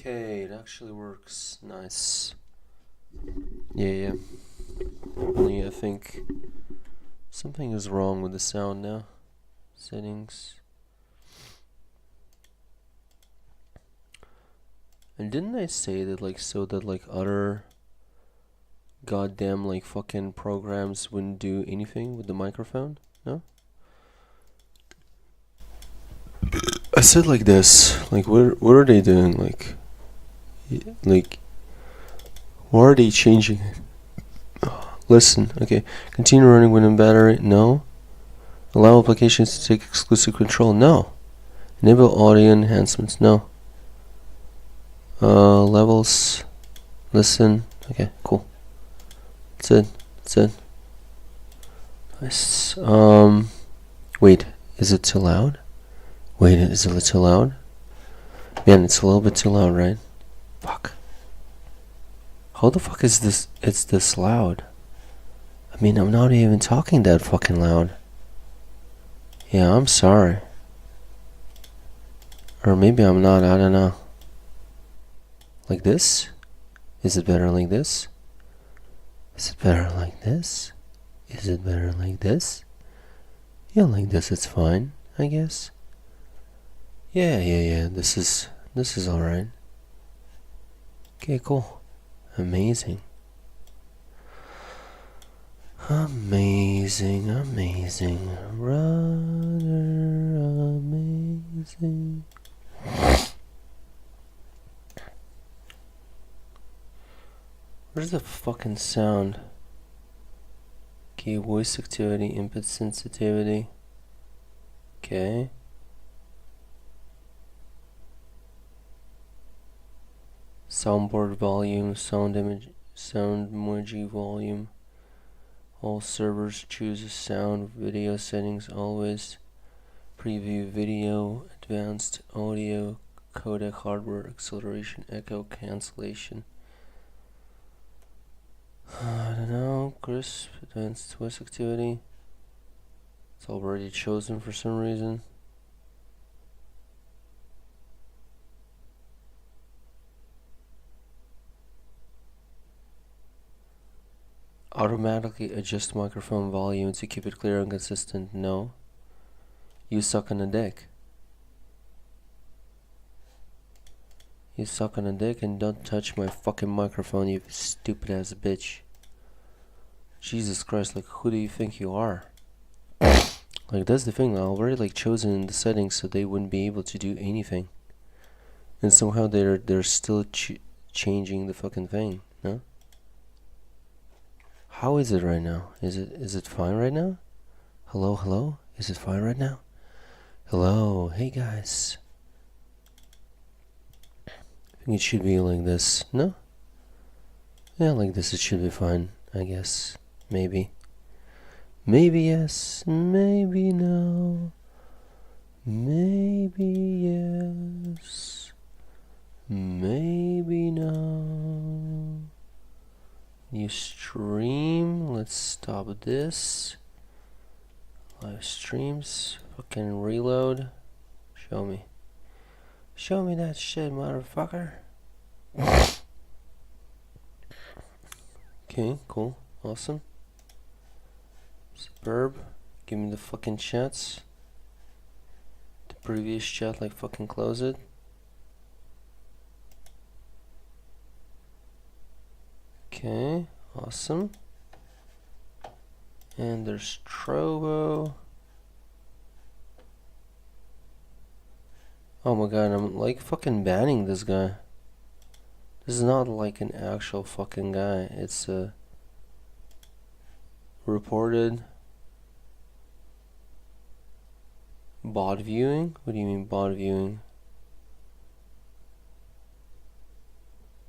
Okay, it actually works. Nice. Yeah. Only I think something is wrong with the sound now. Settings. And didn't I say that so that other goddamn fucking programs wouldn't do anything with the microphone? No? I said like this. What are they doing? Like why are they changing it? Listen, okay. Continue running within battery? No. Allow applications to take exclusive control? No. Enable audio enhancements? No. Levels. Listen. Okay, cool. That's it. Nice. Wait. Is it too loud? Wait, is it too loud? Man, it's a little bit too loud, right? Fuck. How the fuck is this? It's this loud. I mean, I'm not even talking that fucking loud. Yeah, I'm sorry. Or maybe I'm not, I don't know. Like this? Is it better like this? Is it better like this? Is it better like this? Yeah, like this it's fine, I guess. Yeah. This is alright. Okay, cool. Amazing. Rather amazing. Where's the fucking sound? Okay, voice activity, input sensitivity. Okay. Soundboard volume, sound emoji volume. All servers choose sound, video settings always. Preview video, advanced audio, codec hardware, acceleration, echo, cancellation. I don't know, crisp, advanced voice activity. It's already chosen for some reason. Automatically adjust microphone volume to keep it clear and consistent. No. You suck on a dick. You suck on a dick and don't touch my fucking microphone, you stupid ass bitch. Jesus Christ, who do you think you are? That's the thing, I already chosen the settings so they wouldn't be able to do anything. And somehow they're still changing the fucking thing, no? How is it right now? Is it fine right now? Hello? Is it fine right now? Hello, hey guys. I think it should be like this, no? Yeah, like this it should be fine, I guess. Maybe. Maybe yes, maybe no. Maybe yes, maybe no. New stream, let's stop this. Live streams, fucking reload. Show me that shit, motherfucker. Okay, cool, awesome. Superb. Give me the fucking chats. The previous chat, fucking close it. Okay, awesome. And there's Trovo. Oh my god, I'm fucking banning this guy. This is not an actual fucking guy. It's reported bot viewing? What do you mean bot viewing?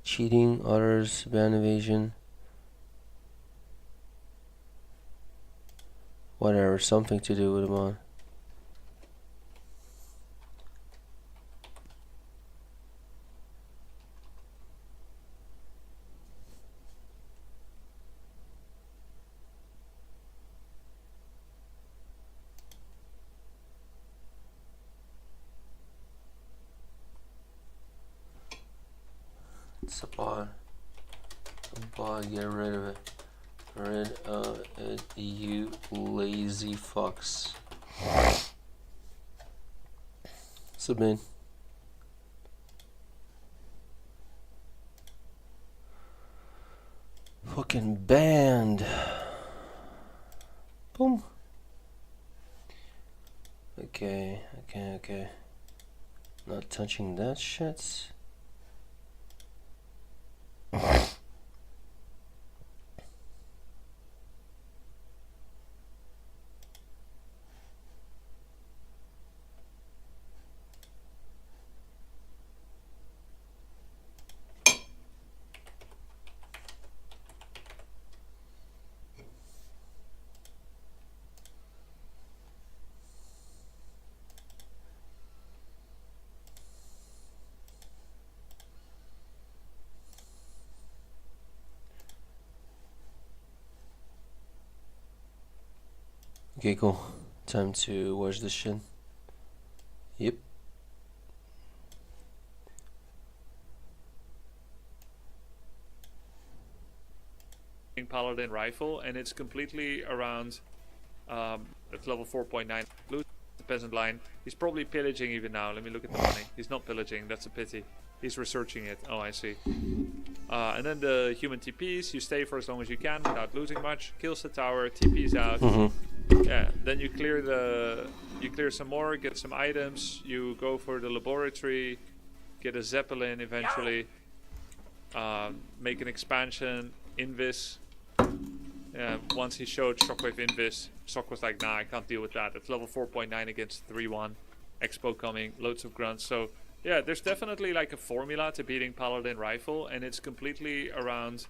Cheating, others, ban evasion. Whatever, something to do with bot. It's a bot. A bot, get rid of it. Rid of it, you lazy fucks. Submit. Fucking banned. Boom. Okay. Not touching that shit. Okay, cool. Time to watch this shit. Yep. Paladin rifle, and it's completely around it's level 4.9. Blue peasant line. He's probably pillaging even now. Let me look at the money. He's not pillaging, that's a pity. He's researching it. Oh, I see. And then the human TPs, you stay for as long as you can without losing much. Kills the tower, TPs out. Yeah, then you clear some more, get some items, you go for the laboratory, get a Zeppelin eventually, make an expansion, Invis. Once he showed Shockwave Invis, Shock was like, nah, I can't deal with that. It's level 4.9 against 3-1. Expo coming, loads of grunts. So yeah, there's definitely like a formula to beating Paladin Rifle, and it's completely around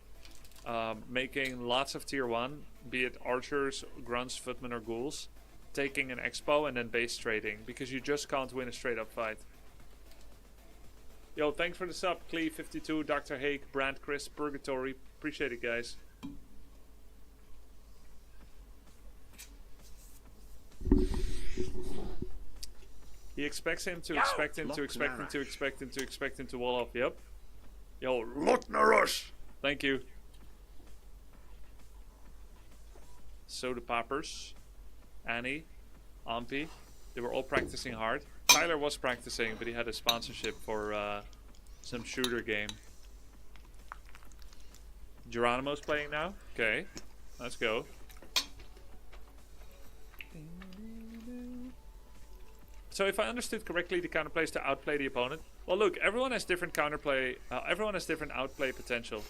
making lots of tier 1, be it archers, grunts, footmen, or ghouls, taking an expo and then base trading, because you just can't win a straight up fight. Yo, thanks for the sub, Clee52, Dr. Hake, Brand Chris, Purgatory. Appreciate it, guys. He expects him to expect him to expect him to expect him to expect him to wall off. Yep. Yo, Lochnarush! Thank you. Soda Poppers, Annie, Ampy, they were all practicing hard. Tyler was practicing, but he had a sponsorship for some shooter game. Geronimo's playing now? Okay, let's go. So if I understood correctly, the counterplay is to outplay the opponent. Well, look, everyone has different counterplay. Everyone has different outplay potential.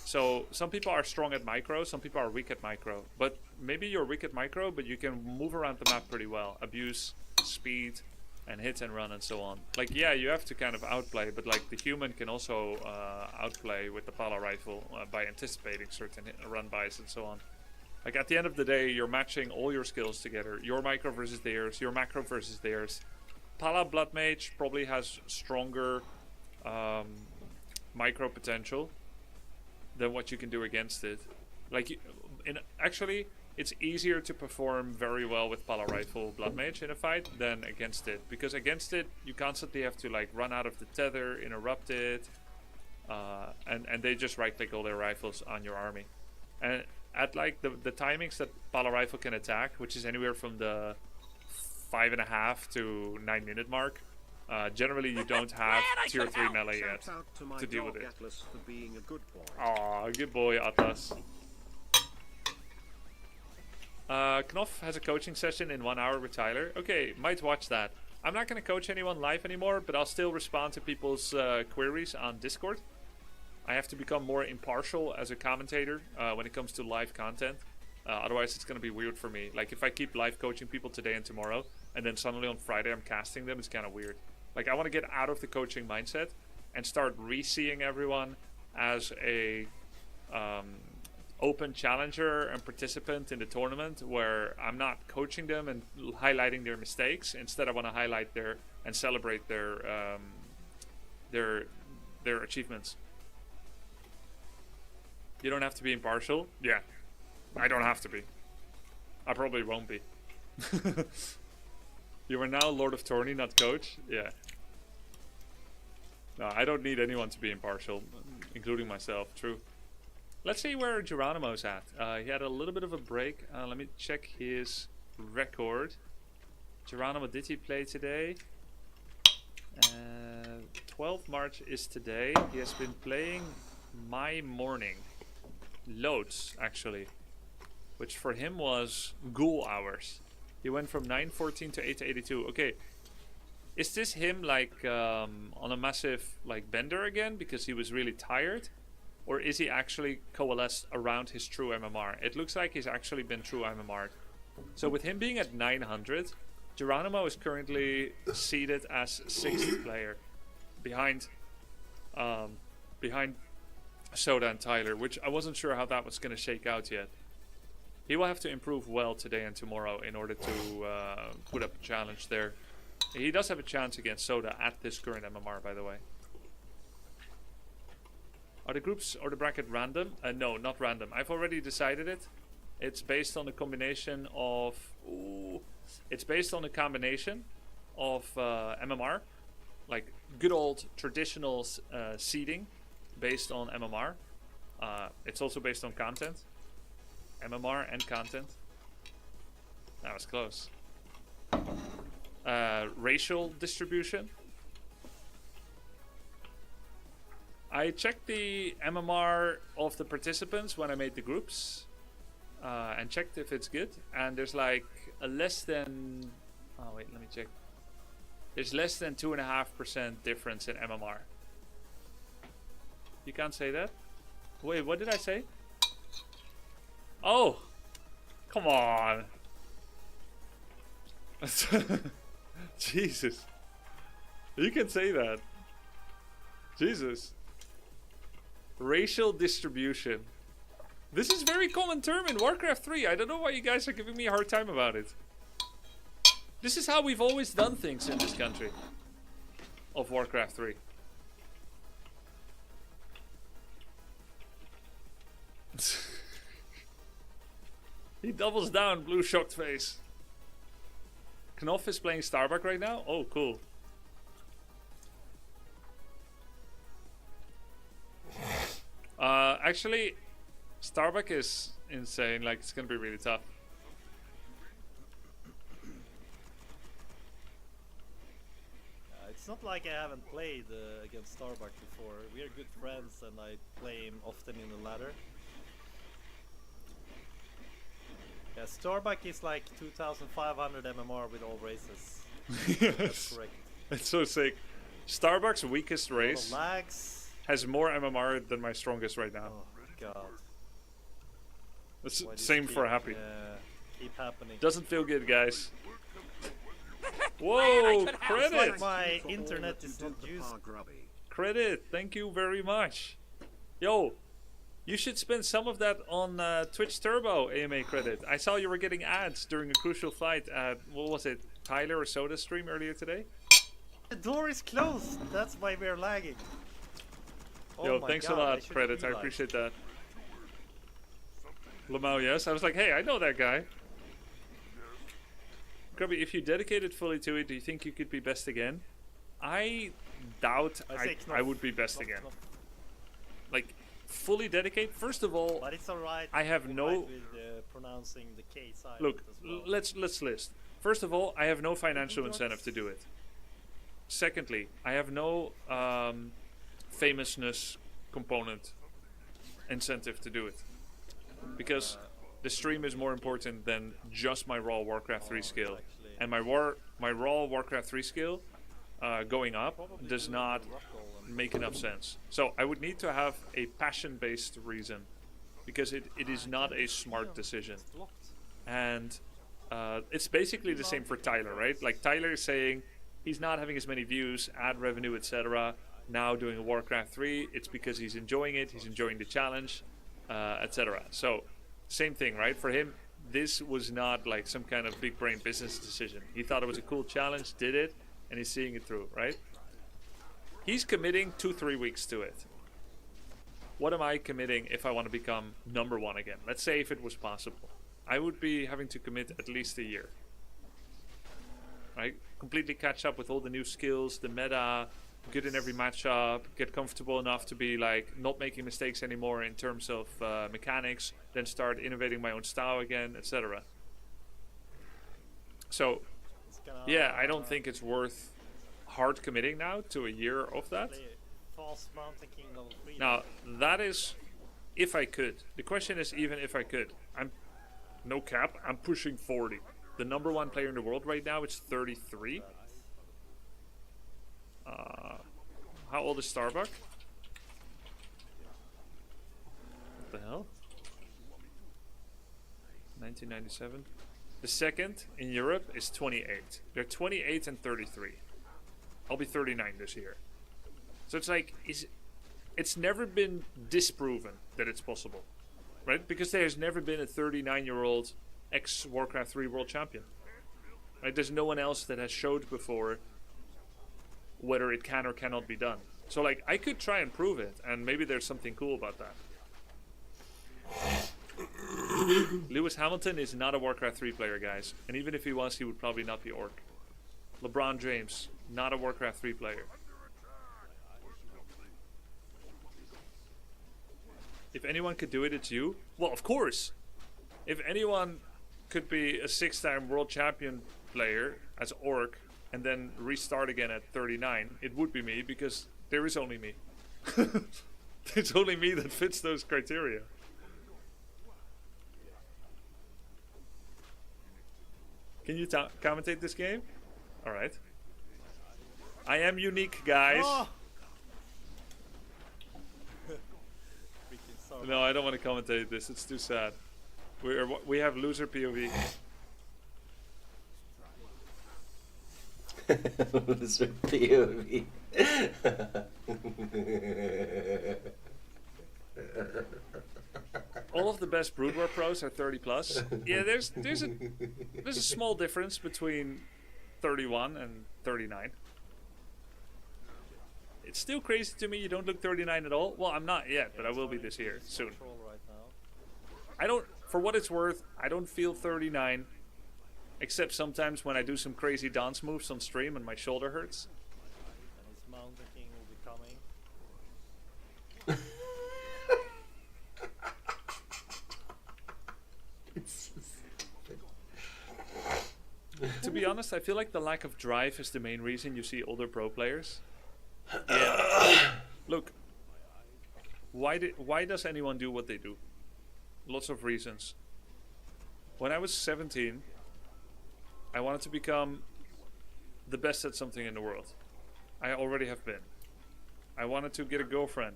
So some people are strong at micro, some people are weak at micro. But maybe you're weak at micro, but you can move around the map pretty well. Abuse, speed, and hit and run and so on. Like, yeah, you have to kind of outplay, but like the human can also outplay with the Pala rifle by anticipating certain run bys and so on. Like at the end of the day, you're matching all your skills together. Your micro versus theirs, your macro versus theirs. Pala Blood Mage probably has stronger micro potential than what you can do against it. Like, actually, it's easier to perform very well with Pala Rifle Blood Mage in a fight than against it. Because against it, you constantly have to like run out of the tether, interrupt it, and they just right-click all their rifles on your army. And at like the timings that Pala Rifle can attack, which is anywhere from the 5.5 to 9 minute mark, generally you don't have tier 3 melee yet to deal with it. Aw, good boy Atlas. Knopf has a coaching session in 1 hour with Tyler. Okay, might watch that. I'm not going to coach anyone live anymore, but I'll still respond to people's queries on Discord. I have to become more impartial as a commentator when it comes to live content. Otherwise, it's going to be weird for me. Like, if I keep live coaching people today and tomorrow, and then suddenly on Friday I'm casting them, it's kind of weird. Like, I want to get out of the coaching mindset and start re-seeing everyone as a open challenger and participant in the tournament, where I'm not coaching them and highlighting their mistakes. Instead, I want to highlight their and celebrate their achievements. You don't have to be impartial. Yeah, I don't have to be. I probably won't be. You are now Lord of Tourney, not coach. Yeah. No, I don't need anyone to be impartial, including myself. True. Let's see where Geronimo's at. He had a little bit of a break. Let me check his record. Geronimo, did he play today? 12th March is today. He has been playing my morning. Loads, actually. Which for him was ghoul hours. He went from 9:14 to 8:82. Okay. Is this him like on a massive like bender again because he was really tired? Or is he actually coalesced around his true MMR? It looks like he's actually been true MMR. So with him being at 900, Geronimo is currently seated as 6th player. Behind Soda and Tyler, which I wasn't sure how that was going to shake out yet. He will have to improve well today and tomorrow in order to put up a challenge there. He does have a chance against Soda at this current MMR, by the way. Are the groups or the bracket random? No, not random. I've already decided it. It's based on a combination of... It's based on a combination of MMR. Like good old traditional seeding based on MMR. It's also based on content. MMR and content. That was close. Racial distribution. I checked the MMR of the participants when I made the groups and checked if it's good. And there's like a less than... Oh wait, let me check. There's less than 2.5% difference in MMR. You can't say that? Wait, what did I say? Oh! Come on! Jesus. You can say that. Jesus. Racial distribution. This is very common term in Warcraft 3. I don't know why you guys are giving me a hard time about it. This is how we've always done things in this country. Of Warcraft 3. He doubles down, blue shocked face. Knopf is playing Starbuck right now? Oh, cool. Actually, Starbuck is insane. Like, it's gonna be really tough. It's not like I haven't played against Starbuck before. We are good friends and I play him often in the ladder. Yeah, Starbuck is like 2,500 MMR with all races. Yes. That's correct. It's so sick. Starbuck's weakest race Lags. has more MMR than my strongest right now. Oh god. It's Why does same it for keep- happy. keep happening. Doesn't feel good, guys. Whoa, It's credit! like my internet is not used. Credit, thank you very much. Yo, you should spend some of that on Twitch Turbo AMA credit. I saw you were getting ads during a crucial fight at, what was it, Tyler or Soda stream earlier today? The door is closed. That's why we're lagging. Oh Yo, my thanks god, a I lot, should've credit. I realized. appreciate that. Lamau, yes. I was like, hey, I know that guy. Grubby, if you dedicated fully to it, do you think you could be best again? I doubt I say I Knopf. would be best Knopf, again. Knopf. Like, fully dedicate. First of all, But it's alright. I have I'm no- right with pronouncing the K silent look, as well. let's list. First of all, I have no financial incentive to do it. Secondly, I have no famousness component incentive to do it. Because the stream is more important than just my raw Warcraft 3 skill. actually. And my raw Warcraft 3 skill going up does not make enough sense. So I would need to have a passion-based reason. Because it is not a smart decision. It's blocked. And it's basically the same for Tyler, right? Like Tyler is saying he's not having as many views, ad revenue, etc. Now doing a Warcraft 3, it's because he's enjoying it, he's enjoying the challenge, etc. So same thing, right? For him, this was not like some kind of big brain business decision. He thought it was a cool challenge, did it, and he's seeing it through, right? He's committing 2-3 weeks to it. What am I committing if I want to become #1 again? Let's say if it was possible. I would be having to commit at least a year. Right? Completely catch up with all the new skills, the meta, good in every matchup, get comfortable enough to be like not making mistakes anymore in terms of mechanics, then start innovating my own style again, etc. So It's gonna yeah, I don't think it's worth hard committing now to a year of that. play Fast Mountain King level 3. Now that is if I could. The question is even if I could. I'm no cap, I'm pushing 40. The number one player in the world right now is 33. How old is Starbuck? What the hell? 1997. The second in Europe is 28. They're 28 and 33. I'll be 39 this year. So it's like, it's never been disproven that it's possible. Right? Because there's never been a 39-year-old ex-Warcraft 3 world champion. Right? There's no one else that has showed before whether it can or cannot be done. So like, I could try and prove it, and maybe there's something cool about that. Lewis Hamilton is not a Warcraft 3 player, guys. And even if he was, he would probably not be Orc. LeBron James, not a Warcraft 3 player. If anyone could do it, it's you. Well, of course. If anyone could be a 6-time world champion player as Orc and then restart again at 39, it would be me, because there is only me. It's only me that fits those criteria. Can you commentate this game? Alright. I am unique, guys. Oh! Freaking Starbuck. No, I don't want to commentate this. It's too sad. We have loser POV. Loser POV. All of the best Brood War pros are 30 plus. Yeah, there's a small difference between 31 and 39. It's still crazy to me you don't look 39 at all. Well, I'm not yet, but I will be this year soon. Control right now. I don't, for what it's worth, I don't feel 39, except sometimes when I do some crazy dance moves on stream and my shoulder hurts. And his Mountain King will be coming. To be honest, I feel like the lack of drive is the main reason you see older pro players. Yeah. Look, why does anyone do what they do? Lots of reasons. When I was 17, I wanted to become the best at something in the world. I already have been. I wanted to get a girlfriend.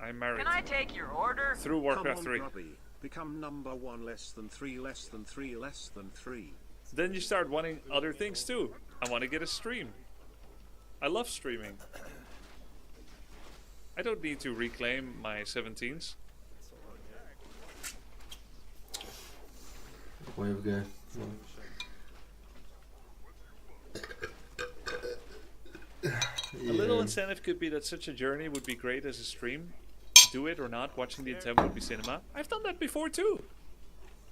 I'm married. Can I take your order? Through Warcraft Come 3. on, Grubby. Become number 1 less than 3 less than 3 less than 3. Then you start wanting other things too. I want to get a stream. I love streaming. I don't need to reclaim my 17s. Wave guy. A little incentive could be that such a journey would be great as a stream. Do it or not, watching the intent would be cinema. I've done that before too.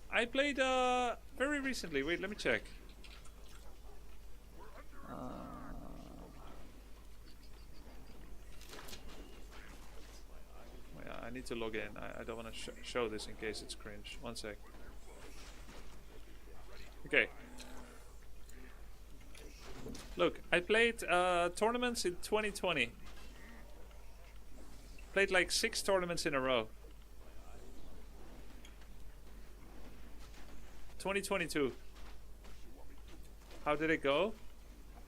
I played very recently. Wait, let me check. Yeah, I need to log in. I don't want to show this in case it's cringe. One sec. Okay. Look, I played tournaments in 2020. Played like 6 tournaments in a row. 2022. How did it go?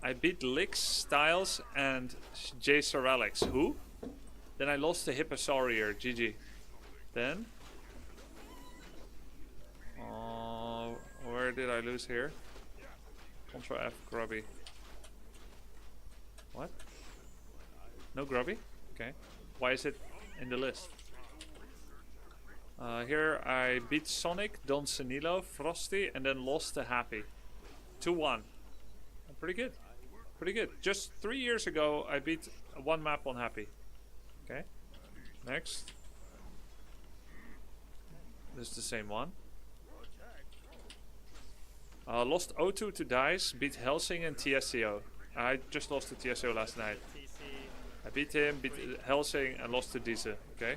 I beat Lix, Styles, and Jay Soralex. Who? Then I lost to Hipposaurier. GG. Then? Where did I lose here? Control F, Grubby. What? No Grubby? Okay. Why is it in the list? Here I beat Sonic, Don Sanilo, Frosty, and then lost to Happy. 2-1. Pretty good. Pretty good. Just 3 years ago I beat one map on Happy. Okay. Next. This is the same one. Lost O2 to Dice, beat Helsing and TSCO. I just lost to TSCO last night. TC I beat him, beat Helsing, and lost to Disa. Okay.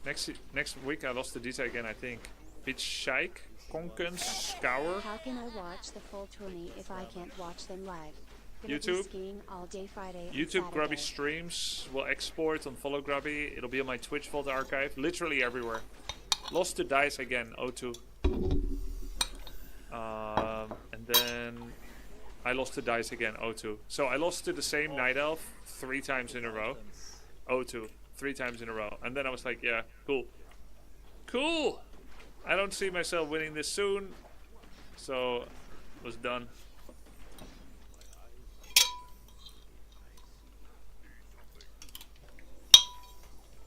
Next week I lost to Disa again, I think. Beat Shaik, Konken, Scour. How can I watch the full tourney if I can't watch them live? Gonna be YouTube. skiing all day Friday and YouTube Grubby Saturday. streams will export on Follow Grubby. It'll be on my Twitch Vault archive, literally everywhere. Lost to Dice again, 0-2. And then I lost to Dice again, 0-2. So I lost to the same Night Elf 3 times in a row. 0-2. 3 times in a row. And then I was like, yeah, cool. Cool! I don't see myself winning this soon. So, it was done.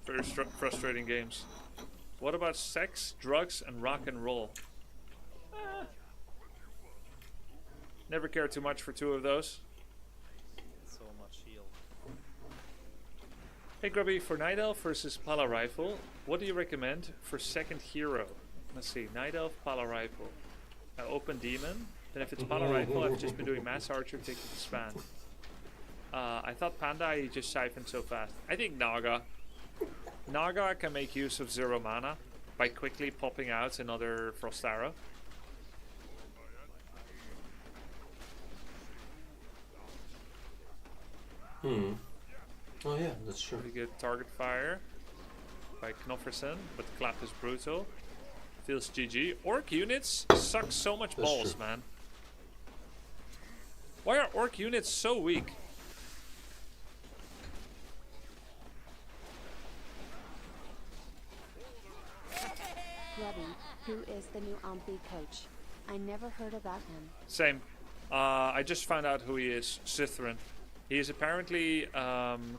Very frustrating games. What about sex, drugs, and rock and roll? Never cared too much for 2 of those. So much heal. Hey Grubby, for Night Elf versus Pala Rifle, what do you recommend for second hero? Let's see, Night Elf, Pala Rifle. Open Demon. Then if it's Pala Rifle, I've just been doing Mass Archer, taking the span. I thought Panda, he just siphoned so fast. I think Naga. Naga can make use of 0 mana by quickly popping out another Frost Arrow. Oh yeah, that's true. Pretty good target fire by Knofferson, but the clap is brutal. Feels GG. Orc units suck so much That's balls, true. man. Why are orc units so weak? Grubby, who is the new Ompi coach? I never heard about him. Same. I just found out who he is. Sithrin. He is apparently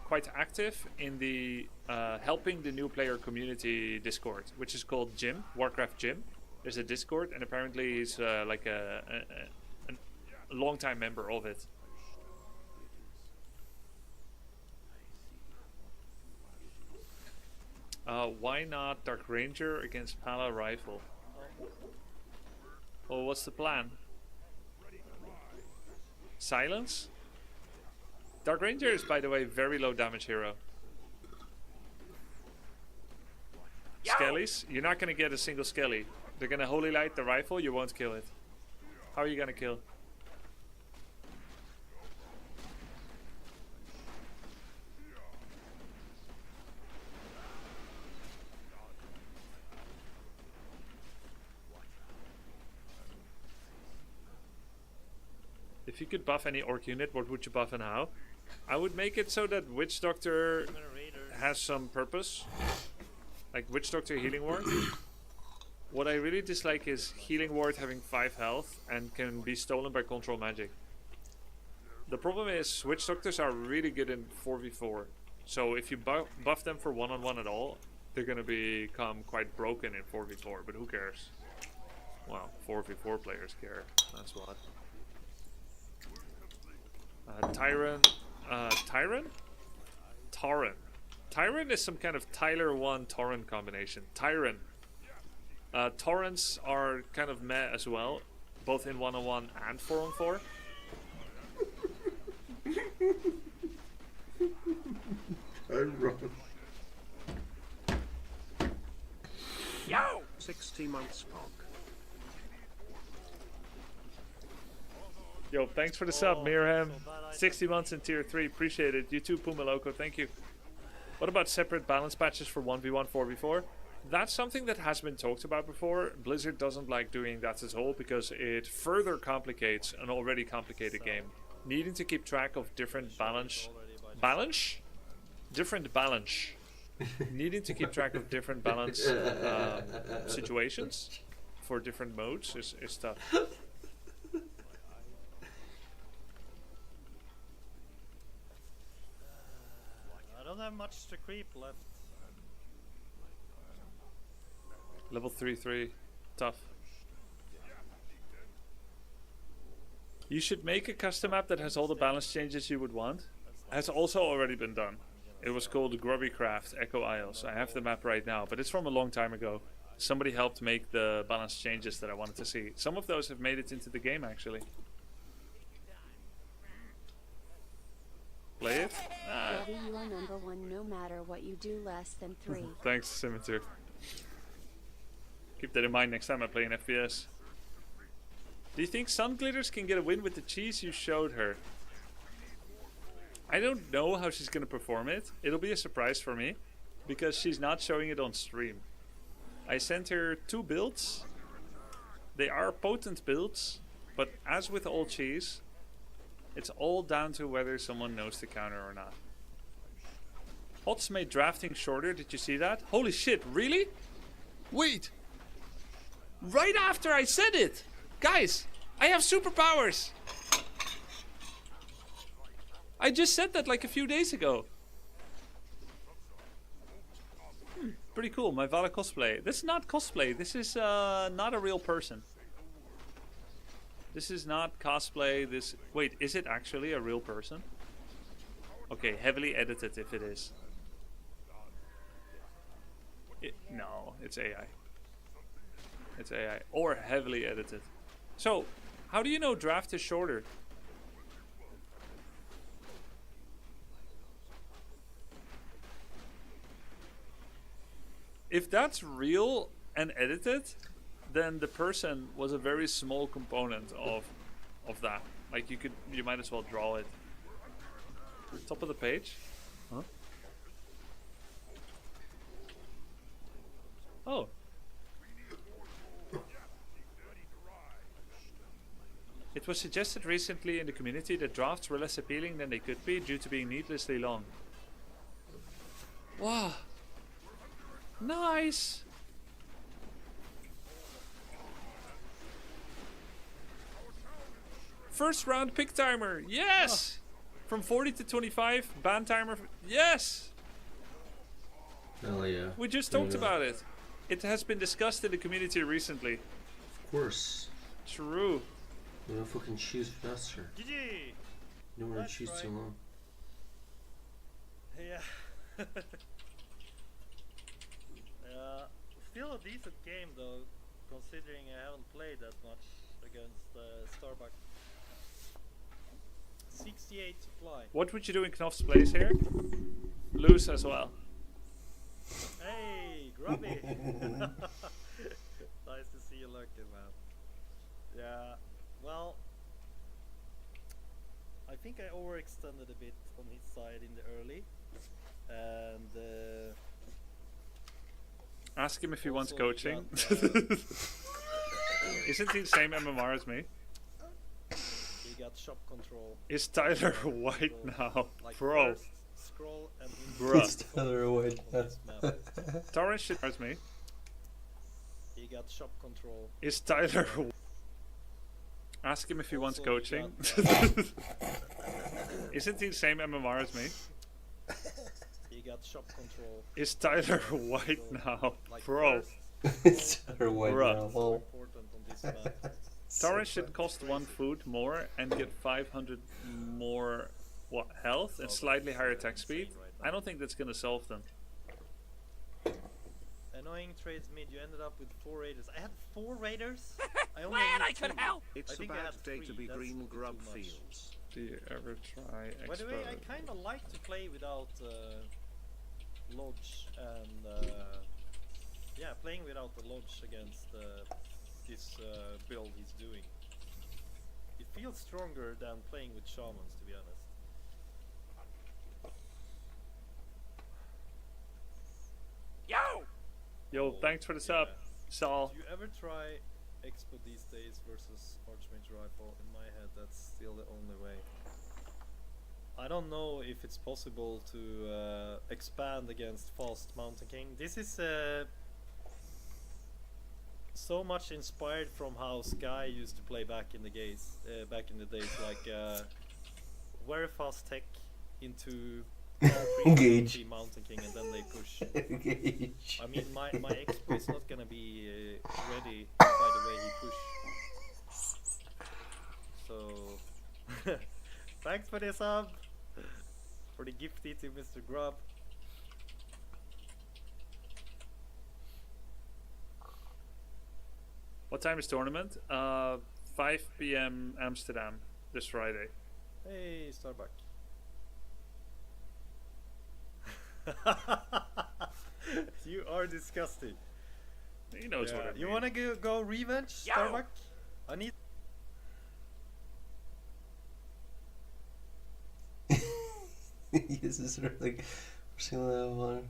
quite active in the helping the new player community Discord, which is called Gym, Warcraft Gym. There's a Discord, and apparently he's like a long-time member of it. Why not Dark Ranger against Pala Rifle? Well, what's the plan? Silence? Dark Ranger is, by the way, very low damage hero. Skellies? You're not gonna get a single Skelly. They're gonna Holy Light the rifle, you won't kill it. How are you gonna kill? If you could buff any orc unit, what would you buff and how? I would make it so that Witch Doctor has some purpose. Like Witch Doctor Healing Ward. What I really dislike is Healing Ward having 5 health and can be stolen by Control Magic. The problem is Witch Doctors are really good in 4v4. So if you buff them for one-on-one at all, they're gonna become quite broken in 4v4, but who cares? Well, 4v4 players care, that's what. Tyron? Tauren. Tyron is some kind of Tyler 1 Tauren combination. Tyron. Taurens are kind of meh as well, both in 1-on-1 and 4-on-4. I'm wrong. Yo! 60 months pog. Yo, thanks for the sub, Mirham. so bad I 60 months in tier 3, appreciate it. You too, Puma Loco, thank you. What about separate balance patches for 1v1, 4v4? That's something that has been talked about before. Blizzard doesn't like doing that at all because it further complicates an already complicated game. Needing to keep track of different balance... Balance? Different balance. Needing to keep track of different balance situations for different modes is tough. I don't have much to creep left. Level 3-3. Tough. You should make a custom map that has all the balance changes you would want. Has also already been done. It was called Grubby Craft Echo Isles. I have the map right now, but it's from a long time ago. Somebody helped make the balance changes that I wanted to see. Some of those have made it into the game actually. play it. Grubby, you are number one no matter what you do less than 3. Thanks, Scimitar. Keep that in mind next time I play an FPS. Do you think Sun Glitters can get a win with the cheese you showed her? I don't know how she's gonna perform it. It'll be a surprise for me, because she's not showing it on stream. I sent her 2 builds. They are potent builds, but as with all cheese, it's all down to whether someone knows the counter or not. Hots made drafting shorter, did you see that? Holy shit, really? Wait! Right after I said it! Guys, I have superpowers! I just said that like a few days ago. Pretty cool, my Vala cosplay. This is not cosplay, this is not a real person. This is not cosplay, this... Wait, is it actually a real person? Okay, heavily edited if it is. No, it's AI. It's AI. Or heavily edited. So, how do you know draft is shorter? If that's real and edited, then the person was a very small component of that. Like you might as well draw it. Top of the page. Huh? Oh. It was suggested recently in the community that drafts were less appealing than they could be due to being needlessly long. Wow. Nice. First round pick timer. Yes. From 40 to 25 ban timer. Yes. Hell yeah. We just talked about it. It has been discussed in the community recently. Of course. True. You know, fucking choose faster. GG! You don't want to That's choose right. too long. Yeah. Still a decent game though, considering I haven't played that much against Starbuck. 68 supply. What would you do in Knopf's place here? Lose as well. Hey, Grubby! Nice to see you lucky, man. Yeah, well, I think I overextended a bit on his side in the early, and Ask him if he wants also coaching. got, Isn't he the same MMR as me? he got shop control. Is Tyler white now? Like Bro. first scroll and Bruh. Tyler White. on this map. Torrent shit as me. He got shop control. Is Tyler Ask him if he wants Also, coaching. Isn't he the same MMR as me? He got shop control. Is Tyler white now? Like Bro. first Tyler White. Bruh. now, so lol. important on this map. Torrent should cost 1 food more and get 500 more health and slightly higher attack speed. I don't think that's gonna solve them. Annoying trades mid. You ended up with 4 raiders. I had 4 raiders. I only Glad need I could 2. help. It's I a think I bad had day to 3, be that's green a bit grub too much. fields. Do you ever try By the way, I expert? kind of like to play without Lodge and yeah, playing without the Lodge against this build he's doing. It feels stronger than playing with shamans, to be honest. Yo! Yo, thanks for the sub, Yeah. Saul. Do you ever try Expo these days versus Archmage Rifle? In my head, that's still the only way. I don't know if it's possible to expand against fast Mountain King. This is so much inspired from how Sky used to play back in the days, like very fast tech into Engage. Mountain King, and then they push. Engage. I mean, my expo is not gonna be ready by the way he push. So, thanks for the sub, for the gifty to Mr. Grub. What time is tournament? 5 p.m. Amsterdam this Friday. Hey, Starbuck. You are disgusting. He knows what I mean. You wanna go revenge, Yo! Starbuck? I need. This is really similar one.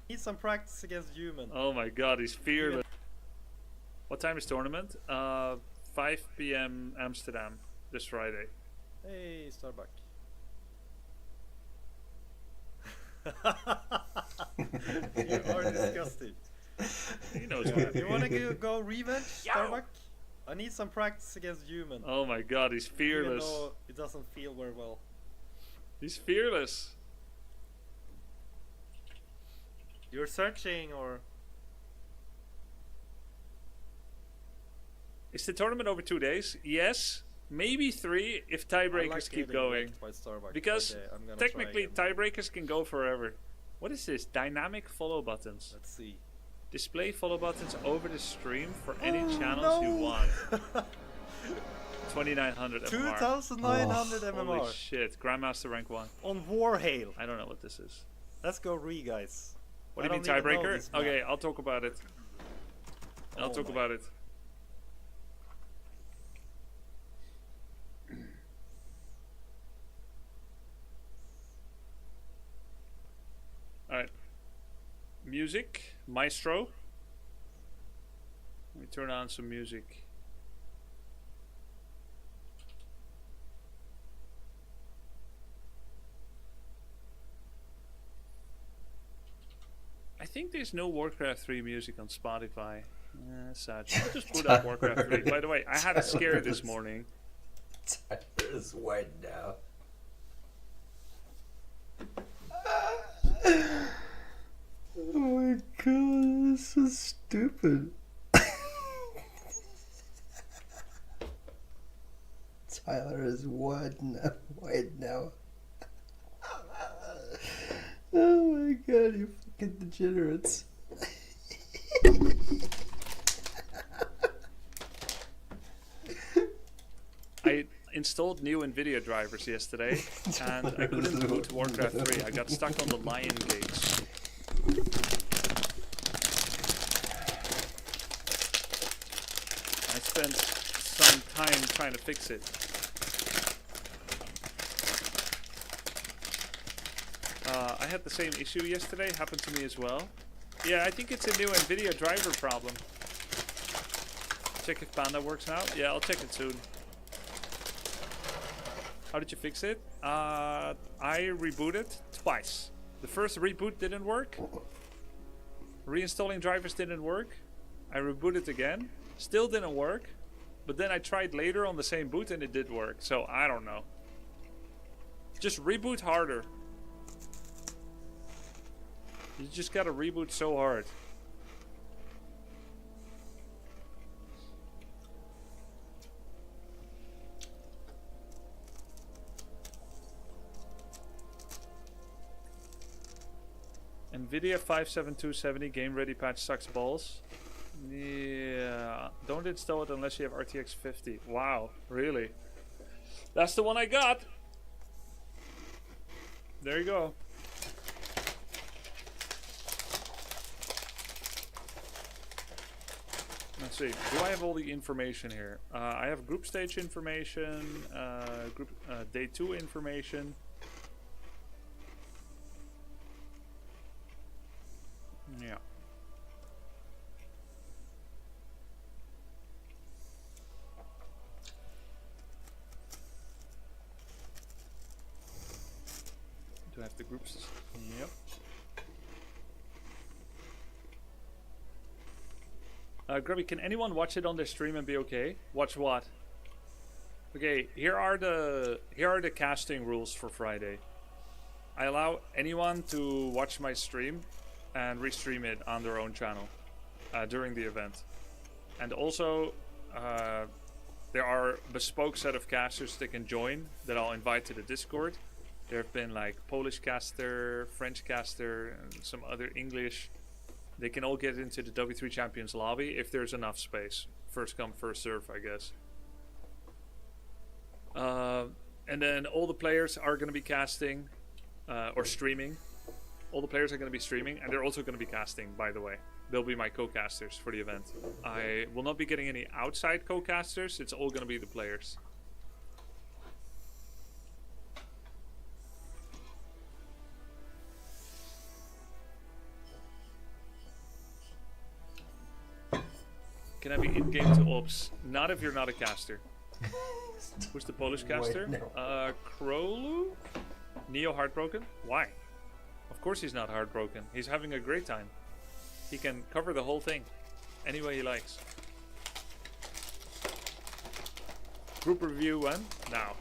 Need some practice against human. Oh my god, he's fearless. What time is tournament? 5 p.m. Amsterdam this Friday. Hey, Starbuck. You are disgusting. He knows what I mean. You wanna go revenge, Yo! Starbuck? I need some practice against human. Oh my god, he's Even fearless. though it doesn't feel very well. He's fearless. You're searching or Is the tournament over 2 days? Yes. Maybe 3 if I tiebreakers like keep getting going. wrecked by Starbuck. Because Okay, I'm gonna try technically again. tiebreakers can go forever. What is this? Dynamic follow buttons. Let's see. Display follow buttons over the stream for any channels you want. 2900 MMR. 2,900 Holy MMR shit. Grandmaster rank 1. on Warhail. I don't know what this is. Let's go guys. What do I you mean don't even know tiebreaker? this map. Okay, I'll talk about it. I'll Oh talk my- about it. Alright. Music. Maestro. Let me turn on some music. I think there's no Warcraft 3 music on Spotify. Sad. I'll just put up Warcraft 3. By the way, I had a scare this morning. Tyler is white now. Oh my god, this is so stupid. Tyler is white now. White now. Oh my god, you fucking degenerates. I installed new NVIDIA drivers yesterday, and I couldn't boot Warcraft 3. I got stuck on the Lion Gates. I spent some time trying to fix it. I had the same issue yesterday, happened to me as well. Yeah, I think it's a new NVIDIA driver problem. Check if Panda works now. Yeah, I'll check it soon. How did you fix it? I rebooted twice. The first reboot didn't work. Reinstalling drivers didn't work. I rebooted again. Still didn't work. But then I tried later on the same boot and it did work. So I don't know. Just reboot harder. You just gotta reboot so hard. NVIDIA 57270 game ready patch sucks balls. Yeah, don't install it unless you have RTX 50. Wow, really? That's the one I got. There you go. Let's see. Do I have all the information here? I have group stage information, group day 2 information. Yeah. Do I have the groups? Yep. Grubby, can anyone watch it on their stream and be okay? Watch what? Okay, here are the casting rules for Friday. I allow anyone to watch my stream and restream it on their own channel. during the event. And also, there are bespoke set of casters that can join that I'll invite to the Discord. There have been like Polish caster, French caster, and some other English. They can all get into the W3 Champions lobby if there's enough space. First come, first serve, I guess. And then all the players are going to be casting or streaming. All the players are going to be streaming, and they're also going to be casting, by the way. They'll be my co-casters for the event. I will not be getting any outside co-casters. It's all going to be the players. Can I be in-game to ops? Not if you're not a caster. Who's the Polish caster? Krolu? Neo Heartbroken? Why? Of course he's not heartbroken. He's having a great time. He can cover the whole thing any way he likes. Group review when? Now.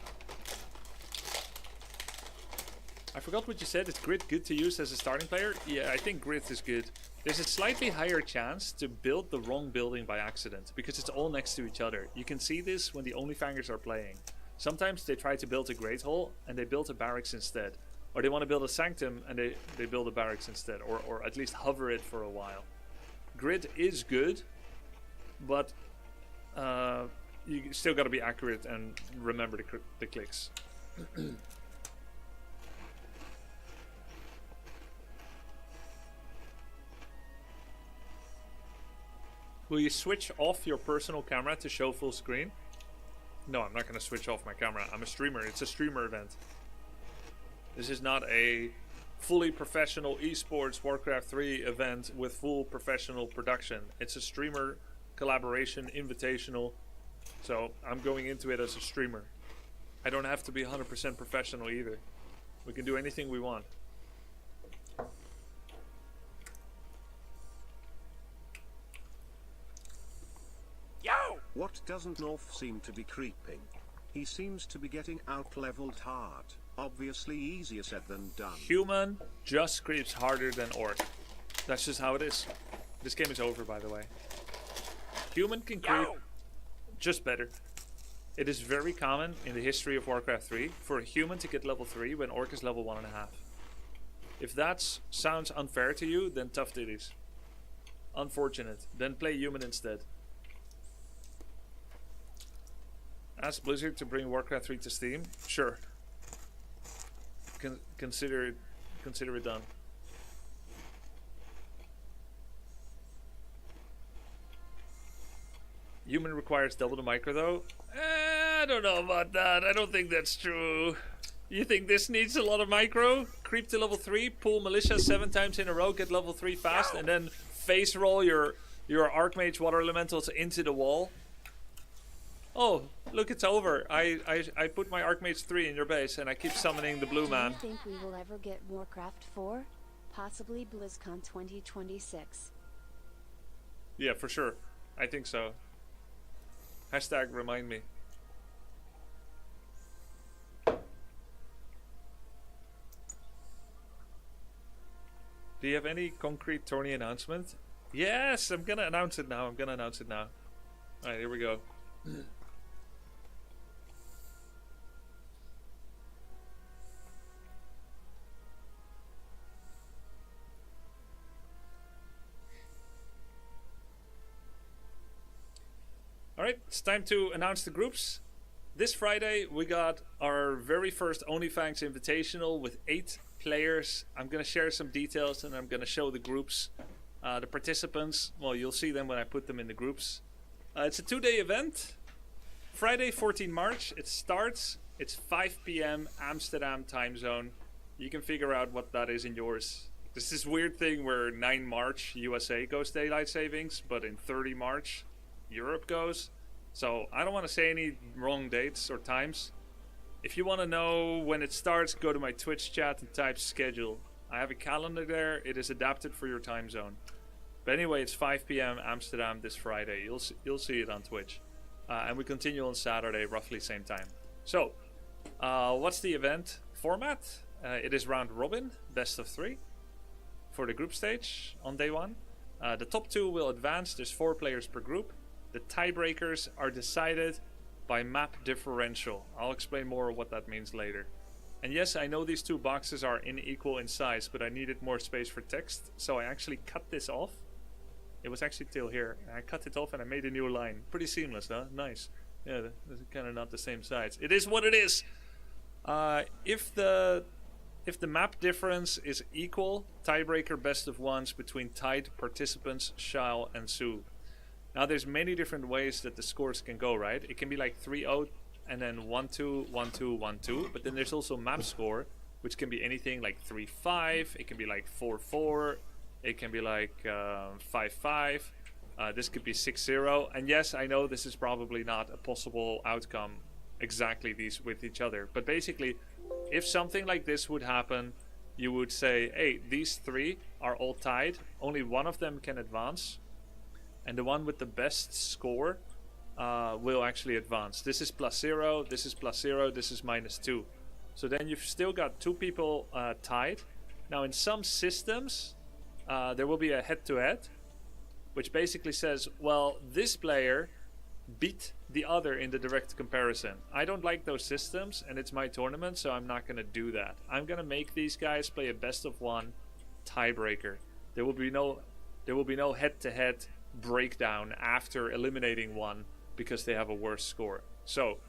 I forgot what you said. Is Grit good to use as a starting player? Yeah, I think Grit is good. There's a slightly higher chance to build the wrong building by accident because it's all next to each other. You can see this when the Onlyfangers are playing. Sometimes they try to build a Great Hall and they build a barracks instead. Or they want to build a Sanctum and they build a barracks instead. Or at least hover it for a while. Grid is good, but you still got to be accurate and remember the clicks. Will you switch off your personal camera to show full screen? No, I'm not going to switch off my camera. I'm a streamer. It's a streamer event. This is not a fully professional esports Warcraft 3 event with full professional production. It's a streamer collaboration invitational. So I'm going into it as a streamer. I don't have to be 100% professional either. We can do anything we want. Yo! What doesn't North seem to be creeping? He seems to be getting out-leveled hard. Obviously easier said than done. Human just creeps harder than Orc. That's just how it is. This game is over, by the way. Human can creep just better. It is very common in the history of Warcraft 3 for a human to get level 3 when Orc is level 1.5. If that sounds unfair to you, then tough titties. Unfortunate. Then play human instead. Ask Blizzard to bring Warcraft 3 to Steam? Sure. Consider it done. Human requires double the micro though? I don't know about that. I don't think that's true. You think this needs a lot of micro? Creep to level 3, pull militia 7 times in a row, get level 3 fast, and then face roll your Archmage Water Elementals into the wall? Oh, look, it's over. I put my Archmage 3 in your base and I keep summoning the blue man. Do you think we will ever get Warcraft 4? Possibly BlizzCon 2026. Yeah, for sure. I think so. Hashtag remind me. Do you have any concrete tourney announcement? Yes, I'm gonna announce it now. Alright, here we go. Alright, it's time to announce the groups. This Friday we got our very first OnlyFans Invitational with 8 players. I'm going to share some details and I'm going to show the groups. The participants, well, you'll see them when I put them in the groups. It's a 2-day event. Friday 14 March, it starts. It's 5 p.m. Amsterdam time zone. You can figure out what that is in yours. There's this weird thing where 9 March USA goes daylight savings, but in 30 March Europe goes. So I don't want to say any wrong dates or times. If you want to know when it starts, go to my Twitch chat and type schedule. I have a calendar there. It is adapted for your time zone. But anyway, it's 5 p.m. Amsterdam this Friday. You'll see it on Twitch. And we continue on Saturday, roughly same time. So, what's the event format? It is round robin, best of 3 for the group stage on day 1. The top 2 will advance. There's 4 players per group. The tiebreakers are decided by map differential. I'll explain more what that means later. And yes, I know these 2 boxes are unequal in size, but I needed more space for text, so I actually cut this off. It was actually till here. I cut it off and I made a new line. Pretty seamless, huh? Nice. Yeah, they're kind of not the same size. It is what it is. If the map difference is equal, tiebreaker best of ones between tied participants shall ensue. Now there's many different ways that the scores can go, right? It can be like 3-0 and then 1-2, 1-2, 1-2. But then there's also map score, which can be anything like 3-5. It can be like 4-4. It can be like 5-5. This could be 6-0. And yes, I know this is probably not a possible outcome exactly these with each other. But basically, if something like this would happen, you would say, hey, these 3 are all tied. Only one of them can advance. And the one with the best score will actually advance. This is +0, this is +0, this is -2. So then you've still got 2 people tied. Now in some systems, there will be a head-to-head, which basically says, well, this player beat the other in the direct comparison. I don't like those systems, and it's my tournament, so I'm not going to do that. I'm going to make these guys play a best-of-1 tiebreaker. There will be no head-to-head breakdown after eliminating one because they have a worse score. So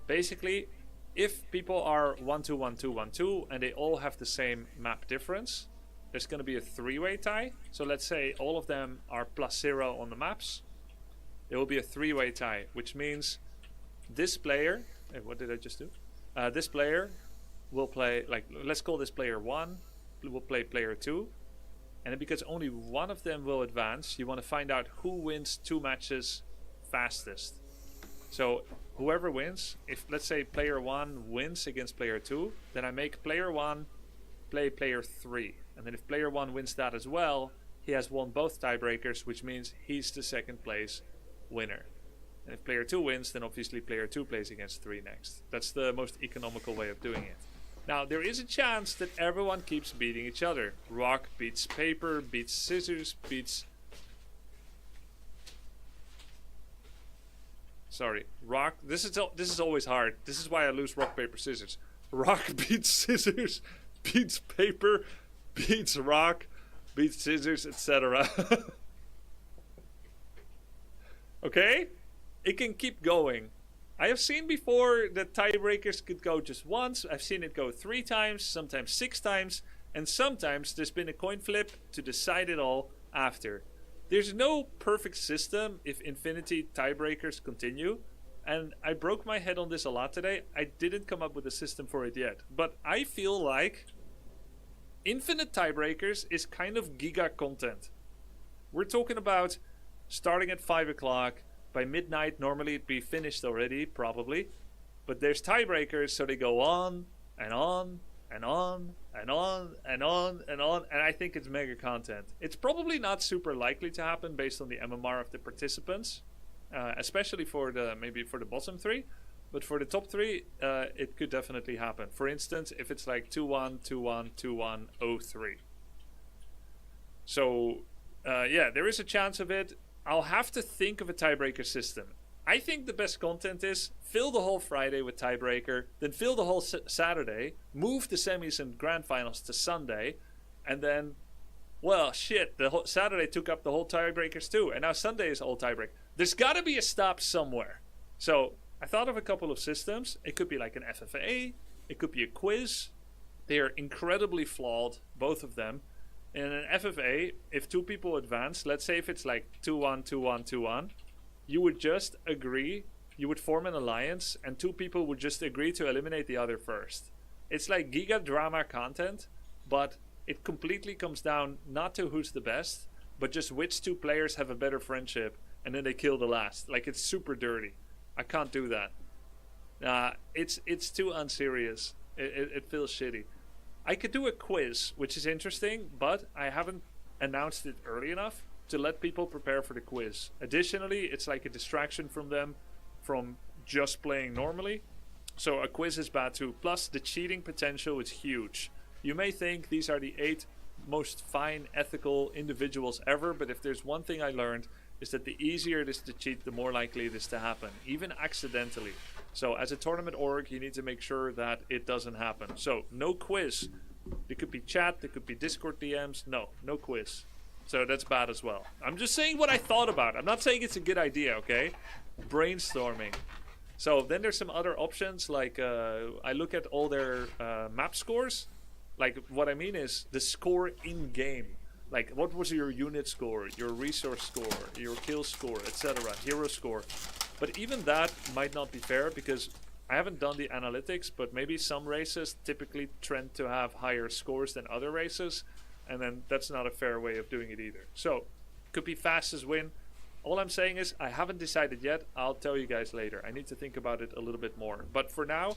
basically, if people are 1-2, 1-2, 1-2 and they all have the same map difference, there's going to be a 3-way tie. So let's say all of them are +0 on the maps. There will be a 3-way tie, which means this player, what did I just do? This player will play, like, let's call this player 1, will play player 2. And then because only one of them will advance, you want to find out who wins 2 matches fastest. So whoever wins, if let's say player 1 wins against player 2, then I make player 1 play player 3. And then if player 1 wins that as well, he has won both tiebreakers, which means he's the second place winner. And if player 2 wins, then obviously player 2 plays against 3 next. That's the most economical way of doing it. Now, there is a chance that everyone keeps beating each other. Rock beats paper, beats scissors, beats... Sorry, rock... This is always hard. This is why I lose rock, paper, scissors. Rock beats scissors, beats paper, beats rock, beats scissors, etc. Okay? It can keep going. I have seen before that tiebreakers could go just once. I've seen it go 3 times, sometimes 6 times, and sometimes there's been a coin flip to decide it all after. There's no perfect system if infinity tiebreakers continue, and I broke my head on this a lot today. I didn't come up with a system for it yet, but I feel like infinite tiebreakers is kind of giga content. We're talking about starting at 5 o'clock. By midnight, normally it'd be finished already, probably. But there's tiebreakers, so they go on and on and on and on and on and on. And I think it's mega content. It's probably not super likely to happen based on the MMR of the participants, especially for maybe for the bottom 3. But for the top 3, it could definitely happen. For instance, if it's like 2-1, 2-1, 2-1, 0-3. So, yeah, there is a chance of it. I'll have to think of a tiebreaker system. I think the best content is fill the whole Friday with tiebreaker, then fill the whole Saturday, move the semis and grand finals to Sunday, and then, well, shit, the whole Saturday took up the whole tiebreakers too, and now Sunday is all tiebreak. There's got to be a stop somewhere. So I thought of a couple of systems. It could be like an FFA. It could be a quiz. They are incredibly flawed, both of them. In an FFA, if 2 people advance, let's say if it's like 2-1, 2-1, 2-1, you would just agree, you would form an alliance, and 2 people would just agree to eliminate the other first. It's like giga drama content, but it completely comes down not to who's the best, but just which 2 players have a better friendship, and then they kill the last. Like, it's super dirty. I can't do that. It's too unserious. It feels shitty. I could do a quiz, which is interesting, but I haven't announced it early enough to let people prepare for the quiz. Additionally, it's like a distraction from them from just playing normally. So a quiz is bad too. Plus, the cheating potential is huge. You may think these are the 8 most fine, ethical individuals ever, but if there's one thing I learned, is that the easier it is to cheat, the more likely it is to happen, even accidentally. So as a tournament org, you need to make sure that it doesn't happen. So no quiz. There could be chat, there could be Discord DMs. No quiz. So that's bad as well. I'm just saying what I thought about. I'm not saying it's a good idea, okay? Brainstorming. So then there's some other options, like I look at all their map scores. Like what I mean is the score in game. Like what was your unit score, your resource score, your kill score, etc., hero score. But even that might not be fair because I haven't done the analytics, but maybe some races typically trend to have higher scores than other races, and then that's not a fair way of doing it either. So could be fastest win. All I'm saying is I haven't decided yet. I'll tell you guys later. I need to think about it a little bit more. But for now,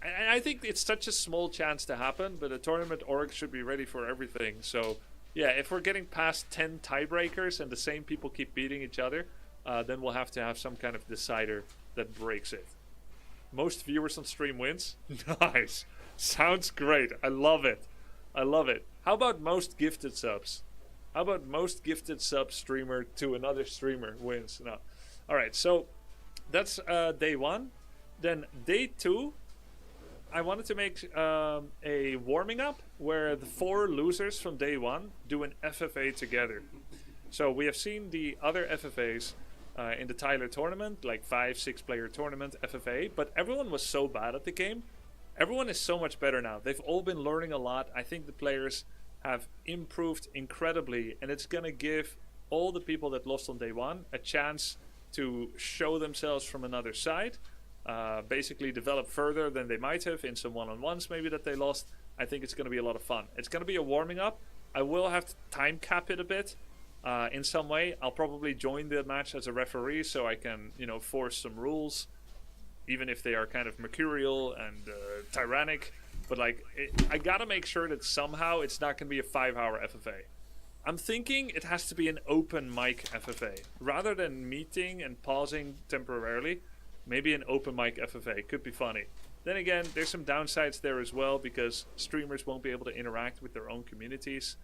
I think it's such a small chance to happen, but the tournament org should be ready for everything. So yeah, if we're getting past 10 tiebreakers and the same people keep beating each other, then we'll have to have some kind of decider that breaks it. Most viewers on stream wins? Nice. Sounds great. I love it. I love it. How about most gifted subs? How about most gifted sub streamer to another streamer wins? No. Alright, so that's day 1. Then day 2, I wanted to make a warming up where the 4 losers from day 1 do an FFA together. So we have seen the other FFAs in the Tyler tournament, like 5-6 player tournament FFA, but everyone was so bad at the game. Everyone is so much better now. They've all been learning a lot. I think the players have improved incredibly, and it's going to give all the people that lost on day 1 a chance to show themselves from another side, basically develop further than they might have in some one-on-ones maybe that they lost. I think it's going to be a lot of fun. It's going to be a warming up. I will have to time cap it a bit in some way. I'll probably join the match as a referee so I can, you know, force some rules, even if they are kind of mercurial and tyrannic. But like, I gotta make sure that somehow it's not gonna be a 5-hour FFA. I'm thinking it has to be an open mic FFA. Rather than meeting and pausing temporarily, maybe an open mic FFA. Could be funny. Then again, there's some downsides there as well because streamers won't be able to interact with their own communities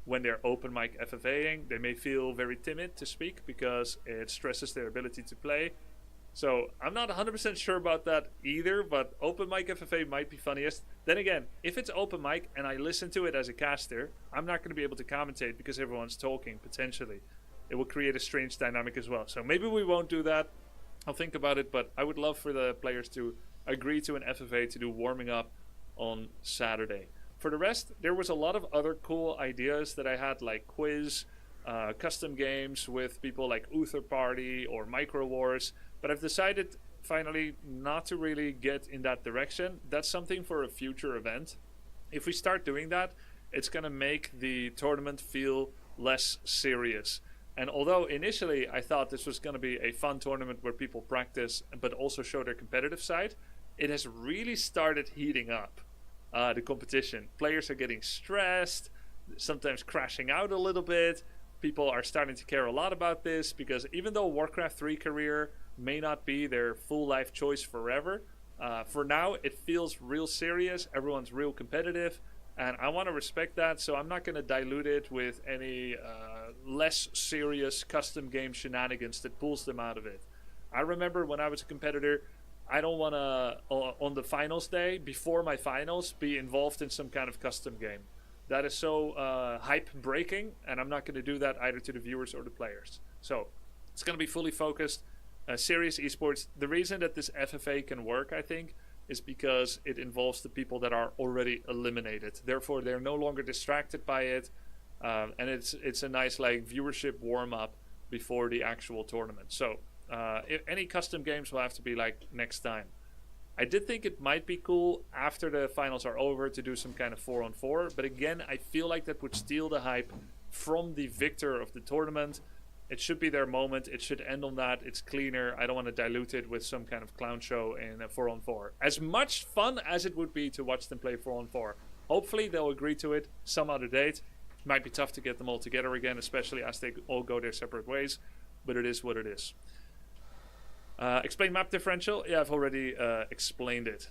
when they're open mic FFAing. They may feel very timid to speak because it stresses their ability to play. So I'm not 100% sure about that either, but open mic FFA might be funniest. Then again, if it's open mic and I listen to it as a caster, I'm not going to be able to commentate because everyone's talking, potentially. It will create a strange dynamic as well. So maybe we won't do that. I'll think about it, but I would love for the players to agree to an FFA to do warming up on Saturday. For the rest, there was a lot of other cool ideas that I had, like quiz, custom games with people like Uther Party or Micro Wars. But I've decided finally not to really get in that direction. That's something for a future event. If we start doing that, it's going to make the tournament feel less serious. And although initially I thought this was going to be a fun tournament where people practice but also show their competitive side, it has really started heating up, the competition. Players are getting stressed, sometimes crashing out a little bit. People are starting to care a lot about this because even though Warcraft 3 career may not be their full life choice forever, for now it feels real serious. Everyone's real competitive, and I want to respect that, so I'm not going to dilute it with any less serious custom game shenanigans that pulls them out of it. I remember when I was a competitor, I don't want to, on the finals day, before my finals, be involved in some kind of custom game. That is so hype breaking, and I'm not going to do that either to the viewers or the players. So it's going to be fully focused, serious esports. The reason that this FFA can work, I think, is because it involves the people that are already eliminated. Therefore, they're no longer distracted by it, and it's a nice like viewership warm up before the actual tournament. So if any custom games will have to be like next time. I did think it might be cool after the finals are over to do some kind of 4-on-4, but again, I feel like that would steal the hype from the victor of the tournament. It should be their moment. It should end on that. It's cleaner. I don't want to dilute it with some kind of clown show in a 4-on-4. As much fun as it would be to watch them play 4-on-4. Hopefully they'll agree to it some other date. Might be tough to get them all together again, especially as they all go their separate ways, but it is what it is. Explain map differential. Yeah, I've already explained it.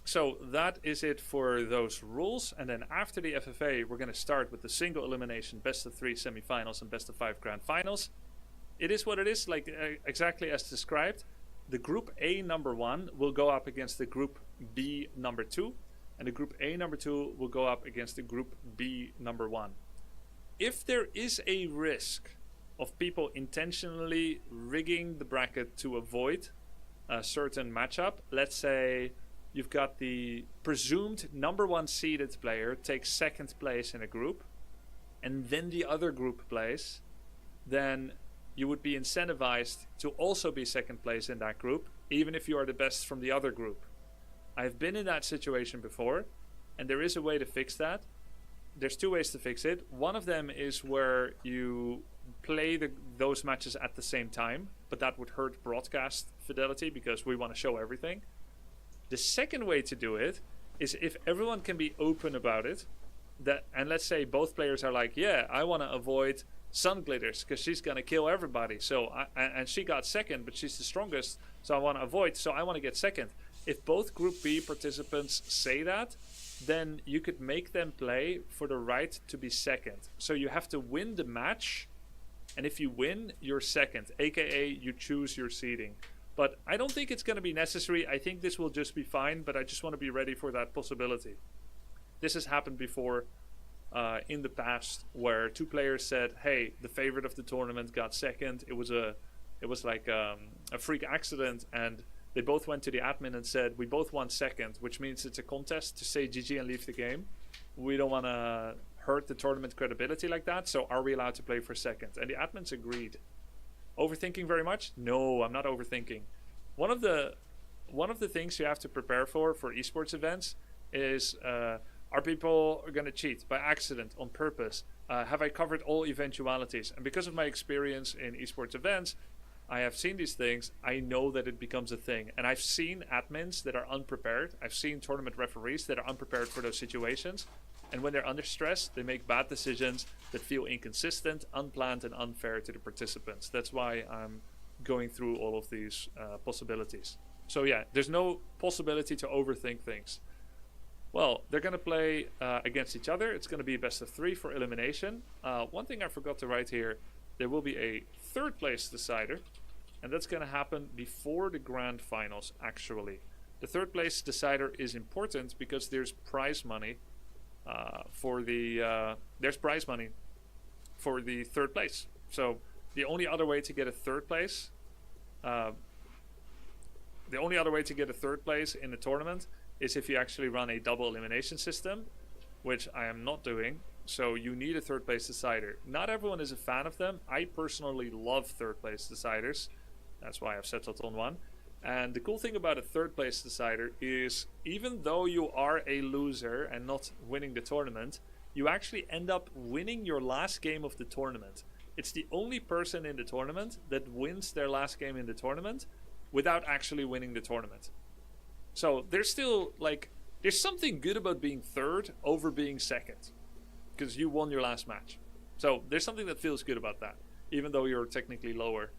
So that is it for those rules. And then after the FFA, we're going to start with the single elimination best of 3 semifinals and best of 5 grand finals. It is what it is, like exactly as described. The Group A number 1 will go up against the Group B number 2. And the Group A number 2 will go up against the Group B number 1. If there is a risk of people intentionally rigging the bracket to avoid a certain matchup, let's say you've got the presumed number 1 seeded player takes second place in a group, and then the other group plays, then you would be incentivized to also be second place in that group, even if you are the best from the other group. I've been in that situation before, and there is a way to fix that. There's 2 ways to fix it. One of them is where you play those matches at the same time, but that would hurt broadcast fidelity because we want to show everything. The second way to do it is if everyone can be open about it, and let's say both players are like, yeah, I want to avoid Sun Glitters because she's going to kill everybody. And she got second, but she's the strongest, so I want to avoid, so I want to get second. If both Group B participants say that, then you could make them play for the right to be second. So you have to win the match, and if you win, you're second, aka you choose your seeding. But I don't think it's going to be necessary. I think this will just be fine, but I just want to be ready for that possibility. This has happened before in the past, where 2 players said, hey, the favorite of the tournament got second. It was like a freak accident, and they both went to the admin and said, we both won second, which means it's a contest to say GG and leave the game. We don't want to hurt the tournament credibility like that, so are we allowed to play for second? And the admins agreed. Overthinking very much? No, I'm not overthinking. One of the things you have to prepare for esports events is, are people going to cheat by accident, on purpose? Have I covered all eventualities? And because of my experience in esports events, I have seen these things. I know that it becomes a thing. And I've seen admins that are unprepared. I've seen tournament referees that are unprepared for those situations. And when they're under stress, they make bad decisions that feel inconsistent, unplanned, and unfair to the participants. That's why I'm going through all of these possibilities. So yeah, there's no possibility to overthink things. Well, they're going to play against each other. It's going to be best of 3 for elimination. One thing I forgot to write here, there will be a 3rd place decider, and that's going to happen before the grand finals, actually. The 3rd place decider is important because there's prize money for the 3rd place. So the only other way to get a 3rd place, in the tournament is if you actually run a double elimination system, which I am not doing. So you need a 3rd place decider. Not everyone is a fan of them. I personally love 3rd place deciders. That's why I've settled on one. And the cool thing about a 3rd place decider is, even though you are a loser and not winning the tournament, you actually end up winning your last game of the tournament. It's the only person in the tournament that wins their last game in the tournament without actually winning the tournament. So there's still, there's something good about being 3rd over being 2nd, because you won your last match. So there's something that feels good about that, even though you're technically lower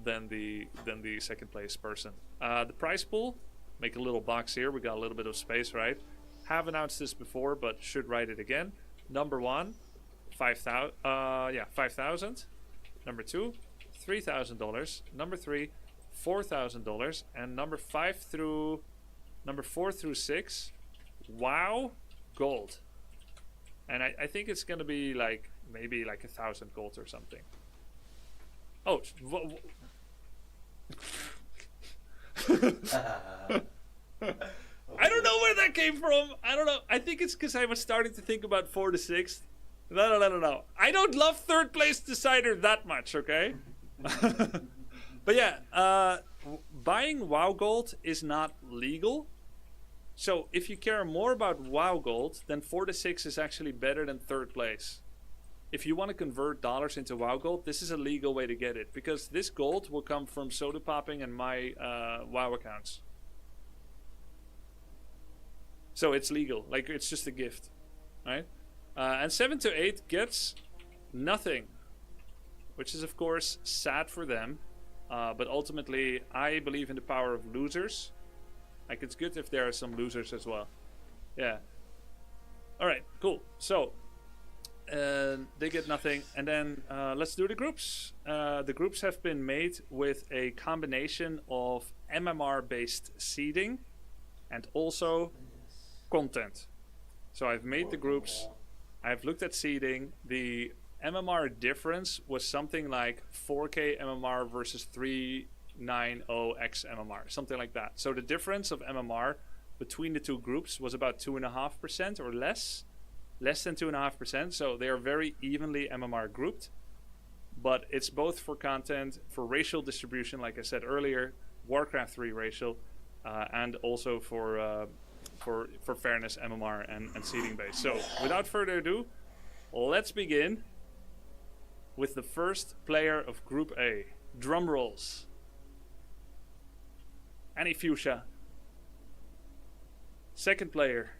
than the 2nd place person. The prize pool, make a little box here. We got a little bit of space, right? Have announced this before, but should write it again. Number 1, 5,000. Number 2, $3,000. Number 3, $4,000, and number 4 through 6, wow, gold. And I think it's gonna be maybe 1,000 gold or something. Oh, I don't know where that came from. I don't know. I think it's because I was starting to think about 4 to 6. No. I don't love 3rd place decider that much, okay? But yeah, buying WoW Gold is not legal. So if you care more about WoW Gold, then 4 to 6 is actually better than 3rd place. If you want to convert dollars into WoW Gold, this is a legal way to get it, because this gold will come from soda popping and my WoW accounts. So it's legal, it's just a gift, right? And 7 to 8 gets nothing, which is of course sad for them. But ultimately, I believe in the power of losers. Like, it's good if there are some losers as well. Yeah. Alright, cool. So, they get nothing. And then let's do the groups. The groups have been made with a combination of MMR-based seeding and also content. So I've made the groups. I've looked at seeding. The MMR difference was something like 4K MMR versus 390X MMR, something like that. So the difference of MMR between the two groups was about 2.5% or less than 2.5%. So they are very evenly MMR grouped, but it's both for content, for racial distribution, like I said earlier, Warcraft 3 racial, and also for fairness MMR and seeding base. So without further ado, let's begin with the first player of Group A. Drum rolls. Annie Fuchsia. Second player,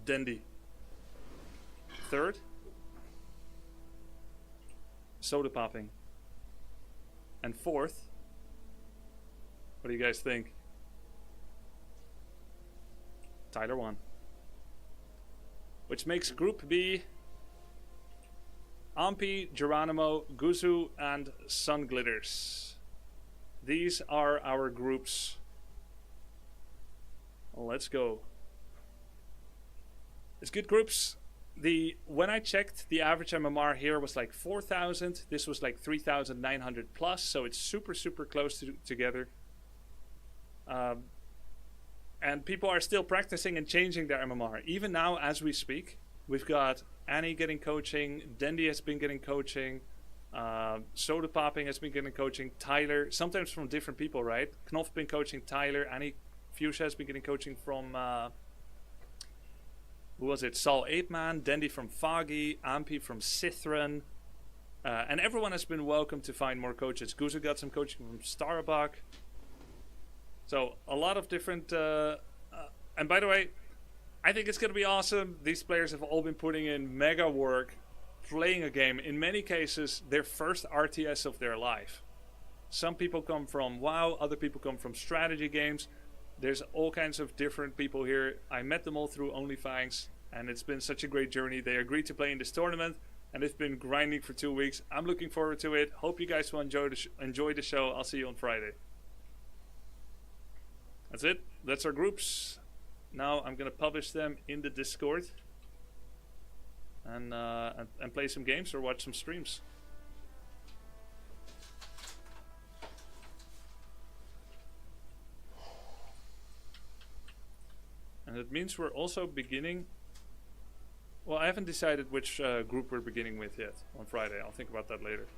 Dendy. Third, Soda Popping. And fourth, what do you guys think? Tyler won. Which makes Group B Ampi, Geronimo, Guzu, and Sun Glitters. These are our groups. Let's go. It's good groups. When I checked, the average MMR here was like 4,000. This was like 3,900 plus, so it's super close together. And people are still practicing and changing their MMR. Even now, as we speak, we've got Annie getting coaching, Dendy has been getting coaching, Soda Popping has been getting coaching, Tyler, sometimes from different people, right? Knopf been coaching Tyler, Annie Fuchsia has been getting coaching from, who was it? Saul Apeman, Dendy from Foggy, Ampi from Cithran, and everyone has been welcome to find more coaches. Guzu got some coaching from Starbuck. So a lot of different, and by the way, I think it's going to be awesome. These players have all been putting in mega work, playing a game. In many cases, their first RTS of their life. Some people come from WoW, other people come from strategy games. There's all kinds of different people here. I met them all through OnlyFans, and it's been such a great journey. They agreed to play in this tournament, and they've been grinding for 2 weeks. I'm looking forward to it. Hope you guys will enjoy the show. I'll see you on Friday. That's it. That's our groups. Now I'm gonna publish them in the Discord and play some games or watch some streams. And it means we're also beginning. Well, I haven't decided which group we're beginning with yet on Friday. I'll think about that later.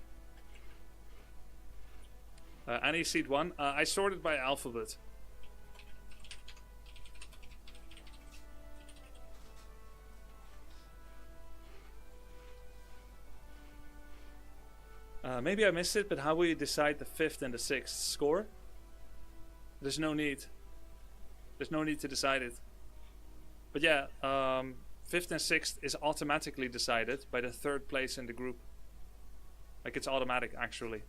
Annie seed 1. I sorted by alphabet. Maybe I missed it, but how will you decide the 5th and the 6th score? There's no need. There's no need to decide it. But yeah, 5th and 6th is automatically decided by the 3rd place in the group. Like, it's automatic, actually.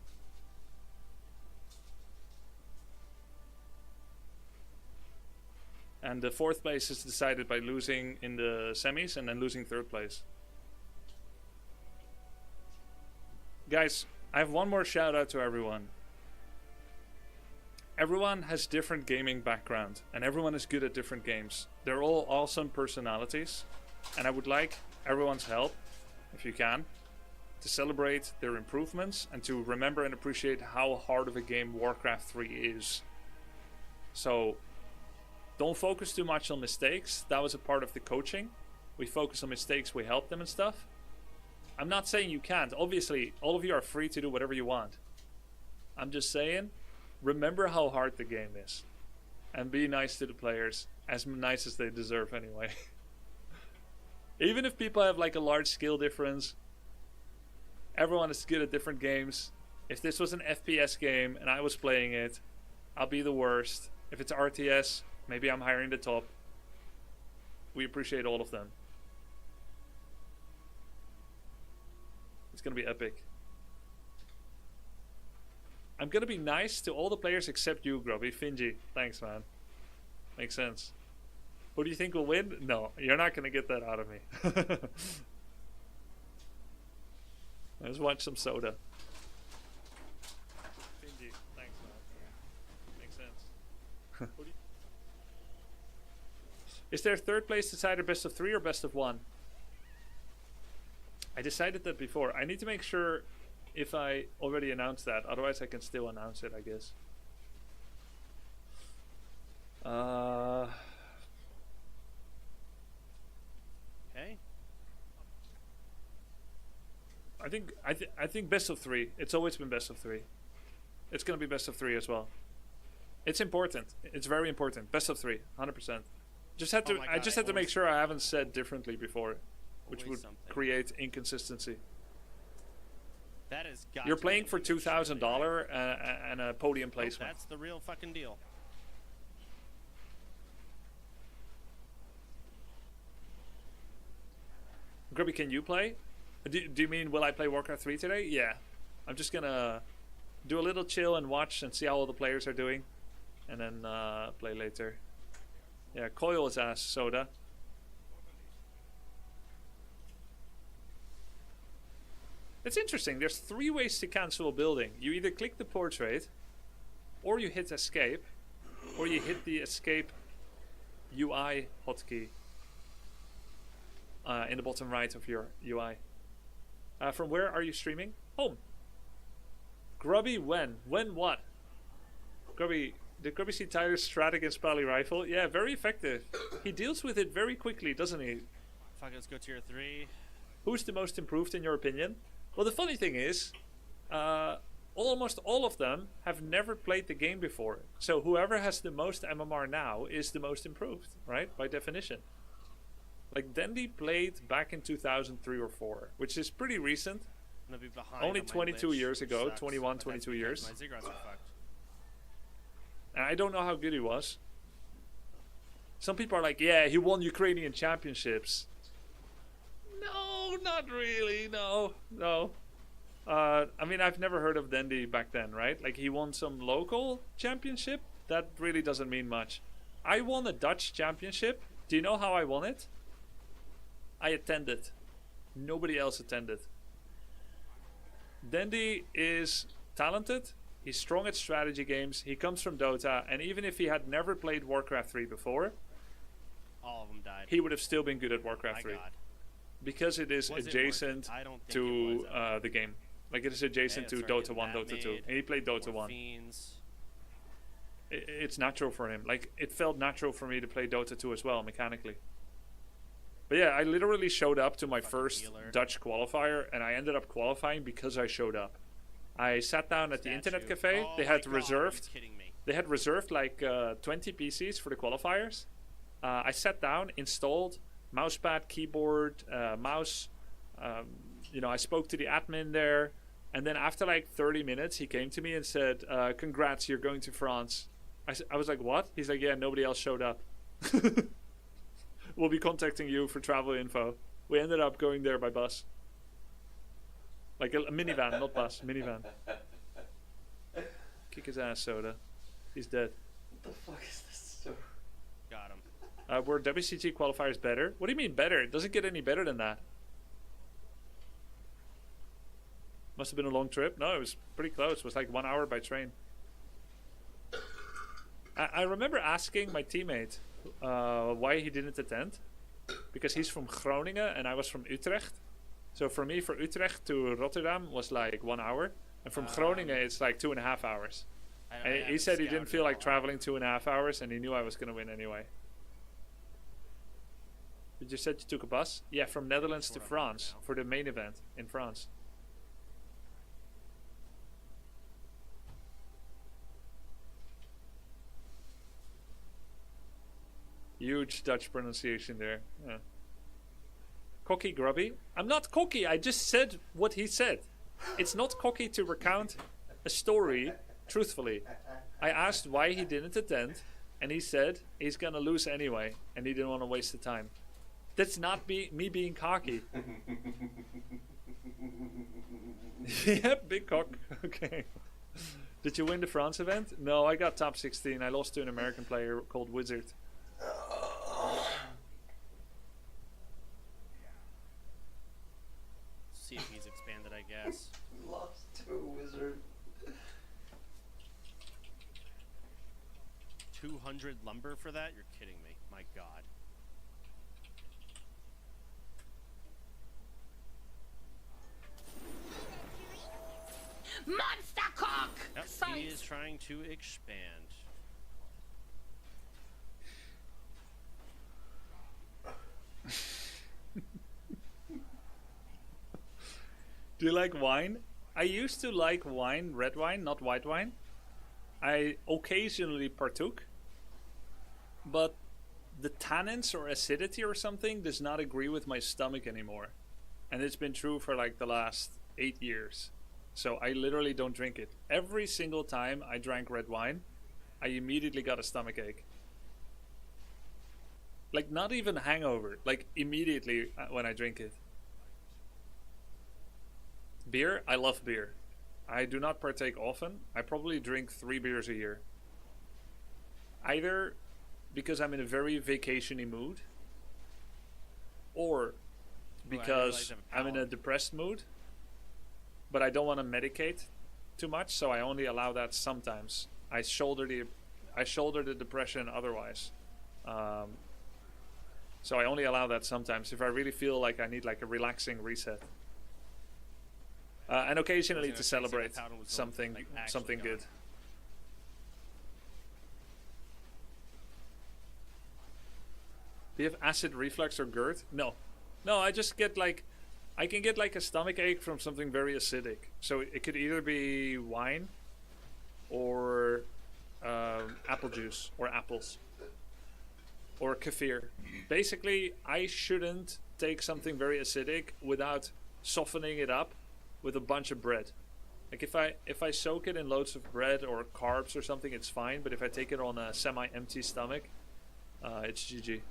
And the 4th place is decided by losing in the semis and then losing 3rd place. Guys, I have one more shout out to everyone. Everyone has different gaming background and everyone is good at different games. They're all awesome personalities, and I would like everyone's help, if you can, to celebrate their improvements and to remember and appreciate how hard of a game Warcraft 3 is. So don't focus too much on mistakes. That was a part of the coaching. We focus on mistakes, we help them and stuff. I'm not saying you can't. Obviously, all of you are free to do whatever you want. I'm just saying, remember how hard the game is. And be nice to the players. As nice as they deserve anyway. Even if people have like a large skill difference, everyone is good at different games. If this was an FPS game and I was playing it, I'll be the worst. If it's RTS, maybe I'm higher in the top. We appreciate all of them. It's gonna be epic. I'm gonna be nice to all the players except you, Grubby. Finji, thanks, man. Makes sense. Who do you think will win? No, you're not gonna get that out of me. Let's watch some soda. Finji, thanks, man. Makes sense. Is there third place decider best of 3 or best of 1? I decided that before. I need to make sure if I already announced that. Otherwise, I can still announce it, I guess. Okay. I think best of 3. It's always been best of 3. It's gonna be best of 3 as well. It's important. It's very important. Best of 3, 100%. Just had to. Oh my I God, just I had to make always- sure I haven't said differently before, which Always would something. create inconsistency. That is got You're to playing be for eventually, $2,000 right? and a podium Nope, placement. that's the real fucking deal. Grubby, can you play? Do you mean will I play Warcraft 3 today? Yeah. I'm just gonna do a little chill and watch and see how all the players are doing, and then play later. Yeah, Coil his ass, Soda. It's interesting. There's 3 ways to cancel a building. You either click the portrait, or you hit escape, or you hit the escape UI hotkey in the bottom right of your UI. From where are you streaming? Home. Grubby, when? When what? Grubby, did Grubby see Tyler's strat against Pally Rifle? Yeah, very effective. He deals with it very quickly, doesn't he? Fuck, let's go tier 3. Who's the most improved in your opinion? Well, the funny thing is, almost all of them have never played the game before. So whoever has the most MMR now is the most improved, right? By definition. Like Dandy played back in 2003 or 4, which is pretty recent. I'm gonna be behind Only on my 22 Lich, years which ago, sucks, 21, but that's 22 because years. My Ziggurats are fucked. And I don't know how good he was. Some people are like, yeah, he won Ukrainian championships. No, not really. No. I mean, I've never heard of Dandy back then, right? Like, he won some local championship. That really doesn't mean much. I won a Dutch championship. Do you know how I won it? I attended. Nobody else attended. Dandy is talented. He's strong at strategy games. He comes from Dota. And even if he had never played Warcraft 3 before, All of them died. he would have still been good at Warcraft My 3. God. Because it is Was it worth adjacent it? I don't think to it was, the game. Like, it is adjacent Yeah, to start Dota getting 1, that Dota 2. made, And he played Dota more 1. fiends. It's natural for him. Like, it felt natural for me to play Dota 2 as well, mechanically. But yeah, I literally showed up to my Fucking first healer. Dutch qualifier, and I ended up qualifying because I showed up. I sat down at the internet Statue. cafe. Oh They my had God, are you reserved. kidding me? They had reserved like 20 PCs for the qualifiers. I sat down, installed mousepad, keyboard, mouse. I spoke to the admin there, and then after like 30 minutes, he came to me and said, "Congrats, you're going to France." I was like, "What?" He's like, "Yeah, nobody else showed up. We'll be contacting you for travel info." We ended up going there by bus, like a minivan, not bus, minivan. Kick his ass, Soda. He's dead. What the fuck is this story? Got him. Were WCG qualifiers better? What do you mean better? It doesn't get any better than that. Must have been a long trip. No, it was pretty close. It was like 1 hour by train. I remember asking my teammate why he didn't attend. Because he's from Groningen and I was from Utrecht. So for me, for Utrecht to Rotterdam was like 1 hour. And from Groningen, it's like 2.5 hours. And he said he didn't feel like traveling 2.5 hours, and he knew I was going to win anyway. You just said you took a bus? Yeah, from Netherlands to France for the main event in France. Huge Dutch pronunciation there. Yeah. Cocky Grubby? I'm not cocky, I just said what he said. It's not cocky to recount a story truthfully. I asked why he didn't attend, and he said he's gonna lose anyway, and he didn't want to waste the time. That's not me being cocky. Yeah, big cock. Okay. Did you win the France event? No, I got top 16. I lost to an American player called Wizard. See if he's expanded, I guess. Lost to a wizard. 200 lumber for that? You're kidding me. My god. Monster cock! Yep, he is trying to expand. Do you like wine? I used to like wine, red wine, not white wine. I occasionally partook. But the tannins or acidity or something does not agree with my stomach anymore. And it's been true for like the last 8 years. So I literally don't drink it. Every single time I drank red wine, I immediately got a stomach ache. Like not even hangover, like immediately when I drink it. Beer, I love beer. I do not partake often. I probably drink 3 beers a year. Either because I'm in a very vacation-y mood, or because I'm in a depressed mood, but I don't want to medicate too much, so I only allow that sometimes. I shoulder the depression otherwise. So I only allow that sometimes if I really feel like I need like a relaxing reset. And occasionally to celebrate something good. Do you have acid reflux or GERD? No. No, I just get like, I can get like a stomach ache from something very acidic. So it could either be wine or apple juice or apples or kefir. Basically, I shouldn't take something very acidic without softening it up with a bunch of bread. Like if I soak it in loads of bread or carbs or something, it's fine. But if I take it on a semi-empty stomach, it's GG.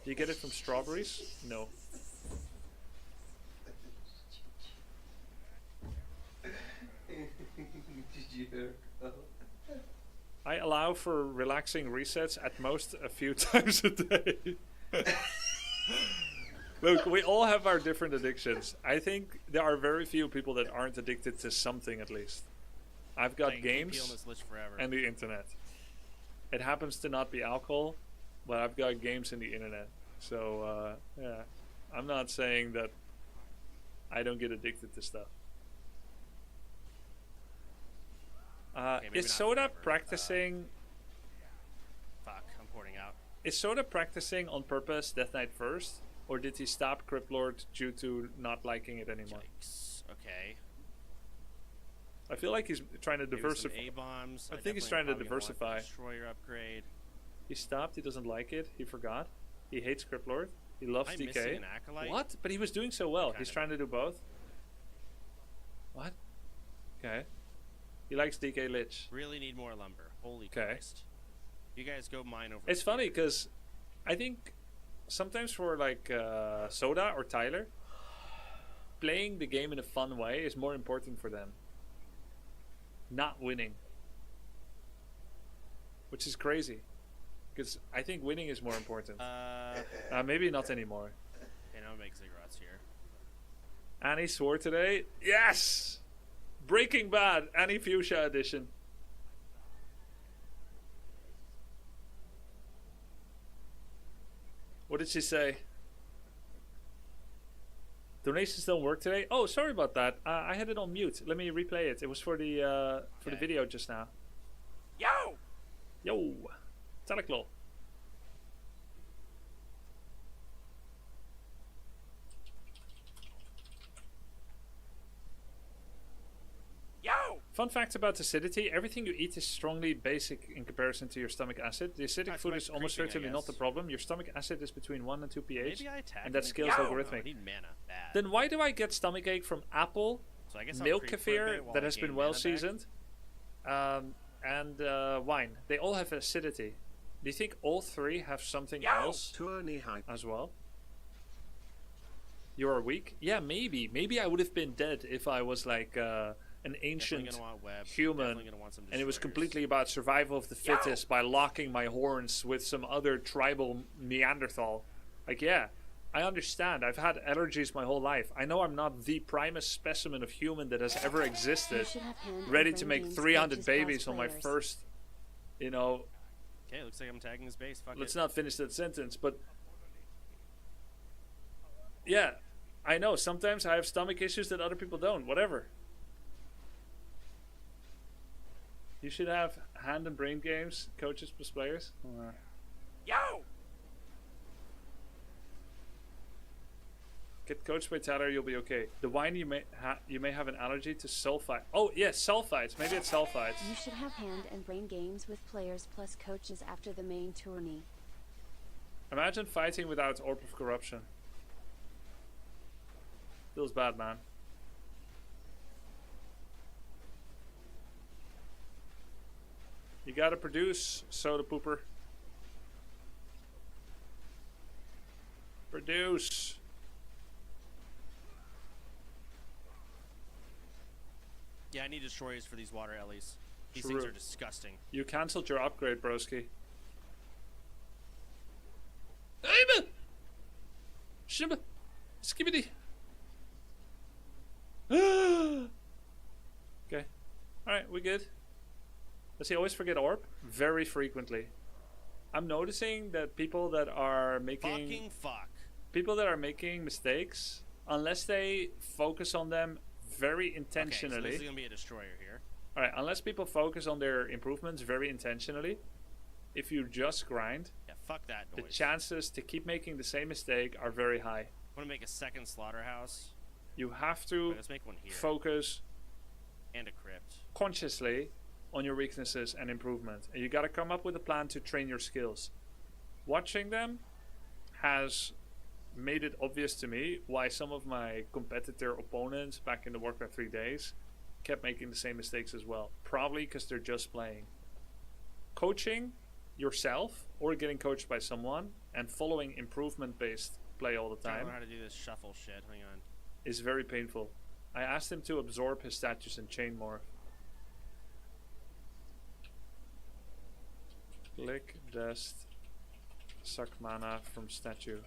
Do you get it from strawberries? No. Did you hear? I allow for relaxing resets at most a few times a day. Look, we all have our different addictions. I think there are very few people that aren't addicted to something at least. I've got Playing KP on games this list forever. and the internet. It happens to not be alcohol, but I've got games and the internet. So, yeah. I'm not saying that I don't get addicted to stuff. maybe Is not Soda forever. practicing... Fuck, I'm porting out. Is Soda practicing on purpose Death Knight first? Or did he stop Cryptlord due to not liking it anymore? Yikes. Okay. I feel like he's trying to Maybe some diversify. A-bombs. I think he's definitely trying to probably gonna want the diversify. Destroyer upgrade. He stopped, he doesn't like it, he forgot. He hates Cryptlord. He loves Am I missing DK. an acolyte? What? But he was doing so well. He's Kind of. trying to do both. What? Okay. He likes DK Lich. Really need more lumber. Holy Okay. Christ. You guys go mine over It's here. funny because I think sometimes for like Soda or Tyler, playing the game in a fun way is more important for them. Not winning. Which is crazy. Because I think winning is more important. Maybe not anymore. And I'll make cigarettes here. Annie swore today. Yes! Breaking Bad, Annie Fuchsia edition. What did she say? Donations don't work today. Oh, sorry about that. I had it on mute. Let me replay it. It was for the video just now. Yo! Yo, Teleklol. Yo! Fun fact about acidity: everything you eat is strongly basic in comparison to your stomach acid. The acidic That's food quite is almost creepy, I certainly not the guess. problem. Your stomach acid is between 1 and 2 pH, Maybe I attack and that him scales again? logarithmic. I need mana. Bad. Then why do I get stomach ache from apple, So I guess I'll milk creep for a kefir bit while that I has gain been well mana back. seasoned, and wine? They all have acidity. Do you think all three have something else Tourney hype. as well? You are weak? Yeah, maybe. Maybe I would have been dead if I was like an Definitely ancient gonna want web. human, Definitely gonna want some and it was destroyers. completely about survival of the fittest by locking my horns with some other tribal Neanderthal. Like, yeah, I understand. I've had allergies my whole life. I know I'm not the primest specimen of human that has ever You existed, should have hand and ready to brain make games 300 coaches babies plus on my players. first, you know. Okay, looks like I'm tagging his base. Fuck Let's it. not finish that sentence, but yeah, I know. Sometimes I have stomach issues that other people don't. Whatever. You should have hand and brain games, coaches plus players. Yo! Get coached by Tyler, you'll be okay. The wine you may have an allergy to sulfite. Oh yes, sulfites. Maybe it's sulfites. You should have hand and brain games with players plus coaches after the main tourney. Imagine fighting without Orb of Corruption. Feels bad, man. You gotta produce, soda pooper. Produce. Yeah, I need destroyers for these water ellies. These True. things are disgusting. You cancelled your upgrade, broski. Aima! Shimba! Skibbity! Okay. Alright, we good. Does he always forget orb? Very frequently. I'm noticing that people that are making Fucking fuck. people that are making mistakes, unless they focus on them very intentionally. Okay, so this is gonna be a destroyer here. Alright, unless people focus on their improvements very intentionally, if you just grind, Yeah, fuck that the noise. chances to keep making the same mistake are very high. I want to make a second slaughterhouse. You have to Wait, let's make one here. focus And a crypt. consciously on your weaknesses and improvement. And you gotta come up with a plan to train your skills. Watching them has made it obvious to me why some of my competitor opponents back in the Warcraft 3 days kept making the same mistakes as well. Probably because they're just playing. Coaching yourself or getting coached by someone and following improvement based play all the I don't time know how to do this shuffle shit. Hang on. is very painful. I asked him to absorb his statues and chain morph. Click, dust, suck mana from statue.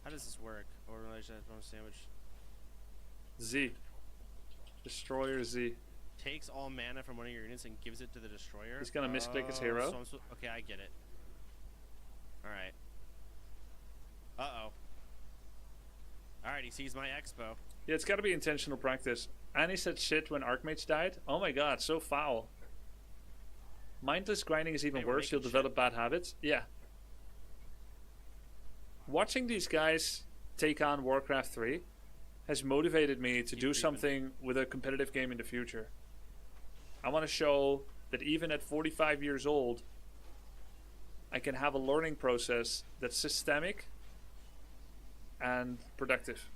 How does this work? Organization bonus sandwich. Z. Destroyer Z. Takes all mana from one of your units and gives it to the destroyer. He's gonna misclick his hero. So okay, I get it. Alright. Uh-oh. Alright, he sees my expo. Yeah, it's gotta be intentional practice. And he said shit when Archmage died. Oh my god, so foul. Mindless grinding is even Hey, we're worse. You'll making develop bad habits. Yeah. Watching these guys take on Warcraft 3 has motivated me to Keep do creeping. something with a competitive game in the future. I want to show that even at 45 years old, I can have a learning process that's systemic and productive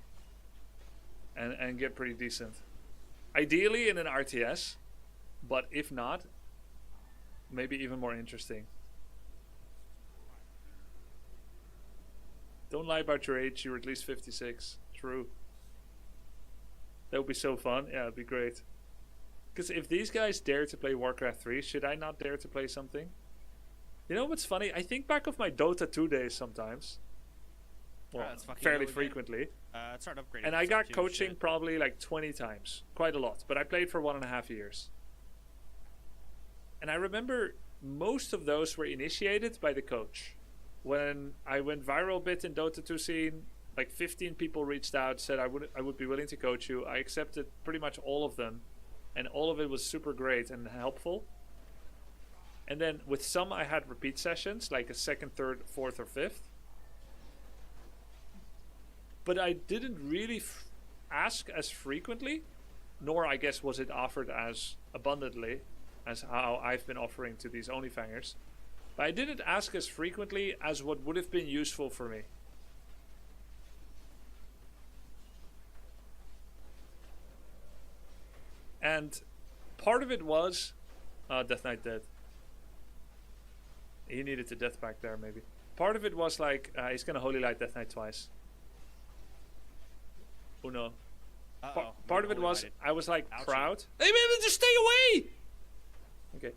and get pretty decent. Ideally in an RTS, but if not, maybe even more interesting. Don't lie about your age, you're at least 56. True. That would be so fun. Yeah, it'd be great. Because if these guys dare to play Warcraft 3, should I not dare to play something? You know what's funny? I think back of my Dota 2 days sometimes. Well, let's fucking fairly go again. frequently. Start upgrading. And I this got up too, coaching shit. probably like 20 times. Quite a lot. But I played for 1.5 years. And I remember most of those were initiated by the coach. When I went viral a bit in Dota 2 scene, like 15 people reached out, said I would be willing to coach you. I accepted pretty much all of them. And all of it was super great and helpful. And then with some I had repeat sessions, like a second, third, fourth, or fifth. But I didn't really ask as frequently, nor I guess was it offered as abundantly as how I've been offering to these OnlyFangers. But I didn't ask as frequently as what would have been useful for me. And part of it was Death Knight dead. He needed to death back there, maybe. Part of it was like he's gonna Holy Light Death Knight twice. Oh no. Uh-oh. Part of it Holy was lighted. I was like Ouchie. proud. Hey man, just stay away! Okay.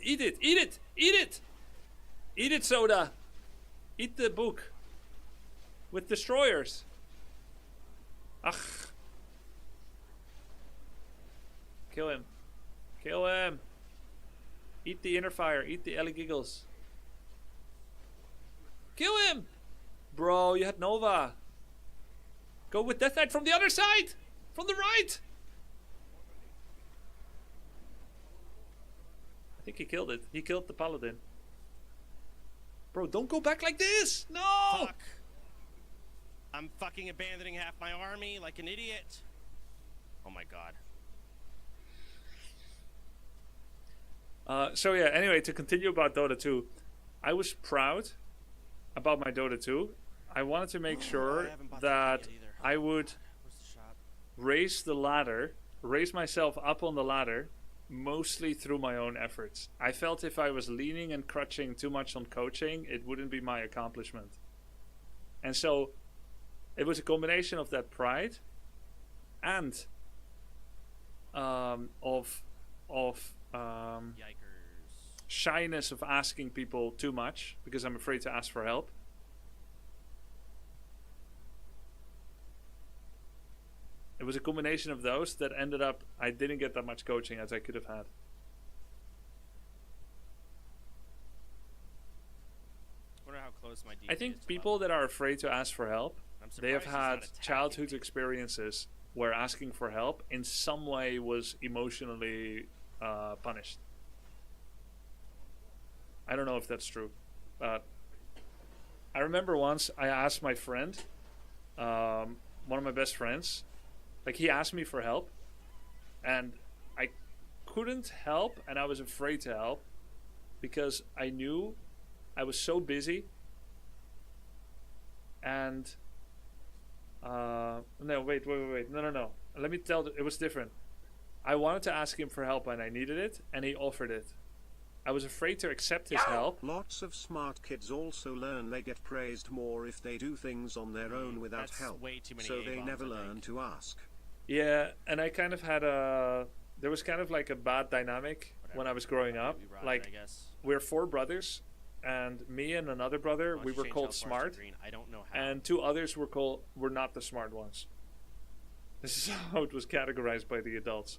Eat it! Eat it! Eat it! Eat it, Soda! Eat the book. With destroyers. Ugh. Kill him. Kill him. Eat the inner fire. Eat the Ellie Giggles. Kill him! Bro, you had Nova. Go with Death Knight from the other side! From the right! I think he killed it. He killed the Paladin. Bro, don't go back like this! No! Fuck. I'm fucking abandoning half my army like an idiot. Oh my god. So yeah, anyway, to continue about Dota 2. I was proud about my Dota 2. I wanted to make sure I haven't bought that yet either. I would Where's the shop? raise the ladder, raise myself up on the ladder, mostly through my own efforts. I felt if I was leaning and crutching too much on coaching, it wouldn't be my accomplishment. And so it was a combination of that pride and of Yikers. shyness of asking people too much because I'm afraid to ask for help. It was a combination of those that ended up I didn't get that much coaching as I could have had. Wonder how close my DP I is think to people that are afraid to ask for help, I'm they have surprised he's not had attacking childhood me. experiences where asking for help in some way was emotionally punished. I don't know if that's true, but I remember once I asked my friend, one of my best friends, like he asked me for help, and I couldn't help, and I was afraid to help because I knew I was so busy. And no, wait, no. Let me tell. It was different. I wanted to ask him for help, and I needed it, and he offered it. I was afraid to accept his help. Lots of smart kids also learn they get praised more if they do things on their own without That's help. way too many So they A-bombs, never I learn think. to ask. Yeah, and I kind of had there was kind of like a bad dynamic when Whatever. I was growing up. We brought it, Like I guess. we're 4 brothers, and me and another brother, Why don't we you were change called Health Bars to smart, green? I don't know how. and 2 others were not the smart ones. This is how it was categorized by the adults,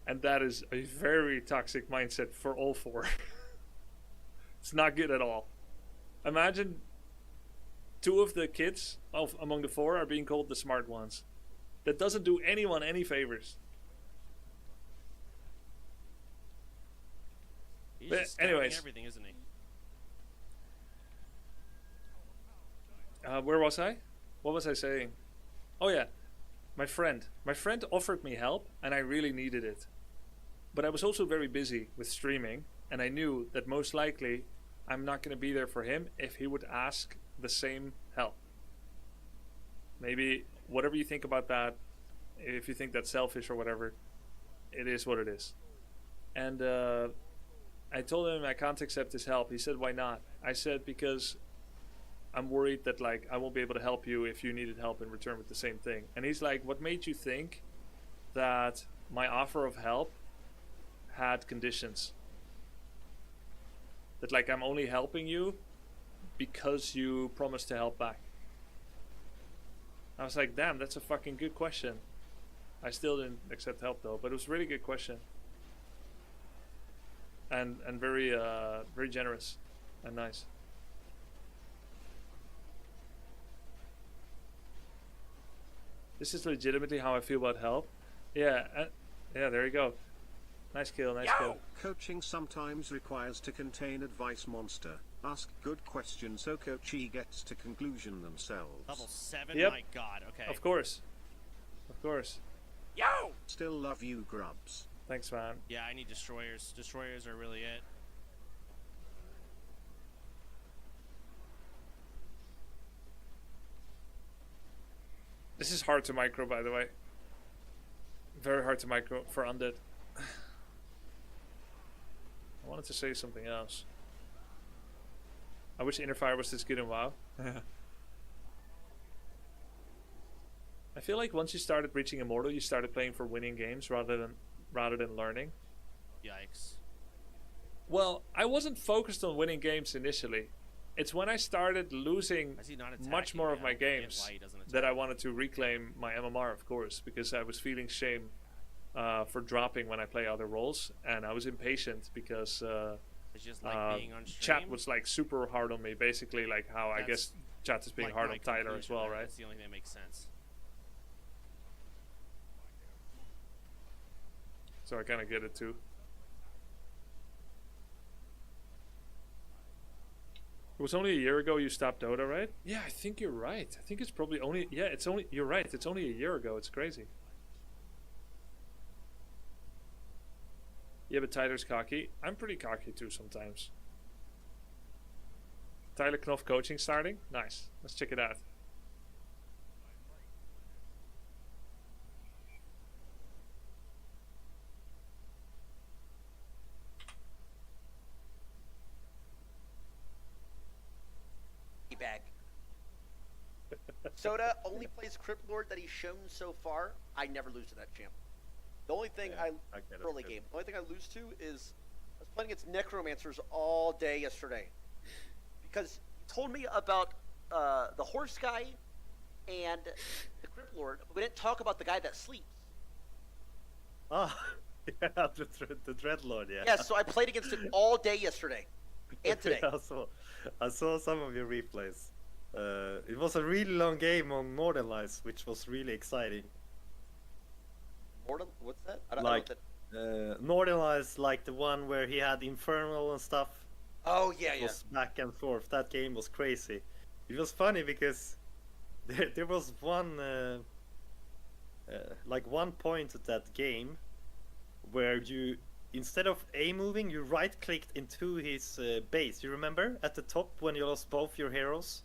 and that is a very toxic mindset for all 4. It's not good at all. Imagine 2 of the kids among the 4 are being called the smart ones. That doesn't do anyone any favors. He's but just scouting anyways. everything, isn't he? Where was I? What was I saying? Oh yeah, my friend. My friend offered me help, and I really needed it. But I was also very busy with streaming, and I knew that most likely I'm not going to be there for him if he would ask the same help. Maybe whatever you think about that, if you think that's selfish or whatever, it is what it is. And I told him I can't accept his help. He said, why not? I said, because I'm worried that like I won't be able to help you if you needed help in return with the same thing. And he's like, what made you think that my offer of help had conditions? That like I'm only helping you because you promised to help back. I was like, damn, that's a fucking good question. I still didn't accept help though, but it was a really good question. And very very generous and nice. This is legitimately how I feel about help. Yeah, yeah, there you go. Nice kill, nice kill. Coaching sometimes requires to contain advice monster. Ask good questions so coachee gets to conclusion themselves. Level 7? Yep. My god, okay. Of course. Of course. Yo! Still love you, grubs. Thanks, man. Yeah, I need destroyers. Destroyers are really it. This is hard to micro, by the way. Very hard to micro for undead. I wanted to say something else. I wish Inner Fire was this good in WoW. feel like once you started reaching Immortal, you started playing for winning games rather than learning. Yikes. Well, I wasn't focused on winning games initially. It's when I started losing Why is he not attacking? much more of I my don't get games why he doesn't that I attack. wanted to reclaim my MMR, of course, because I was feeling shame for dropping when I play other roles, and I was impatient because It's just like being on stream. chat was like super hard on me, basically like how I That's guess chat is being like hard my on Tyler as conclusion well, there. right? That's the only thing that makes sense. So I kind of get it too. It was only a year ago you stopped Dota, right? Yeah, I think you're right. I think it's probably only... Yeah, it's only... You're right. It's only a year ago. It's crazy. Yeah, but Tyler's cocky. I'm pretty cocky too sometimes. Tyler Knopf coaching starting? Nice. Let's check it out. Bag. Soda only plays Crypt Lord that he's shown so far. I never lose to that champ. The only thing Yeah, okay, that's early good. game. The only thing I lose to is I was playing against Necromancers all day yesterday because he told me about the horse guy and the Crypt Lord. But we didn't talk about the guy that sleeps. Ah, yeah, the Dreadlord, yeah. Yeah, so I played against him all day yesterday and today. I saw some of your replays. It was a really long game on Northern Lights, which was really exciting. Mortal, what's that? I don't Like, know what Northern Lights, like the one where he had Infernal and stuff. that. Oh yeah, It yeah. was back and forth. That game was crazy. It was funny because there was one like one point at that game where you, instead of A moving, you right clicked into his base. You remember at the top when you lost both your heroes,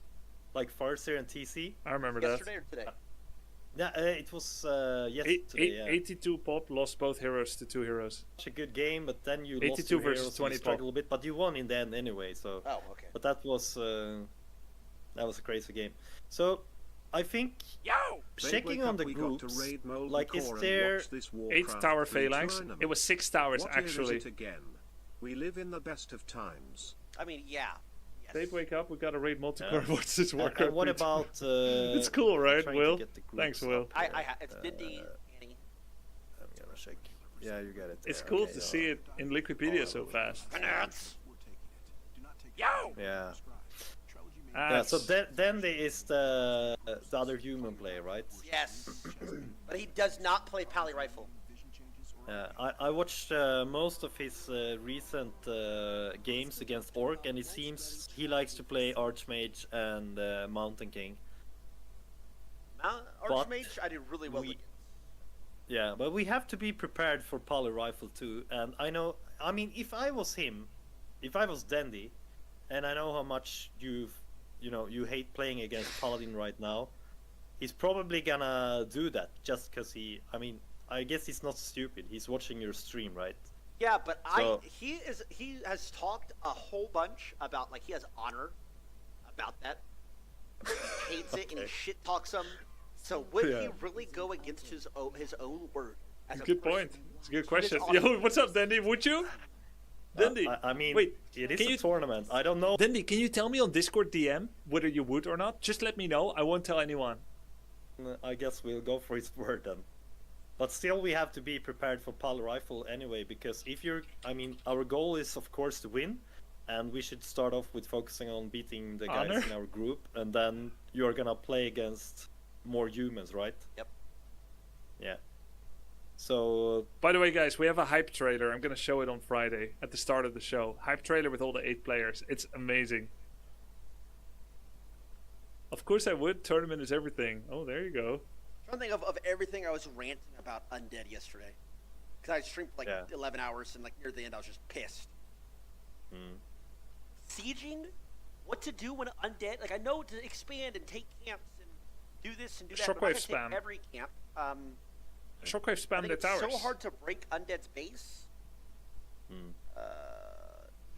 like Farseer and TC? I remember Yesterday or today? Yeah, it was that. yesterday. Yeah. 82 pop lost both heroes to 2 heroes. Such a good game, but then you 82 lost your versus heroes 20 and you struggled a bit, but you won in the end anyway. So, Oh, okay. but that was a crazy game. So, I think Yo! checking on the we got groups, to raid Molten like, is Core and there watch this 8 Warcraft tower 3 phalanx. tournament. It was 6 towers What year is actually. it again? We live in the best of times. I mean, yeah. Yes. Dave, wake up. We gotta raid multicore Yeah. and watch this and Warcraft. what 3 about? It's cool, right, trying to Will? get the groups Thanks, Will. up there. It's Dindy, Annie. I'm gonna check. Yeah, you got it. It's there. cool Okay, to see it in Wikipedia so fast. Nerds. Yo! Yeah. Ah, Yeah. So it's- then there is the other human player, right? Yes. But he does not play Pally Rifle. I watched most of his recent games against Orc, and it seems he likes to play Archmage and Mountain King. Archmage, I did really well we- against. Yeah, but we have to be prepared for Poly Rifle too. And I mean, if I was him, if I was Dandy, and I know how much you hate playing against Paladin right now, he's probably gonna do that just because I guess he's not stupid. He's watching your stream, right? Yeah, but So- he has talked a whole bunch about, like, he has honor about that. He hates it and he Okay. shit talks him. So would he Yeah. really go against his own word? As a Good person? point. It's a good He question. is honest. Yo, what's up, Dandy? Would you? Dandy, I mean, wait, it is can a you- tournament. I don't know. Dandy, can you tell me on Discord DM whether you would or not? Just let me know. I won't tell anyone. I guess we'll go for his word then. But still, we have to be prepared for Poly Rifle anyway, because our goal is of course to win, and we should start off with focusing on beating the guys Honor? in our group, and then you're gonna play against more humans, right? Yep. Yeah. So By the way, guys, we have a hype trailer. I'm gonna show it on Friday at the start of the show. Hype trailer with all the 8 players. It's amazing. Of course I would. Tournament is everything. Oh, there you go. I'm trying to think of everything I was ranting about Undead yesterday. Because I streamed for like Yeah. 11 hours, and like near the end I was just pissed. Sieging? What to do when Undead... Like, I know to expand and take camps and do this and do that, but I'm not Shockwave gonna take spam. every camp. Shockwave I spam think the it's towers. so hard to break Undead's base.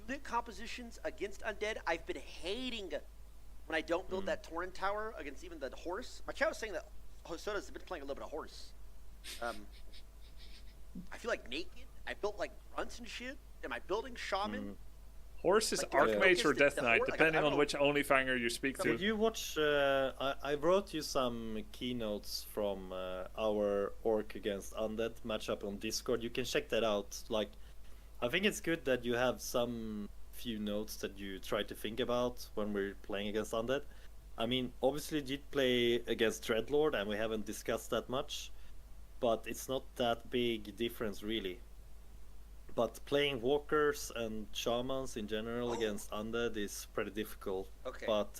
Unit compositions against Undead, I've been hating when I don't build that Tauren tower against even the horse. My chat was saying that Hosoda's been playing a little bit of horse. I feel like naked. I built like grunts and shit. Am I building shaman? Horse is Like, do I Archmage focus or the Death Knight, horde? Like, I depending don't on know. which Onlyfanger you speak to. Did you watch? I wrote you some keynotes from our Orc against Undead matchup on Discord. You can check that out. Like, I think it's good that you have some few notes that you try to think about when we're playing against Undead. I mean, obviously, did play against Dreadlord, and we haven't discussed that much, but it's not that big difference really. But playing walkers and shamans in general against undead is pretty difficult. Okay. But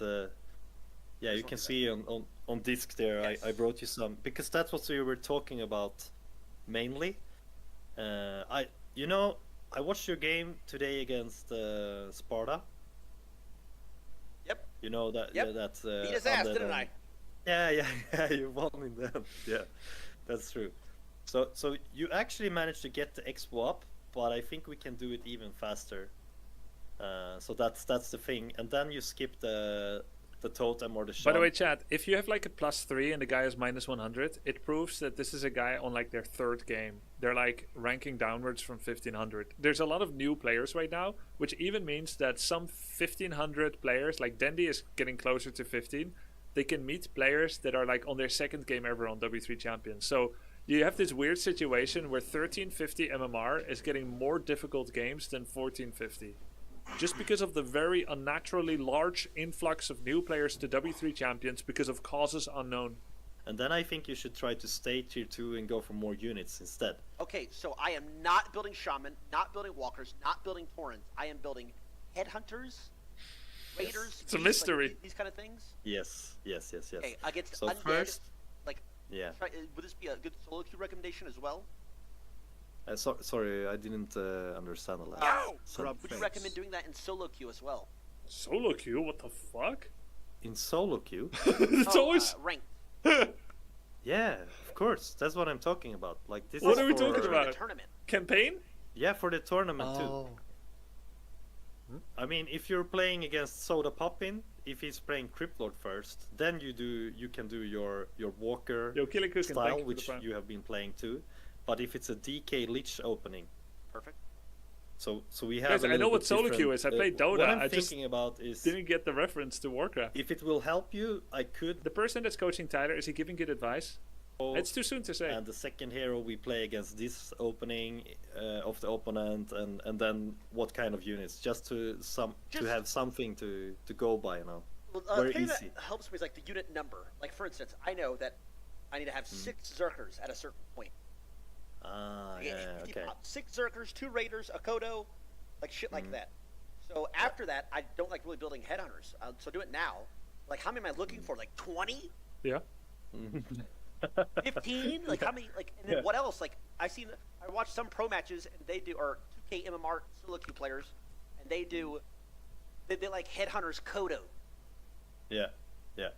yeah, you one can for see on disc there. Yes. I brought you some because that's what we were talking about mainly. I watched your game today against Sparta. Yep. You know that. Yep. Yeah, that's Beat his ass, undead didn't and- I? Yeah, you won in them. Yeah, that's true. So you actually managed to get the expo up, but I think we can do it even faster. So that's the thing, and then you skip the totem or the By shot. the way, chat, if you have like a +3 and the guy is -100, it proves that this is a guy on like their third game. They're like ranking downwards from 1500. There's a lot of new players right now, which even means that some 1500 players, like Dandy is getting closer to 15, they can meet players that are like on their second game ever on W3 Champions. So you have this weird situation where 1350 MMR is getting more difficult games than 1450. Just because of the very unnaturally large influx of new players to W3 Champions because of causes unknown. And then I think you should try to stay tier 2 and go for more units instead. Okay, so I am not building shaman, not building walkers, not building torrents. I am building headhunters, raiders. It's a beasts, mystery. Like, these kind of things. Yes. Okay, against So undead. first, Like, yeah. would this be a good solo queue recommendation as well? Sorry, I didn't understand the last. Would you recommend doing that in solo queue as well? Solo queue? What the fuck? In solo queue? It's always... ranked. Yeah, of course. That's what I'm talking about. Like this. What is are we for- talking The about? tournament. Campaign? Yeah, for the tournament too. Oh. I mean, if you're playing against Soda Poppin, if he's playing Cryptlord first, then you can do your Walker Yo, Killikus can style, thank you for which the prime. you have been playing too. But if it's a DK Lich opening, Perfect. so we have. Guys, a I know little what bit solo queue different- is. I played Dota. What I'm I just thinking about is didn't get the reference to Warcraft. if it will help you, I could. The person that's coaching Tyler, is he giving good advice? go- It's too soon to say. And the second hero we play against this opening of the opponent, and then what kind of units, just to Just- have something to go by now. Well, Very the thing easy. that helps me is like the unit number. Like for instance, I know that I need to have 6 Zerkers at a certain point. Ah, yeah, Keep okay. 6 Zerkers, 2 Raiders, a Kodo, like shit like that. So after that, I don't like really building headhunters. So do it now. Like how many am I looking for? Like 20? Yeah. 15? Like how many? Like and then Yeah. what else? Like I watch some pro matches and they do, or 2K MMR solo queue players, and they do, they like headhunters Kodo. Yeah, yeah.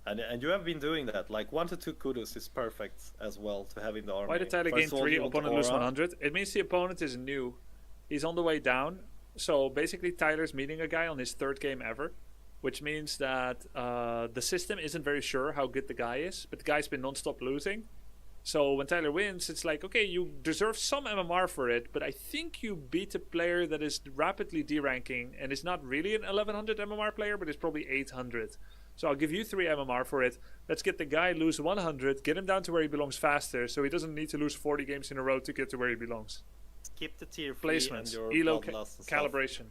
And you have been doing that. Like 1 to 2 kudos is perfect as well to have in the army. Why did Tyler gain First of all, 3, you want opponent lose aura. 100? It means the opponent is new. He's on the way down. So basically, Tyler's meeting a guy on his 3rd game ever, which means that the system isn't very sure how good the guy is, but the guy's been non-stop losing. So when Tyler wins, it's like, okay, you deserve some MMR for it, but I think you beat a player that is rapidly deranking and is not really an 1100 MMR player, but is probably 800. So I'll give you 3 MMR for it. Let's get the guy lose 100, get him down to where he belongs faster, so he doesn't need to lose 40 games in a row to get to where he belongs. Keep the tier 3 and Placements, your elo bloodlust and stuff. calibration.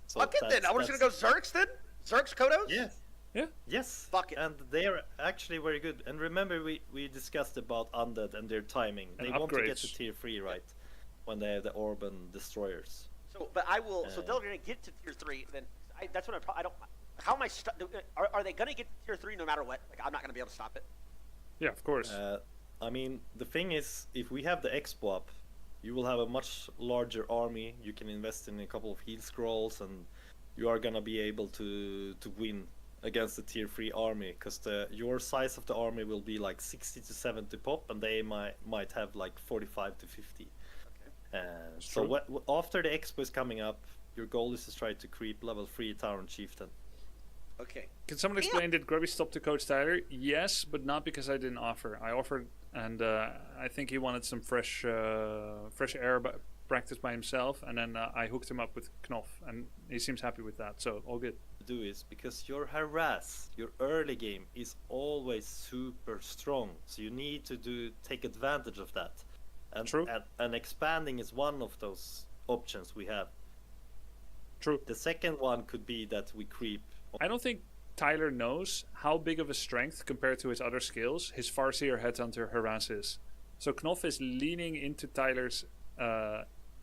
So Fuck it then. I was gonna go Zerks then. Zerks Kodos. Yes. Yeah. Yes. Fuck it. And they are actually very good. And remember, we discussed about undead and their timing. And They want to get upgrades. to tier 3 right when they have the orb and destroyers. So, but I will. So Uh, they're gonna get to tier 3. Then that's what I don't. How am I? Are they gonna get to tier 3 no matter what? Like I'm not gonna be able to stop it. Yeah, of course. I mean, the thing is, if we have the expo up, you will have a much larger army. You can invest in a couple of heal scrolls, and you are gonna be able to win against the tier 3 army, because your size of the army will be like 60 to 70 pop, and they might have like 45 to 50. So true. after the expo is coming up, your goal is to try to creep level 3 Tyrant Chieftain. Okay. Can someone explain, did Grubby stop to coach Tyler? Yes, but not because I didn't offer. I offered, and I think he wanted some fresh air practice by himself, and then I hooked him up with Knopf, and he seems happy with that, so all good. Do is because your harass, your early game is always super strong, so you need to take advantage of that. And, True. And expanding is one of those options we have. True. The second one could be that we creep. I don't think Tyler knows how big of a strength compared to his other skills his Farseer Headhunter harass is. So Knopf is leaning into Tyler's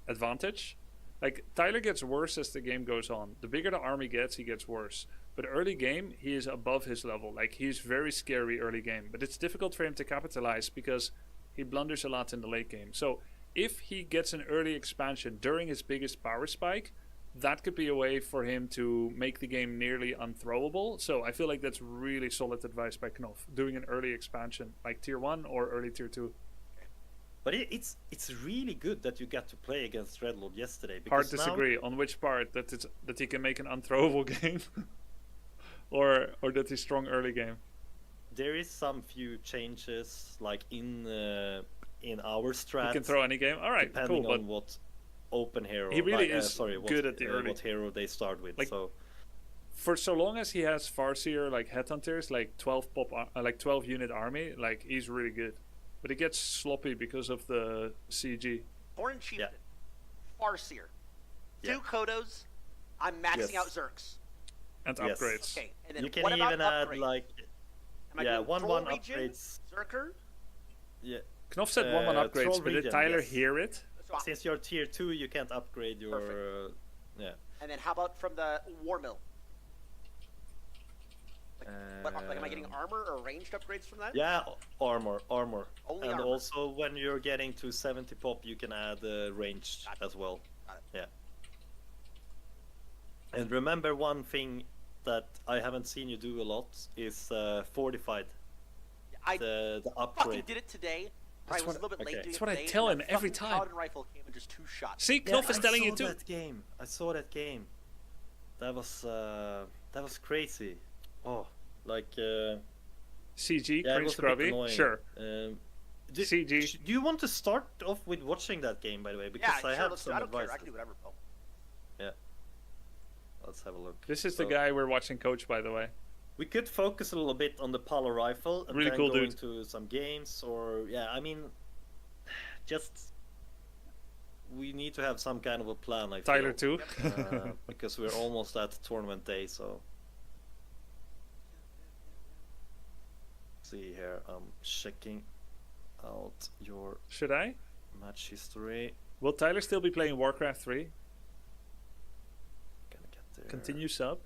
advantage. Like, Tyler gets worse as the game goes on. The bigger the army gets, he gets worse. But early game, he is above his level. Like, he's very scary early game. But it's difficult for him to capitalize because he blunders a lot in the late game. So if he gets an early expansion during his biggest power spike, that could be a way for him to make the game nearly unthrowable. So I feel like that's really solid advice by Knopf. Doing an early expansion, like Tier 1 or early Tier 2. But it's really good that you got to play against Dreadlord yesterday. Hard Because disagree. On which part? That he can make an unthrowable game? or that he's strong early game? There is some few changes, like in our strat. He can throw any game? Alright, depending cool. on what open hero... He really is what, good at the early. What hero they start with, Like, so... For so long as he has Farseer, like, Headhunters, like 12 unit army, like, he's really good. But it gets sloppy because of the CG. Foreign Chieftain. Farseer. Yeah. 2 Kodos. I'm maxing out Zerks. And Yes. upgrades. Okay, and then You can what about even add, upgrades? like... Am I yeah, doing 1-1 Troll Region, upgrades. Zerker? Yeah. Knopf said 1-1 upgrades, Troll but did Region, Tyler yes. hear it? So, Since you're tier 2, you can't upgrade your... Perfect. yeah. and then how about from the War Mill? Like, am I getting armor or ranged upgrades from that? Yeah, armor. Only And armor. also, when you're getting to 70 pop, you can add ranged Gotcha. as well. Got it. Yeah. And remember one thing that I haven't seen you do a lot is fortified. I The fucking upgrade. did it today. That's I was what- a little bit late okay. doing That's it what I today, tell and him the every fucking time. Paladin rifle came and just 2 shots. See, Knopf is telling you too. I saw that game. That was crazy. Oh, like CG, yeah, it Prince was a bit Grubby, annoying. sure. Do, CG. Do you want to start off with watching that game, by the way? Because Yeah, I sure, have let's do some it. I don't advice. care. I can do whatever, bro. Yeah. Let's have a look. This is the So, guy we're watching coach, by the way. We could focus a little bit on the Palo rifle and Really then cool go dude. into some games, or yeah, I mean, just we need to have some kind of a plan. I Tyler feel, too. because we're almost at tournament day. So, see here, I'm checking out your Should I? match history. Will Tyler still be playing Warcraft 3? Gonna get there. Continue sub?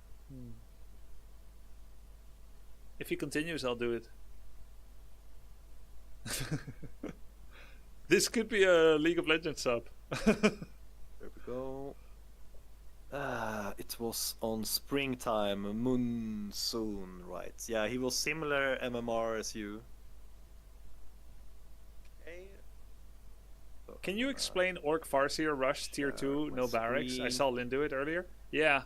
If he continues, I'll do it. This could be a League of Legends sub. There we go. It was on springtime, monsoon, right? Yeah, he was similar MMR as you. Okay. Can you explain Orc Farseer Rush Tier 2, no barracks? I saw Lynn do it earlier. Yeah.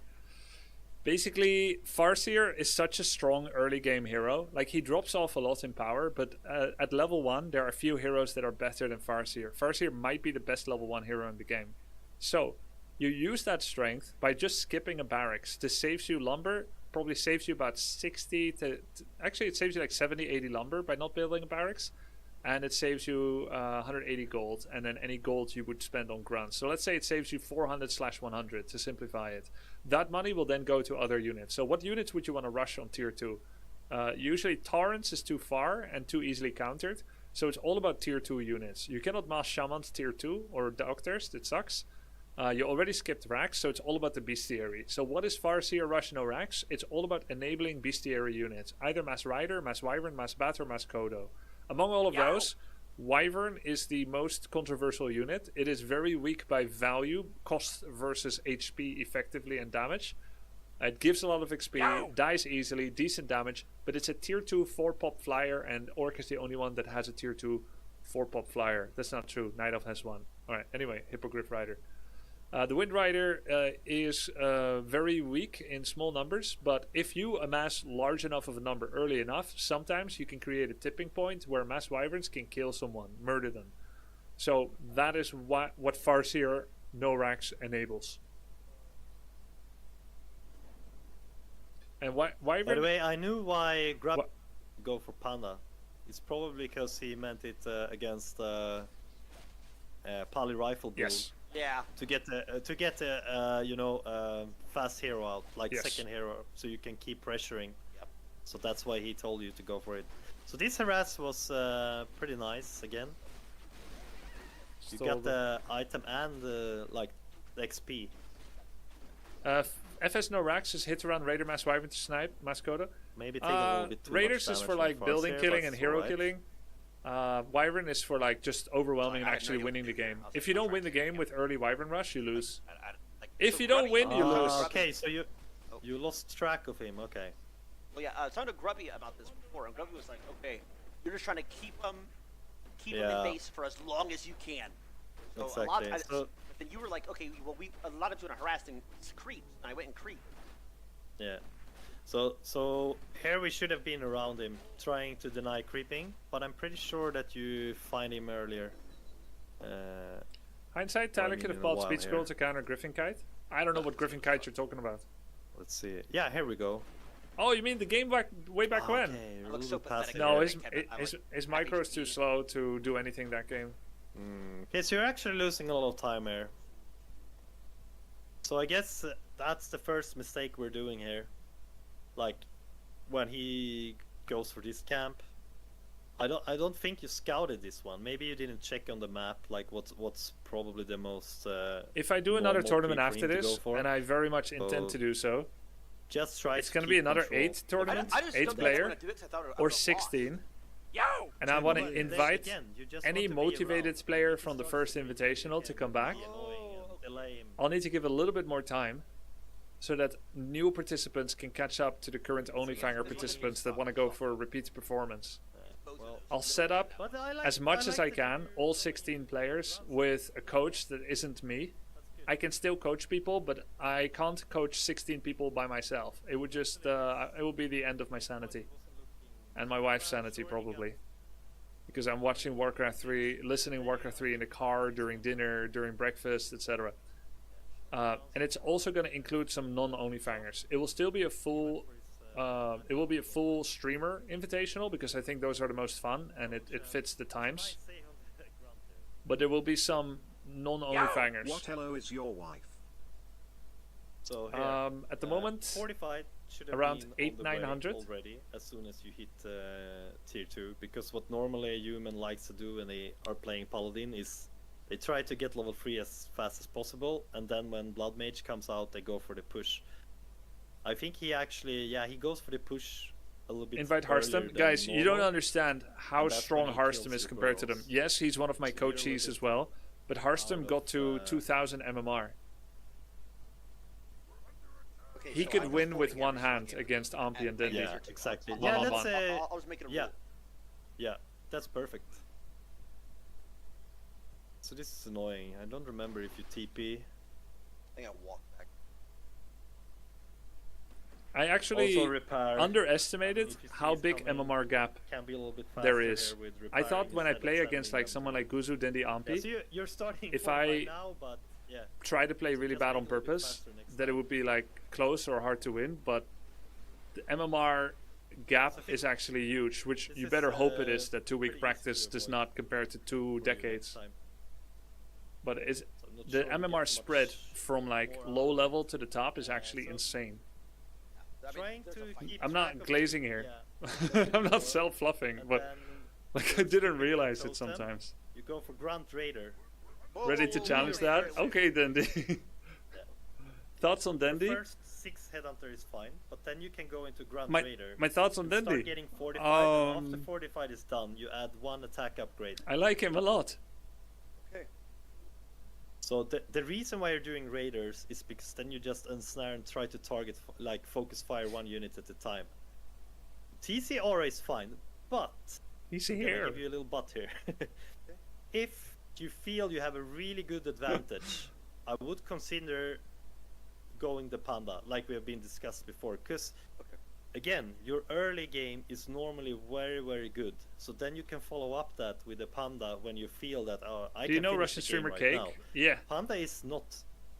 Basically, Farseer is such a strong early game hero. Like, he drops off a lot in power, but at level 1, there are few heroes that are better than Farseer. Farseer might be the best level 1 hero in the game. So, you use that strength by just skipping a barracks. This saves you lumber, probably saves you about 60 to... Actually, it saves you like 70, 80 lumber by not building a barracks. And it saves you 180 gold, and then any gold you would spend on grunts. So let's say it saves you 400/100 to simplify it. That money will then go to other units. So what units would you want to rush on tier 2? Usually Torrents is too far and too easily countered. So it's all about tier 2 units. You cannot mass Shamans tier 2 or Doctors, that sucks. You already skipped Rax, so it's all about the Bestiary. So what is Farseer Rush no Rax? It's all about enabling Bestiary units. Either Mass Rider, Mass Wyvern, Mass Bat, or Mass Kodo. Among all of those, Wyvern is the most controversial unit. It is very weak by value, cost versus HP effectively and damage. It gives a lot of XP, dies easily, decent damage, but it's a tier 2 4-pop flyer, and Orc is the only one that has a tier 2 4-pop flyer. That's not true. Night Elf has one. Alright, anyway, Hippogriff Rider. The Wind Rider is very weak in small numbers, but if you amass large enough of a number early enough, sometimes you can create a tipping point where mass wyverns can kill someone, murder them. So that is what Farseer Norax enables. And By the wyvern? way, I knew why Grub go for Panda. It's probably because he meant it against Pali Rifle Bull. Yes. Yeah. To get fast hero out, like Yes. second hero, so you can keep pressuring. Yep. So that's why he told you to go for it. So this harass was pretty nice again. You Stole got the item and the XP. FS Norax is hit around Raider Mass Wyvern to snipe, Mascota. Maybe take a little bit too Raiders much is for damage like from building Farseer, killing but and it's hero alright. killing. Wyvern is for like just overwhelming and I actually know you- winning the game. I was If like, you don't I'm win the trying to game with early Wyvern rush, you lose. Like, If so you don't Grubby- win, you lose. Okay, so you Oh. you lost track of him. Okay. Well, yeah, I was talking to Grubby about this before, and Grubby was like, "Okay, you're just trying to keep them Yeah. in base for as long as you can." So a lot of Exactly. times, So- but then you were like, "Okay, well, a lot of doing a harassing creeps," and I went and creeped. Yeah. So here we should have been around him, trying to deny creeping, but I'm pretty sure that you find him earlier. Hindsight, Well, I Tyler mean, could have in a bought while Speed here. Scroll to counter Griffin Kite. I don't know what Griffin Kite you're talking about. Let's see. Yeah, here we go. Oh, you mean the game way back when? Okay, I a look so little past pathetic. it No, here. his, his micro's too slow to do anything that game. Okay, so you're actually losing a lot of time here. So I guess that's the first mistake we're doing here. Like, when he goes for this camp. I don't think you scouted this one. Maybe you didn't check on the map, like what's probably the most. If I do another normal tournament creep for after him to go this, for. and I very much intend So- to do so, Just try. it's to going to keep be another control. 8 tournament, I just 8 don't player, want to do it 'cause I thought I or was lost. 16. Yo! And I want to But invite again, you just any want to be motivated around. player You from the just first want to be invitational to come back. annoying and delay him. I'll need to give a little bit more time so that new participants can catch up to the current OnlyFanger participants that want to go for a repeat performance. Well, I'll set up but I like, as much as I like can all 16 players with a coach that isn't me. I can still coach people, but I can't coach 16 people by myself. It would just it will be the end of my sanity and my wife's sanity probably, because I'm watching Warcraft 3, listening Warcraft 3 in the car, during dinner, during breakfast, etc. And it's also going to include some non-OnlyFangers. It will still be a full streamer invitational, because I think those are the most fun and it fits the times. But there will be some non-OnlyFangers. What hello is your wife? So here, At the moment, fortified should have around been 800, on the way 900. already as soon as you hit tier 2, because what normally a human likes to do when they are playing paladin is they try to get level 3 as fast as possible, and then when blood mage comes out they go for the push. I think he actually he goes for the push a little bit. invite earlier Harstem. than Guys, you don't normal. understand how And that's strong when he Harstem kills is your compared to them. girls. Yes, he's one of my So you're a coaches little as well, but Harstem out got to of, 2000 MMR. Okay, He so could I'm win just with voting one every hand game. against Ampi and Dendi. Yeah, exactly. One Yeah, on that's one. a I'll just make it a yeah. rule. Yeah, that's perfect. So this is annoying. I don't remember if you TP. I think I walked back. I actually Also repair. underestimated If you see how it's big coming, MMR gap can be a little bit there faster is. here with I thought repairing when I instead of play sending against like them someone to- like Guzu, Dendi, Yeah, Ampi, so you're starting if fortified I now, but yeah. try to play really Just bad make on it a little bit purpose, faster next that it time. would be like close or hard to win, but the MMR gap So I is think actually huge, which this you is, better hope it is, that pretty 2-week easy practice to does avoid not compare to 2 for you next decades. time. But it's, So I'm not the sure we get MMR much spread from like more out low of it. level to the top is Yeah, actually so- insane. I mean, Trying there's a to fight. keep I'm track not of glazing it, here. yeah. I'm not self-fluffing, And but then like I didn't realize it totem. sometimes. you go for Grunt Raider. Whoa, Ready whoa, to whoa, challenge wait, that? wait, wait. Okay, Dendi. Thoughts on The Dendi? first 6 Headhunter is fine, but then you can go into Grunt My Raider. my thoughts on You start Dendi? getting fortified, and after Um, fortified is done, you add 1 attack upgrade. I like him a lot. Okay. So the reason why you're doing raiders is because then you just ensnare and try to target like focus fire 1 unit at a time. TC aura is fine, but He's I'm gonna here. give you a little but here. If you feel you have a really good advantage I would consider going the Panda, like we have been discussed before, because again, your early game is normally very, very good. So then you can follow up that with the Panda when you feel that I Do you can know finish Russian the game streamer right Cake? now. Yeah. Panda is not.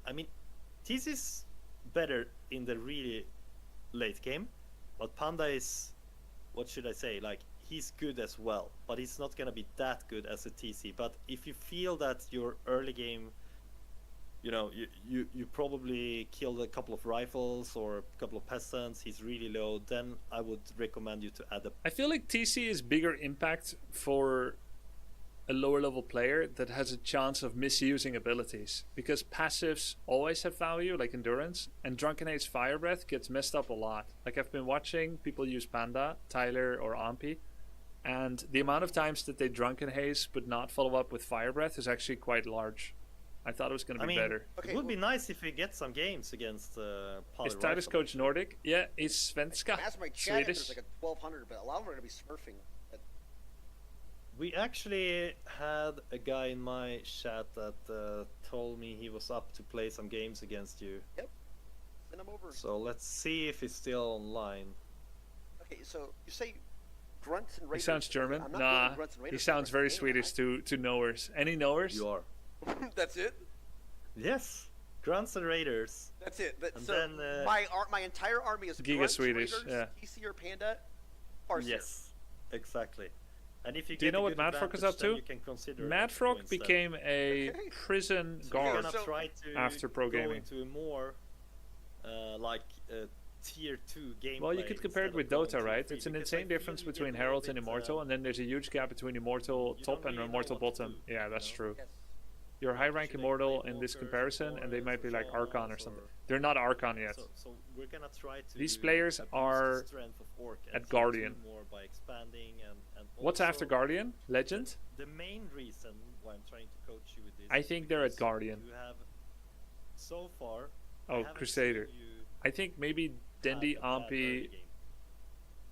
I mean, this is better in the really late game, but Panda is, what should I say? Like, he's good as well, but he's not gonna be that good as a TC. But if you feel that your early game, you know, you probably killed a couple of rifles or a couple of peasants, he's really low, then I would recommend you to add a... I feel like TC is bigger impact for a lower level player that has a chance of misusing abilities, because passives always have value, like endurance, and Drunken Haze Fire Breath gets messed up a lot. Like, I've been watching people use Panda, Tyler, or Ampi, and the amount of times that they Drunken Haze but not follow up with Fire Breath is actually quite large. I thought it was going to be better. It would be nice if we get some games against Is Titus coach Nordic? Yeah, he's Svenska. Ask my chat if Swedish. there's like a 1200, but a lot of them are going to be smurfing. We actually had a guy in my chat that told me he was up to play some games against you. Yep. Send him over. So let's see if he's still online. Okay, so you say grunts and He raiders. sounds German. I'm not Nah, building grunts and he raiders sounds for very the game. Swedish to knowers. Any knowers? You are. That's it. Yes. Grunts and Raiders. That's it. But And so then, my entire army is Giga grunts, Swedish, raiders, yeah. TC or Panda, Archenome. Yes. Exactly. And if you Do you get know a what good Madfrog is advantage, up then to? you can consider Madfrog instead. became a Okay. prison So guard. we're gonna try to after pro go gaming. into a more tier 2 game. Well, you could compare it with Dota, right? It's an insane difference between Herald and Immortal, and then there's a huge gap between Immortal you top don't and really know Immortal what to bottom. do, Yeah, you that's know? true. Yes. You're high rank Should I Immortal play in this Walkers comparison, and they might be like or Archon or Orcs something. or- They're not Archon yet. So we're gonna try to These players abuse are the strength of Orc and at tier Guardian. 2 more by expanding and What's also after Guardian? Legend? The main reason why I'm trying to coach you with this. I is think they're at because Guardian. You have so far. I Oh, haven't Crusader. seen you I think maybe have Dendi, a bad early Ampi, game.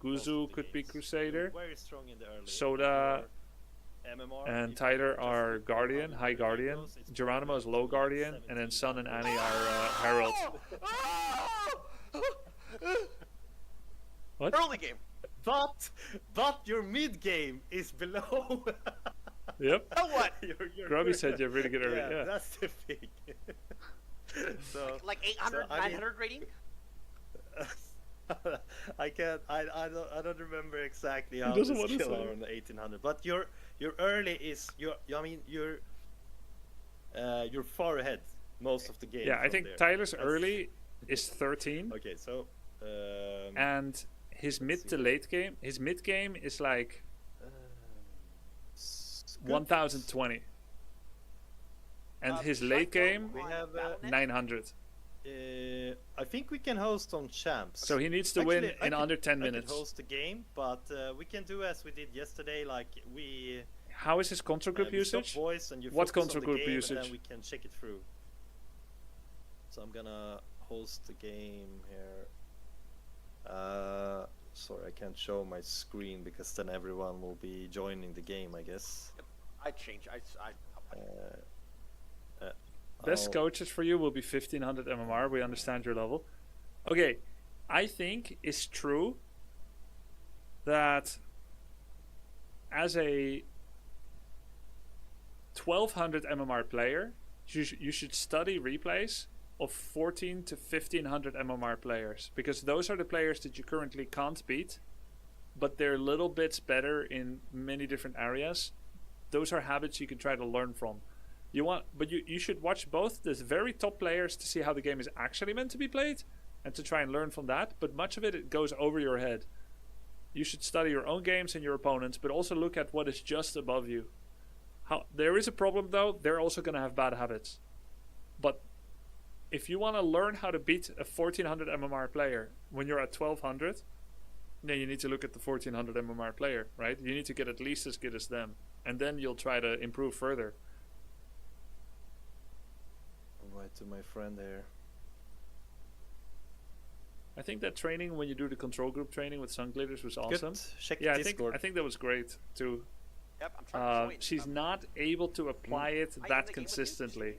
Most of Guzu the could be games. Crusader. You're very strong in the early. Soda Your MMR, and if Tyler you just are look Guardian, how High the Guardian. goes, it's Geronimo is probably low Guardian, and then 17. Sun and Annie are Herald. What? Early game. But your mid game is below. Yep. Now what? Grubby said you have really good early. Yeah, Yeah. that's the thing. So Like 800, So, I mean- 900 rating? I can't. I don't remember exactly how doesn't the want to skill say. are on the 1800. But your early is I mean you're far ahead most of the game. Yeah, I from think there. Tyler's That's- early is 13, Okay, so and his mid see. to late game, his mid game is like good. 1020, and his late Shotgun game We on have, Battle.net? 900. I think we can host on champs. So he needs to Actually, win I in could- under 10 I could minutes. host the game, but we can do as we did yesterday. Like we How is his control group we stop usage? voice and you What focus on control the group game, and usage? then we can check it through. So I'm gonna host the game here. Sorry, I can't show my screen because then everyone will be joining the game, I guess. I change. Best I'll- coaches for you will be 1500 MMR. We understand your level. Okay, I think it's true that as a 1200 MMR player, you should study replays of 14 to 1500 MMR players, because those are the players that you currently can't beat, but they're little bits better in many different areas. Those are habits you can try to learn from. You should watch both the very top players to see how the game is actually meant to be played, and to try and learn from that. But much of it goes over your head. You should study your own games and your opponents, but also look at what is just above you. There is a problem though. They're also going to have bad habits. But if you want to learn how to beat a 1400 MMR player when you're at 1200, then you need to look at the 1400 MMR player, right? You need to get at least as good as them, and then you'll try to improve further. Invite to my friend here. I think that training when you do the control group training with Sun Glitters was awesome. Good. Check Yeah, Discord. I think that was great too. Yep, I'm trying to join. She's not able to apply it I am that the game with you. consistently.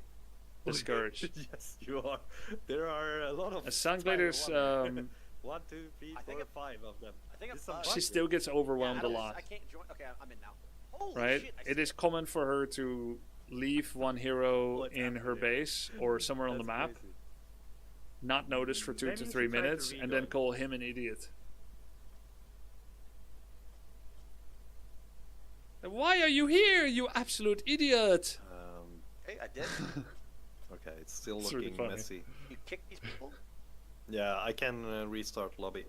discouraged. Yes, you are. There are a lot of. A Sunglider's, One, 2, 3, I 4, think 5 of them. I think I'm This is a fine. She bunch. still gets overwhelmed a lot, I can't join. Okay, I'm in now. Holy right? shit! It is common for her to leave one hero What's in her happening? base or somewhere on the That's map, crazy. not notice for 2 Maybe to you 3 should try to minutes, and then rejoin. call him an idiot. Why are you here, you absolute idiot? Hey, I did. Okay, it's still It's really looking funny. messy. You kick these people? Yeah, I can restart lobby.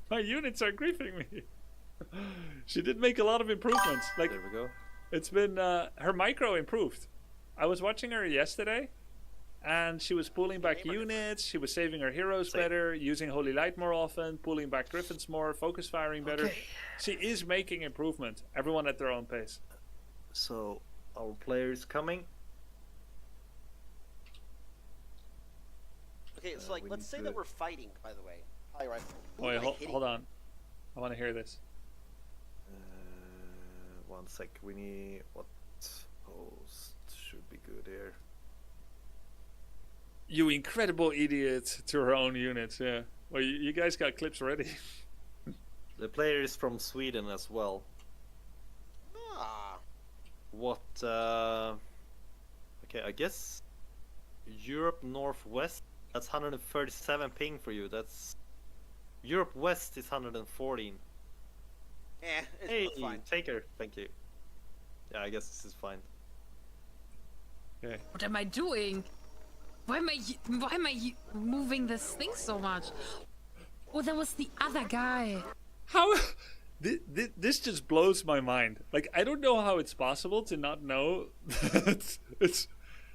My units are griefing me. She did make a lot of improvements. Like, There we go. it's been her micro improved. I was watching her yesterday, and she was pulling back units. She was saving her heroes Same. better, using Holy Light more often, pulling back Griffins more, focus firing better. Okay. She is making improvement. Everyone at their own pace. So, our player is coming. Okay, it's like we let's need say to- that we're fighting. By the way, Hi, right. Who Wait, am I hitting? hold on. I want to hear this. One sec. We need what post should be good here. You incredible idiot to her own units, yeah. Well, you guys got clips ready. The player is from Sweden as well. Ah, What? Okay, I guess Europe Northwest. That's 137 ping for you. That's Europe West is 114. it's Hey, fine. Taker, thank you. Yeah, I guess this is fine. Okay. What am I doing? Why am I moving this thing so much? Oh, that was the other guy. How? This just blows my mind. Like, I don't know how it's possible to not know that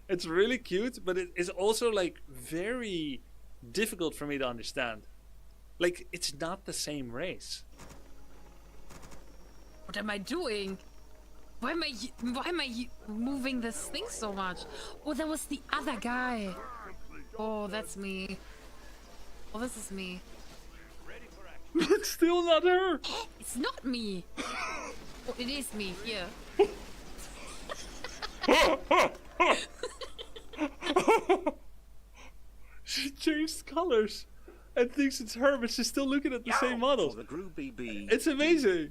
it's really cute, but it is also like very difficult for me to understand. Like, it's not the same race. What am I doing? Why am I moving this thing so much? Oh, that was the other guy. Oh, that's me. Oh, this is me. It's still not her. It's not me. Oh, it is me. Here. She changed colors and thinks it's her, but she's still looking at the same models. For the group BB. It's amazing.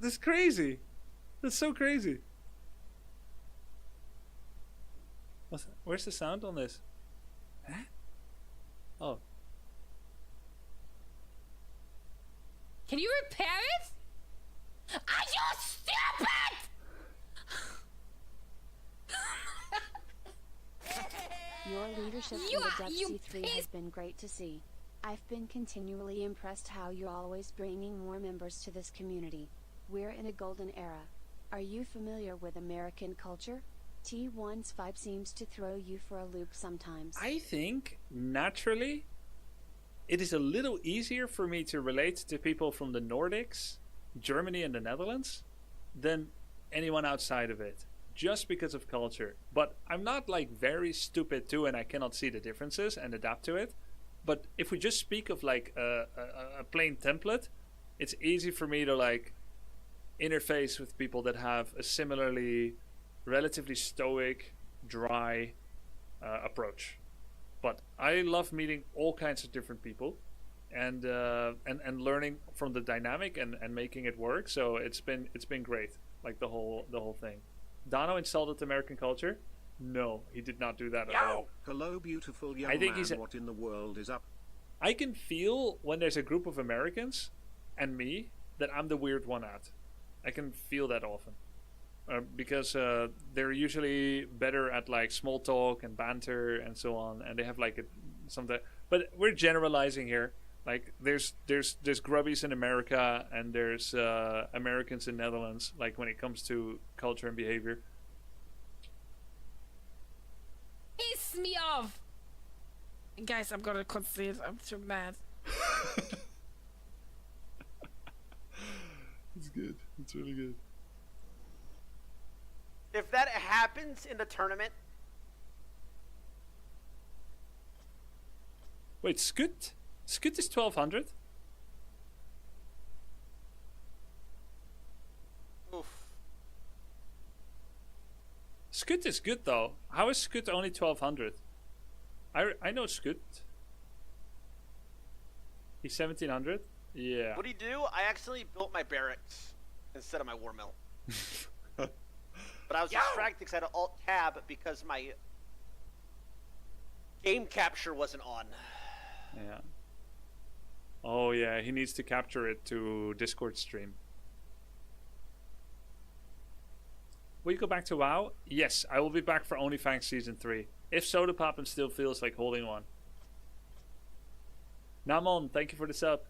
That's crazy. That's so crazy. Where's the sound on this? Huh? Oh. Can you repair it? Are you stupid? Your leadership You in the are- Depth you C3 has piece- been great to see. I've been continually impressed how you're always bringing more members to this community. We're in a golden era. Are you familiar with American culture? T1's vibe seems to throw you for a loop sometimes. I think naturally it is a little easier for me to relate to people from the Nordics, Germany and the Netherlands than anyone outside of it, just because of culture. But I'm not like very stupid too, and I cannot see the differences and adapt to it. But if we just speak of like a plain template, it's easy for me to like interface with people that have a similarly relatively stoic, dry approach. But I love meeting all kinds of different people, and learning from the dynamic and making it work. So it's been great, like the whole thing. Dano insulted American culture. No, he did not do that at all. Hello, beautiful young I think man. he's a- What in the world is up? I can feel when there's a group of Americans and me that I'm the weird one out. I can feel that often. Because they're usually better at like small talk and banter and so on, and they have like something. But we're generalizing here. Like there's grubbies in America and there's Americans in Netherlands. Like when it comes to culture and behavior. Piss me off. Guys, I'm gonna concede. I'm too mad. It's good. It's really good. If that happens in the tournament, Wait, Scoot? Scoot is 1200? oof. Scoot is good though. How is Scoot only 1200? I know Scoot. He's 1700. Yeah. What do you do? I accidentally built my barracks instead of my war mill. But I was distracted because I had an Alt-Tab because my game capture wasn't on. Yeah. Oh yeah, he needs to capture it to Discord stream. Will you go back to WoW? Yes, I will be back for OnlyFans Season 3. If Soda Poppin' still feels like holding one. Namon, thank you for the sub.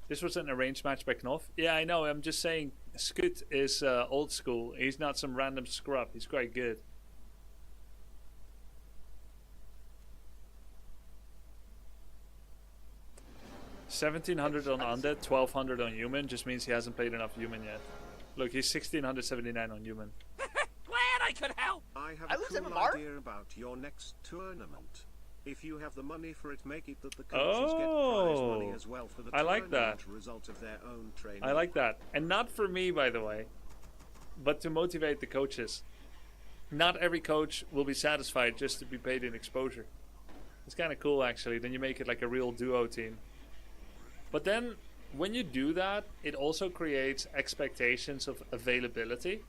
This was an arranged match by Knopf. Yeah, I know. I'm just saying, Scoot is old school. He's not some random scrub. He's quite good. $1,700 on undead, 1,200 on human. Just means he hasn't played enough human yet. Look, he's 1,679 on human. Glad I could help. I have I a lose cool MMR? idea about your next tournament. If you have the money for it, make it that the coaches get prize money as well for the I like tournament that. result of their own training. I like that. And not for me, by the way, but to motivate the coaches. Not every coach will be satisfied just to be paid in exposure. It's kind of cool, actually. Then you make it like a real duo team. But then, when you do that, it also creates expectations of availability,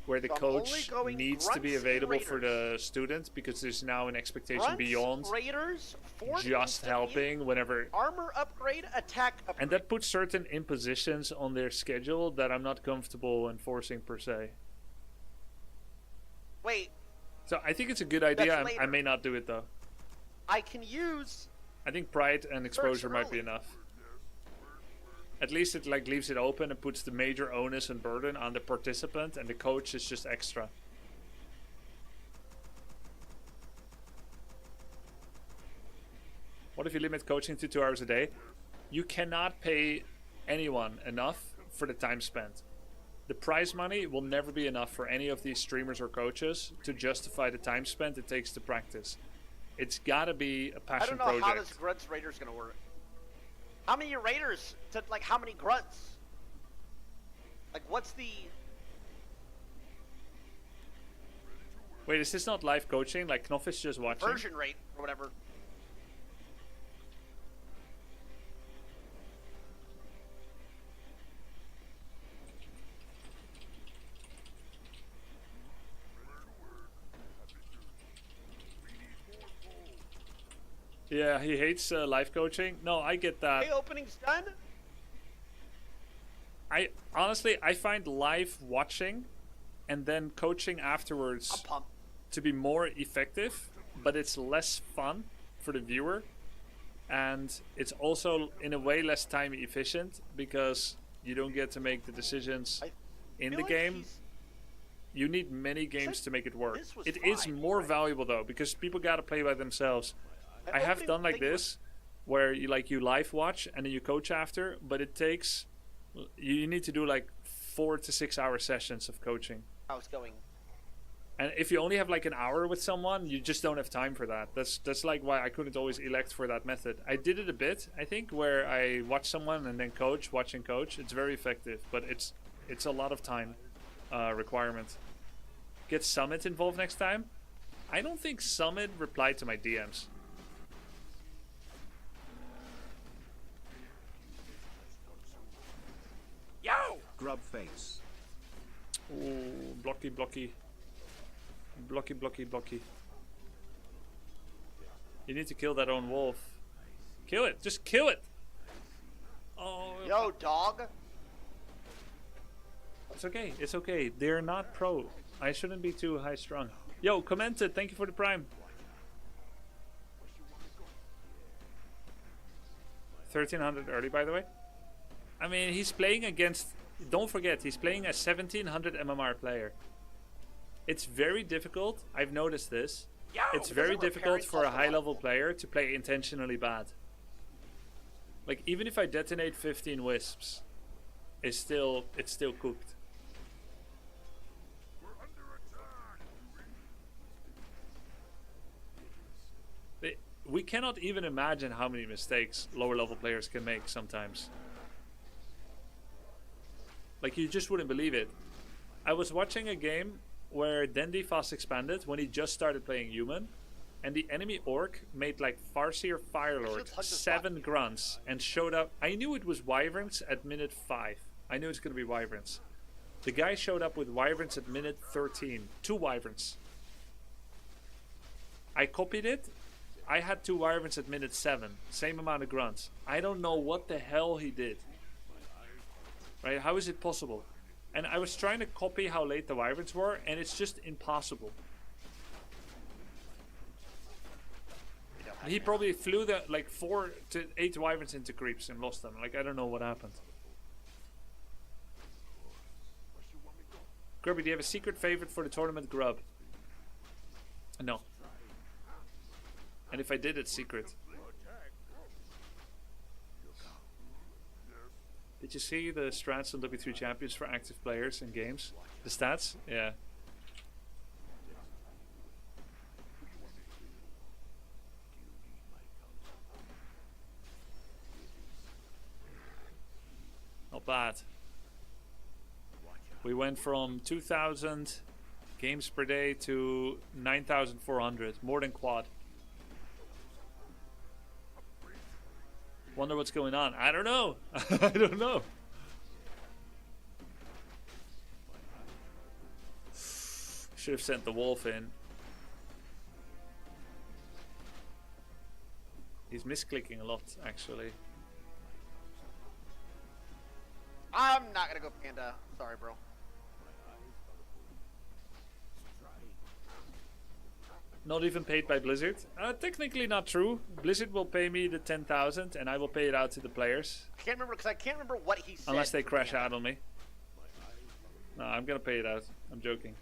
where the So I'm coach only going needs to be grunts and available for raiders. the student, because there's now an expectation Grunts, beyond Raiders, Fort just Institute, helping whenever. Armor upgrade, attack upgrade. And that puts certain impositions on their schedule that I'm not comfortable enforcing per se. Wait, So I think it's a good idea. That's I later. may not do it though. I can use... I think pride and exposure might be early. enough. At least it like leaves it open and puts the major onus and burden on the participant, and the coach is just extra. What if you limit coaching to 2 hours a day? You cannot pay anyone enough for the time spent. The prize money will never be enough for any of these streamers or coaches to justify the time spent it takes to practice. It's gotta be a I passion don't know how project. this Grunts Raiders gonna work. How many Raiders to, like, how many Grunts? Like, what's the... Wait, is this not live coaching? Like Knopf is just watching? conversion rate or whatever? Yeah, he hates live coaching. No, I get that. Hey, opening's done? I honestly, I find live watching and then coaching I'm afterwards pumped. to be more effective, but it's less fun for the viewer, and it's also in a way less time efficient because you don't get to make the decisions I in feel the like game. he's- You need many games to make it work. this was It is fine, more right? valuable though, because people gotta play by themselves. I have opening done like thing was- this, where you live watch and then you coach after, but it takes, you need to do like 4 to 6 hour sessions of coaching. I was going. And if you only have like an hour with someone, you just don't have time for that. That's like why I couldn't always elect for that method. I did it a bit, I think, where I watch someone and then coach, watch and coach. It's very effective, but it's a lot of time requirement. Get Summit involved next time. I don't think Summit replied to my DMs. Yo! Grub face. Ooh, blocky, blocky. Blocky, blocky, blocky. You need to kill that own wolf. Kill it. Just kill it. Oh, Yo, dog. it's okay. It's okay. They're not pro. I shouldn't be too high strung. Yo, commented. Thank you for the prime. 1300 early, by the way. I mean, he's playing against... Don't forget, he's playing a 1700 MMR player. It's very difficult. I've noticed this. Yo! It's very doesn't difficult repairing for a cost a lot? high-level player to play intentionally bad. Like, even if I detonate 15 wisps, it's still cooked. We cannot even imagine how many mistakes lower-level players can make sometimes. Like, you just wouldn't believe it. I was watching a game where Dandy fast expanded when he just started playing human, and the enemy orc made like Farseer Firelord 7 grunts and showed up. I knew it was wyverns at minute 5. I knew it's gonna be wyverns. The guy showed up with wyverns at minute 13. 2 wyverns. I copied it. I had 2 wyverns at minute 7. Same amount of grunts. I don't know what the hell he did. Right? How is it possible? And I was trying to copy how late the wyverns were, and it's just impossible. He probably flew the like 4 to 8 wyverns into creeps and lost them. Like, I don't know what happened. Grubby, do you have a secret favorite for the tournament, Grub? No. And if I did, it's secret. Did you see the strats on W3 Champions for active players in games? The stats? Yeah. Not bad. We went from 2,000 games per day to 9,400. More than quad. Wonder what's going on. I don't know. I don't know. Should have sent the wolf in. He's misclicking a lot, actually. I'm not gonna go Panda. Sorry, bro. Not even paid by Blizzard? Technically not true. Blizzard will pay me the 10,000 and I will pay it out to the players. I can't remember because I can't remember what he said. Unless they crash out on me. No, I'm gonna pay it out. I'm joking.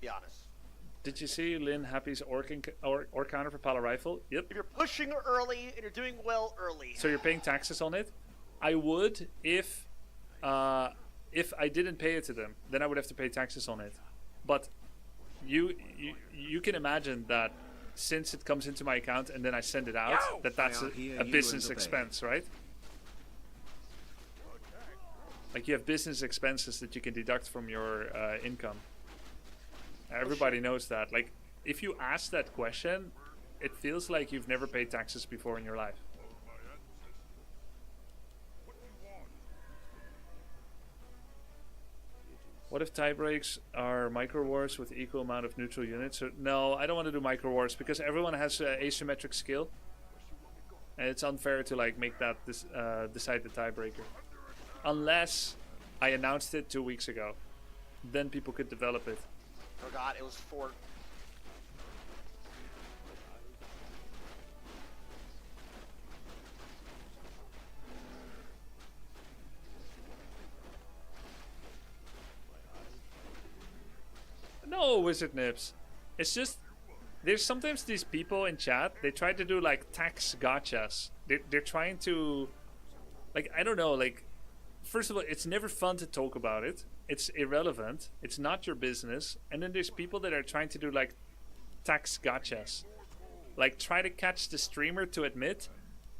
Be honest. Did you see Lynn Happy's orc counter for Pala Rifle? Yep. If you're pushing early and you're doing well early. So you're paying taxes on it? I would if I didn't pay it to them. Then I would have to pay taxes on it. But you can imagine that since it comes into my account and then I send it out, that's a business expense, right? Like you have business expenses that you can deduct from your income. Everybody knows that. Like if you ask that question, it feels like you've never paid taxes before in your life. What if tie breaks are micro wars with equal amount of neutral units? No, I don't want to do micro wars because everyone has asymmetric skill, and it's unfair to like make that decide the tiebreaker. Unless I announced it 2 weeks ago, then people could develop it. Forgot it was 4. No, Wizard Nips. It's just there's sometimes these people in chat, they try to do like tax gotchas. They're trying to, like, I don't know, like, first of all, it's never fun to talk about it. It's irrelevant. It's not your business. And then there's people that are trying to do like tax gotchas. Like try to catch the streamer to admit,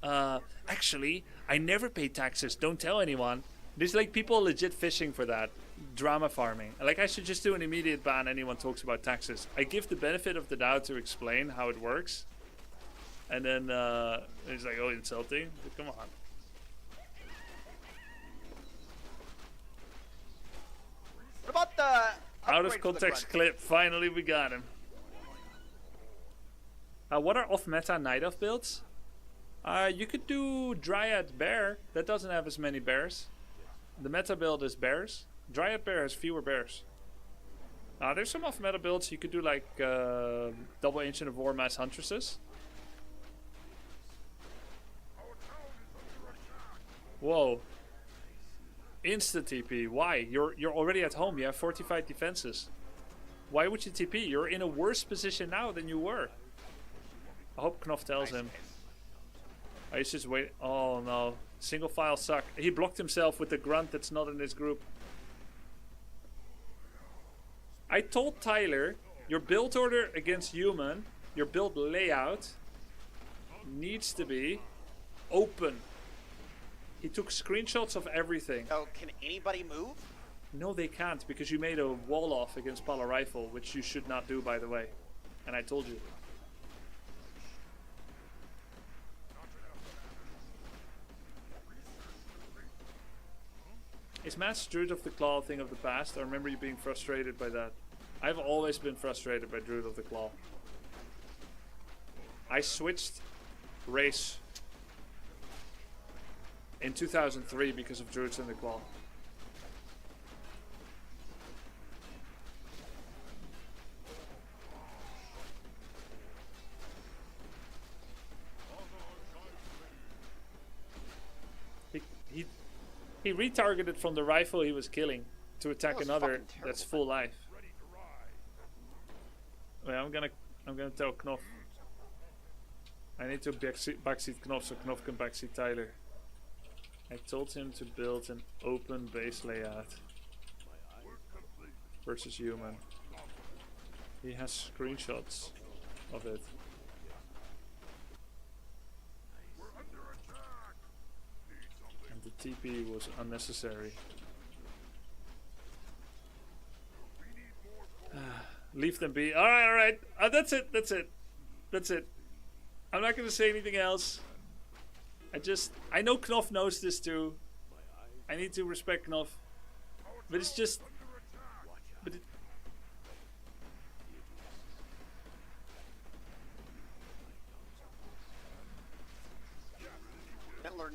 actually, I never pay taxes. Don't tell anyone. There's like people legit fishing for that. Drama farming. Like I should just do an immediate ban anyone talks about taxes. I give the benefit of the doubt to explain how it works. And then it's like, oh, insulting. But come on. What about the out of context clip? Finally, we got him. What are off-meta Night Elf builds? You could do Dryad Bear. That doesn't have as many bears. The meta build is bears. Dryad Bear has fewer bears. There's some off-meta builds. You could do like double Ancient of War Mass Huntresses. Whoa. Insta TP. Why? You're already at home. You have fortified defenses. Why would you TP? You're in a worse position now than you were. I hope Knopf tells him. I just wait. Oh no. Single file suck. He blocked himself with the grunt that's not in his group. I told Tyler, your build order against human, your build layout needs to be open. He took screenshots of everything. So can anybody move? No, they can't, because you made a wall off against Pala Rifle, which you should not do, by the way. And I told you. Is Matt's Druid of the Claw a thing of the past? I remember you being frustrated by that. I've always been frustrated by Druid of the Claw. I switched race in 2003 because of Druids in the Claw. He retargeted from the rifle he was killing to attack another that's full life. Wait, I'm gonna tell Knopf. I need to backseat Knopf so Knopf can backseat Tyler. I told him to build an open base layout versus human. He has screenshots of it. And the TP was unnecessary. Leave them be. Alright. That's it. I'm not gonna say anything else. I know Knopf knows this too. I need to respect Knopf. But it's just...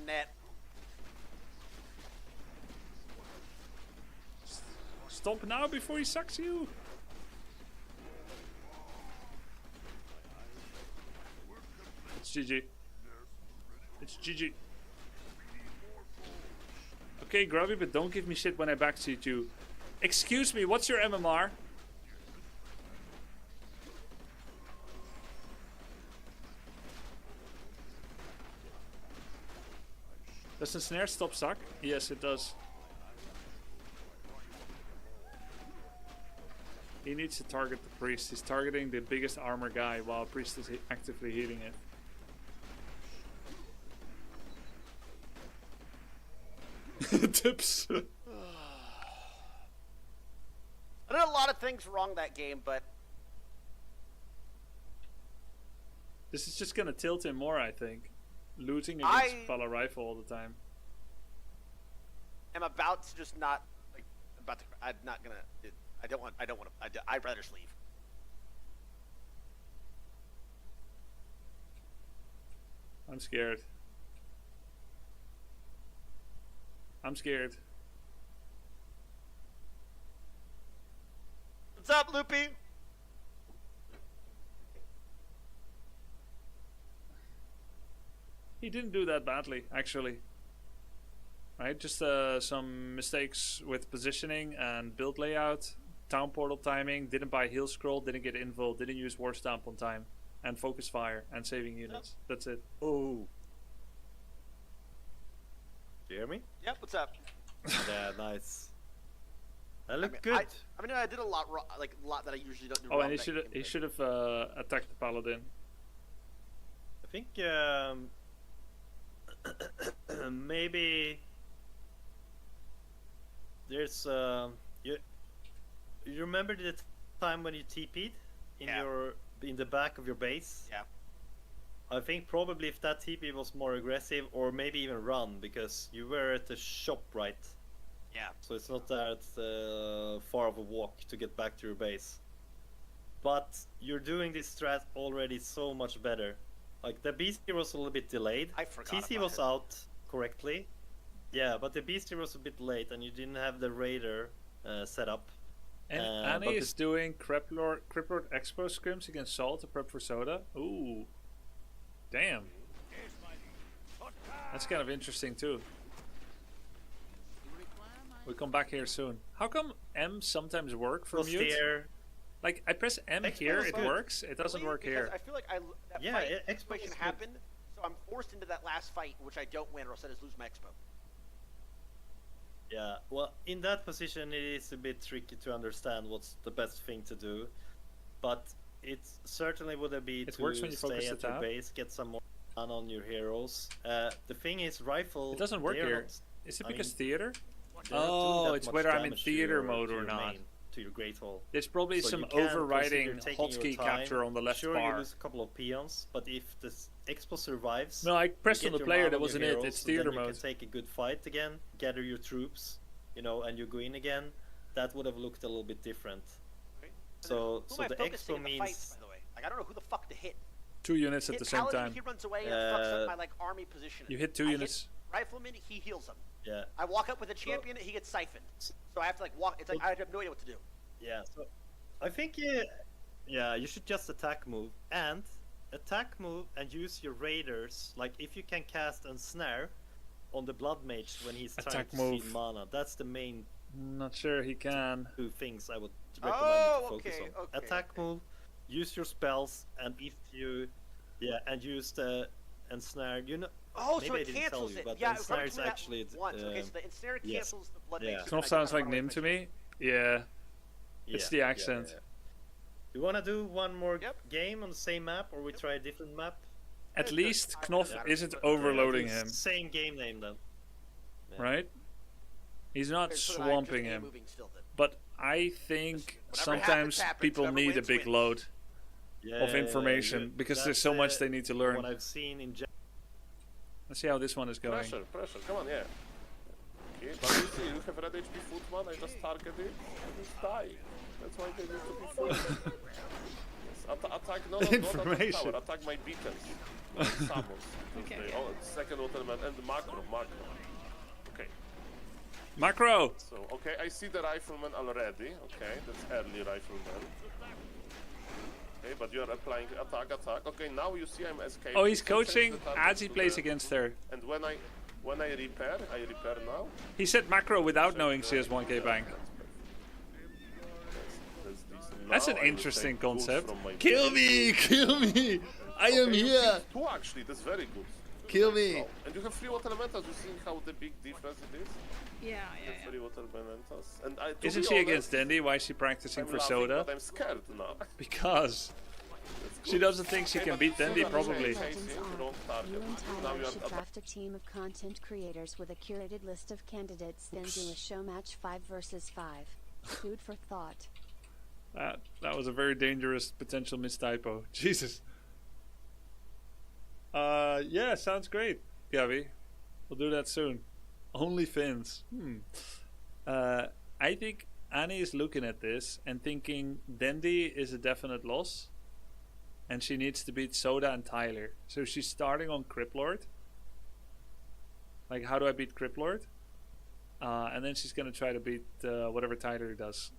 Net. Stop now before he sucks you. It's GG. It's GG. Okay, Grubby, but don't give me shit when I backseat you. Excuse me, what's your MMR? Does the snare stop suck? Yes, it does. He needs to target the priest. He's targeting the biggest armor guy while priest is actively healing it. Tips. I did a lot of things wrong that game, but This is just gonna tilt him more, I think. Looting against Pala Rifle all the time. I'm about to just not like about to. I'm not gonna. I don't want. I'd rather just leave. I'm scared. I'm scared. What's up, Loopy? He didn't do that badly, actually. Right, just some mistakes with positioning and build layout, town portal timing, didn't buy heal scroll, didn't get invul, didn't use war stamp on time, and focus fire and saving units. Yep. That's it. Oh. Do you hear me? Yep. What's up? Yeah, nice. That looked good. I did a lot wrong, like a lot that I usually don't do. Oh, and he should have attacked the paladin. I think maybe there's you remember the time when you TP'd in the back of your base? Yeah. I think probably if that TP was more aggressive or maybe even run, because you were at the shop, right? Yeah. So it's not that far of a walk to get back to your base. But you're doing this strat already so much better. Like the BC was a little bit delayed. I forgot. TC was out correctly. Yeah, but the BC was a bit late and you didn't have the radar set up. And Annie is doing Cryptlord Expo scrims against Salt to prep for Soda. Ooh. Damn. That's kind of interesting too. We'll come back here soon. How come M sometimes work for mute? Like I press M here, it works. It doesn't work here. I feel like that fight explosion happened, so I'm forced into that last fight, which I don't win, or else I just lose my expo. Yeah, well, in that position, it is a bit tricky to understand what's the best thing to do, but it certainly would be to stay at your base, get some more on your heroes. The thing is, rifle. It doesn't work here. Is it because theater? They're not doing Oh, that it's much whether I'm in damage to theater your- mode to or your not. main, to your Great Hall. There's probably So some you can overriding consider taking your hotkey time. capture on the left Sure, bar. you lose a couple of peons, but if the Expo survives, No, I you pressed on get the your player, mana that on your wasn't it. heroes, It's so then theater you mode. can take a good fight again, gather your troops, you know, and you go in again. That would have looked a little bit different. So, Who so am I the focusing Expo in the means fights, by the way? Like, I don't know who the fuck to hit. 2 units at Hit the same Paladin, time. he runs away and fucks Uh, up my like army position. You hit 2 I units. Hit Rifleman, he heals them. yeah, I walk up with a champion, he gets siphoned. So I have to like walk. It's like I have no idea what to do. yeah. So I think you should just attack move and use your raiders. Like if you can cast Ensnare on the Blood Mage when he's trying Attack to move. steal mana. That's the main Not sure he can. 2 things I would recommend you to focus on. okay, Attack move, use your spells, and if you and use the Ensnare. You know. Oh, Maybe so I it didn't tell cancels you, it. but Yeah, Ensnare is told me that actually once. Okay, so the Ensnare yes. cancels the Blood Yeah. Mage. Snuff sounds like Nim to me. Yeah. It's the accent. You wanna do one more Yep. game on the same map, or we try a different map? At least Knopf Yeah. isn't overloading Okay, him, Same game name then. Yeah. right? He's not Okay, so swamping I'm just him. moving still then. But I think Whatever sometimes happens, people whoever need a wins, big wins. load Yeah, of information yeah. because That's, there's so much they need to learn. What I've seen in Let's see how this one is going. Pressure, come on, yeah. Okay, but you see, you have red HP footman, I just target it, and just die. That's why they need to be full. Yes, attack, no, not attack Information. tower, attack my beacons. My summons. Okay. Second element, and the macro. Okay, Macro! so, okay, I see the rifleman already, okay, that's early rifleman. Okay, but you are applying attack. Okay, now you see I'm escaping. Oh, he's so change coaching the target as he to plays the- against her. And when I repair now. He said macro without knowing she has 1k bank. That's decent. That's Now an I will interesting take tools concept. from my Kill base. me! I am Okay, you here! see two actually, that's very good. Kill me! Oh, and you have 3 water elementals, you see how the big difference it is? Yeah, The 3 water elementals. And to Isn't be she honest, against Dandy? Why is she practicing I'm for laughing, Soda? but I'm scared now. Because That's she good. doesn't think she Okay, can but beat Dandy, Soda probably. chasing, Legends wrong are. target. You and Now Tyler you are should draft a team of content creators with a curated list of candidates, then do a show match 5 versus 5. Food for thought. That was a very dangerous potential mistypo. Jesus. Yeah, sounds great, Gabby. We'll do that soon. Only Fins. I think Annie is looking at this and thinking Dandy is a definite loss, and she needs to beat Soda and Tyler. So she's starting on Criplord. Like, how do I beat Criplord? And then she's gonna try to beat whatever Tyler does.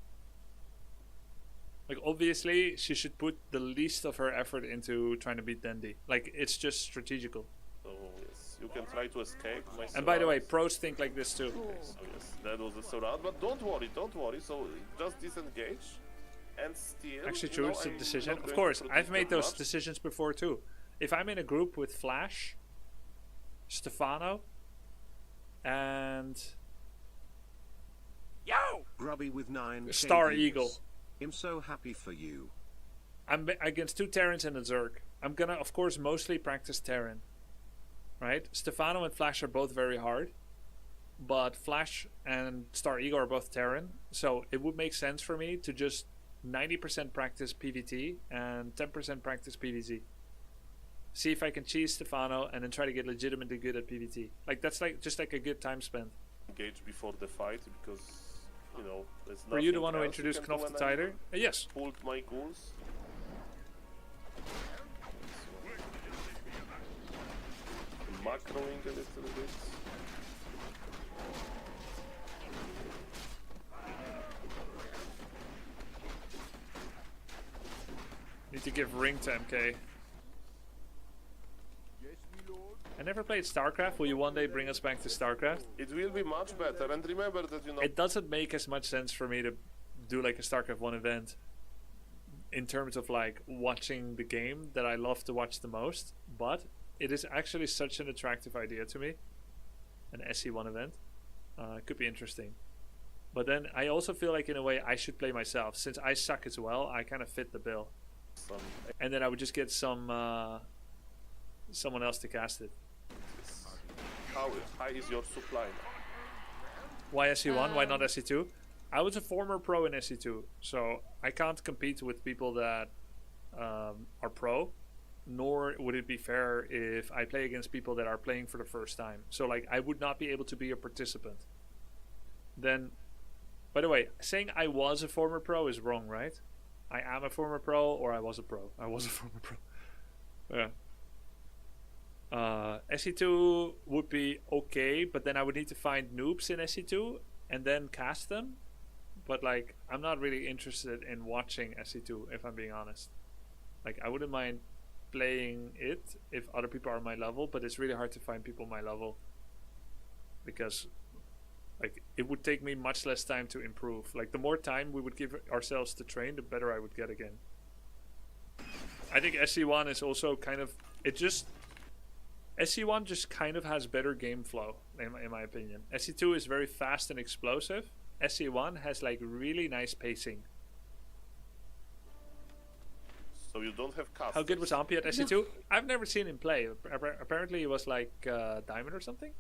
Like, obviously, she should put the least of her effort into trying to beat Dandy. Like, it's just strategical. So yes, you can try to escape. And by the way, pros think like this too. So yes, that was a surround, but don't worry. So just disengage and steal. Actually, you true, know, it's a I'm decision. not Of going course, to I've predict made that those much. decisions before too. If I'm in a group with Flash, Stefano, and Yo! Grubby with 9 Star KVs. Eagle, I'm so happy for you. I'm against 2 Terrans and a Zerg. I'm gonna, of course, mostly practice Terran. Right? Stefano and Flash are both very hard, but Flash and Star Eagle are both Terran, so it would make sense for me to just 90% practice PvT and 10% practice PvZ. See if I can cheese Stefano and then try to get legitimately good at PvT. Like, that's like just like a good time spent. Engage before the fight because you know there's Were you the nothing one who else introduced you can Knopf do to when I Tyler? Yes. Pulled my ghouls. Macroing a little bit. Need to give ring to MK. I never played StarCraft. Will you one day bring us back to StarCraft? It will be much better, and remember that you know. It doesn't make as much sense for me to do like a StarCraft 1 event in terms of like watching the game that I love to watch the most, but it is actually such an attractive idea to me. An SC1 event. It could be interesting. But then I also feel like in a way I should play myself. Since I suck as well, I kind of fit the bill. And then I would just get someone else to cast it. How high is your supply now? Why SE1? Why not SE2? I was a former pro in SE2, so I can't compete with people that are pro, nor would it be fair if I play against people that are playing for the first time. So like I would not be able to be a participant. Then, by the way, saying I was a former pro is wrong, right? I am a former pro, or I was a pro. I was a former pro. Yeah. SE2 would be okay, but then I would need to find noobs in SE2 and then cast them. But like, I'm not really interested in watching SE2, if I'm being honest. Like, I wouldn't mind playing it if other people are my level, but it's really hard to find people my level because like it would take me much less time to improve. Like the more time we would give ourselves to train, the better I would get again. I think SC1 is also kind of SC1 just kind of has better game flow in my opinion. SC2 is very fast and explosive. SC1 has like really nice pacing. So you don't have casters. How good was Ampi at SC2? No. I've never seen him play. Apparently he was like Diamond or something.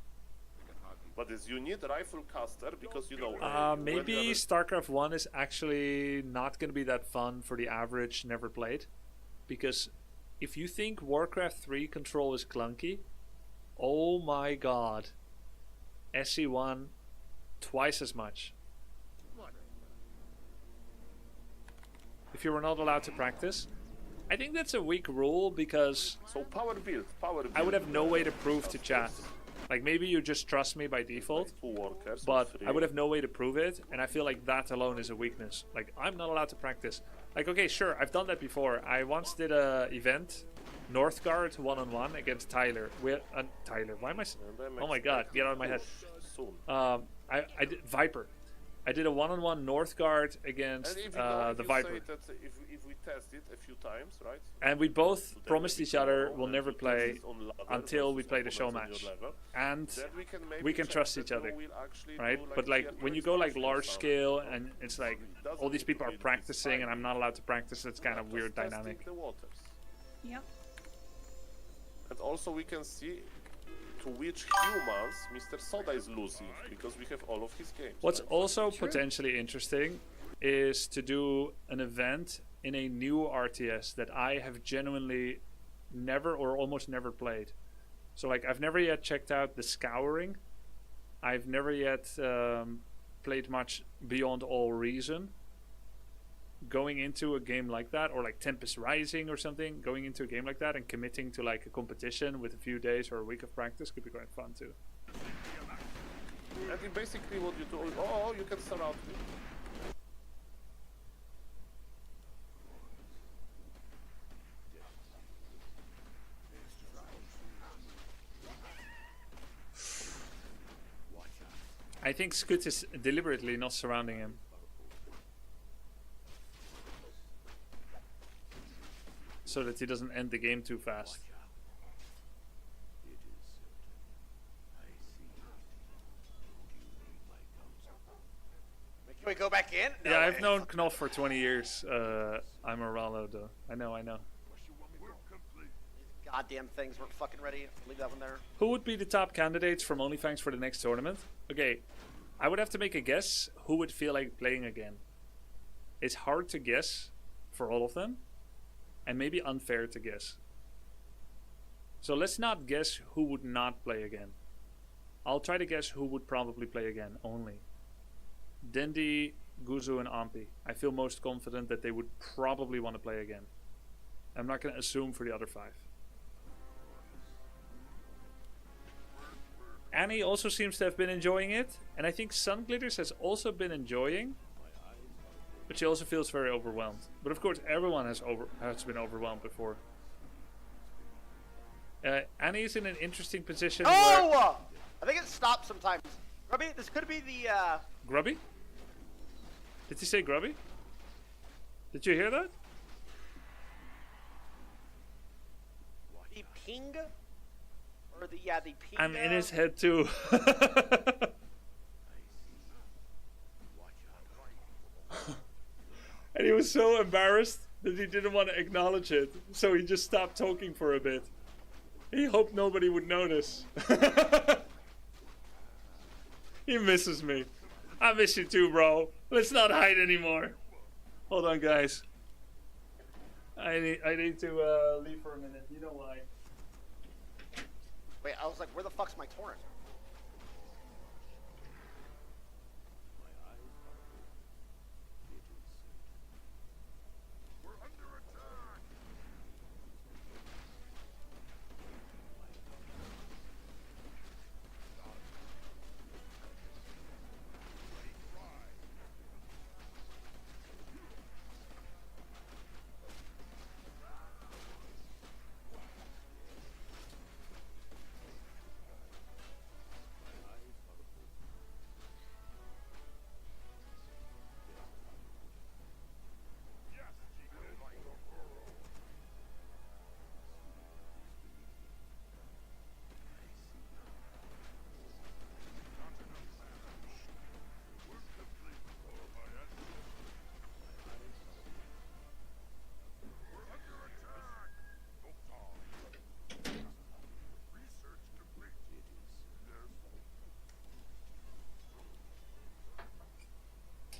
But is you need rifle caster because you know. Maybe StarCraft 1 is actually not going to be that fun for the average never played, because if you think Warcraft 3 control is clunky, oh my god, SC1 twice as much. If you were not allowed to practice, I think that's a weak rule because so power build. I would have no way to prove to chat. Like maybe you just trust me by default, but I would have no way to prove it, and I feel like that alone is a weakness. Like I'm not allowed to practice. Like okay, sure, I've done that before. I once did a event, Northgard 1-on-1 against Tyler. Tyler, why am I? Oh my god, get out of my head. I did Viper. I did a 1-on-1 Northgard against the Viper. Say that if we test it a few times, right? And we both promised each other we'll never play until we play the show match. And we can trust each other, right? But like when you go like large scale and it's like all these people are practicing and I'm not allowed to practice, it's kind of weird dynamic. Yep. And also we can see to which humans Mr. Soda is losing, because we have all of his games. What's also potentially interesting is to do an event in a new RTS that I have genuinely never or almost never played. So like I've never yet checked out the Scouring. I've never yet played much Beyond All Reason. Going into a game like that, or like Tempest Rising or something, going into a game like that and committing to like a competition with a few days or a week of practice could be quite fun too. I think basically what you do, oh, you can surround me. I think Scoot is deliberately not surrounding him. So that he doesn't end the game too fast. Can we go back in? No yeah, way. I've known Knopf for 20 years. I'm a Rallo though. I know. These goddamn things weren't fucking ready. Leave that one there. Who would be the top candidates from OnlyFans for the next tournament? Okay, I would have to make a guess who would feel like playing again. It's hard to guess for all of them. And maybe unfair to guess. So let's not guess who would not play again. I'll try to guess who would probably play again only. Dendi, Guzu, and Ampi. I feel most confident that they would probably want to play again. I'm not going to assume for the other 5. Annie also seems to have been enjoying it. And I think Sunglitters has also been enjoying. But she also feels very overwhelmed. But of course, everyone has been overwhelmed before. Annie is in an interesting position. Oh! Where I think it stops sometimes. Grubby, this could be the. Grubby? Did he say Grubby? Did you hear that? The ping? Or the ping. I'm in his head too. And he was so embarrassed that he didn't want to acknowledge it. So he just stopped talking for a bit. He hoped nobody would notice. He misses me. I miss you too, bro. Let's not hide anymore. Hold on, guys. I need to leave for a minute. You know why? Wait, I was like, where the fuck's my torrent?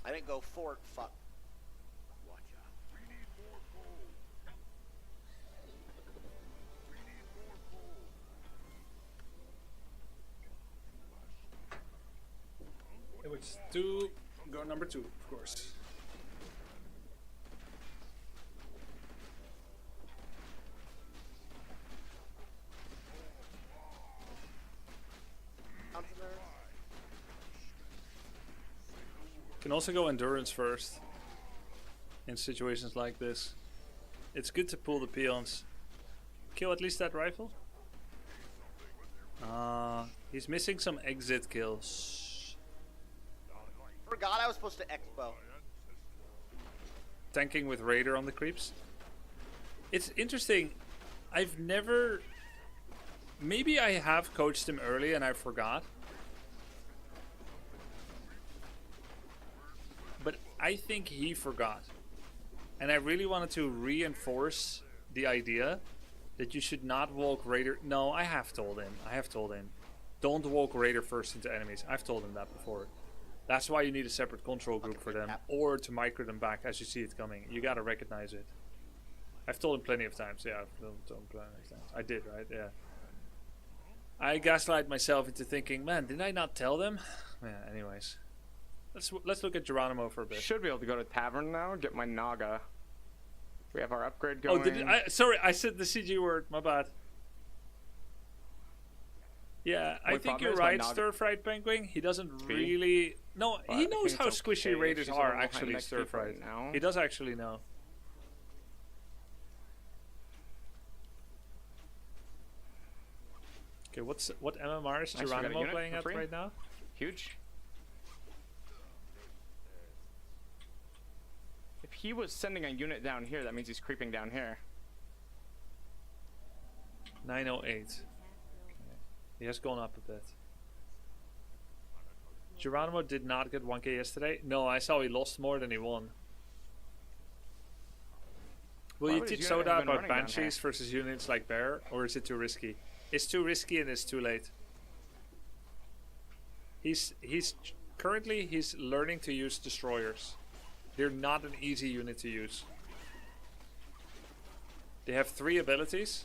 I didn't go for it. Fuck. Watch out. We need more gold. We need more gold. Which two? Go number 2, of course. Can also go endurance first in situations like this. It's good to pull the peons. Kill at least that rifle. He's missing some exit kills. Forgot I was supposed to expo. Tanking with Raider on the creeps. It's interesting. I've never... Maybe I have coached him early and I forgot. But I think he forgot. And I really wanted to reinforce the idea that you should not walk Raider. No, I have told him. Don't walk Raider first into enemies. I've told him that before. That's why you need a separate control group for them. Or to micro them back as you see it coming. You gotta recognize it. I've told him plenty of times. Yeah, I've told him plenty of times. I did, right? Yeah. I gaslight myself into thinking, man, did I not tell them? Yeah, anyways. Let's look at Geronimo for a bit. Should be able to go to Tavern now, get my Naga. We have our upgrade going. Oh, sorry, I said the CG word. My bad. Yeah, I think you're right, Stir-Fried Penguin. He doesn't really... No, he knows how squishy Raiders are, actually, Stir-Fried. He does actually know. Okay, what MMR is Geronimo playing at right now? Huge. If he was sending a unit down here, that means he's creeping down here. 908. Okay. He has gone up a bit. Geronimo did not get 1k yesterday. No, I saw he lost more than he won. Will you teach Soda about Banshees versus units like Bear, or is it too risky? It's too risky and it's too late. He's currently learning to use destroyers. They're not an easy unit to use. They have 3 abilities,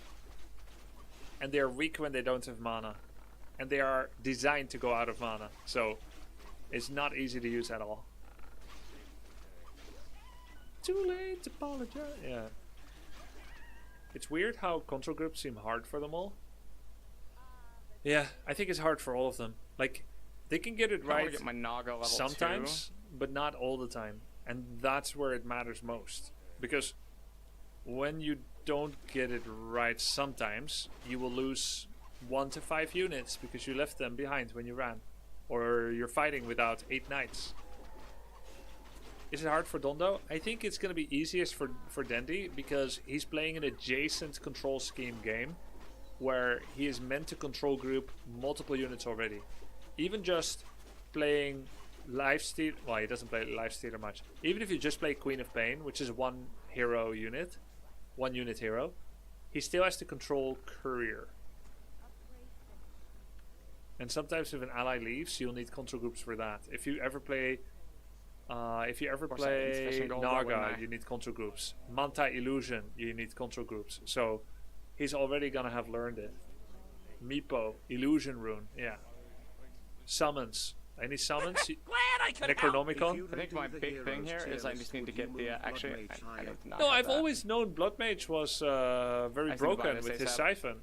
and they are weak when they don't have mana, and they are designed to go out of mana, so it's not easy to use at all. Too late to apologize. Yeah. It's weird how control groups seem hard for them all. Yeah, I think it's hard for all of them. Like, they can get it right get my Naga level sometimes, 2. but not all the time. And that's where it matters most. Because when you don't get it right sometimes, you will lose 1 to 5 units because you left them behind when you ran. Or you're fighting without 8 knights. Is it hard for Dondo? I think it's going to be easiest for Dendi because he's playing an adjacent control scheme game where he is meant to control group multiple units already. Even just playing Lifesteal, well, he doesn't play Lifestealer much. Even if you just play Queen of Pain, which is 1 hero unit, 1 unit hero, he still has to control Courier. And sometimes if an ally leaves, you'll need control groups for that. If you ever play Naga, you need control groups. Manta Illusion, you need control groups. So he's already gonna have learned it. Meepo, Illusion Rune, yeah. Summons. Any summons? Glad I could help. Necronomicon? I think my big thing here is I just need to get the actually. I need to not No, have I've that. always known Blood Mage was very I think broken about it, with say his so. siphon.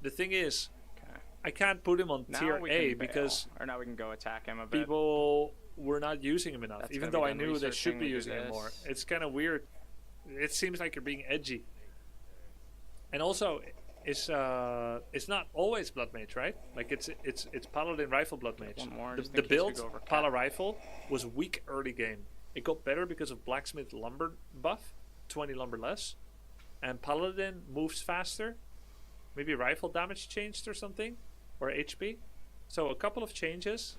The thing is, Okay. I can't put him on Now tier we A can because bail. Or now we can go attack him a bit. people were not using him enough. That's Even gonna though be I done knew they should researching, be we do using him more. this. It's kind of weird. It seems like you're being edgy. And also, it's not always Blood Mage, right? Like it's Paladin Rifle Blood Mage. One more, The, just the in case we build go over cap. Pala Rifle was weak early game. It got better because of Blacksmith Lumber buff, 20 lumber less, and Paladin moves faster. Maybe rifle damage changed or something, or HP. So a couple of changes,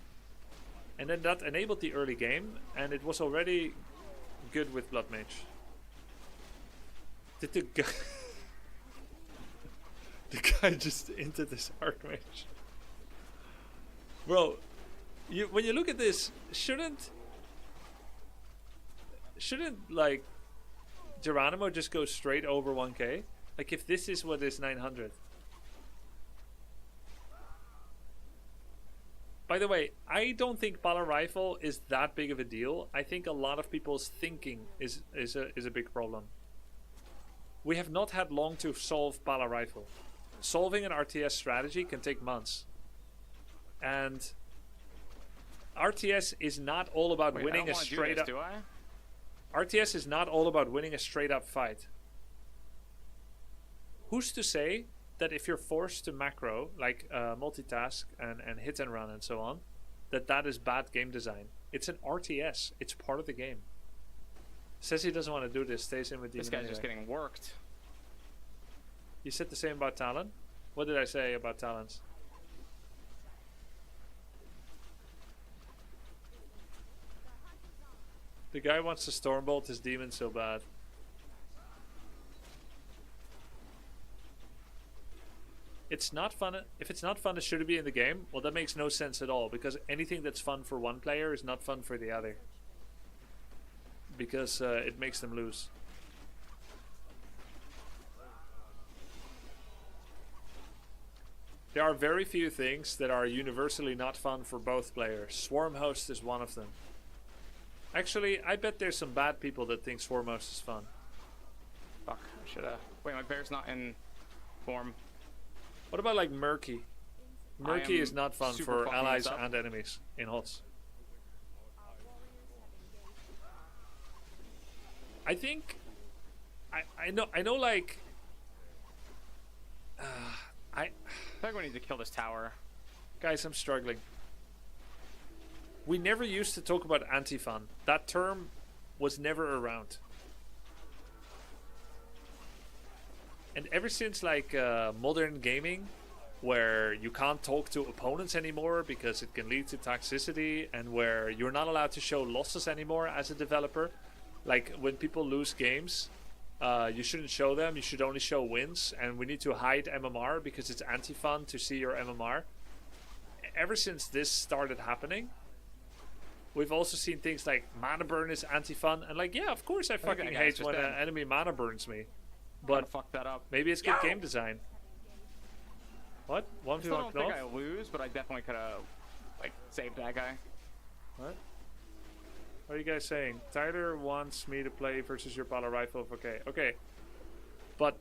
and then that enabled the early game, and it was already good with Blood Mage. Did the guy the guy just into this Archmage? Bro, when you look at this, shouldn't like Geronimo just go straight over 1k? Like if this is what is 900. By the way, I don't think Pala Rifle is that big of a deal. I think a lot of people's thinking is a big problem. We have not had long to solve Pala Rifle. Solving an RTS strategy can take months. And RTS is not all about Wait, winning I a don't wanna do straight this, up. do I? RTS is not all about winning a straight up fight. Who's to say that if you're forced to macro, like multitask and hit and run and so on, that is bad game design? It's an RTS. It's part of the game. Says he doesn't want to do this. Stays in with This Demon guy's just anyway. getting worked. You said the same about Talon? What did I say about Talons? The guy wants to Stormbolt his demon so bad. It's not fun. If it's not fun, it should be in the game. Well, that makes no sense at all, because anything that's fun for one player is not fun for the other. Because it makes them lose. There are very few things that are universally not fun for both players. Swarm Host is one of them. Actually, I bet there's some bad people that think Swarm Host is fun. Fuck, I should've... Wait, my bear's not in form. What about like Murky? Murky am is not fun super for fucking allies this up. and enemies in HOTS. I think... I know like... I think we need to kill this tower. Guys, I'm struggling. We never used to talk about anti-fun. That term was never around. And ever since like modern gaming, where you can't talk to opponents anymore because it can lead to toxicity, and where you're not allowed to show losses anymore as a developer, like when people lose games, you shouldn't show them, you should only show wins, and we need to hide MMR because it's anti-fun to see your MMR. Ever since this started happening, we've also seen things like mana burn is anti-fun, and like, yeah, of course I fucking guy's hate just when an dead. enemy mana burns me. But But fuck that up. maybe it's good game design. What? I still 1v1 don't think I Knopf? lose, but I definitely could have like saved that guy. What? What are you guys saying? Tyler wants me to play versus your Pala Rifle. Okay, okay. But,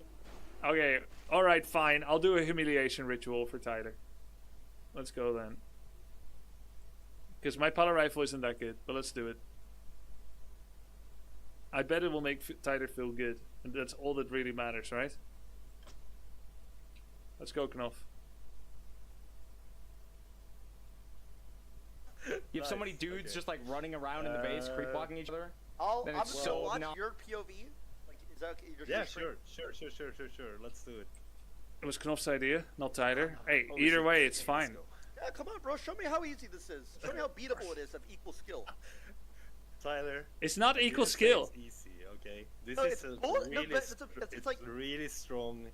okay, alright, fine. I'll do a humiliation ritual for Tyler. Let's go then. Because my Pala Rifle isn't that good, but let's do it. I bet it will make Tyler feel good. And that's all that really matters, right? Let's go, Knopf. You have so many dudes just like running around in the base, creep walking each other. I'm Then just it's gonna so watch not- your POV. Like, is that okay? You're Yeah, stream? sure. Let's do it. It was Knopf's idea, not Tyler. Hey, Oh, either shit. way, it's Okay, let's fine. go. Yeah, come on, bro. Show me how easy this is. Show me how beatable it is of equal skill. Tyler. It's not I equal didn't say skill. It's easy, okay? This No, is it's a bull- no, really, but it's like- really strong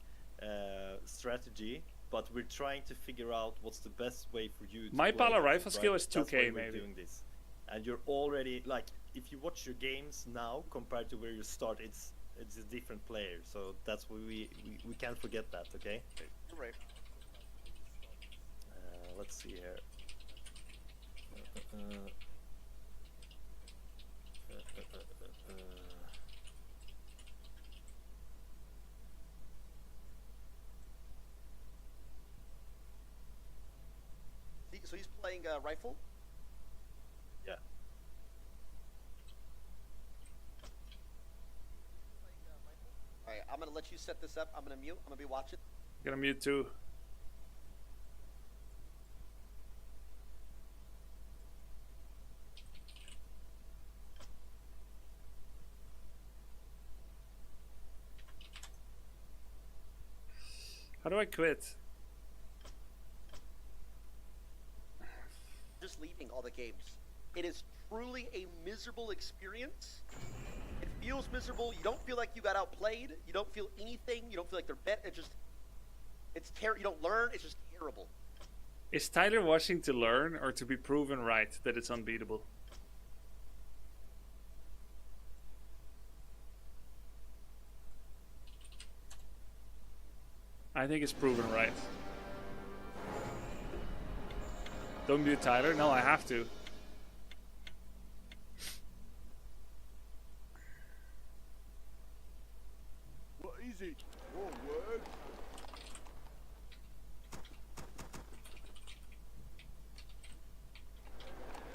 strategy but we're trying to figure out what's the best way for you to My play Pala this, rifle skill is That's 2K why we're maybe. doing this. And you're already, like, if you watch your games now compared to where you start, it's a different player. So that's why we can't forget that, okay? You're right. Let's see here. So he's playing rifle? Yeah. Alright, I'm gonna let you set this up. I'm gonna mute. I'm gonna be watching. Gonna mute too. How do I quit? Just leaving all the games. It is truly a miserable experience. It feels miserable. You don't feel like you got outplayed. You don't feel anything. You don't feel like they're bet. It's terrible. You don't learn. It's just terrible. Is Tyler watching to learn or to be proven right that it's unbeatable? I think it's proven right. Don't mute Tyler. No, I have to. What is it? One word.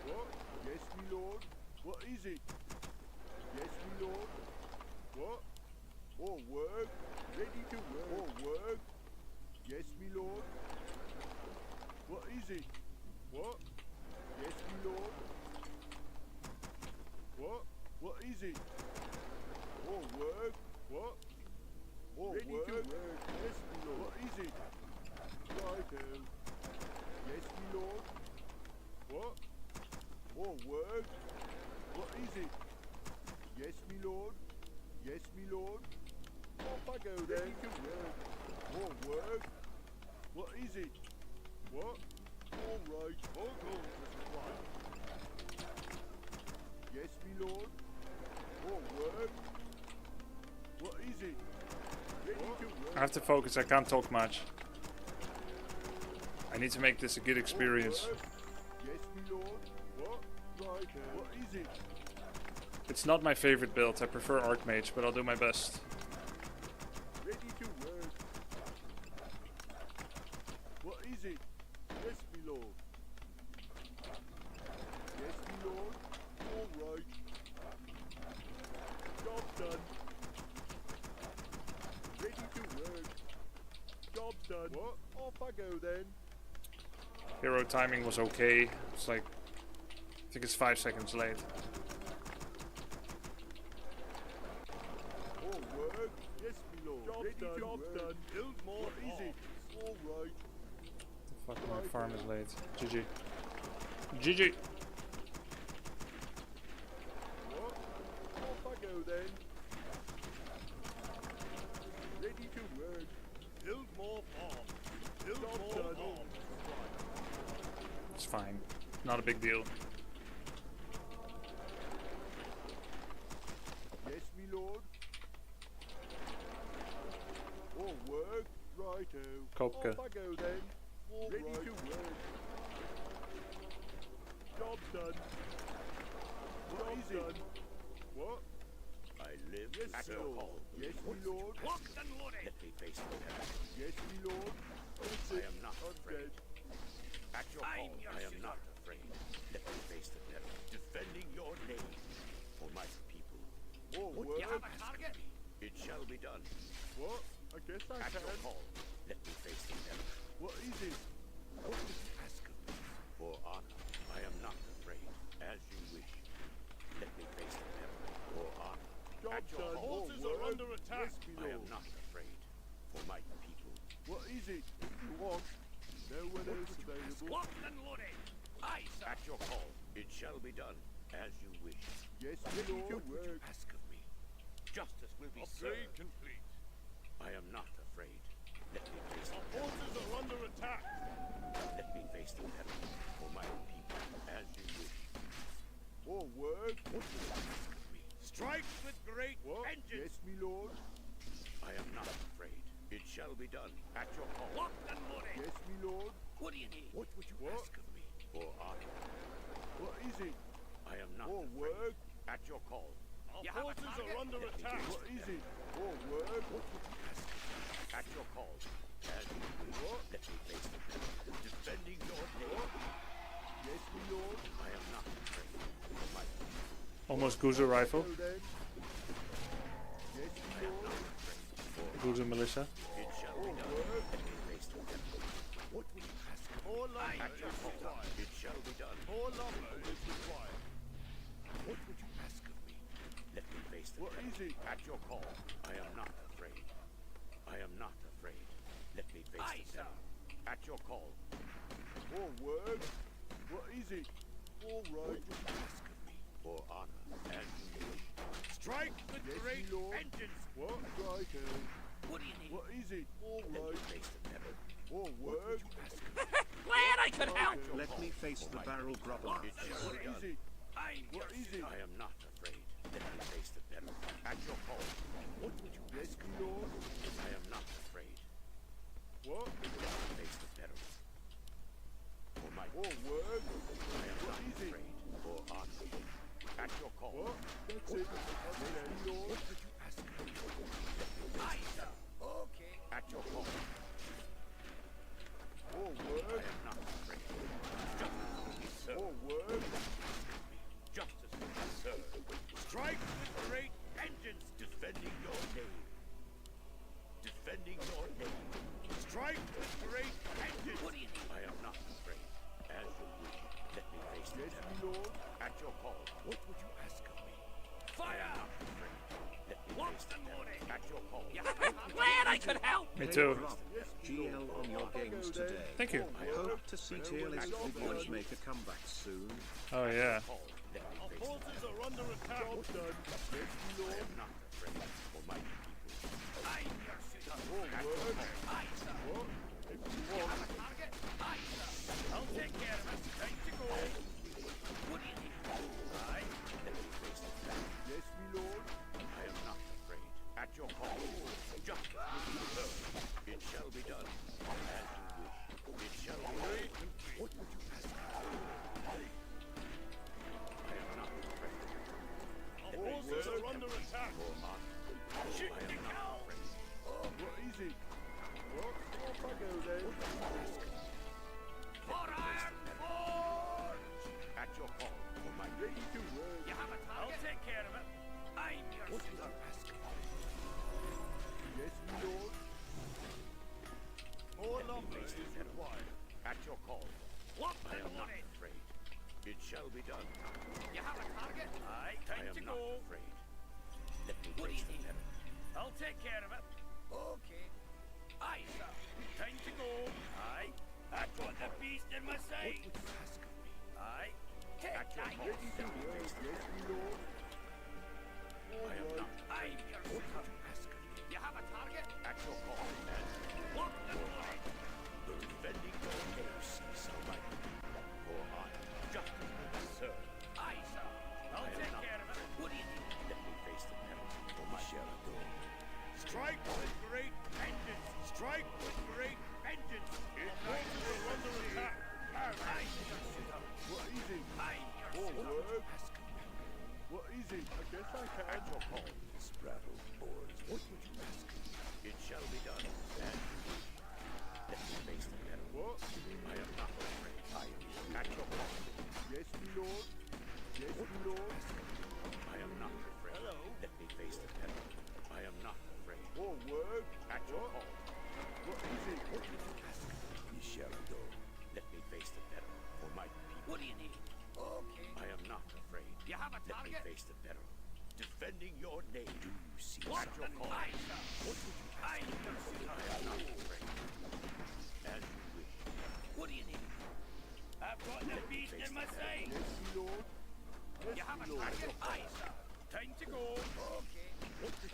What? Yes, my lord. What is it? Yes, my lord. What? One word. Ready to work. One word. Yes, my lord. What is it? What? Yes, my lord. What? What is it? One word. What? One ready word. To work. Yes, my lord. What is it? Righto. Yes, my lord. What? One word. What is it? Yes, my lord. Yes, my lord. Off I go then. Ready to work. One word. What is it? What? All right. Hold on, Mr. White. Yes, my lord. One word. What is it? Ready to work. I have to focus. I can't talk much. I need to make this a good experience. Yes, my lord. What? Right. What is it? It's not my favorite build. I prefer Archmage, but I'll do my best. Ready to work. What is it? Yes, my lord. Yes, my lord. All right. Job done. Ready to work. Job done. What? Off I go then. Hero timing was okay. It's like, I think it's 5 seconds late. All work. Yes, my lord. Job ready done. Job done. Build more easy. All right. The fuck, my farm is late. GG. GG. What? Off I go then. Ready to work. Build more farm. Build job more done. Farm. It's fine. Not a big deal. Yes, my lord. All work. Righto. Kopke. Off I go then. All ready right. To work. Job done. What is done. It? What? I live yes, at your call. Yes, my lord. Locked and loaded. Let me face the devil. Yes, my lord. I am not afraid. At your call. I am not afraid. Let me face the devil. Defending your name for my people. Oh, Would you have a target? It shall be done. What? I guess I can. At your call. Let me face the devil. What is it? What did you ask of me? For honor. I am not afraid. As you wish. Let me face the devil. For honor. Job done. Horses are under attack. Yes, I am not afraid. For my people. What is it? If you want. No one else available. Locked and loaded. Aye, sir. At your call. It shall be done. As you wish. Yes, my lord. What would you ask of me? Justice will be served. Complete. I am not afraid. Let me face the devil. Horses are under attack. Let me face the peril for my people as you wish. Forward. What will you ask of me? Strike with great What? vengeance. Yes, me lord. I am not afraid. It shall be done at your call. Lock and loaded. Yes, me lord. What do you need? What would you What? ask of me? For honor. What is it? I am not Forward. afraid. At your call. Our You have a forces target? are under Let me attack. face What the is peril. it? Forward. What would you ask of me? At your call. As you wish. What? Let me face the peril. Defending your name. Yes, me lord. I am not afraid. For my people. Almost Guzer rifle. Go then. Yes, me lord. Guzer militia. It shall be done. Forward. Let me face the peril. What will you ask of me? More lumber At your is call. required. It shall be done. More lumber is required. What would you ask of me? Let me face the What peril. is it? At your call. I am not afraid. I am not afraid. Let me face the peril. At your call. Forward. What is it? All What right. would you ask of me? For honor and humility. Strike with Yes, great me lord. vengeance. What? Right here. What do you need? What is it? All Let me right. face the peril. Forward. You ask of me. Glad I could help. Let me face the barrel grubber. It shall What be is done. it? I'm What is it? I am not afraid. Let me face the peril. At your call. What would you Yes, ask? me lord. I am not afraid. What? Let me face the peril. For my Forward. I am What not is it? afraid. For honor. At your call. What? That's it. Yes, me lord. What would you ask me? Okay. At your call. Forward. I am not afraid. Justice, sir. Forward. Justice, sir. Strike with great vengeance, defending your name. Defending your name. Strike with great vengeance. What do you need? I am not afraid. As you wish. Let me face the Yes, devil. me lord. At your call. What would you ask of me? Fire! I am not afraid. Let me face the devil. At your call. Glad I could help. Me Hey, too. Rob, GL on your games today. Thank you. I hope to see TLS videos make a comeback soon. Oh yeah. Call. Let me Our face the forces are under attack. Job done. Yes, me I lord. am not afraid for my people. I'm your shooter. Forward. Aye, sir. What? If you want. Target? Aye, sir. I'll take care of it. Time to go. What do you need? Aye. Let me face the fact. Yes, me lord. I am not afraid. At your call. Justice will be served. It shall be done. As you wish. It shall be done. What would you ask me? I am not afraid. Our forces are under attack. For honor. Shit, I am not afraid. What is it? What? Off I go then. For iron forge! At your call. For my Ready to work. You have a target? I'll take care of it. I'm your what shooter. Yes, me lord. More lumber is required. At your call. What I am not afraid. It shall be done. You have a target? Aye. Time to go. Afraid. Let me face the peril. I'll take care of it. Okay. Aye, sir. Time to go. Aye. I've got the beast in my sight. What would you ask of me? Aye. At your call. Ready to work. Yes, me lord. All I am right. not. I'm your shooter. What would you ask of me? You have a target? At your call. Lock the line. Defending your name, so my for honor. Justice will be served. Aye, sir. I'll take care of it. What do you need? Let me face the peril for my shadow. Strike with great vengeance. Strike with great vengeance. Our forces are under attack. I'm your shooter. What is it? I'm your Forward. ask of me. What is it? I guess I can. At your call. Spraddle boards. What would you ask? It shall be done. And let me face the peril. What? I am not afraid. I am at your call. Yes, me lord. Yes, me lord. I am not afraid. Hello. Let me face the peril. I am not afraid. Forward. At your What? call. What is it? What would you ask? You shall go. Let me face the peril for my people. What do you need? Okay. I am not afraid. You have a target? Let me face the peril. Defending your name. Do you see what your call? What would you ask? I am not afraid. As you wish. What do you need? I've got the beast in my sight. Yes, me lord. Yes, You have a me lord. target? Aye, sir. Time to go. Okay.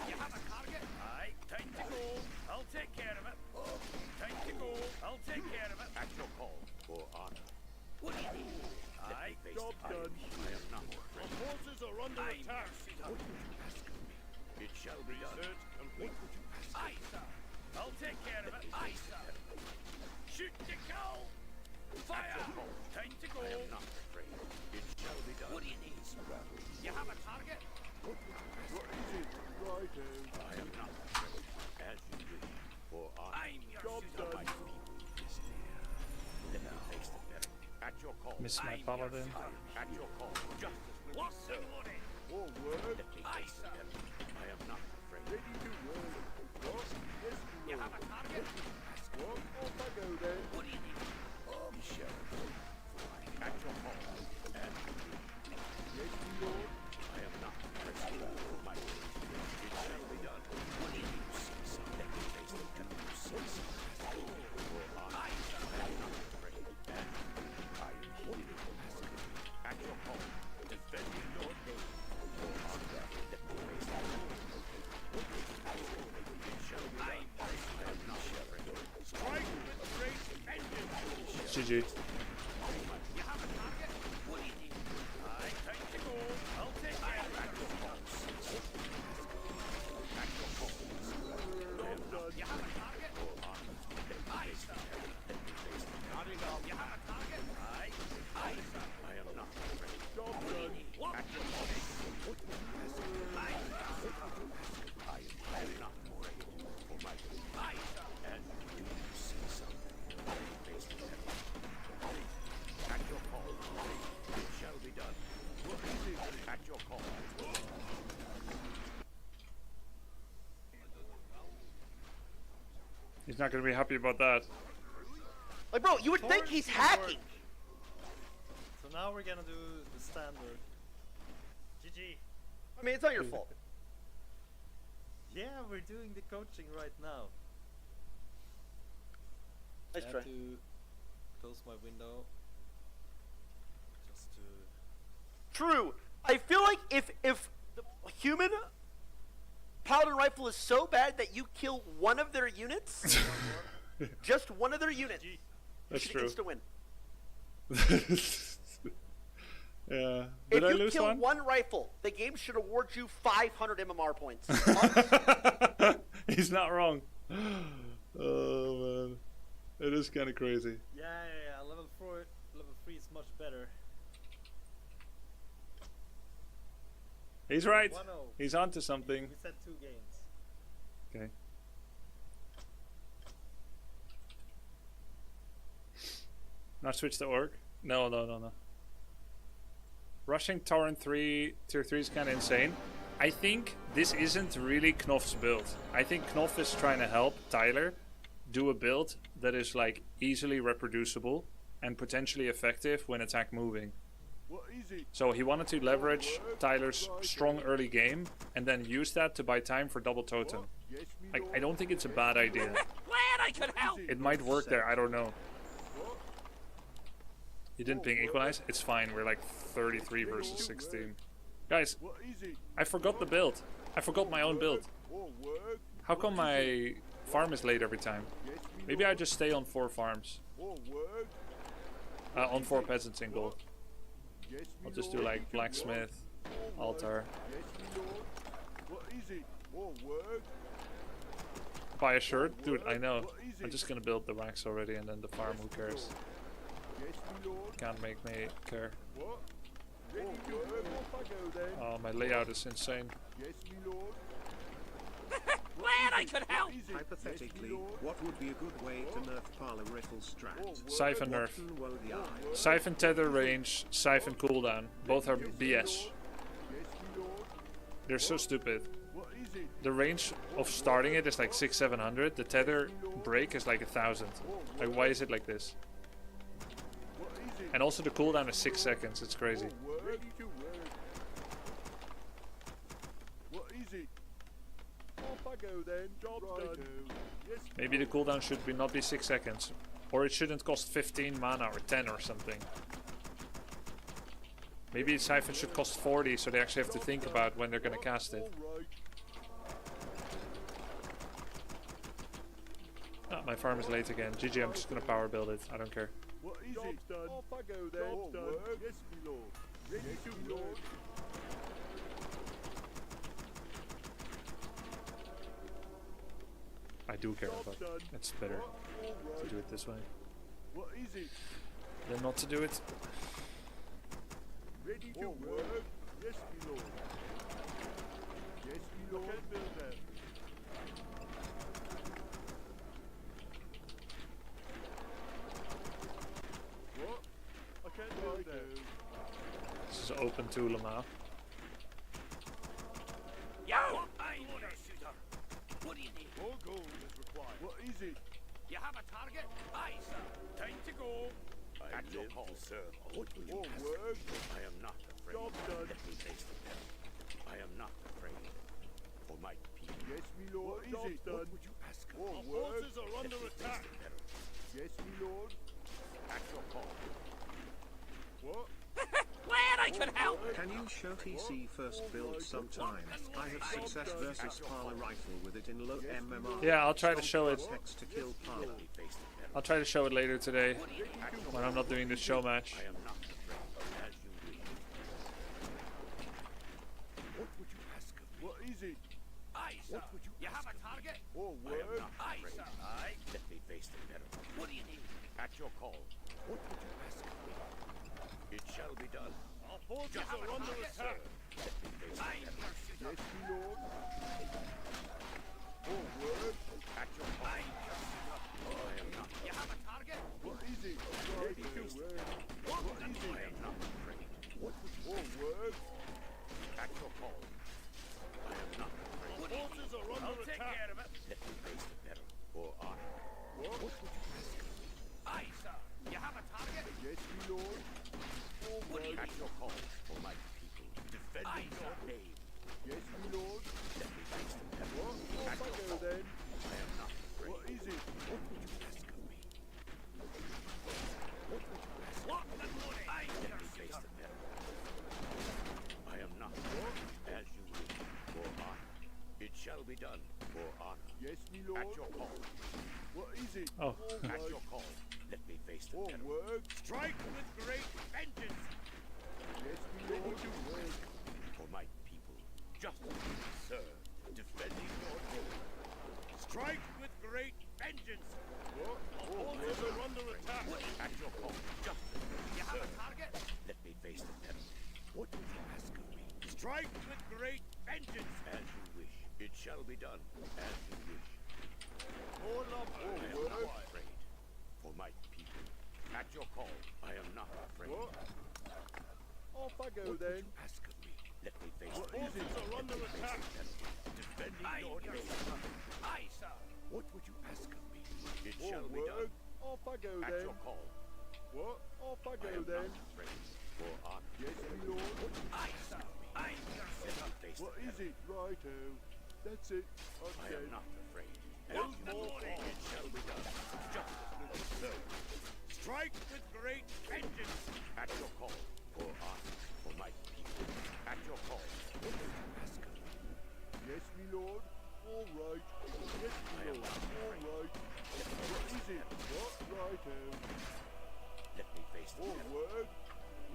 You have a target? Aye. Time to go. I'll take care of it. Okay. Time to go. I'll take take care of it. At your call. For honor. What do you need? I face Job I done. am not Our afraid. forces are under I attack. It shall be done. Research complete. Aye, sir. I'll take care of it. Aye, sir. Shoot the cow. Fire. Time to go. I am not afraid. It shall be done. What do you need? You have a target? What is it? Right out. I am not afraid. As you wish. For honor. I'm your Job shooter. done. My people is there. Let me face the better. At your call. Miss my I'm paladin. your fire. At your call. Justice will be served. More work. Let me face the better. I am not afraid. Ready to work. What? Yes, we You will. have a target? What? Off I go then. What do you need? Sheriff. At your call. And Yes, my lord. I am not afraid. My it shall be done. What do you need? Let me face the better. For honor. I am not afraid. And I am here. At your call. Defending your name. For honor. Let me face the better. It shall be done. I am not afraid. Strike with great vengeance. GG. You have a target? What do you need? I time to go. I'll take care of it. At your call. You have a target? Aye, sir. Nodding up. You have a target? Aye. Aye, sir. I am not afraid. Job done. What? At your call. Aye, sir. I am not afraid. For my aye, sir. And do you see something? Face the devil. At your call. It shall be done. What is it? At your call. He's not gonna be happy about that. Like, bro, you would think he's hacking. So now we're gonna do the standard. GG. I mean, it's not your fault. Yeah, we're doing the coaching right now. Nice I try. had to close my window. Just to... True. I feel like if the human paladin rifle is so bad that you kill one of their units, just one of their units, you That's should true. insta win. Yeah. If Did I you lose kill one? one rifle, the game should award you 500 MMR points. He's not wrong. Oh man, it is kind of crazy. Yeah, level 3 is much better. He's right. 1-0. He's onto something. We said 2 games. Okay. Not switch to orc? No. Rushing Torrent 3 tier 3 is kind of insane. I think this isn't really Knopf's build. I think Knopf is trying to help Tyler do a build that is like easily reproducible and potentially effective when attack moving. What is it? So he wanted to leverage Tyler's strong early game and then use that to buy time for double totem. Yes, me Like, lord. I don't think it's a bad idea. Glad I could help. It might work there, I don't know. What? You didn't ping equalize? It's fine, we're like 33 versus 16. Guys, What is it? I forgot the build. I forgot my own build. More work. How come my farm is late every time? Yes, me Maybe I lord. just stay on 4 farms. More work. On 4 peasants in gold. Yes, me I'll just do lord. like blacksmith, altar, Yes, me lord. What is it? More work. buy a shirt. Dude, I know. I'm just gonna build the racks already and then the farm, who cares? Yes, me lord. Can't make me care. What? Ready to work. Off I go then. Oh, my layout is insane. Yes, me lord. Glad I could help. Is it? Hypothetically, Yes, me lord. what would be a good way to nerf Parlor Rifle strat? Siphon nerf. Watson woe the eye. Siphon tether range, siphon cooldown. Both are BS. Yes, me lord. They're so stupid. What is it? The range of starting it is like 600-700. The tether break is like 1,000. Like, why is it like this? What is it? And also the cooldown is 6 seconds. It's crazy. More work. Ready to work. What is it? Off I go then. Job done. Yes, Maybe the cooldown should be not be 6 seconds. Or it shouldn't cost 15 mana or 10 or something. Maybe Siphon should cost 40 so they actually have to think about when they're gonna cast it. all right. Oh, my farm is late again. GG, I'm just gonna power build it. I don't care. What is it? Done. Off I go then. Job's done. Yes, my lord. Ready to work. I do care, but Done. it's better All to right. do it this way What is it? than not to do it. Ready to work. Yes, my lord. Yes, my lord. I can build that. What? I can build that. This is open to Lama. Yo! I'm order shooter. What do you need? More gold is required. What is it? You have a target? Aye, sir. Time to go. At your call, sir. What will you More ask? work. I am not afraid. Job done. Let me face the peril. I am not afraid. For my people. Yes, my lord. What is it? What Done. would you ask? More Our work. forces are under attack. Yes, my lord. At your call. What? Glad I could help. Can you show TC first build sometime? I have success versus Parla rifle with it in low MMR. Yeah, I'll try to show it. Text to kill Parla. I'll try to show it later today when I'm not doing this show match. I am not afraid. As you wish. What would you ask of me? What is it? Aye, sir. What would you have a target? More I am work. not afraid. Sir. Aye. Let me face the peril. What do you need? At your call. What would you ask of me? It shall be done. Our forces are under attack. Let me face the peril. Yes, my lord. More work. At your call. I am not. You have a target? What is it? Ready to work. What is I it? am not afraid. What would you More work. at your call? I am not afraid. Our forces are under attack. Take care of it. Let me face the peril. For honor. What? What would you ask? Aye, sir. You have a target? Yes, my lord. More work. At your call for my people. Defending your name. Yes, my lord. Let me face the peril. What? Off I go then. I am not afraid. What is it? What would you ask of me? What would you ask? What the money? Let me face the peril. I am not afraid. As you wish. For honor. It shall be done. For honor. Yes, my lord. At your call. What is it? Oh. All At right. your call. Let me face the More peril. work. Strike with great vengeance. Yes, my lord. Work. For my people. Justice, sir. Defending your name. Strike with great vengeance. What? More Forces work. are under attack. At your call. Justice. You have a target? Let me face the peril. What would you ask of me? Strike with great vengeance. As you wish. It shall be done. As you wish. More love. I am More not work. afraid. For my people. At your call. I am not afraid. What? Off I go What would then. you ask of me? Let me face What the is it? peril. Let me face the peril. Defending your name. Aye, sir. What would you ask of me? It More shall be work. done. Off I go At then. your call. What? Off I I go am then. not afraid. For honor. Yes, my lord. Aye, sir. Aye, let me face What the is peril. it? Righto. That's it. I'm I dead. am not afraid. What more it shall be done. Justice will be served. Strike with great vengeance. At your call. For honor. For my people. At your call. What would you ask of me? Yes, my lord. All right. Yes, my I am lord. not All afraid. right. What is it? What? Righto. Let me face the More peril. work.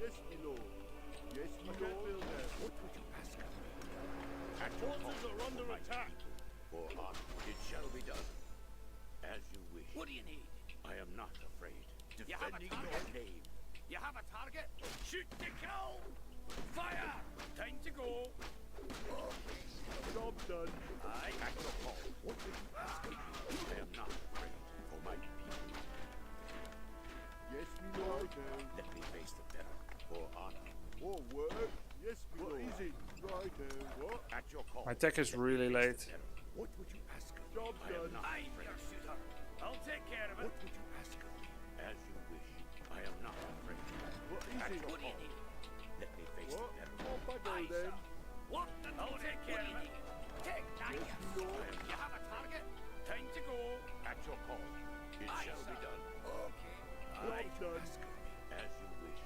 Yes, my lord. Yes, my lord. What would you ask of me? At your forces are under attack. For honor. It shall be done. As you wish. What do you need? I am not afraid. Defending your name. You have a target? Shoot to kill! Fire! Time to go! Job done. Aye. At your call. What would you ask of me? I am not afraid. For my people. Yes, my lord. Let me face the peril. For honor. More work. Yes, my lord. What is it? Righto. What? At your call. My tech is really late. What would you ask of me? Job I am done. not afraid. Shooter. I'll take care of it. What would you ask of me? As you wish. I am not afraid. What is At it? your call. Let me face What? the peril. Off I go then. What? I'll take care of it. Take that. Yes, my lord. You have a target? Time to go. At your call. It shall be done. Okay. Job done. Ask of me as you wish.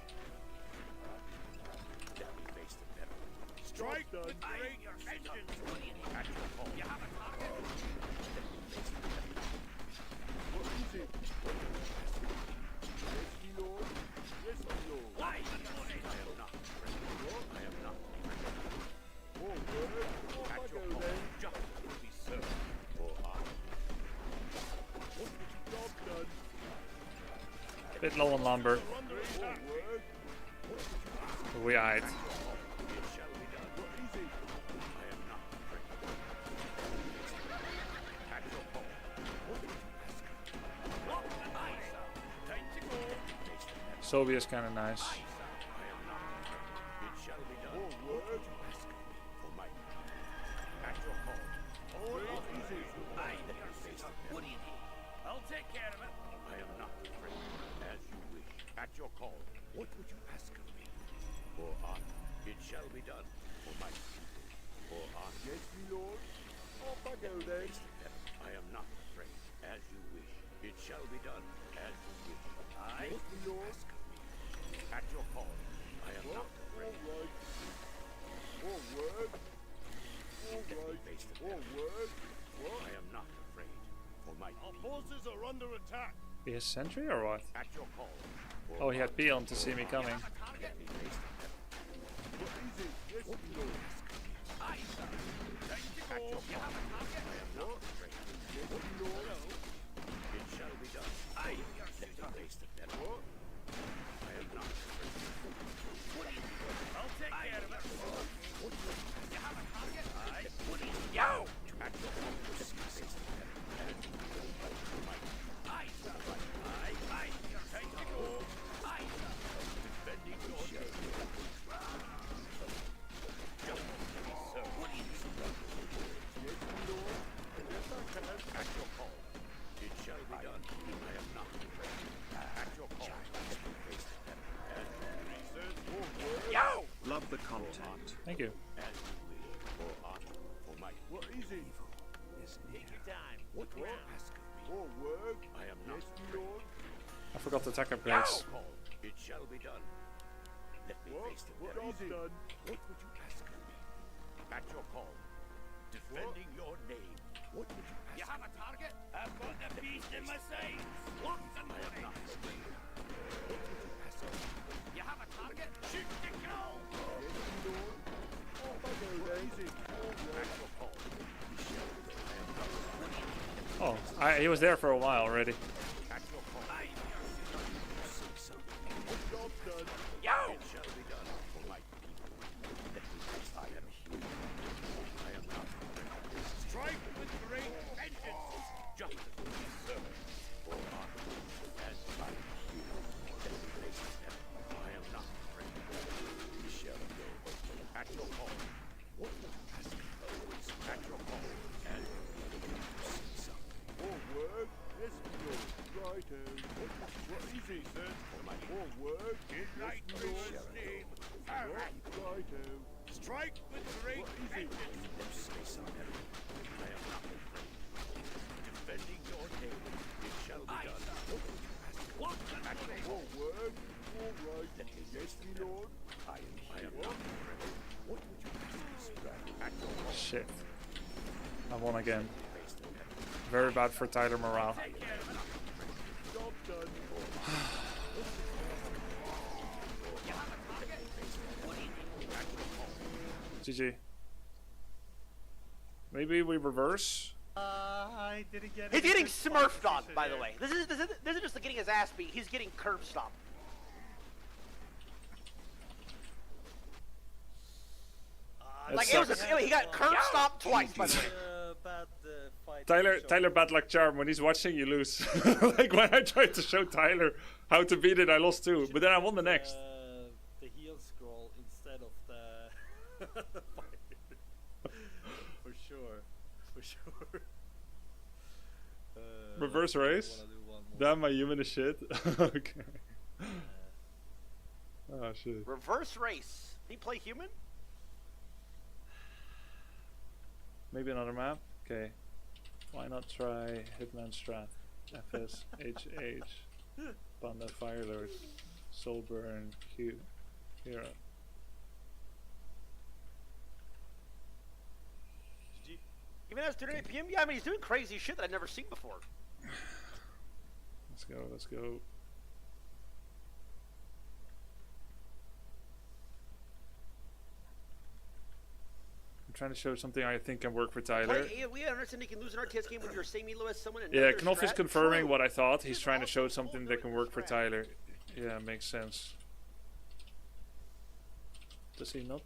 Let me face the peril. Strike done. with great vengeance. At your call. You have a target? Let me face the peril. Bit low on lumber. We hide. Soviet's kind of nice. I'll take care of it. I am not afraid. As you wish. At your call. What would you ask of me? For honor, it shall be done. For my people. For honor. Yes, my lord. Off I go then. I am not afraid. As you wish. It shall be done. As you wish. I Yes, my lord. ask of me. At your call. I am not afraid. All right. All word. All right. All word. What? I am not afraid. For my Our forces are under attack. He has sentry or what? at your call. Oh, he had P on to see me coming. What is it? Yes, my lord. At your call. I am not afraid. Yes, my lord. It shall be done. Let me face the devil. What? I am not afraid. I'll take care of it. You have a target? Yo! At your call. Let me face the devil. Defending your shield. Yes, my lord. Yes, I can. At your call. It shall be done. I am not afraid. At your call. Let me face the devil. All word. Yo! Love the content. Thank you. As you wish. For honor. For my What is it? is near. Take your time. What will you ask of me? All word. I am not Yes, my lord. I forgot the attacker Your plates. call. It shall be done. Let me What? face the What devil. is it? Done. What would you ask of me? At your call. Defending your name. What would you ask? You have a target? I've got the beast in my sights. Lock the I am not afraid. What would you ask of me? You have a target? Shoot to kill. Yes, my lord. Off I go then. What is it? All At right. your call. You shall be done. I am not afraid. Oh, he was there for a while already. At your call. You say something. Job done. Yo! It shall be done for my people. Let me face I am here. I am not afraid. Strike with great vengeance. Justice will be served. For honor. As I am here. Let me face them. I am not afraid. We shall go. At your call. What would you ask? At your call. And you say something. All word. Yes, my lord. Righto. What is it, sir? All word. Yes, my lord. Righto. Strike with great What is it? vengeance. Say something. I am not afraid. Defending your name. It shall be done. What would you ask? What? At your All word. All right. Let me Yes, face the my devil. lord. I am not afraid. What would you ask? At your call. Shit. I won again. Face the devil. Very bad for Tyler morale. Job done. GG. Maybe we reverse? I didn't get He's any getting good smurfed on, position by the there. way. This isn't just getting his ass beat. He's getting curb stomped. That Like it was, sucks. he got curb stomped twice. By the way. Bad fight. Tyler bad luck charm. When he's watching, you lose. Like when I tried to show Tyler how to beat it, I lost too. But then I won the next. The heel scroll instead of the fight. For sure. For sure. Reverse race? Wanna do one more. Damn, my human is shit. Okay. Oh shit. Reverse race. Did he play human? Maybe another map? Okay. Why not try Hitman Strat? FS, HH, Panda Firelord, Soulburn, Q, Hero. Even as doing 8 PM? Yeah, I mean, he's doing crazy shit that I've never seen before. Let's go, let's go. I'm trying to show something I think can work for Tyler. We understand you can lose an RTS game with your same elo as someone. And Yeah, Knopf is confirming what I thought. He's trying to show something that can work for Tyler. Yeah, makes sense. Does he not?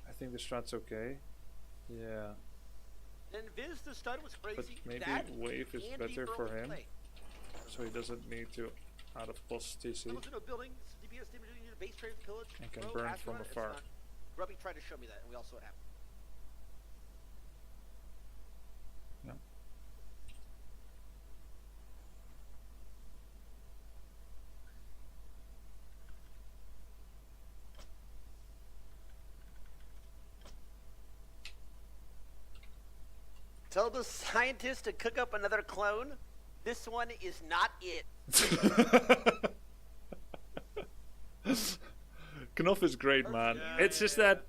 I think the strat's okay. Yeah. And Viz the stud was crazy. But maybe that wave is and better deep for early him. play. So he doesn't need to out of post TC. There was no buildings, DPS didn't need a base trade pillage. And can Bro, burn astronaut, from it's afar. not. Grubby tried to show me that, and we all saw it happen. Yeah. Tell the scientist to cook up another clone. This one is not it. Knopf is great, man. It's just that.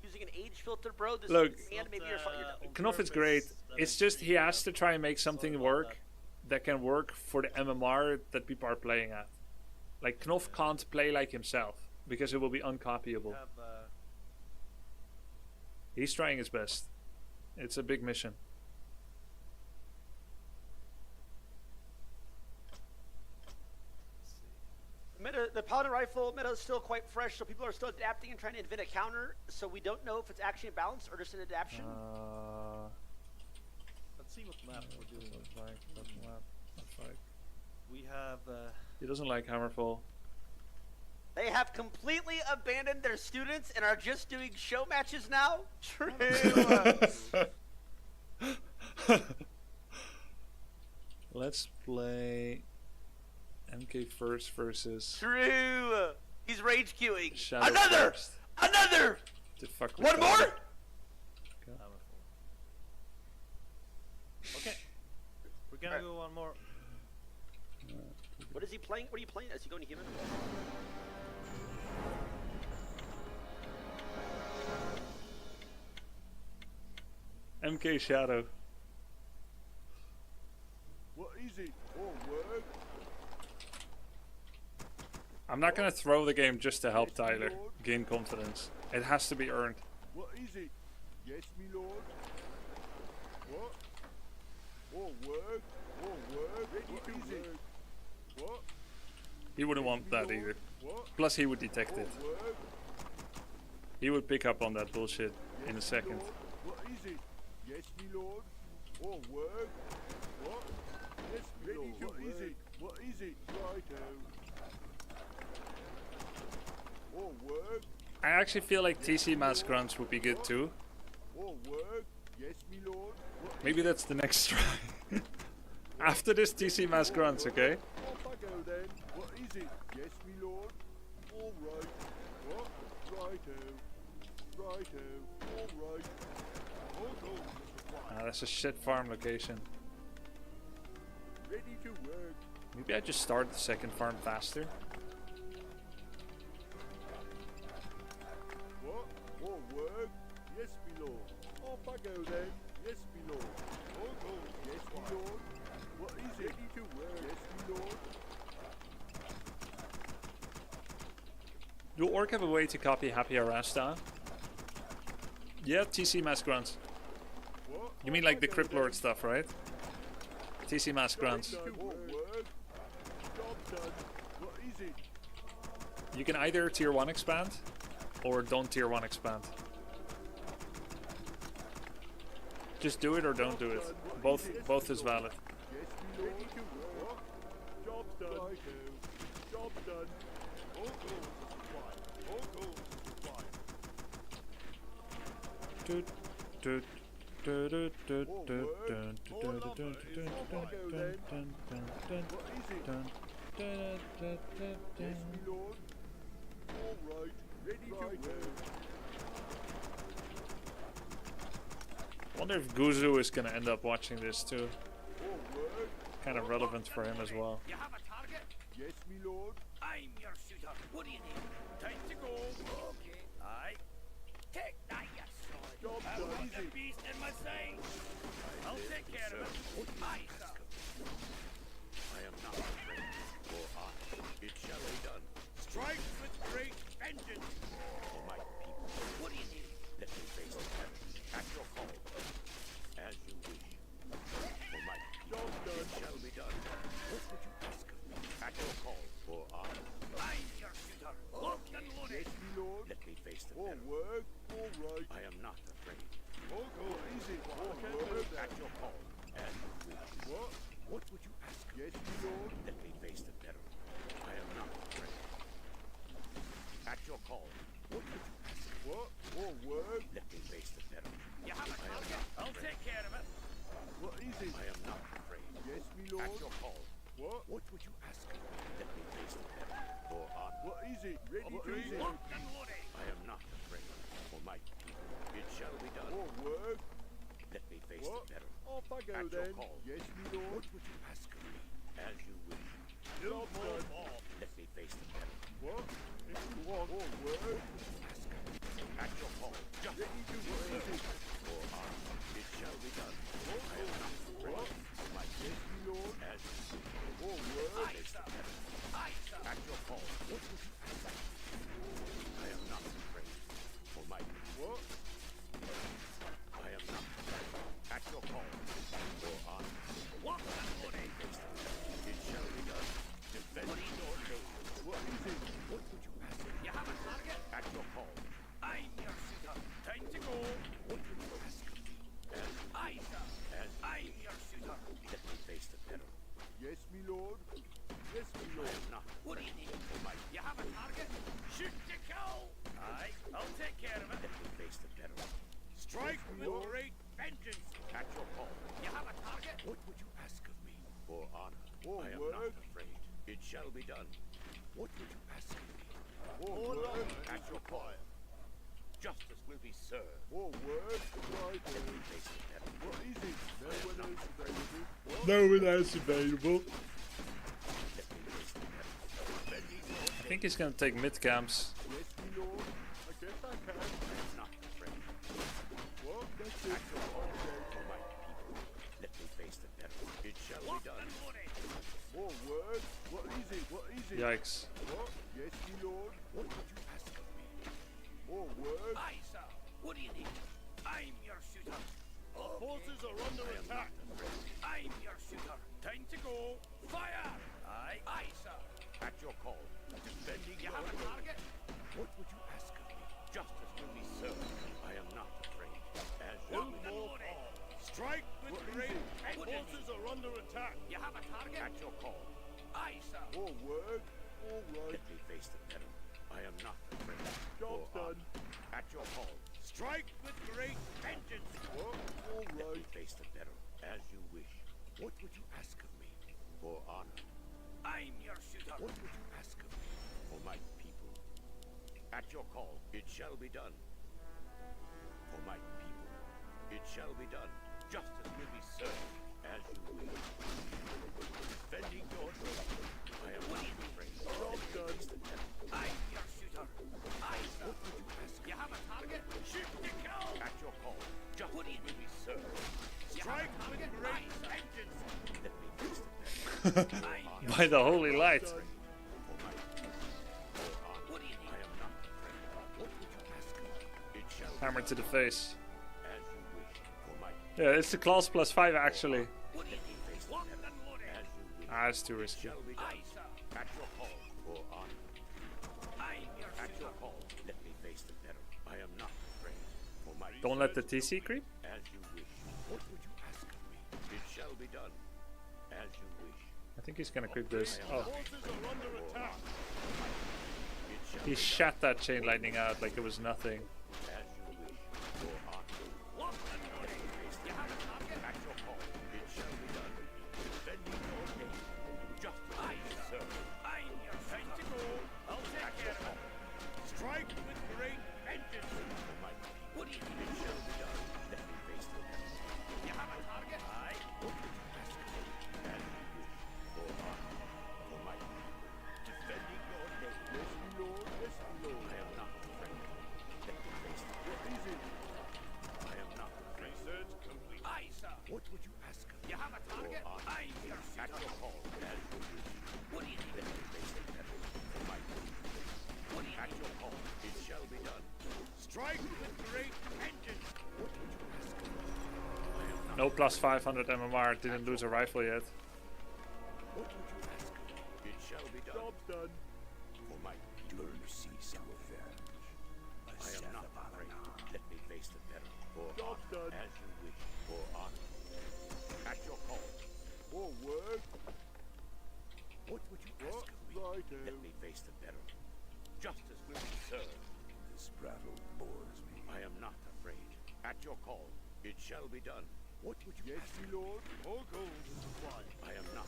Using an age filter, bro. This Look, and maybe you're done. Knopf is great. It's just he has to try and make something work that can work for the MMR that people are playing at. Like, Knopf can't play like himself because it will be uncopyable. He's trying his best. It's a big mission. The Paladin rifle meta is still quite fresh, so people are still adapting and trying to invent a counter. So we don't know if it's actually a balance or just an adaptation. Let's see what map we're doing. We have. He doesn't like Hammerfall. They have completely abandoned their students and are just doing show matches now. True. Let's play MK first versus True. He's rage queuing. Shadow Another. first. Another. To fuck with One more. Tyler. Okay. We're gonna go one more. What is he playing? What are you playing? Is he going to human? MK Shadow. What is it? All work? I'm not gonna throw the game just to help Tyler gain confidence. It has to be earned. What is it? Yes, me lord. What? All work? All work? Ready to work. What? He wouldn't want that either. What? Plus he would detect it. All work? He would pick up on that bullshit in a second. Lord. What is it? Yes, me lord. All work? What? Yes, me lord. What is it? What is it? Righto. All work? I actually feel like TC mass grunts would be good too. All work? Yes, me lord. What Maybe that's the next try. After this TC mass grunts, okay? Off I go then. What is it? Yes, me lord. All right. What? Righto. Righto. All right. All go, Mr. White. Ah, that's a shit farm location. Ready to work. Maybe I just start the second farm faster. What? All work? Yes, me lord. Off I go then. Yes, me lord. All go. Yes, me lord. What is it? Ready to work. Yes, me lord. Do Orc have a way to copy Happy Arasta? Yeah, TC mass grunts. What? You mean like the Crypt Lord stuff, right? TC mass grunts. All work. Job done. What is it? You can either tier 1 expand or don't tier 1 expand. Just do it or don't do it. Both is valid. Yes, me lord. Ready to work. What? Job's done. Righto. Job's done. All go. Fine. All go. Fine. Doot, doot, doot, doot, doot, doot, dun, dun, dun, dun, dun, dun, dun, dun, dun, What is it? dun, dun, dun, dun, Yes, dun. me lord. All right. Ready to work. Wonder if Guzu is gonna end up watching this too. All work. Kind of relevant for him as well. You have a target? Yes, me lord. I'm your shooter. What do you need? Time to go. Okay. Aye. Take that, you solid. Job I've done. got the beast in my sight. I'll take care of it. Aye, sir. I am not afraid, for it shall be done. Strike with great vengeance. For my people, What do you need? let me face the me, Lord. At your call. What? What would you ask of me? Let me face the peril. For honor. What is it? Ready to eat? Locked and loaded. I am not afraid. For my people, it shall be done. More work? Let me face What? the peril. Off I go At your then. call. Yes, me, Lord. What would you ask of me? As you wish. Job done. Let me face the peril. What? If you want more work? Ask of me. At your call. Just Ready to eat? for honor. It shall be done. I am not afraid. What? For my Yes, me, Lord. as you wish. More work? Face the peril. At your call. What would you ask of me? I am not afraid. For my What? I am not afraid. At your call. For honor. What? It shall be done. Defend your name. What is it? What would you ask? You have a target? At your call. I'm your shooter. Time to go. What would you ask of me? As I'm your shooter. Let me face the peril. Yes, me, Lord. Yes, me, I Lord. am not. What do you need? You have a target? Shoot to kill. Aye, I'll take care of it. Let me face the peril. Strike with Lord. great vengeance. At your call. You have a target? What would you ask of me? For honor. More I am work? not afraid. It shall be done. What would you ask of me? More work? At your call. Justice will be served. More work? Right Let me then. face the peril. What is it? No one else available. What? No one else available. Let me face the peril. Bending your I think he's gonna take mid camps. Yes, me, Lord. I guess I can. not afraid. What? That's it. At your call. For my people. Let me face the peril. It shall be done. More work? What is it? What is it? Yikes. What? Yes, me, Lord. What would you ask of me? More work? Aye, sir. What do you need? I'm your shooter. Our forces are under attack. I'm your shooter. Time to go. Fire! Aye. Aye, sir. At your call. Defending you have a target? What would you ask of me? Justice will be served. I am not afraid. As you will. Strike with What is great it? Our forces are under attack. You have a target? At your call. Aye, sir. More work? All right. Let me face the peril. I am not afraid. Job For done. honor. At your call. Strike with great vengeance. What? All Let me right. face the peril as you wish. What would you ask of me? For honor. I'm your shooter. What would you ask of me? For my people. At your call, it shall be done. For my people, it shall be done. Justice will be served as you wish. Defending your name. I am not afraid. Job done. I'm your shooter. What would you ask? You have a target? Shoot to kill. At your call. Justice will be served. Strike with great vengeance. Let me face the peril. By the holy light. For my people. For honor. What do you need? I am not afraid. What would you ask of me? It shall be Hammer to the face. as you wish. For my Yeah, it's the class plus 5 actually. what do you need? Face the peril. As you wish. Ah, it's too risky. Shall be done. At your call. For honor. I'm your At your call. Let me face the peril. I am not afraid. For my Don't let the TC creep. as you wish. What would you ask of me? It shall be done. As you wish. I think he's gonna creep this. Oh, Forces are under attack. It shall he shot that chain lightning out like it was nothing. as you wish. For honor. What and face the peril. At your call. It shall be done. Defending your name. Justice will be served. I'm your time to go. I'll take care of it. Strike with great vengeance. For my people. What do you need? It shall be done. Let me face the peril. You have a target? Aye. What would you ask of me? As you wish. For honor. For my people. Defending your name. Yes, me, Lord. Yes, me, Lord. I am not afraid. Let me face the What is it? I am not afraid. Research complete. Aye, sir. What would you ask of me? You have a target? I'm your shooter. At your call. As you wish. What do you need? Let me face the peril. For my people. What do you At your call. It shall be done. Strike with great vengeance. What would you ask of me? I am not. No plus 500 MMR. Didn't lose a rifle yet. What would you ask of me? It shall be done. Job done. For my people. Mercies to avenge. I am not afraid. Let me face the peril. For Job honor. done. As you wish. For honor. At your call. More work? What would you What? ask of me? Righto. Let me face the peril. Justice will be served. This battle bores me. I am not afraid. At your call, it shall be done. What would you Yes, ask? me, Lord. All goes quiet. I am not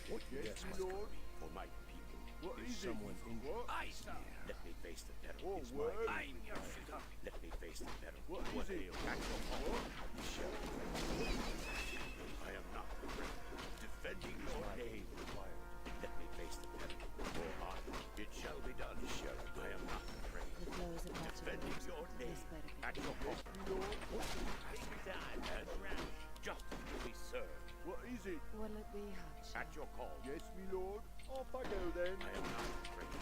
What? Yes, my lord. For my people. What Is is it? someone injured? What? I, sir. Let me face the peril. Oh, It's my word. I'm your shooter. Let me face the peril. What is it? Actual call. You shall be. I am not afraid. Defending your name required. Let me face the peril. For honor. It shall be done. I am not afraid. The flow is about to Defending burst. your name. This better be. Actual call. Take me down and around. Justice will be served. What is it? What'll it be, Hotshot? At your call. Yes, me lord. Off I go then. I am not afraid.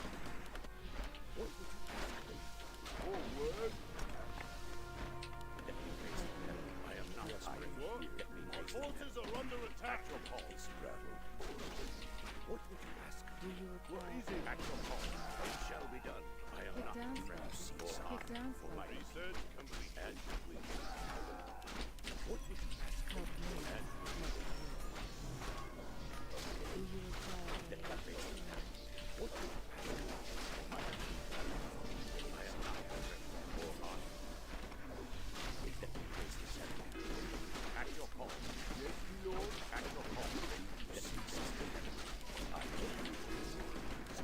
What would you ask me? Oh, word. Let me face the peril. I am not afraid. What? Let me face the Forces are under attack. At your call. Straddle. What would you ask Do me? you What require? is it? At your call. It shall be done. I am Kick not down, afraid. Sparky. For Kick honor. down, For my Sparky. research complete. And complete. What would you ask me? Help me. And Help you. Do you require let aid? me face the peril. What would you ask me? For my people. I am not afraid. For honor. Let me face the peril. At your call. Yes, me lord. At your call. Let me face the peril. I will.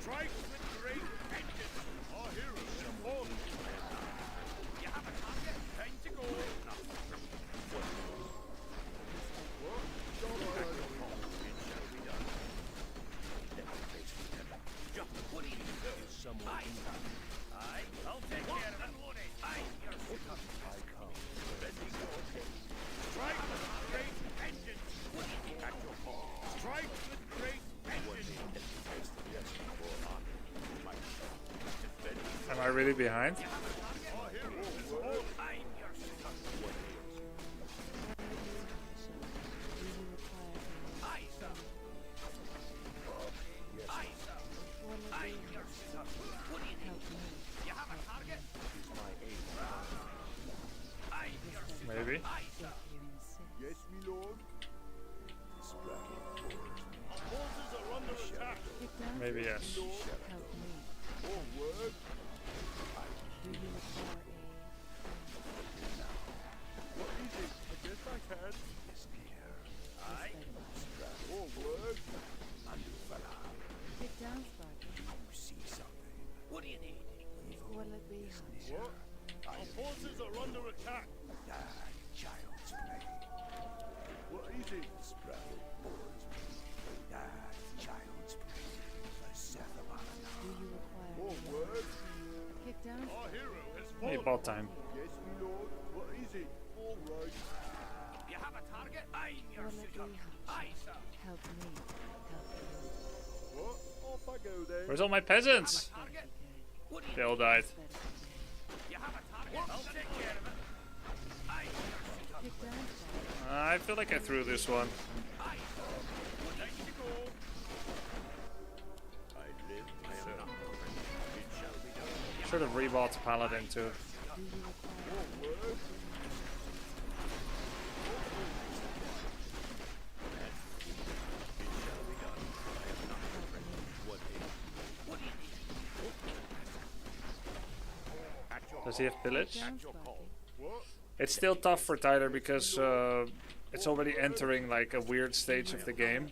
Strike with great vengeance. Our heroes have fallen. You have a target. Time to go. What? Don't worry. It shall be done. Let me face the peril. Just what do you do? Someone I'll take care of it. I'm your shooter. I come. Bending your case. Strike with great vengeance. At your call. Strike with great vengeance. Let me face the peril. For honor. My defending. Am I really behind? Our heroes have fallen. I'm your shooter. What ails you? Do you require aid? I, sir. I, sir. What'll it I'm be, your Hotshot? shooter. What do you need? Help me. You have a target? Is my aim. I'm your shooter. Maybe. I, If sir. you insist. Yes, me lord. Straddle forward. Our forces are under attack. Kick down, Maybe yes. Sparky. Help me. Oh, word. Do you require aid? What is it? I guess I can. This better be. Oh, word. Kick down, Sparky. You see something. What do you need? What'll it be, Hotshot? What? Our forces are under attack. Child's play. What is it? Straddle boards. Child's play. Do you require Oh, aid? word. Kick down, Our hero has Hey, fallen. ball time. Yes, me lord. What is it? All right. You have a target? I'm your What'll it be, shooter. Hotshot? I, sir. Help me. Help you. What? Off I go then. Where's all my peasants? Target? Good. What do you They all died. This better be. You have a target? I'll take care of it. I'm your shooter. Kick down, Sparky. I feel like I threw this one. I, sir. Time to go. I live. I am not afraid. It shall be done. Should have rebought Paladin too. Do you require aid? Word. Does he have pillage? Down, Sparky. What? It's still tough for Tyler because it's already entering like a weird stage of the game.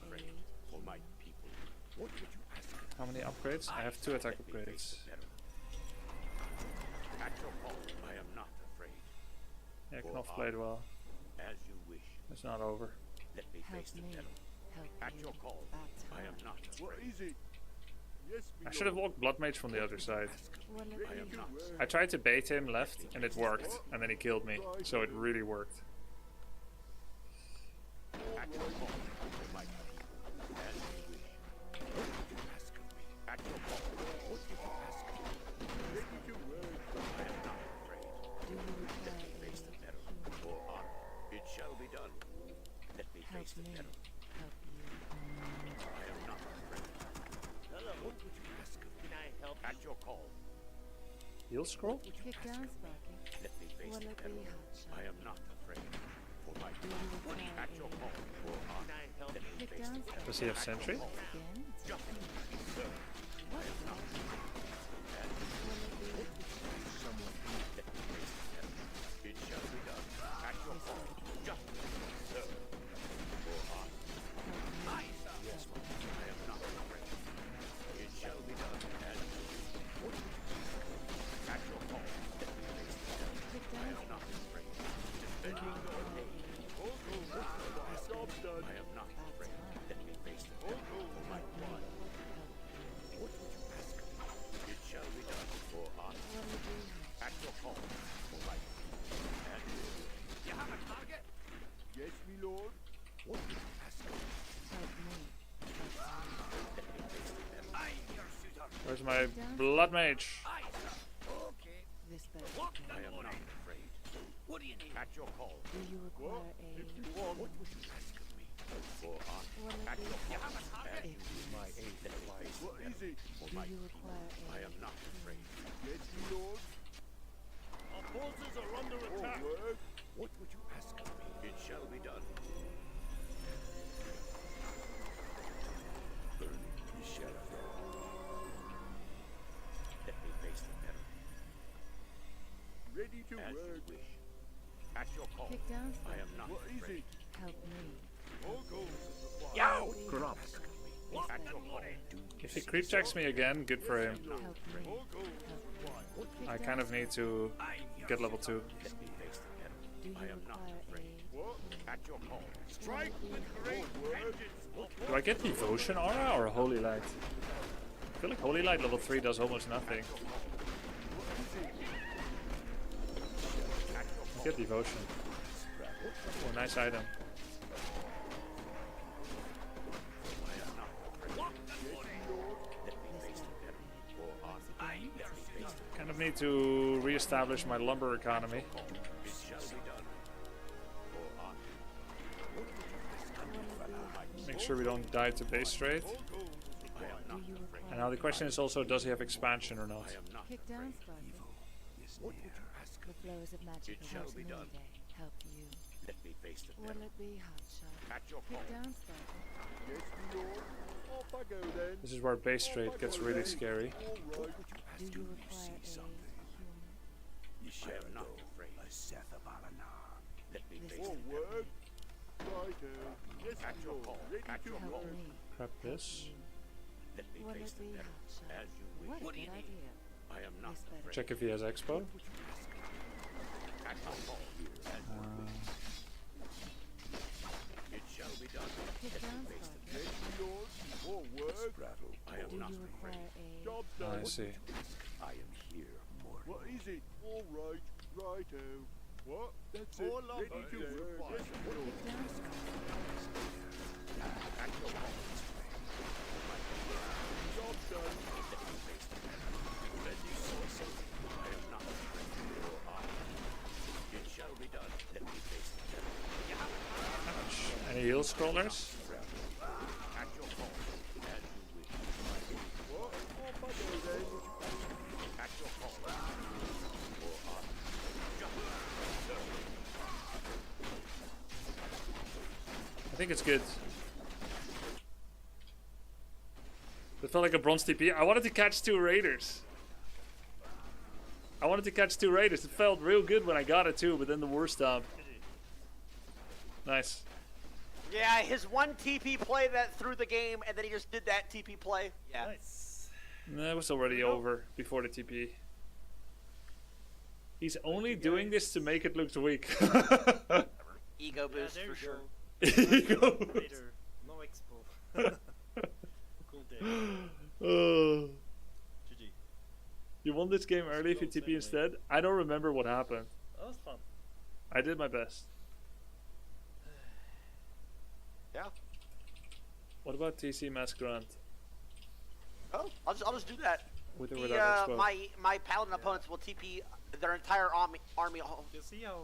For my people. What would you ask? How many upgrades? I have 2 attack upgrades. At your call. I am not afraid. Yeah, Knopf played well. As you wish. It's not over. Let me Help face the me. peril. Help At you. your call. About I am time. not What afraid. is it? Yes, me I should have lord. walked Blood Mage from the other side. What'll it I be, am not. I tried to bait him left and it worked, and then he killed me, so it really worked. At your call. For my people. As you wish. What would you ask of me? At your call. What would you ask of me? Ready to work. I am not afraid. Do you Let me require face the aid? peril. For honor. It shall be done. Let me Help face the me. peril. Help you. I am not afraid. Hello. What would you ask of me? Can I help? At your call. Heal scroll? Kick down, Sparky. Let me face What'll the it be, peril. Hotshot? I am not afraid. For my Do you require at your aid? call. For honor. Let me Kick face down, the peril. Does he have sentry? Again? It's Just be served. what? What'll it be? Someone let me face the peril. It shall be done. At your call. Just be served. For honor. Help me. I, sir. Yes, Job's done. I am not afraid. Let me face the peril for my blood. What would you ask of me? It shall be done for honor. At your call, for right. And you have a target? Yes, me lord. What would you ask of me? Let me face the peril. I'm your shooter. Where's my blood mage? Okay. I am not afraid. What do you need? At your call. What? If you want. What would you ask of me? For honor. At your call. And you use my aid that lies What is it? for my people. I am not afraid. Yes, me lord. Our forces are under All work. What would you ask of me? It shall be done. Burning the sheriff. Let me face the peril. Ready to As you work. wish. At your call. Kick down, I am not What is afraid. it? help me. All goals is required. Yow! Corrupt. Ask of me. At your call. Do If he creep checks me again, good for him. Help me. All goals is required. I kind of need to get level 2. Let me face the peril. Do you I am not require afraid. aid? What? At your call. Strike with great vengeance. Do I get Devotion Aura or Holy Light? I feel like Holy Light level 3 does almost nothing. I get Devotion. Oh, nice item. Kind of need to re-establish my lumber economy. Make sure we don't die to base trade. And now the question is also, does he have expansion or not? Kick down, Sparky. The flows of magic It shall across be the done. day help you. Let me face the Will peril. it be hotshot? At your call. Kick down, Sparky. Yes, me lord. Off I go then. This is where base trade gets really scary. All right. Do you require aid, human? I am not afraid. Let me face All the peril. work. Righto. Yes, At me your lord. call. Ready At to your Help call. work. me. Grab this. Let me Will face it the be peril. hotshot? As you wish. What a good idea. I am not This better. afraid. Check if he has Expo. At your call. As you wish. It shall be done. Kick Let down, me face the Sparky. Yes, me lord. All work. I am Do not you afraid. require aid? Job's I done. see. I am here, mortal. What is it? All right. Righto. What? That's it. All of Ready to it. work. Yes, me lord. Kick down, Sparky. At your call. Job's done. Let me face the peril. Ready, so. I am not afraid. Your honor. It shall be done. Let me face the peril. Ouch. Any heal scrollers? At your call. As you wish. What? Off I go then. At your call. Your honor. I think it's good. It felt like a bronze TP. I wanted to catch 2 raiders. It felt real good when I got it too, but then the war stomp. Nice. Yeah, his one TP play that threw the game, and then he just did that TP play. Yeah. Nice. No, it was already over before the TP. He's only doing this to make it look weak. Ego boost there for you sure. Ego. Later. No expo. Cool day. Oh. GG. You won this game early if you Close TP anyway. instead? I don't remember what happened. That was fun. I did my best. Yeah. What about TC Masquerade? Oh, I'll just do that. With or The, without Expo? my paladin opponents will TP their entire army home. You see how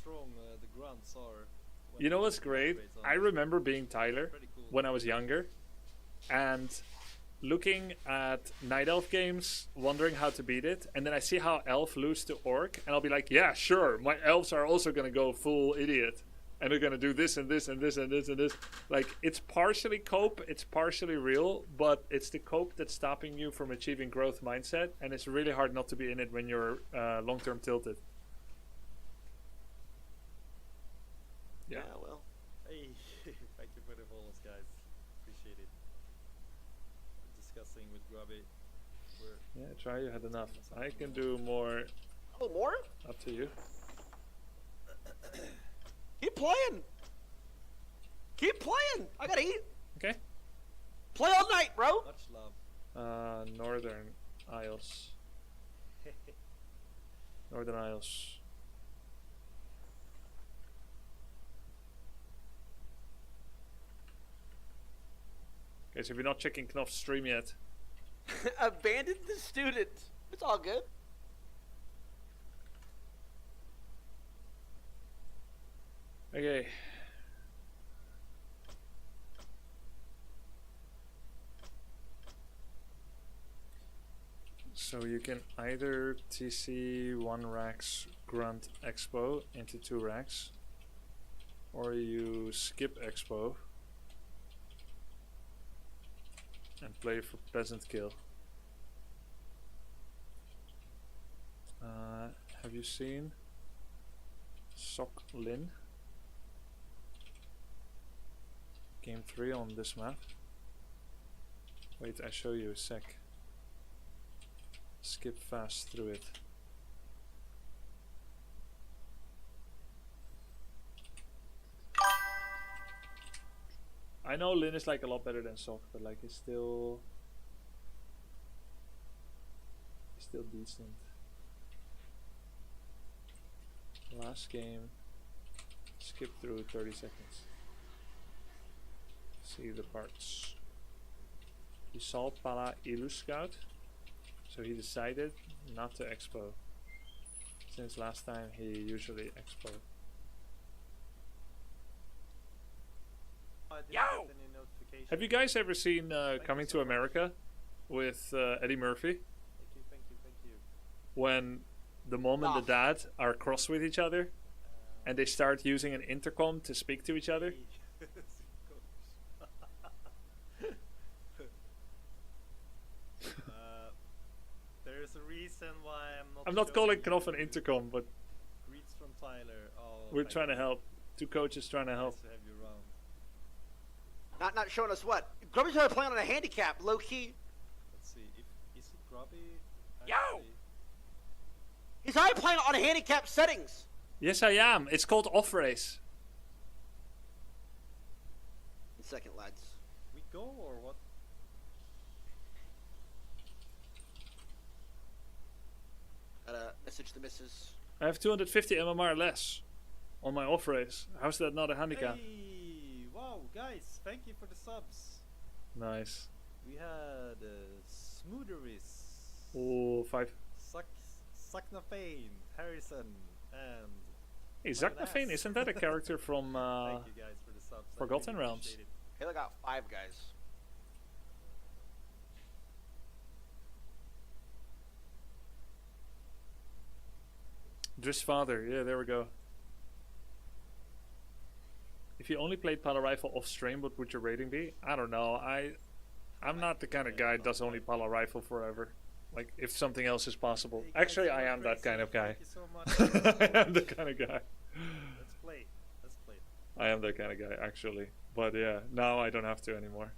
strong the grunts are. when You know they what's do great? upgrades on I it. remember being Tyler Pretty cool. when I was younger and looking at Night Elf games, wondering how to beat it, and then I see how Elf lose to Orc, and I'll be like, yeah, sure, my Elves are also gonna go full idiot. And they're gonna do this and this and this and this and this. Like, it's partially cope, it's partially real, but it's the cope that's stopping you from achieving growth mindset, and it's really hard not to be in it when you're long-term tilted. Yeah. Well. Hey, thank you for the follows, guys. Appreciate it. Discussing with Grubby. We're Yeah, try, you had enough. I can do more, Oh, more? up to you. Keep playing. Keep playing. I gotta eat. Okay. Play all night, bro. Much love. Northern Isles. Northern Isles. Okay, so if you're not checking Knopf's stream yet, Abandoned the student. It's all good. okay. So you can either TC 1 racks Grunt Expo into 2 racks, or you skip Expo and play for Peasant Kill. Have you seen Sok Lin? Game 3 on this map. Wait, I show you a sec. Skip fast through it. I know Lin is like a lot better than Sok, but like he's still decent. Last game, skip through 30 seconds. See the parts. He saw Pala Ilu Scout, so he decided not to expo. Since last time he usually expo. I didn't Yo! get any notification. Have you guys ever seen Coming to America with Eddie Murphy? Thank you. When the mom and the dad are cross with each other and they start using an intercom to speak to each other? There's a reason why I'm not calling Knopf an intercom, but Greets from Tyler. Oh, we're trying to help. 2 coaches trying to help. Nice to have you around. Not showing us what. Grubby's trying to play on a handicap, low key. Let's see. Is it Grubby? Yo! He's already playing on handicap settings. Yes, I am. It's called off race. 1 second, lads. We go or what? Gotta message the missus. I have 250 MMR less on my off race. How's that not a handicap? Hey! Wow, guys! Thank you for the subs. Nice. We had Smootheris. Oh, 5. Saknafane, Harrison, and. Hey, Zaknafane, isn't that a character from Thank you guys for the subs. I Forgotten really Realms? appreciate it. Halo got 5 guys. Driss Father, yeah, there we go. If you only played Pala Rifle off stream, what would your rating be? I don't know. I'm not the kind of guy that does only Pala Rifle forever. Like, if something else is possible. Hey guys, Actually, I you're am that crazy. kind of guy. Thank you so much. I am the kind of guy. Let's play. Let's play. I am that kind of guy, actually. But yeah, now I don't have to anymore.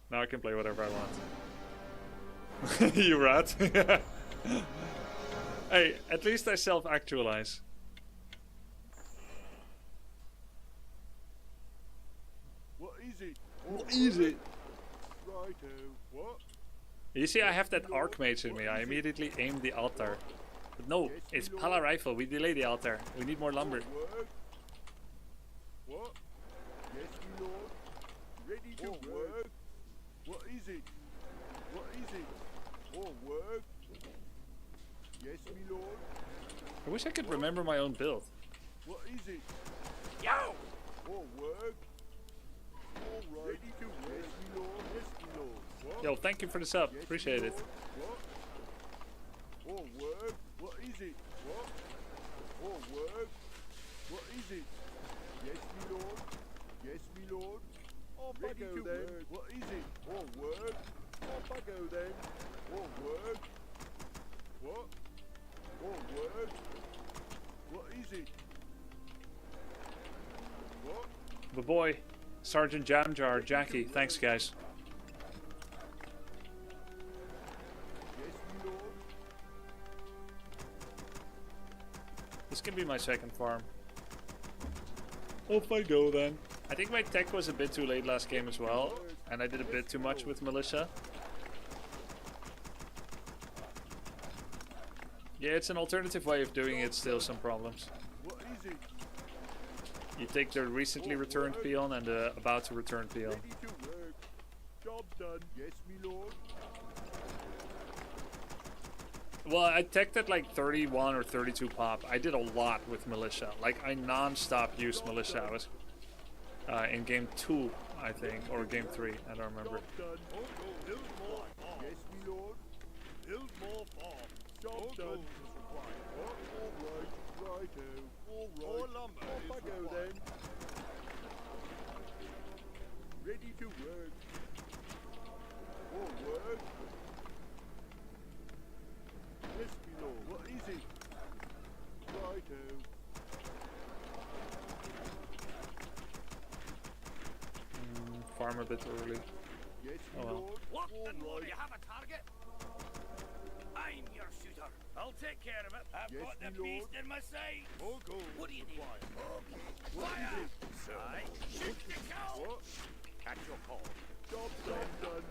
Now I can play whatever I want. You rat. Hey, at least I self-actualize. What is it? What is it? Righto. What? You see, I have that Archmage in me. I immediately aim the altar. But no, it's Pala Rifle. We delay the altar. We need more lumber. Work. What? Yes, my lord. Ready to work. What is it? What is it? All work. Yes, my lord. I wish I could remember my own build. What is it? Yo! All work. All right. Ready to work. Yes, my lord. Yes, my lord. What? Yo, thank you for the sub. Yes, Appreciate my it. lord. What? All work. What is it? What? All work. What is it? Yes, my lord. Yes, my lord. Off I go then. What is it? All work. Off I go then. All work. What? All work. What is it? What? But boy, Sergeant Jamjar, Jackie, thanks guys. Yes, my lord. This can be my second farm. Off I go then. I think my tech was a bit too late last game as well, and I did a bit too much with militia. Yeah, it's an alternative way of doing it, still some problems. What is it? You take the recently returned peon and the about to return peon. Ready to work. Job done. Yes, me lord. Well, I teched at like 31 or 32 pop. I did a lot with militia. Like, I non-stop used militia. I was in game 2, I think, or game 3. I don't remember. Job done. Build more farm. Yes, me lord. Build more farm. Job done. All right, all right. More lumber. Off I go then. Ready to work. More work. Yes, me lord. What is it? Righto. Farm a bit early. Yes, me Oh well. lord. Lock All and load. right. You have a target? I'm your shooter. I'll take care of it. I've Yes, got the me beast in my sight. All go. What do you need? Okay. What Fire! is it, sir? Aye. Shoot the cow! What? At your call. Job done.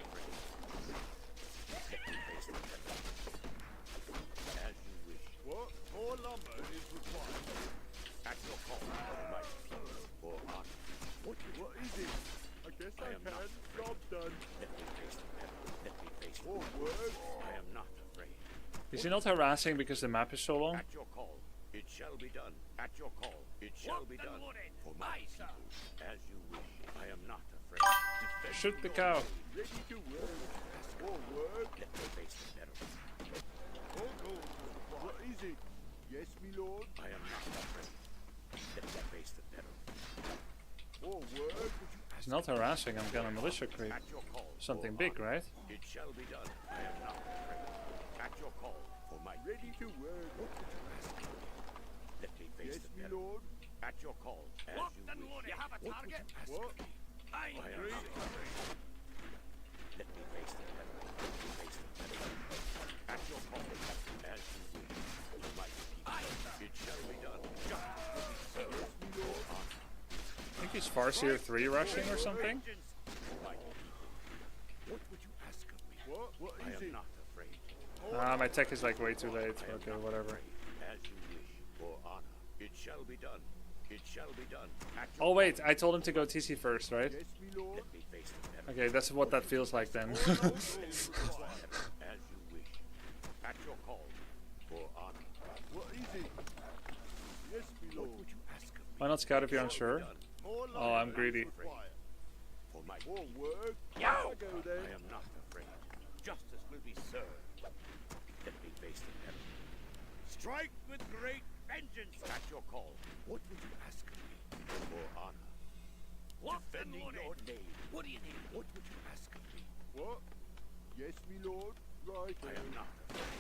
As you wish. What? More lumber is required. At your call. My people or honor. What is it? I guess I am not can. Job done. Let me face the metal. Let me face the More metal. work. I am not afraid. Is he not harassing because the map is so long? At your call. It shall be done. At your call. It shall be done. For my people. As you wish. I am not afraid. Defend Shoot the your cow. name. Ready to work. More work. Let me face the metal. All go. What is it? Yes, me lord. I am not afraid. Let me face the metal. More work. He's not harassing, I'm gonna militia creep. At your call. Something for big, honor. right? It shall be done. I am not afraid. At your call. For my Ready to work. Let me face Yes, the me metal. lord. At your call. As you wish. You have a target? What? I am not afraid. Let me face the metal. Let me face the metal. At your call. As you wish. For my people. It shall be done. Just Yes, me lord. I think he's Farseer 3 rushing or something. for my people. What would you ask of me? What I is am it? not afraid. My tech is like way too late. I am Okay, not whatever. afraid. As you wish. For honor. It shall be done. It shall be done. At your Oh wait, I told him to go TC first, right? Yes, me lord. Let me face the metal. Okay, that's what that feels like then. As you wish. At your call. For honor. What is it? Yes, me What lord. would you ask of me? Why not scout if you're unsure? Done. More lumber Oh, I'm is greedy. required. For my More people. work. Yo! Off I go then. I am not afraid. Justice will be served. Let me face the metal. Strike with great vengeance. At your call. What would you ask of me? For honor. Defending your name. What do you need? What would you ask of me? What? Yes, me lord. Right. I am not afraid.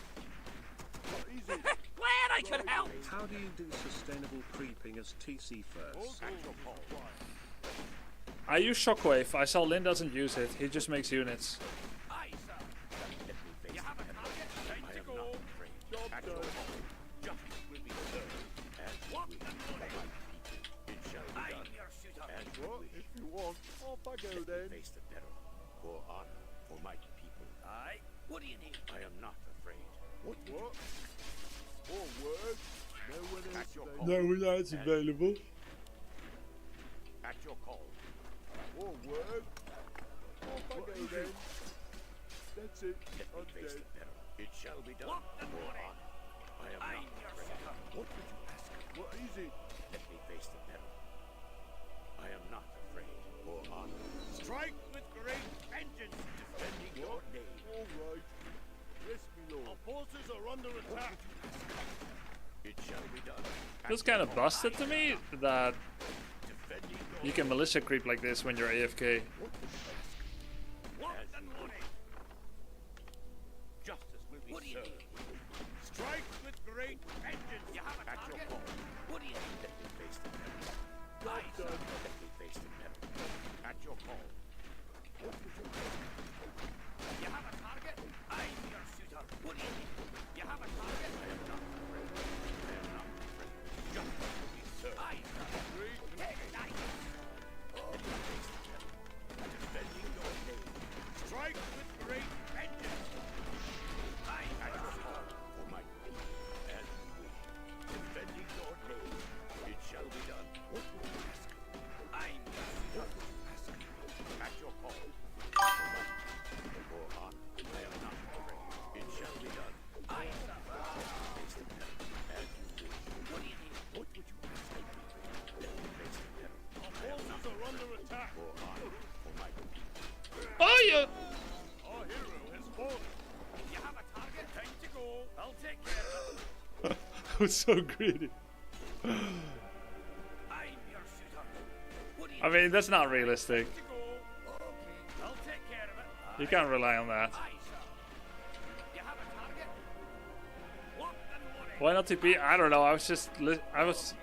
What is it? Glad I could help. How do you do sustainable creeping as TC first? At your call. I use Shockwave. I saw Lin doesn't use it. He just makes units. Aye, sir. Let me face the metal. I am not afraid. Job At your done. call. Justice will be served. As you wish. For my people. It shall be done. As you What? wish. If you want. Off I go Let me then. face the metal. For honor. For my people. Aye. What do you need? I am not afraid. What? What? More work. No one At else your available. call. No, it's available. At your call. More work. Off I go then. That's it. Let me I'm face dead. the metal. It shall be done. For honor. I am not afraid. What would you ask? What is it? Let me face the metal. I am not afraid. For honor. Strike with great vengeance. Defending your name. All right. Yes, me lord. Our forces are under attack. It shall be done. Feels kind of busted to me that Defending your you can militia creep like this when you're AFK. As you wish. Justice will be served. Strike with great vengeance. You have a At your call. What do you need? Let me face the metal. Aye, sir. Let me face the metal. At your call. What would you like? You have a target? I'm your shooter. What do you need? You have a target? I am not afraid. I am not afraid. Justice will be served. Aye, sir. Take that. was so greedy. I mean, that's not realistic. You can't rely on that. Why not TP? I don't know. I was just I was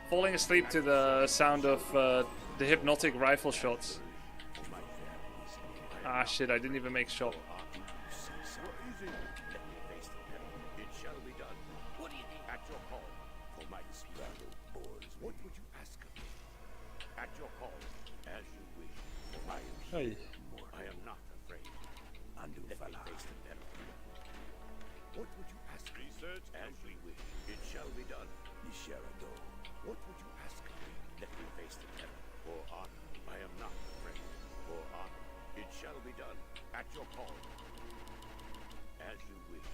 falling asleep to the sound of the hypnotic rifle shots. Ah shit! I didn't even make shot. Hey. I am not afraid. Undo let me face the peril. What would you ask? Research as we wish. It shall be done. Nisharado. What would you ask of me? Let me face the peril. For honor. I am not afraid. For honor. It shall be done. At your call. As you wish.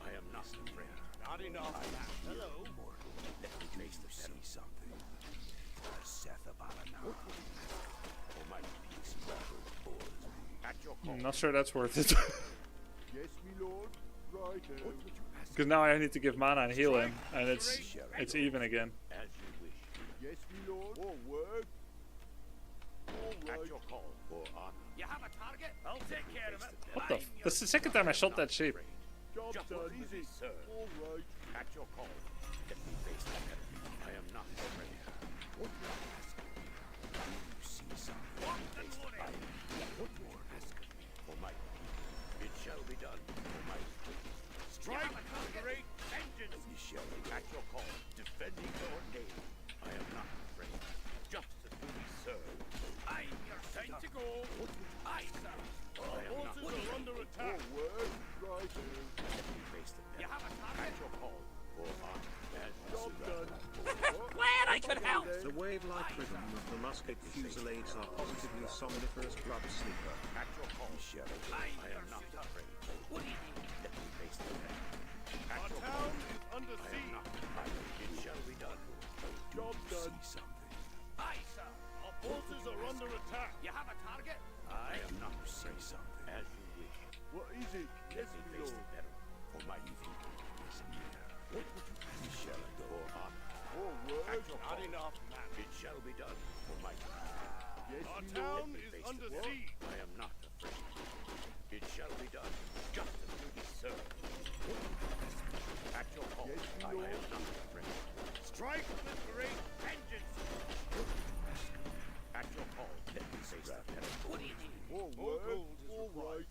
I am not afraid. Not enough. Hello. Let me face the peril. See something. Seth Abalana. What would you ask? I'm not sure that's worth it. Yes, me lord. Right. Because now I need to give mana and heal him, and it's even again. As you wish. Yes, me lord. All word. All right. At your call for honor. You have a target? I'll take care of it. What the? That's the second time I shot that sheep. Job done. Easy. Sir. All right. At your call. Let me face the enemy. I am not afraid. What do you ask of me? Do you see something? Face the fire. What do you ask of me? For my people. It shall be done. For my people. Strike with great vengeance. It shall be at your call. Defending your name. I am not afraid. Justice will be served. I'm your time to go. What would you ask? Sir. I am not Forces are under attack. All word. Right. Let me face the you have a target. At your call. For honor. Job done. Glad I could help. The wave-like rhythm of the musket fusillades are positively somniferous blood sleeper. At your call, Sheriff. I am not afraid. What do you need? Let me face the threat. At your call. Under I am not afraid. It shall be done. Job done. See something. Aye, sir. Our forces are under attack. You have a target? I am not say something. As you wish. What is it? Let me face the peril. For my evil is near. What would you ask, Sheriff? For honor. All word. Not enough, man. It shall be done for my Yes, our me town lord. is under siege. I am not afraid. It shall be done. Justice will be served. At your call. Yes, me I lord. am not afraid. Strike with great vengeance. At your call. Let me face the peril. What do you need? All word. All right.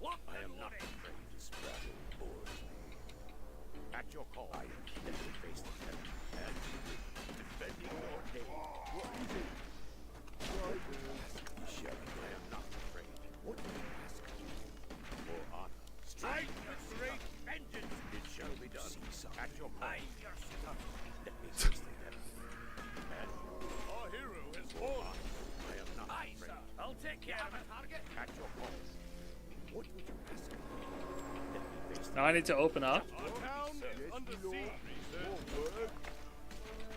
What? I am not afraid. This battle bores me. At your call. I am. Let me face the peril. And defending your name. What is it? Right. Sheriff, I am not afraid. What do you ask? For honor. Strike with great vengeance. It shall be done. At your call. Let me face the peril. And Our hero has for fallen. honor. I am not afraid. I'll take care of a target. At your call. What would you ask? Let me face the Now I need to open up. Our town is Yes, under me lord. siege. All word.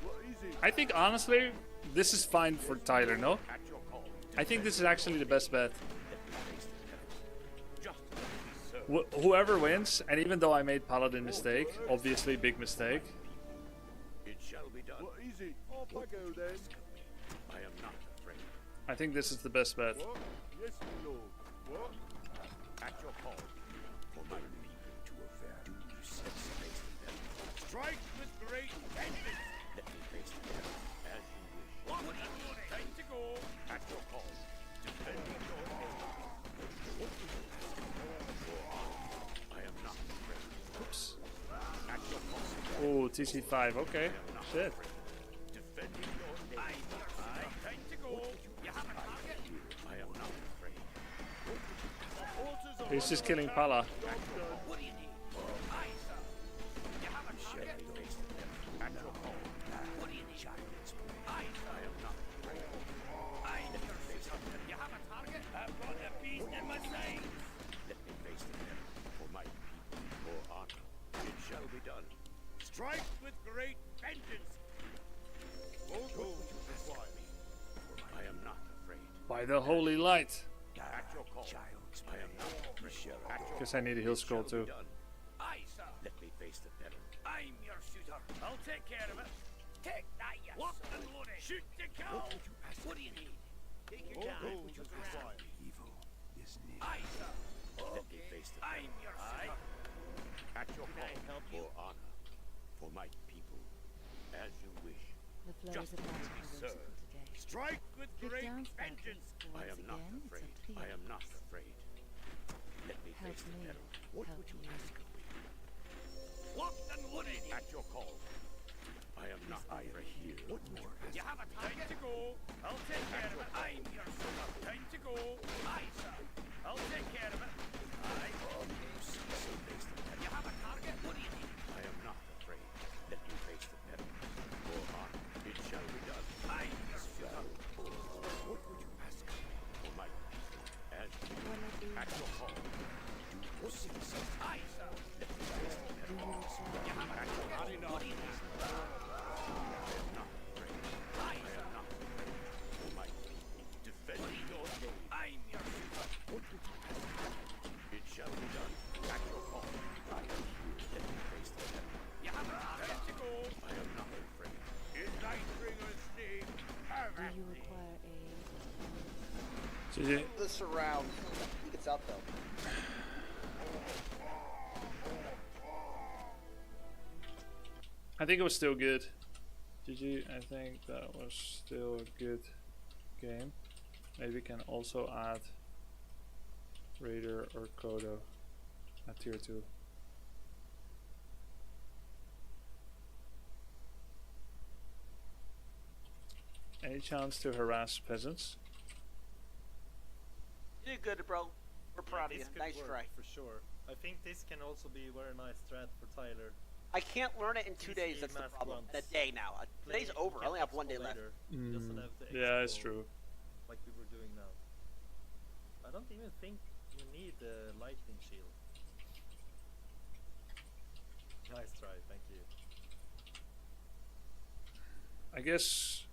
What is it? I think honestly, this is fine for Tyler. No, at your call. I think this is actually the best bet. Let me face the peril. Justice will be served. Whoever wins, and even though I made Paladin mistake, obviously big mistake. It shall be done. What is it? Off I go then. I am not afraid. I think this is the best bet. What? Yes, me lord. What? At your call. For my people to affair. Do you set face the peril? Strike with great vengeance. Let me face the peril. As you wish. What would you want? Time to go. At your call. Defending your name. What would you ask? For honor. I am not afraid. Oops. At your call. Oh, TC5. Okay. Shit. Defending your name. Time to go. You have a target? I am not afraid. Forces are He's just killing Pala. What do you need? Aye, sir. You have a target? At your call. What do you need? Aye, sir. I am not afraid. Aye, let me face the peril. You have a target? I've got a beast in my sight. Let me face the peril. For my people. For honor. It shall be done. Strike with great vengeance. all gold required. I am not afraid. By the holy light. At your call. I am not afraid. At your Guess I need a heal scroll too. done. Aye, sir. Let me face the peril. I'm your shooter. I'll take care of it. Take that, you locked and loaded. Shoot to kill. What do you need? Take your time. Just around. Evil is near. Aye, sir. Let me face the peril. I'm your shooter. At your call. Help you. For honor. For my people. As you wish. The flows Justice of will light be are served. whimsical today. Strike with But great don't vengeance. focus. I am Once not again, it's afraid. up to I you. am not afraid. Let me Help face the me. peril. What Help would you you. ask of me? Locked and loaded. At your call. I am not afraid. Here. What more? You have a time to go. I'll take care of it. I'm your shooter. Time to go. Aye, sir. I'll take care of it. Aye. So face the peril. You have a target. What do you need? I am not afraid. Let me face the peril. Go on. It shall be done. I'm your shooter. What would you ask of me? For my people. As you Will it be at your call. Do what you say. Aye, sir. Let me face the peril. You have a target. What do you need? Defend your name. I'm your shooter. What would you ask? It shall be done. At your call. I am here. Let me face the peril. You have a target to go. I am not afraid. In Nightbringer's name, have Do at you me. require aid? GG. This around. I think it's out though. I think it was still good. GG, I think that was still a good game. Maybe we can also add Raider or Kodo at tier 2. Any chance to harass peasants? You did good, bro. We're proud of you. This could Nice work try. for sure. I think this can also be a very nice strat for Tyler. I can't learn it in 2 days. PC That's the math problem. once. In a day now. Today's Play- over. you I only can have 1 day expo left. later. Doesn't have to Yeah, it's expo true. Like we were doing now. I don't even think you need a lightning shield. Nice try, thank you. I guess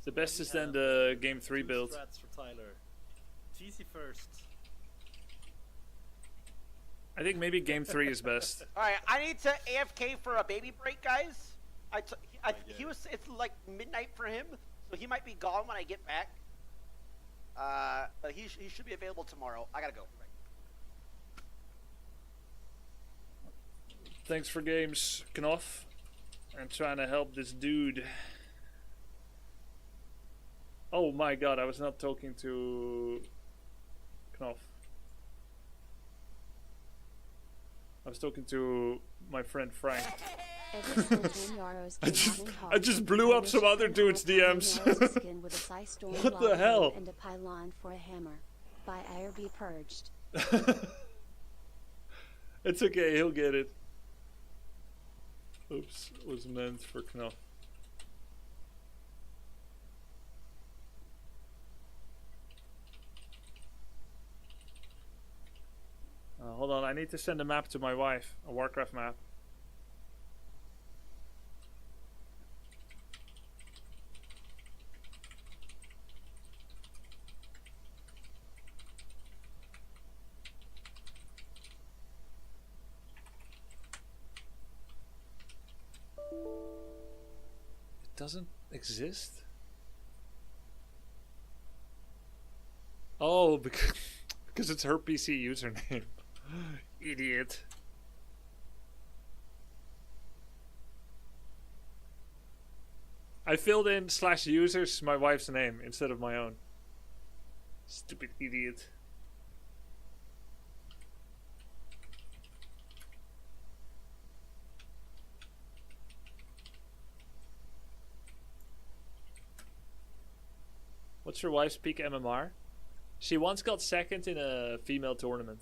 the best We is then have, the game 3 two build. strats for Tyler. TC first. I think maybe game 3 is best. Alright, I need to AFK for a baby break, guys. He was. It's like midnight for him, so he might be gone when I get back. But he should be available tomorrow. I gotta go. Thanks for games, Knopf. I'm trying to help this dude. Oh my god, I was not talking to Knopf. I was talking to my friend Frank. Every single time Yaros I came just- out in I just Hog, blew I up some wished other him dude's all upon DMs. Yaros' skin with a Psy Storm What the lava hell? And a pylon for a hammer. By IRB purged. It's okay, he'll get it. Oops, was meant for Knopf. Hold on, I need to send a map to my wife, a Warcraft map. It doesn't exist? Oh, because it's her PC username. Idiot. I filled in /users my wife's name instead of my own. Stupid idiot. What's your wife's peak MMR? She once got second in a female tournament.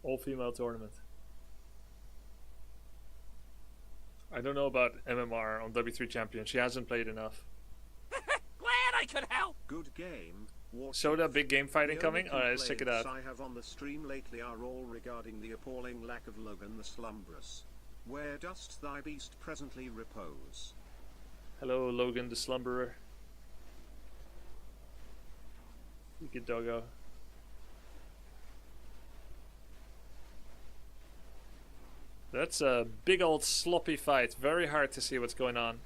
All-female tournament. I don't know about MMR on W3 Champion. She hasn't played enough. Glad I could help. Good game. Soda, big game fighting The only coming? Alright, let's check it out. complaints I have on the stream lately are all regarding the appalling lack of Logan the Slumbrous. Where dost thy beast presently repose? Hello, Logan the Slumberer. Good doggo. That's a big old sloppy fight. Very hard to see what's going on.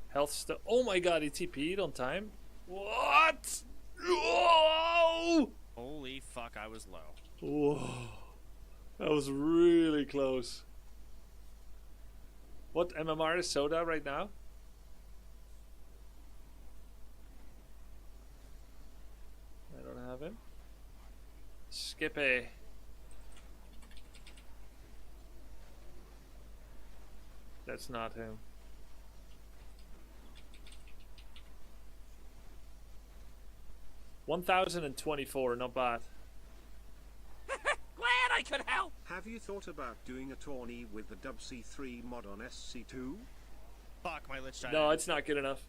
Health still. Oh my god, he TP'd on time. What? Whoa! Holy fuck, I was low. Whoa. That was really close. What MMR is Soda right now? I don't have him. Skippy. That's not him. $1,024, not bad. Glad I could help. Have you thought about doing a tourney with the Dub C3 mod on SC2? Fuck, my Lich died. No, it's not good enough.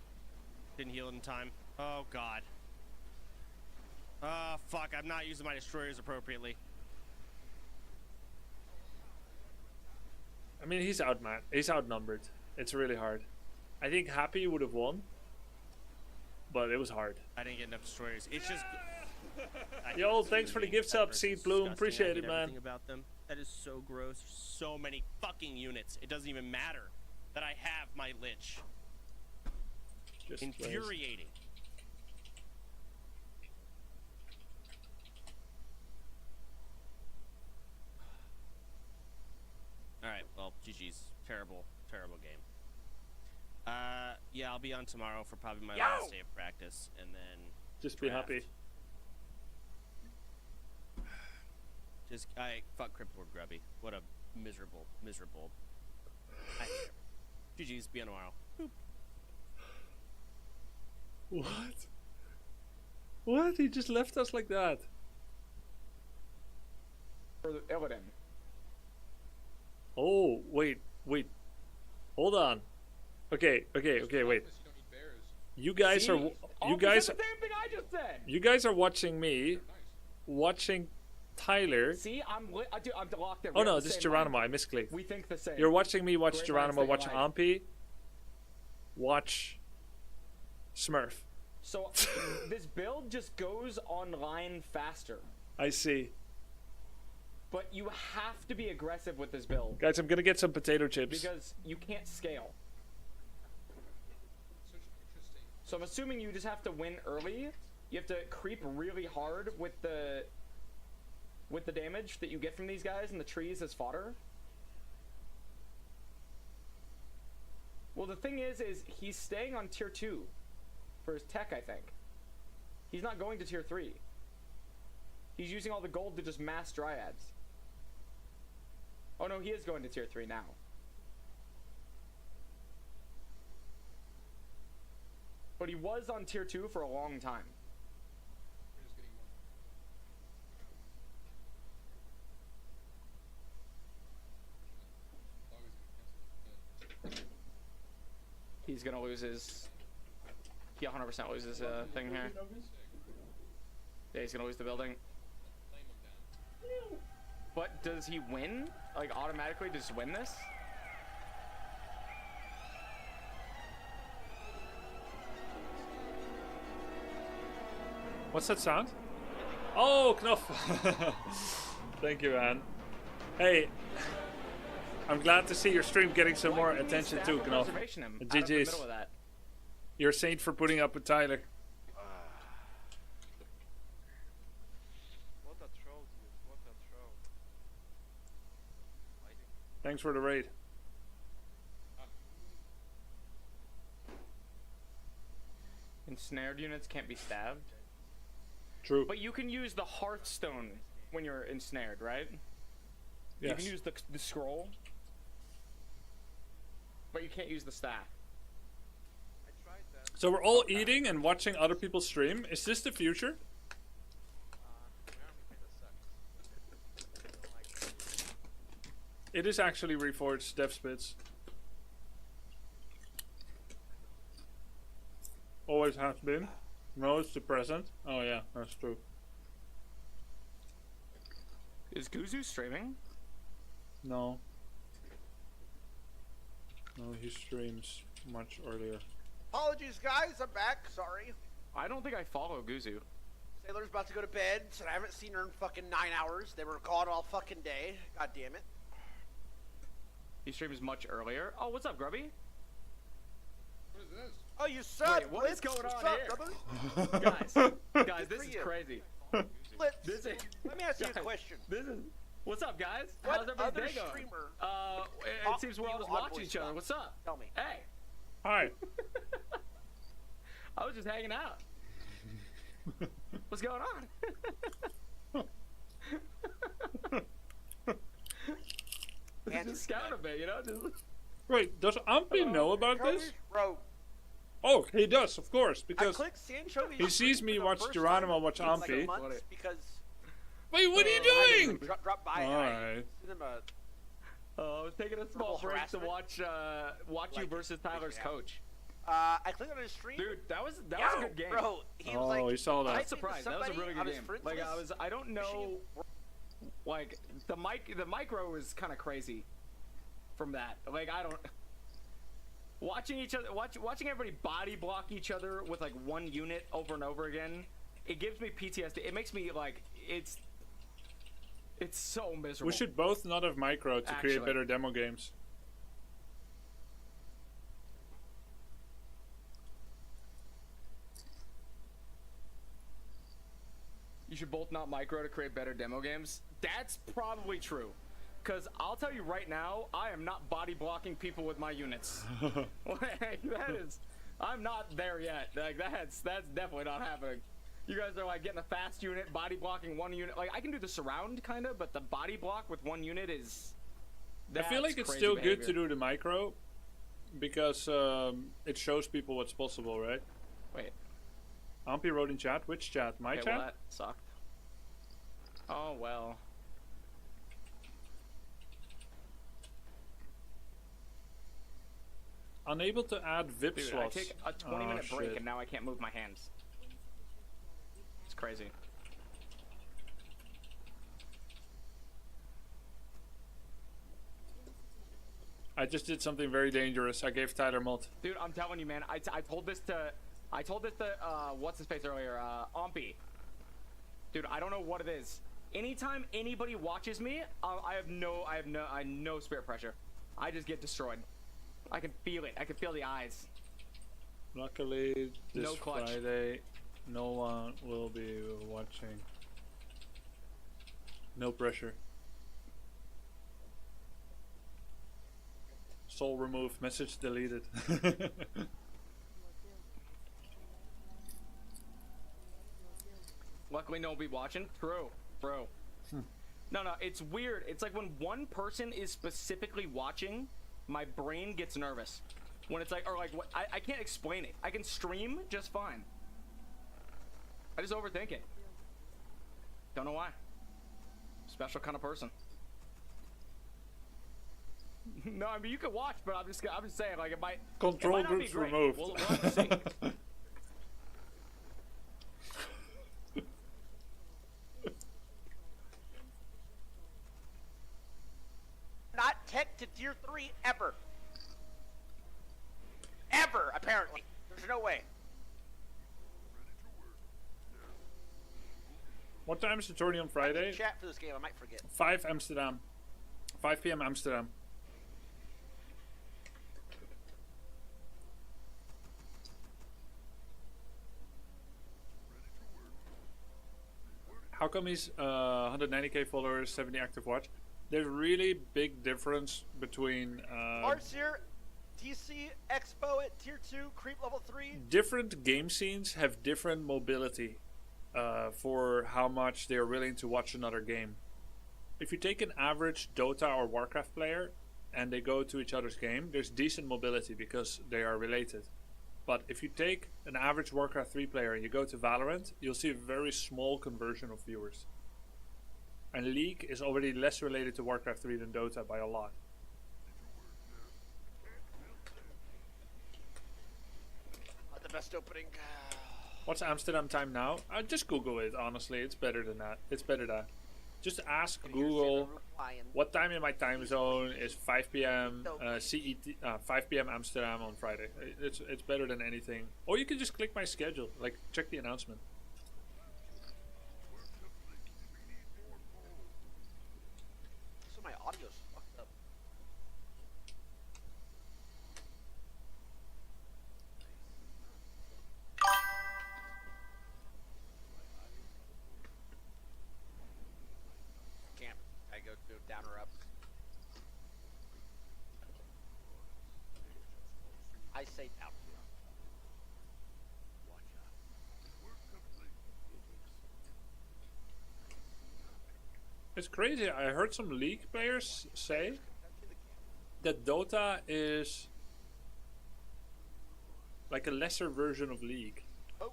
Didn't heal in time. Oh god. Oh fuck, I'm not using my destroyers appropriately. I mean, he's outnumbered. It's really hard. I think Happy would have won, but it was hard. I didn't get enough destroyers. It's just. Yo, thanks for the gift sub, Seed Bloom. Appreciate it, man. About them. That is so gross. So many fucking units. It doesn't even matter that I have my Lich. Just infuriating. Alright, well, GG's. Terrible, terrible game. Yeah, I'll be on tomorrow for probably my last day of practice, and then... Just be happy. Just, fuck Cripplord Grubby. What a miserable, miserable... I hate him. GG's, be on tomorrow. Boop. What? What? He just left us like that? For Illidan. Oh, wait. Hold on. Okay, wait. You guys are... You guys... The same thing I just said. You guys are watching me, watching Tyler. See, I'm locked in. Oh no, this is Geronimo. I misclicked. We think the same. You're watching me watch Great Geronimo, minds watch think alike. Ampi, watch Smurf. So this build just goes online faster. I see. But you have to be aggressive with this build. Guys, I'm gonna get some potato chips. Because you can't scale. So I'm assuming you just have to win early. You have to creep really hard with the damage that you get from these guys and the trees as fodder. Well, the thing is he's staying on tier 2 for his tech, I think. He's not going to tier 3. He's using all the gold to just mass dryads. Oh no, he is going to tier 3 now. But he was on tier 2 for a long time. He's gonna lose his... He 100% loses thing here. Yeah, he's gonna lose the building. But does he win? Like, automatically just win this? What's that sound? Oh, Knopf! Thank you, man. Hey, I'm glad to see your stream getting some more attention too, Knopf. GG's. You're a saint for putting up with Tyler. What a troll, dude. What a troll. Thanks for the raid. Ensnared units can't be stabbed. True. But you can use the Hearthstone when you're ensnared, right? Yes. You can use the scroll. But you can't use the staff. So we're all eating and watching other people stream. Is this the future? It is actually Reforged Dev Spits. Always has been. No, it's the present. Oh yeah, that's true. Is Guzu streaming? No. No, he streams much earlier. Apologies, guys. I'm back. Sorry. I don't think I follow Guzu. Sailor's about to go to bed, so I haven't seen her in fucking 9 hours. They were gone all fucking day. God damn it. He streams much earlier. Oh, what's up, Grubby? What is this? Oh, you suck! Wait, what is Blitz. going on What's up, here? brother? Guys, this for is you. crazy. Blitz. This is, Let me ask you a guys, question. This is. What's up, guys? What How's everybody's other day going? streamer It seems we're all just you on watching voice each other. box? What's up? Tell me. Hey, Hi. I was just hanging out. What's going on? Just scouting a bit, you know? Just... Wait, does Ampy know about this? Bro, Oh, he does, of course, I because clicked Sanchovi's he sees stream me for the watch first Geronimo time watch in like a Ampy. month because Wait, what are you I doing? dropped by. Alright. I sent him a I was taking a small Verbal break to harassment? watch you Like, versus Tyler's yeah. coach. I clicked on his stream. Dude, that was a good game. Bro, he was Oh, like, he saw that. I typing was to surprised. That was a somebody really on good his game. friends Like list, I don't know, like the micro was kind of crazy from that. Like I don't watching each other, watching everybody body block each other with like one unit over and over again. It gives me PTSD. It makes me like it's so miserable. We should both not have micro to create Actually. better demo games. You should both not micro to create better demo games. That's probably true. Because I'll tell you right now, I am not body blocking people with my units. Like, I'm not there yet. Like, that's definitely not happening. You guys are like getting a fast unit, body blocking one unit. Like, I can do the surround kind of, but the body block with one unit is. I feel like it's crazy still behavior. good to do the micro, because it shows people what's possible, right? Wait. Ampy wrote in chat. Which chat? My Okay, chat? well, that sucked. Oh, well. Unable to add VIP Dude, slots. I take a 20-minute Oh, break shit. and now I can't move my hands. It's crazy. I just did something very dangerous. I gave Tyler mod. Dude, I'm telling you, man. I told this to what's his face earlier, Ompy. Dude, I don't know what it is. Anytime anybody watches me, I have no spirit pressure. I just get destroyed. I can feel it. I can feel the eyes. Luckily, this No clutch. Friday, no one will be watching. No pressure. Soul removed. Message deleted. Luckily, no one will be watching. True, bro. No, it's weird. It's like when one person is specifically watching, my brain gets nervous. When it's like, or like, I can't explain it. I can stream just fine. I just overthink it. Don't know why. Special kind of person. No, I mean you can watch, but I'm just saying, like, it might. Control it might not be groups great. removed. We'll have to see. not tech to tier 3 ever. Ever, apparently. There's no way. What time is the tourney on Friday? Chat for this game, I might forget. 5 Amsterdam. 5 p.m. Amsterdam. How come he's 190k followers, 70 active watch? There's really big difference between Archere, TC, Expo at tier 2, creep level 3. different game scenes have different mobility for how much they're willing to watch another game. If you take an average Dota or Warcraft player and they go to each other's game, there's decent mobility because they are related. But if you take an average Warcraft 3 player and you go to Valorant, you'll see a very small conversion of viewers. And League is already less related to Warcraft 3 than Dota by a lot. The best opening. What's Amsterdam time now? Just Google it, honestly. It's better than that. It's better that. Just ask Google what time in my time zone is 5 p.m. CET, 5 p.m. Amsterdam on Friday. It's better than anything. Or you can just click my schedule. Like, check the announcement. So my audio's fucked up. say out. It's crazy. I heard some League players say that Dota is like a lesser version of League. Oh.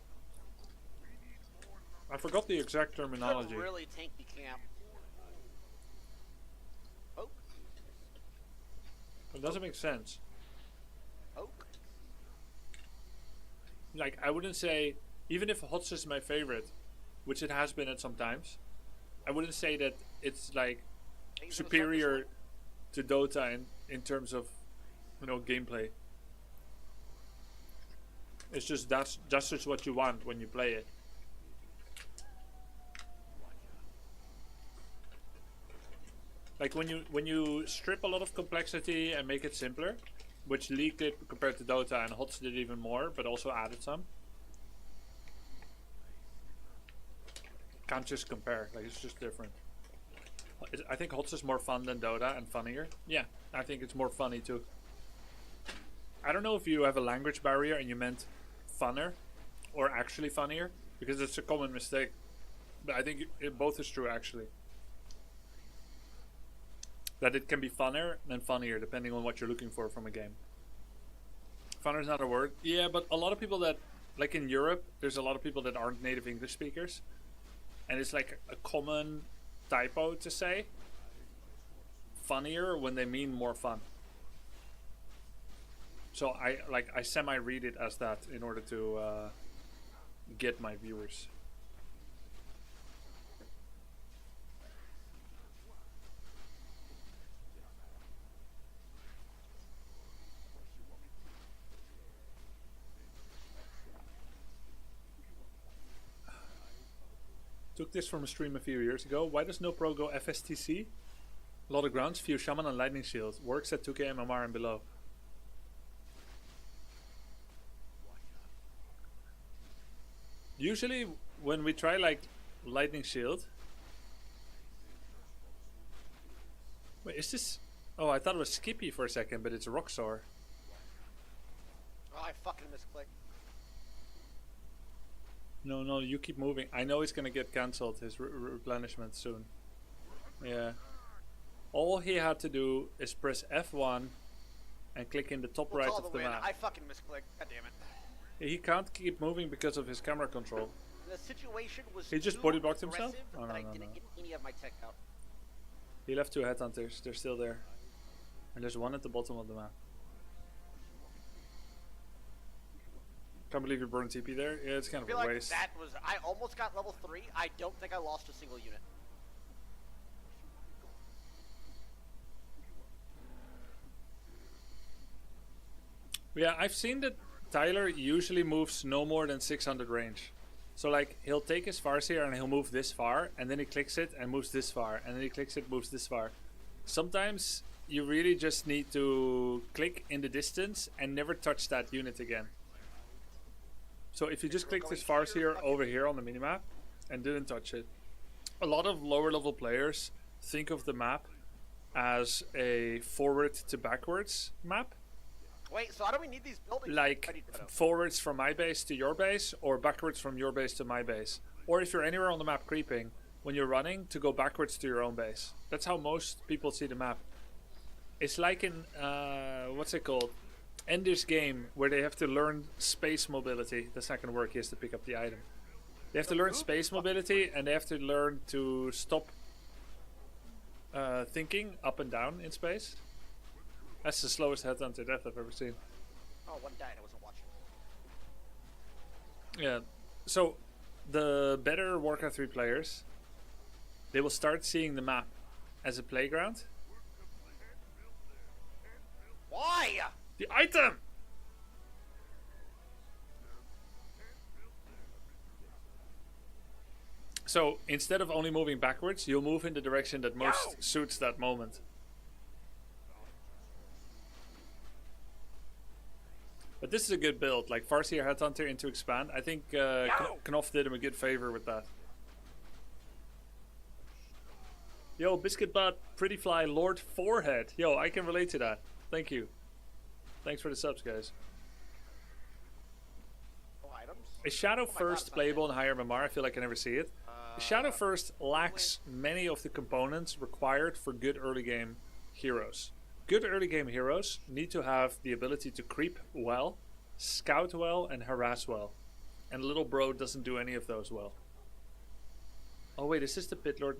I forgot the exact terminology. Really tanky camp. Oh. It doesn't make sense. Oh. Like, I wouldn't say, even if HOTS is my favorite, which it has been at some times, I wouldn't say that it's like superior to Dota in terms of, you know, gameplay. It's just that's just what you want when you play it. Like when you strip a lot of complexity and make it simpler, which League did compared to Dota, and HOTS did even more, but also added some. Can't just compare, like it's just different. I think HOTS is more fun than Dota and funnier. Yeah, I think it's more funny too. I don't know if you have a language barrier and you meant funner or actually funnier, because it's a common mistake. But I think it both is true actually. That it can be funner and funnier depending on what you're looking for from a game. Funner is not a word. Yeah, but a lot of people that, like in Europe, there's a lot of people that aren't native English speakers. And it's like a common typo to say funnier when they mean more fun. So I semi-read it as that in order to get my viewers. Took this from a stream a few years ago. Why does no pro go FSTC? A lot of grounds, few shaman and lightning shield. Works at 2k MMR and below. Usually when we try like lightning shield. Wait, is this? Oh, I thought it was Skippy for a second, but it's Roxor. Oh, I fucking misclicked. No, you keep moving. I know he's gonna get cancelled, his replenishment soon. Yeah. All he had to do is press F1 and click in the top right of the map. I fucking misclicked. God damn it. He can't keep moving because of his camera control. The situation was He just too body blocked himself? aggressive Oh, that no, I no, didn't no. get any of my tech out. He left 2 headhunters. They're still there. And there's one at the bottom of the map. Can't believe you burned TP there. Yeah, it's kind I of feel a like waste. that was. I almost got level 3. I don't think I lost a single unit. Yeah, I've seen that Tyler usually moves no more than 600 range. So like, he'll take his Farseer and he'll move this far, and then he clicks it and moves this far, and then he clicks it, moves this far. Sometimes you really just need to click in the distance and never touch that unit again. So if you just clicked his Farseer over here on the minimap and didn't touch it, a lot of lower level players think of the map as a forward to backwards map. Wait, so how do we need these buildings? Like forwards from my base to your base, or backwards from your base to my base. Or if you're anywhere on the map creeping, when you're running, to go backwards to your own base. That's how most people see the map. It's like in, what's it called? Ender's Game, where they have to learn space mobility. That's not going to work, he has to pick up the item. They have to learn space mobility, and they have to learn to stop thinking up and down in space. That's the slowest headhunter death I've ever seen. Oh, one died. I wasn't watching. Yeah, so the better Warcraft 3 players, they will start seeing the map as a playground. Why? The item! So instead of only moving backwards, you'll move in the direction that most suits that moment. But this is a good build, like Farseer Headhunter into Expand. I think Knopf did him a good favor with that. Yo, Biscuit Butt, Pretty Fly, Lord Forehead. Yo, I can relate to that. Thank you. Thanks for the subs, guys. Is Shadow First playable in higher MMR? I feel like I never see it. Shadow First lacks many of the components required for good early game heroes. Good early game heroes need to have the ability to creep well, scout well, and harass well. And Little Bro doesn't do any of those well. Oh wait, is this the Pit Lord?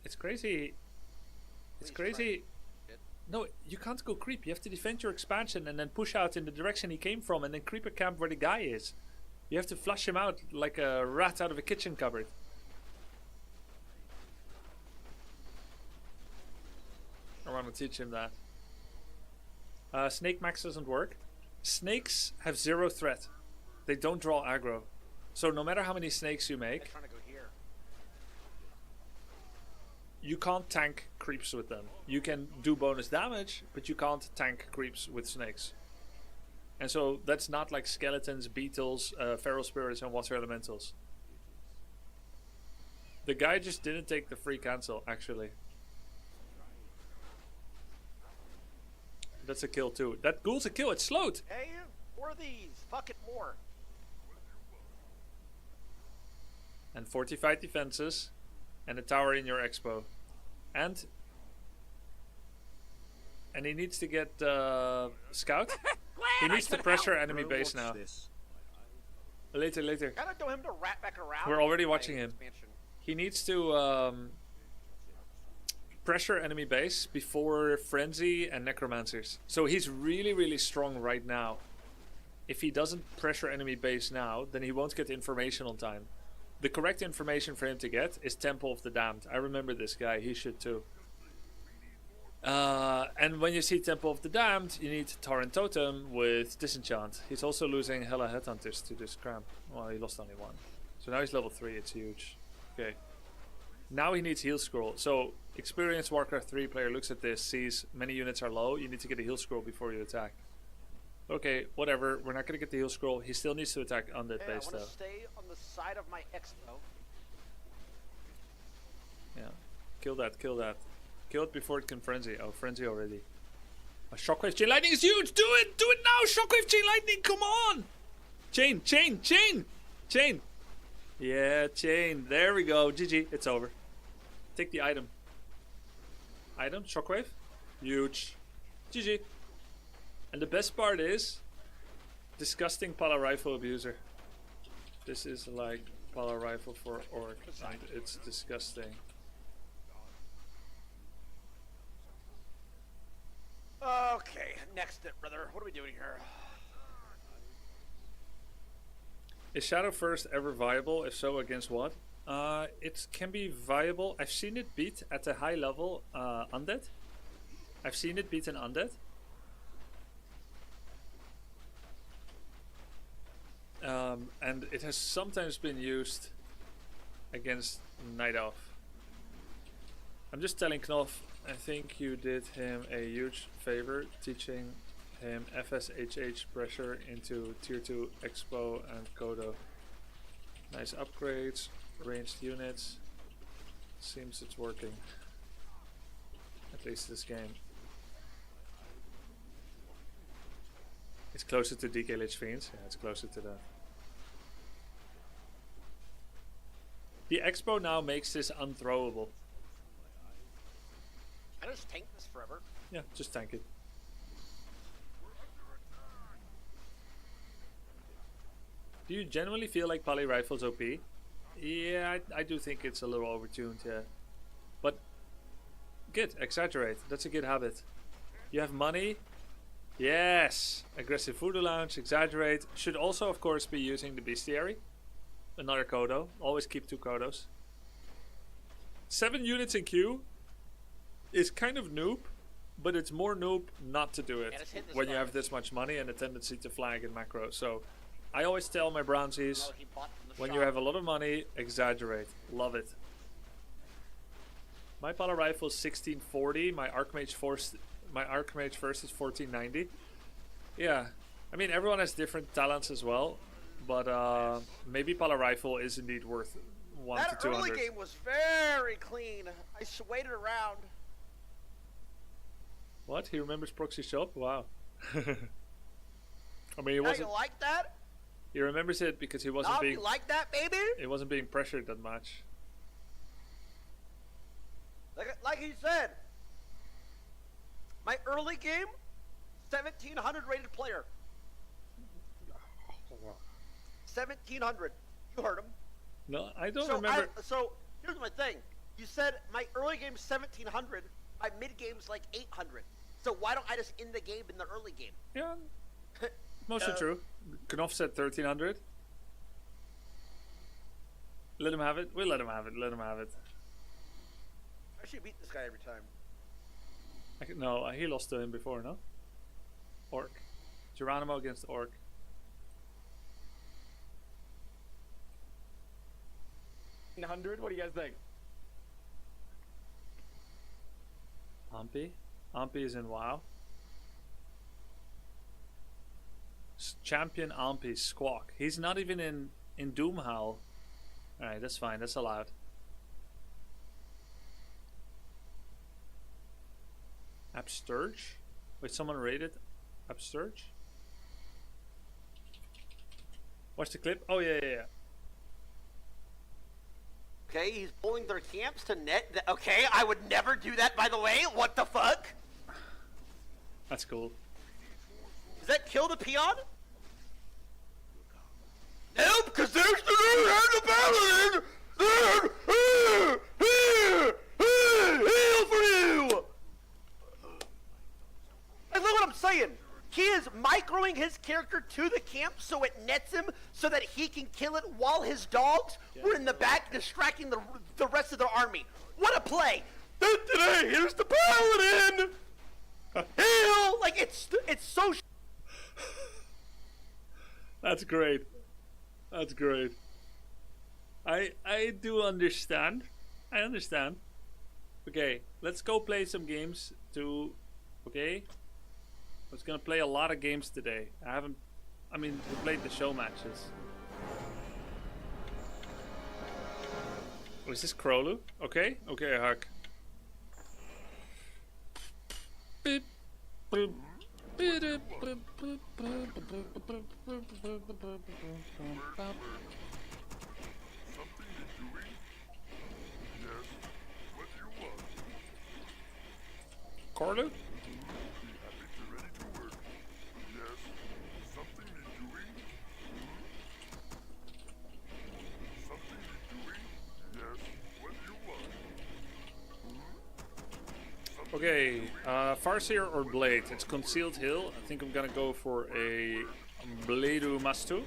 It's crazy. It's crazy. No, you can't go creep. You have to defend your expansion and then push out in the direction he came from and then creep a camp where the guy is. You have to flush him out like a rat out of a kitchen cupboard. I want to teach him that. Snake Max doesn't work. Snakes have 0 threat. They don't draw aggro. So no matter how many snakes you make, you can't tank creeps with them. You can do bonus damage, but you can't tank creeps with snakes. And so that's not like skeletons, beetles, feral spirits, and water elementals. The guy just didn't take the free cancel, actually. That's a kill too. That ghoul's a kill. It's slowed. Hey, more of these. Fuck it, more. And fortified defenses. And a tower in your expo. And he needs to get scout. He needs to pressure enemy base now. Later. Gotta know him to rat back around. We're already watching him. He needs to pressure enemy base before Frenzy and Necromancers. So he's really, really strong right now. If he doesn't pressure enemy base now, then he won't get information on time. The correct information for him to get is Temple of the Damned. I remember this guy. He should too. And when you see Temple of the Damned, you need Torrent Totem with Disenchant. He's also losing hella Headhunters to this cramp. Well, he lost only 1. So now he's level 3. It's huge. Okay. Now he needs Heal Scroll. So, experienced Warcraft 3 player looks at this, sees many units are low. You need to get a Heal Scroll before you attack. Okay, whatever. We're not going to get the Heal Scroll. He still needs to attack Undead base though. I want to stay on the side of my expo. Yeah. Kill that. Kill it before it can Frenzy. Oh, Frenzy already. A Shockwave Chain Lightning is huge! Do it! Do it now! Shockwave Chain Lightning, come on! Chain! Yeah, chain. There we go. GG. It's over. Take the item. Item? Shockwave? Huge. GG. And the best part is... disgusting Pala Rifle Abuser. This is like Pala Rifle for Orc. And it's disgusting. Okay, next it, brother. What are we doing here? Is Shadow First ever viable? If so, against what? It can be viable. I've seen it beat at a high level Undead. I've seen it beat an Undead. And it has sometimes been used against Night Elf. I'm just telling Knopf, I think you did him a huge favor teaching him FSHH pressure into tier 2 Expo and Kodo. Nice upgrades, ranged units. Seems it's working. At least this game. It's closer to DK Lich Fiends. Yeah, it's closer to that. The Expo now makes this unthrowable. I just tank this forever. Yeah, just tank it. Do you genuinely feel like Poly Rifle's OP? Yeah, I do think it's a little overtuned, yeah. But, good, exaggerate. That's a good habit. You have money? Yes! Aggressive Voodoo Lounge, exaggerate. Should also, of course, be using the Bestiary. Another Kodo. Always keep 2 Kodos. 7 units in queue is kind of noob, but it's more noob not to do it when you have this much money and a tendency to flag in macro. So I always tell my Brownsies, when you have a lot of money, exaggerate. Love it. My Pala Rifle is 1640. My Archmage First is 1490. Yeah, I mean everyone has different talents as well, but maybe Pala Rifle is indeed worth 1 to 200. That early game was very clean. I waited around. What? He remembers Proxy Shop? Wow. I mean, it Now wasn't. you like that? He remembers it because he wasn't Now being you like that, baby? he wasn't being pressured that much. Like he said, my early game, 1700 rated player. 1700. You heard him. No, I don't So remember. so here's my thing. You said my early game 1700, my mid game's like 800. So why don't I just end the game in the early game? Yeah, mostly true. Knopf said 1300. Let him have it. We'll let him have it. Let him have it. I should beat this guy every time. No, he lost to him before, no? Orc. Geronimo against Orc. What do you guys think? Ampy. Ampy is in WoW. Champion Ampy Squawk. He's not even in Doomhowl. Alright, that's fine. That's allowed. Absturge? Wait, someone rated Absturge? Watch the clip. Oh, yeah. Okay, he's pulling their camps to net. Okay, I would never do that, by the way. What the fuck? That's cool. Does that kill the peon? Nope, because there's the dude and the paladin! Heal for you! And look what I'm saying. He is microing his character to the camp so it nets him so that he can kill it while his dogs were in the back distracting the rest of their army. What a play! Today, here's the paladin! Heal! Like, it's so... That's great. That's great. I do understand. I understand. Okay, let's go play some games too. Okay? I was gonna play a lot of games today. We played the show matches. Oh, is this Krolu? Okay, Huck. Beep, boop. Corlu? Okay, Farseer or Blade? It's Concealed Hill. I think I'm gonna go for a Bladu Mastu.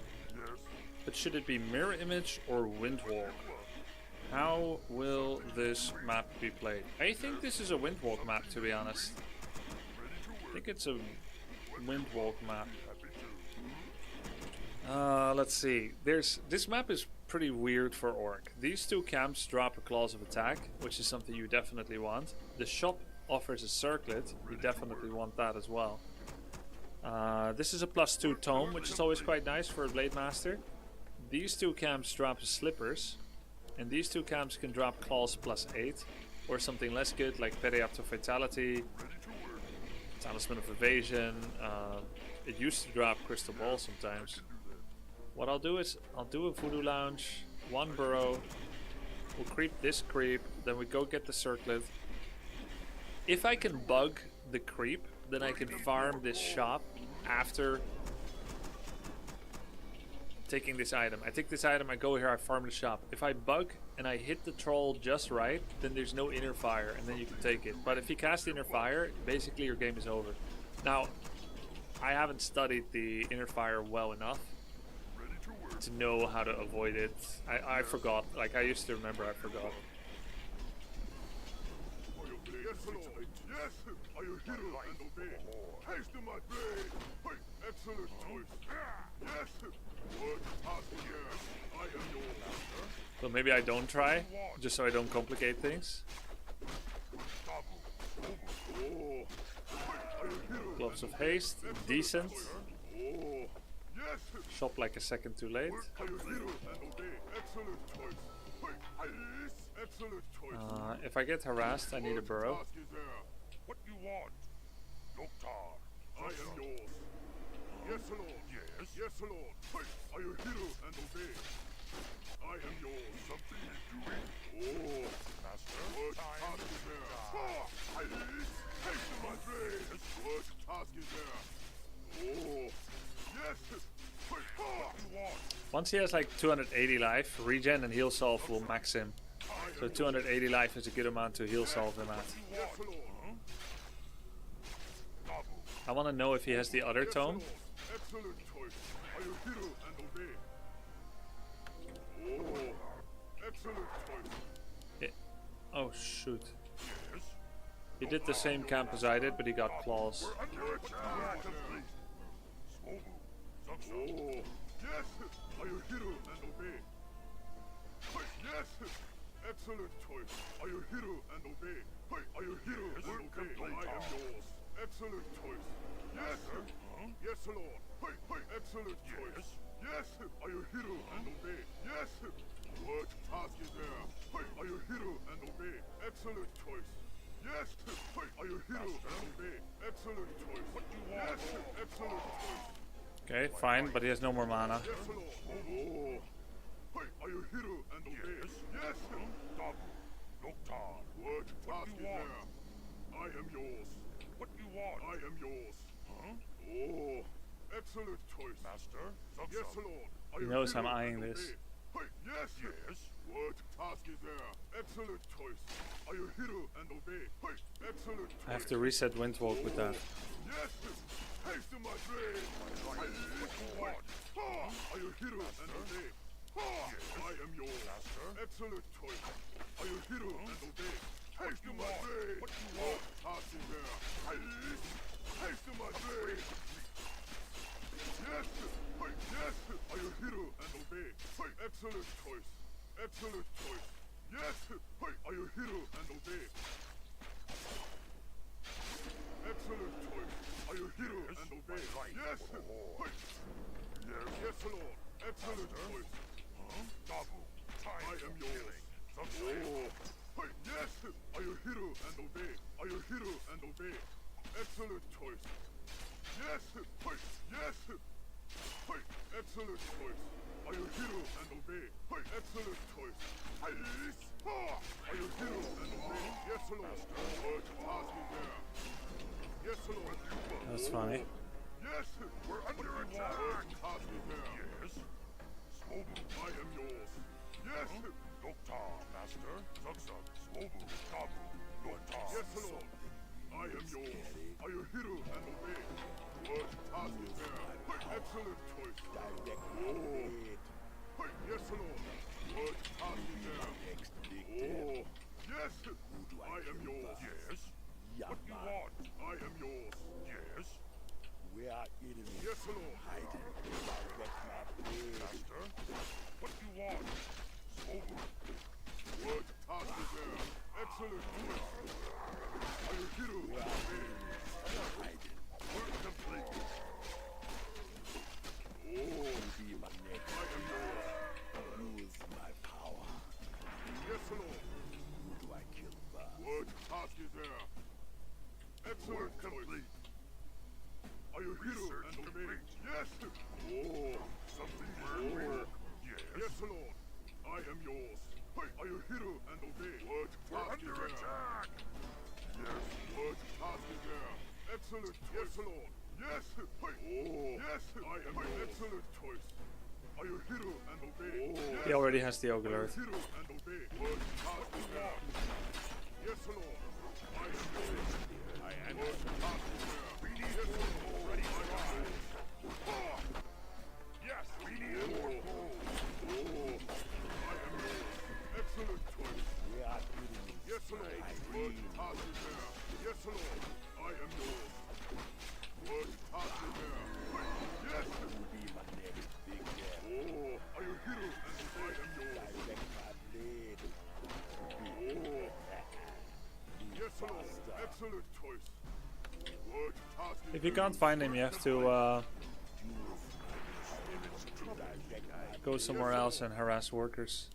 But should it be Mirror Image or Windwalk? How will this map be played? I think this is a Windwalk map, to be honest. I think it's a Windwalk map. Let's see. This map is pretty weird for Orc. These two camps drop a clause of attack, which is something you definitely want. The shop offers a circlet. You definitely want that as well. This is a +2 tome, which is always quite nice for a Blade Master. These two camps drop slippers, and these two camps can drop claws +8, or something less good like Periapto Fatality, Talisman of Evasion. It used to drop Crystal Ball sometimes. What I'll do is I'll do a Voodoo Lounge, one burrow. We'll creep this creep, then we go get the circlet. If I can bug the creep, then I can farm this shop after taking this item. I take this item, I go here, I farm the shop. If I bug and I hit the troll just right, then there's no inner fire, and then you can take it. But if you cast inner fire, basically your game is over. Now, I haven't studied the inner fire well enough to know how to avoid it. I forgot. Like, I used to remember, I forgot. Yes, I will hear and obey. Taste my blade. Excellent choice. Yes, what task here? I am your master. So maybe I don't try, just so I don't complicate things. Gloves of Haste, decent. Shop like a second too late. If I get harassed, I need a burrow. What you want, Doctor? I am yours. Yes, Lord. Yes. Yes, yes, Lord. Hey, are you hero and obey? I am yours. Something is doing. Oh, Master. What task is there? Ah, I haste to my blade. What task is there? Oh, yes. Hey, what you want? Once he has like 280 life, regen and heal solve will max him. So 280 life is a good amount to heal solve him at. Yes, Lord. I want to know if he has the other tome. Excellent choice. Are you hero and obey? Oh, excellent choice. Oh shoot. Yes. He did the same camp as I did, but he got claws. We're under attack. Oh, yes. Are you hero and obey? Yes. Excellent choice. Are you hero and obey? Are you hero and obey? I am yours. Excellent choice. Yes. Yes, Lord. Excellent choice. Yes. Are you hero and obey? Yes. What task is there? Are you hero and obey? Excellent choice. Yes. Are you hero and obey? Excellent choice. What do you want? Yes. Excellent choice. Okay, fine, but he has no more mana. Yes, Lord. Oh. Are you hero and obey? Yes. What task is there? I am yours. What do you want? I am yours. Oh, excellent choice, Master. Yes, Lord. He knows I'm eyeing this. Yes. Yes. What task is there? Excellent choice. Are you hero and obey? Excellent choice. I have to reset Windwalk with that. Yes. Haste to my blade. What you want? Are you hero and obey? I am yours. Master. Excellent choice. Are you hero and obey? Haste to my blade. What you want? Task is there. Haste to my blade. Yes. Yes. Are you hero and obey? Excellent choice. Excellent choice. Yes. Are you hero and obey? Excellent choice. Are you hero and obey? Yes. Yes, Lord. Excellent choice. I am yours. Oh. Yes. Are you hero and obey? Are you hero and obey? Excellent choice. Yes. Yes. Excellent choice. Are you hero and obey? Excellent choice. Are you hero and obey? Yes, Lord. What task is there? Yes, Lord. That's funny. Yes. We're under attack. What task is there? Yes. I am yours. Yes. Doctor, Master. Zugzug. Swobu. Dabu. Doctor. Yes, Lord. I am yours. Are you hero and obey? What task is there? Excellent choice. Oh. Yes, Lord. What task is there? Oh. Yes. I am yours. Yes. What do you want? I am yours. Yes. We are enemies. Yes, Lord. Hiding. Master. What do you want? What task is there? Excellent choice. Are you hero and obey? Hiding. Work complete. Oh. Be my neck. I am yours. Use my power. Yes, Lord. Who do I kill first? What task is there? Excellent complete. Are you hero and obey? Yes. Oh. Something weird. Yes, Lord. I am yours. Are you hero and obey? What task is there? Attack. Yes. What task is there? Excellent choice. Yes, Lord. Yes. Oh. Yes. I am an excellent choice. Are you hero and obey? Yes. He already has the Ogre. Hero and obey. What task is there? Yes, Lord. I am yours. I am. What task is there? We need yes, Lord. Ready to ride. Yes, we need more gold. Oh. I am yours. Excellent choice. We are enemies. Yes, Lord. What task is there? Yes, Lord. I am yours. What task is there? Yes. Who be my next big guy? Oh, are you hero and I am yours? Direct my blade. Oh. Yes, Lord. Excellent choice. What task is If you there? can't find him, you have to go somewhere else and harass workers.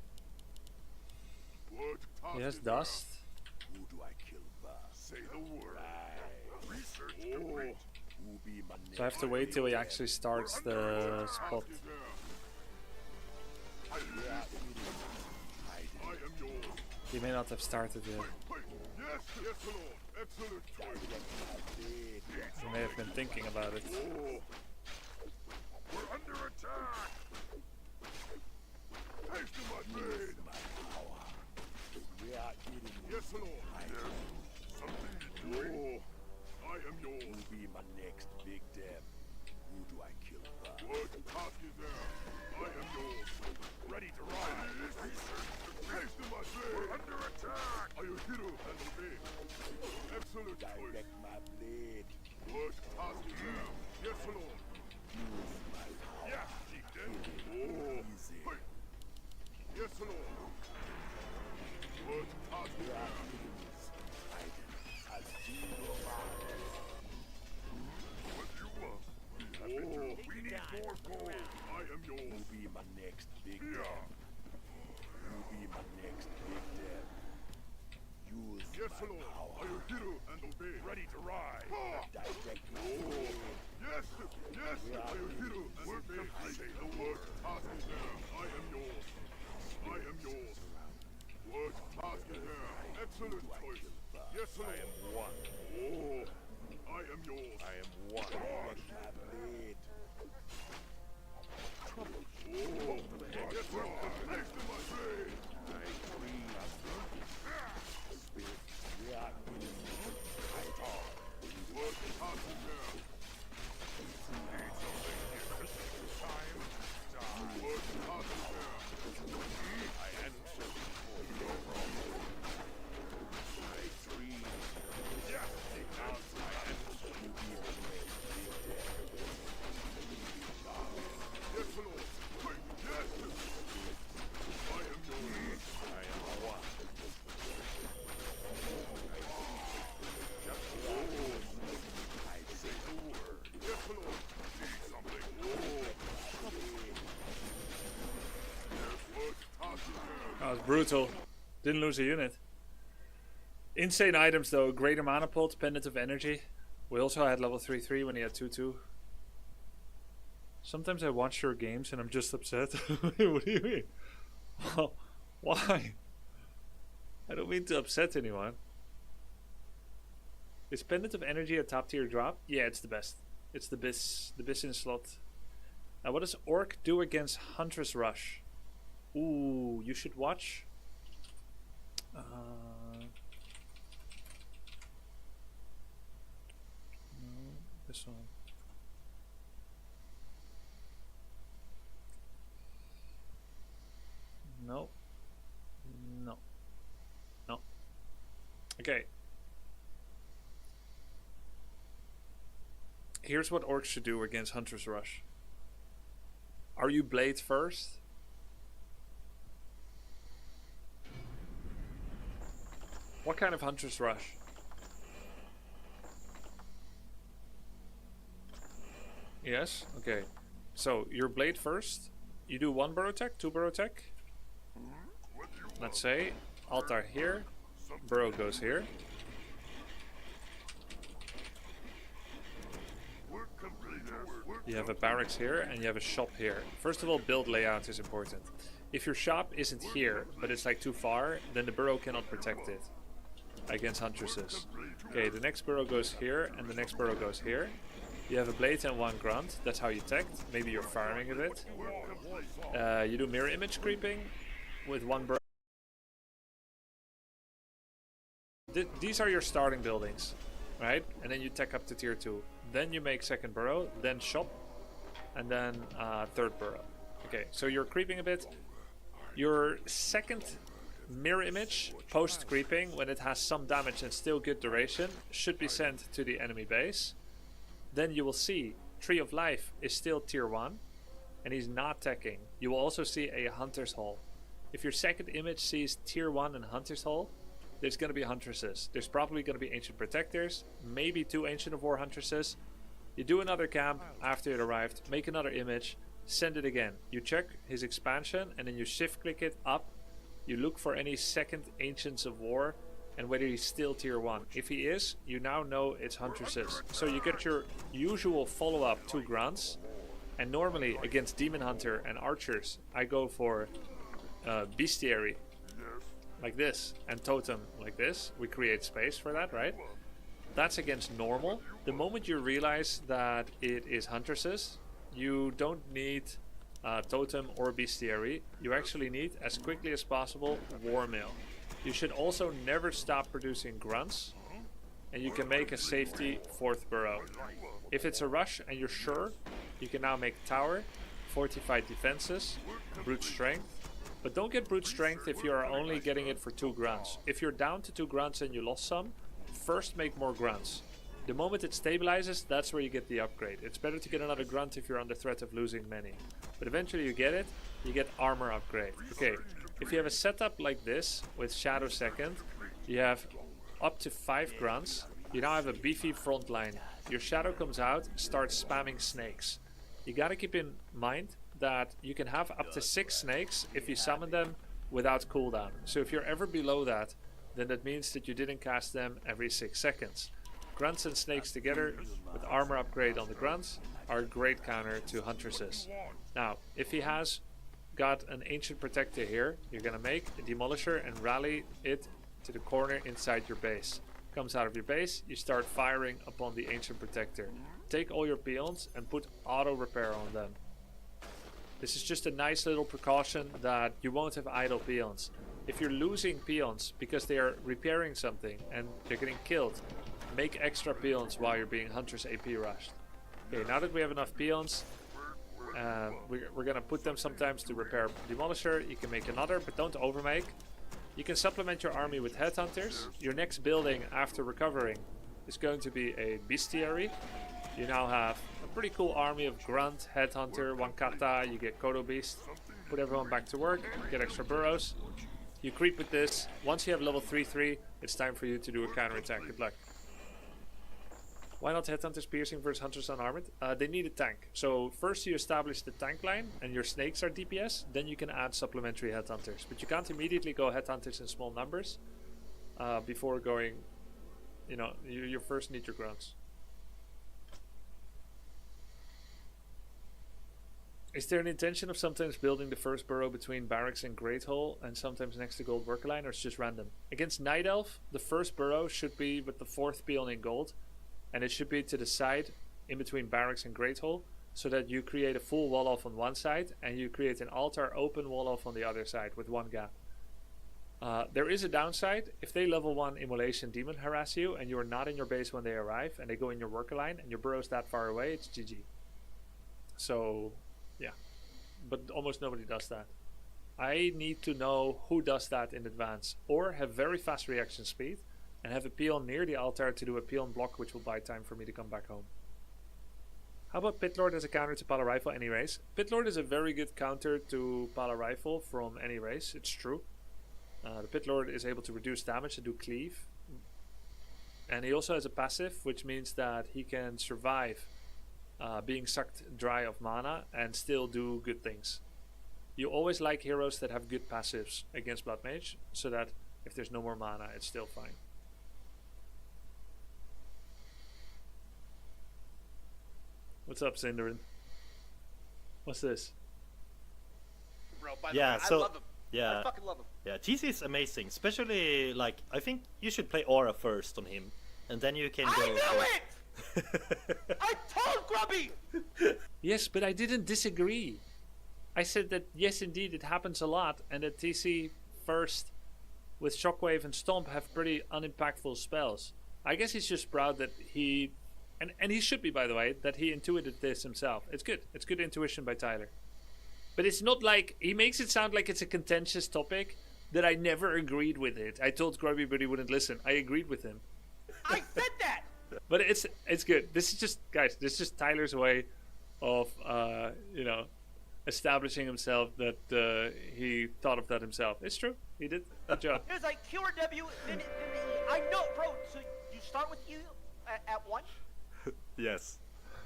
What task He has is there? dust. Who do I kill first? Say the word. Right. Research complete. Who be be my So I have to wait till he actually starts the spot. He may not have started yet. Yes, yes, Lord. Excellent choice. He may have been thinking about it. We're under attack. Taste of my blade. Yes, Lord. Yes. Something doing. I am yours. Who'll be my next big dem? Who do I kill first? What path is there? I am yours. Ready to ride. Taste of my blade. We're under attack. I am hero and obey. Excellent choice. Direct my blade. What path is there? Yes, Lord. Use my power. Yes, chieftain. Oh. Easy. Wait. Yes, Lord. What path is there? I'll do your marvelous. What do you want? We need more gold. I am yours. Who'll be my next big dem? Who'll be my next big dem? Use Yes, my Lord. power. I am hero and obey. Ready to ride. Direct my blade. Yes, yes. I am hero and obey. Say the word. Path is there. I am yours. I am yours. What path is there? Excellent choice. Yes, Lord. I am one. Oh, I am yours. I am one. Direct my blade. Oh, yes, Lord. Next to my blade. I agree, master. Spirit, we are enemies. I talk. What path is there? Need something here. Time. What path is there? I answer for your wrong. I dream. Yeah, now I answer. You be the next big dem. Yes, Lord. Wait, yes. I am yours. I am one. I say the word. Yes, Lord. Need something. Yes, what path is there? That was brutal. Didn't lose a unit. Insane items though. Greater mana pool, Pendant of Energy. We also had level 3-3 when he had 2-2. Sometimes I watch your games and I'm just upset. What do you mean? Why? I don't mean to upset anyone. Is Pendant of Energy a top tier drop? Yeah, it's the best. It's the best in slot. Now what does Orc do against Huntress Rush? Ooh, you should watch. No, this one. No. No. No. Okay. Here's what orcs should do against Hunter's Rush. Are you Blade first? What kind of Hunter's Rush? Yes? Okay. So, you're Blade first. You do 1 burrow tech, 2 burrow tech. Let's say altar here, burrow goes here. You have a barracks here and you have a shop here. First of all, build layout is important. If your shop isn't here, but it's like too far, then the burrow cannot protect it against huntresses. Okay, the next burrow goes here and the next burrow goes here. You have a blade and 1 grunt, that's how you tech. Maybe you're farming a bit. You do mirror image creeping with 1 burrow. These are your starting buildings, right? And then you tech up to tier 2. Then you make 2nd burrow, then shop, and then 3rd burrow. Okay, so you're creeping a bit. Your 2nd mirror image, post creeping, when it has some damage and still good duration, should be sent to the enemy base. Then you will see Tree of Life is still tier 1, and he's not teching. You will also see a Hunter's Hall. If your 2nd image sees tier 1 and Hunter's Hall, there's going to be Huntresses. There's probably going to be Ancient Protectors, maybe 2 Ancient of War Huntresses. You do another camp after it arrived, make another image, send it again. You check his expansion and then you shift click it up. You look for any 2nd Ancients of War and whether he's still tier 1. If he is, you now know it's Huntresses. So you get your usual follow-up 2 grunts, and normally against Demon Hunter and Archers, I go for Bestiary like this, and Totem like this. We create space for that, right? That's against normal. The moment you realize that it is Huntresses, you don't need Totem or Bestiary. You actually need, as quickly as possible, War Mail. You should also never stop producing grunts, and you can make a safety 4th burrow. If it's a rush and you're sure, you can now make Tower, Fortified Defenses, Brute Strength. But don't get Brute Strength if you are only getting it for 2 grunts. If you're down to 2 grunts and you lost some, first make more grunts. The moment it stabilizes, that's where you get the upgrade. It's better to get another grunt if you're under threat of losing many. But eventually you get it, you get armor upgrade. Okay, if you have a setup like this with Shadow 2nd, you have up to 5 grunts. You now have a beefy front line. Your Shadow comes out, starts spamming snakes. You gotta keep in mind that you can have up to 6 snakes if you summon them without cooldown. So if you're ever below that, then that means that you didn't cast them every 6 seconds. Grunts and snakes together with armor upgrade on the grunts are a great counter to Huntresses. Now, if he has got an Ancient Protector here, you're gonna make a Demolisher and rally it to the corner inside your base. Comes out of your base, you start firing upon the Ancient Protector. Take all your peons and put auto repair on them. This is just a nice little precaution that you won't have idle peons. If you're losing peons because they are repairing something and they're getting killed, make extra peons while you're being Hunter's AP rushed. Okay, now that we have enough peons, we're gonna put them sometimes to repair Demolisher. You can make another, but don't overmake. You can supplement your army with Headhunters. Your next building after recovering is going to be a Bestiary. You now have a pretty cool army of Grunt, Headhunter, 1 Kata, you get Kodo Beast. Put everyone back to work, get extra burrows. You creep with this. Once you have level 3-3, it's time for you to do a counterattack. Good luck. Why not Headhunters Piercing versus Hunters Unarmored? They need a tank. So first you establish the tank line and your snakes are DPS, then you can add supplementary Headhunters. But you can't immediately go Headhunters in small numbers before going, you know, you first need your grunts. Is there an intention of sometimes building the first burrow between Barracks and Great Hall and sometimes next to Gold Worker Line, or it's just random? Against Night Elf, the first burrow should be with the 4th peon in gold, and it should be to the side in between Barracks and Great Hall, so that you create a full wall off on one side and you create an altar open wall off on the other side with 1 gap. There is a downside. If they level 1 Immolation Demon harass you and you are not in your base when they arrive and they go in your worker line and your burrow's that far away, it's GG. So yeah, but almost nobody does that. I need to know who does that in advance, or have very fast reaction speed and have a peon near the altar to do a peon block, which will buy time for me to come back home. How about Pitlord as a counter to Pala Rifle any race? Pitlord is a very good counter to Pala Rifle from any race, it's true. The Pitlord is able to reduce damage and do cleave. And he also has a passive, which means that he can survive being sucked dry of mana and still do good things. You always like heroes that have good passives against Blood Mage, so that if there's no more mana, it's still fine. What's up, Cinderin? What's this? Bro, by the Yeah, way, so- I love him. Yeah. I fucking love him. Yeah, GC is amazing. Especially, like, I think you should play Aura first on him, and then you can go. I knew it! I told Grubby! Yes, but I didn't disagree. I said that yes, indeed, it happens a lot, and that TC first with Shockwave and Stomp have pretty unimpactful spells. I guess he's just proud that he, and he should be, by the way, that he intuited this himself. It's good. It's good intuition by Tyler. But it's not like, he makes it sound like it's a contentious topic that I never agreed with it. I told Grubby, but he wouldn't listen. I agreed with him. I said that! But it's good. This is just, guys, this is just Tyler's way of, you know, establishing himself that he thought of that himself. It's true. He did. Good job. It was like Q or W, then E. I know, bro. So you start with you at 1? Yes.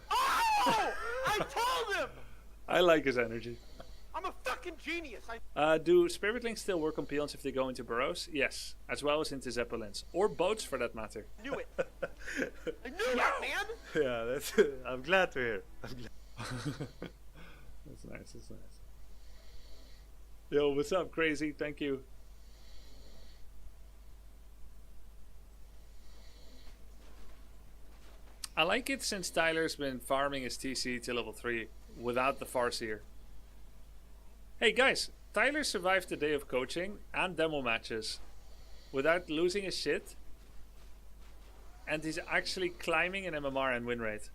Oh! I told him! I like his energy. I'm a fucking genius. Do Spiritlings still work on peons if they go into burrows? Yes, as well as into zeppelins. Or boats for that matter. Knew it. I knew that, man. Yeah, that's. I'm glad to hear. I'm glad. That's nice, that's nice. Yo, what's up, Crazy? Thank you. I like it since Tyler's been farming his TC to level 3 without the Farseer. Hey guys, Tyler survived the day of coaching and demo matches without losing his shit, and he's actually climbing in MMR and win rate.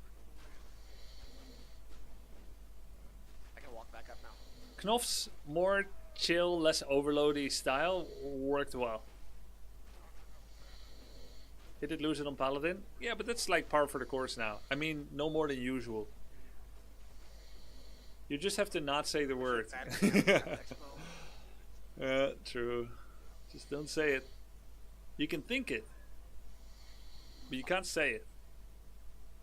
I can walk back up now. Knof's more chill, less overloady style worked well. Did it lose it on Paladin? Yeah, but that's like par for the course now. I mean, no more than usual. You just have to not say the word. True. Just don't say it. You can think it, but you can't say it.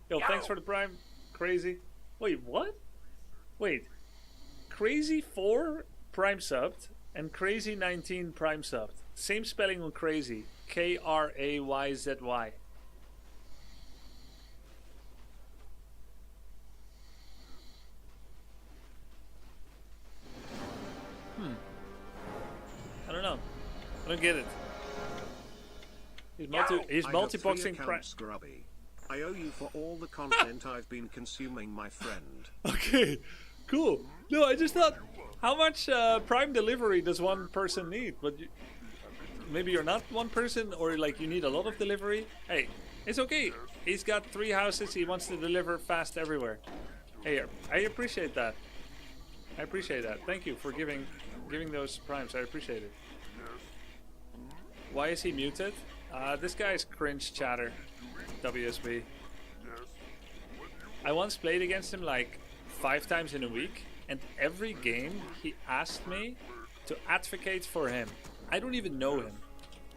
Yo, thanks for the prime, Crazy. Wait, what? Wait, Crazy 4 prime subbed and Crazy 19 prime subbed. Same spelling on Crazy. Krayzy. I don't know. I don't get it. He's multi-boxing prime. Scrubby. I owe you for all the content I've been consuming, my friend. Okay, cool. No, I just thought, how much prime delivery does one person need? But maybe you're not one person, or like you need a lot of delivery. Hey, it's okay. He's got 3 houses. He wants to deliver fast everywhere. Hey, I appreciate that. I appreciate that. Thank you for giving those primes. I appreciate it. Why is he muted? This guy is cringe chatter. WSB. I once played against him like 5 times in a week, and every game he asked me to advocate for him. I don't even know him.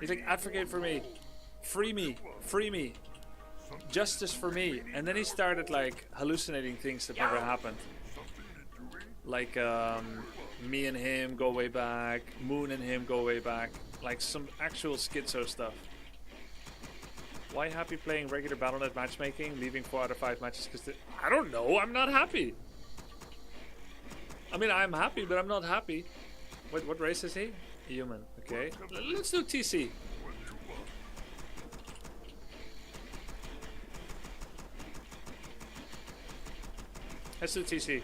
He's like, advocate for me. Free me. Free me. Justice for me. And then he started like hallucinating things that never happened. Like me and him go way back. Moon and him go way back. Like some actual schizo stuff. Why happy playing regular Battle.net matchmaking, leaving 4 out of 5 matches? Because I don't know. I'm not happy. I mean, I'm happy, but I'm not happy. Wait, what race is he? Human. Okay. Let's do TC. Let's do TC.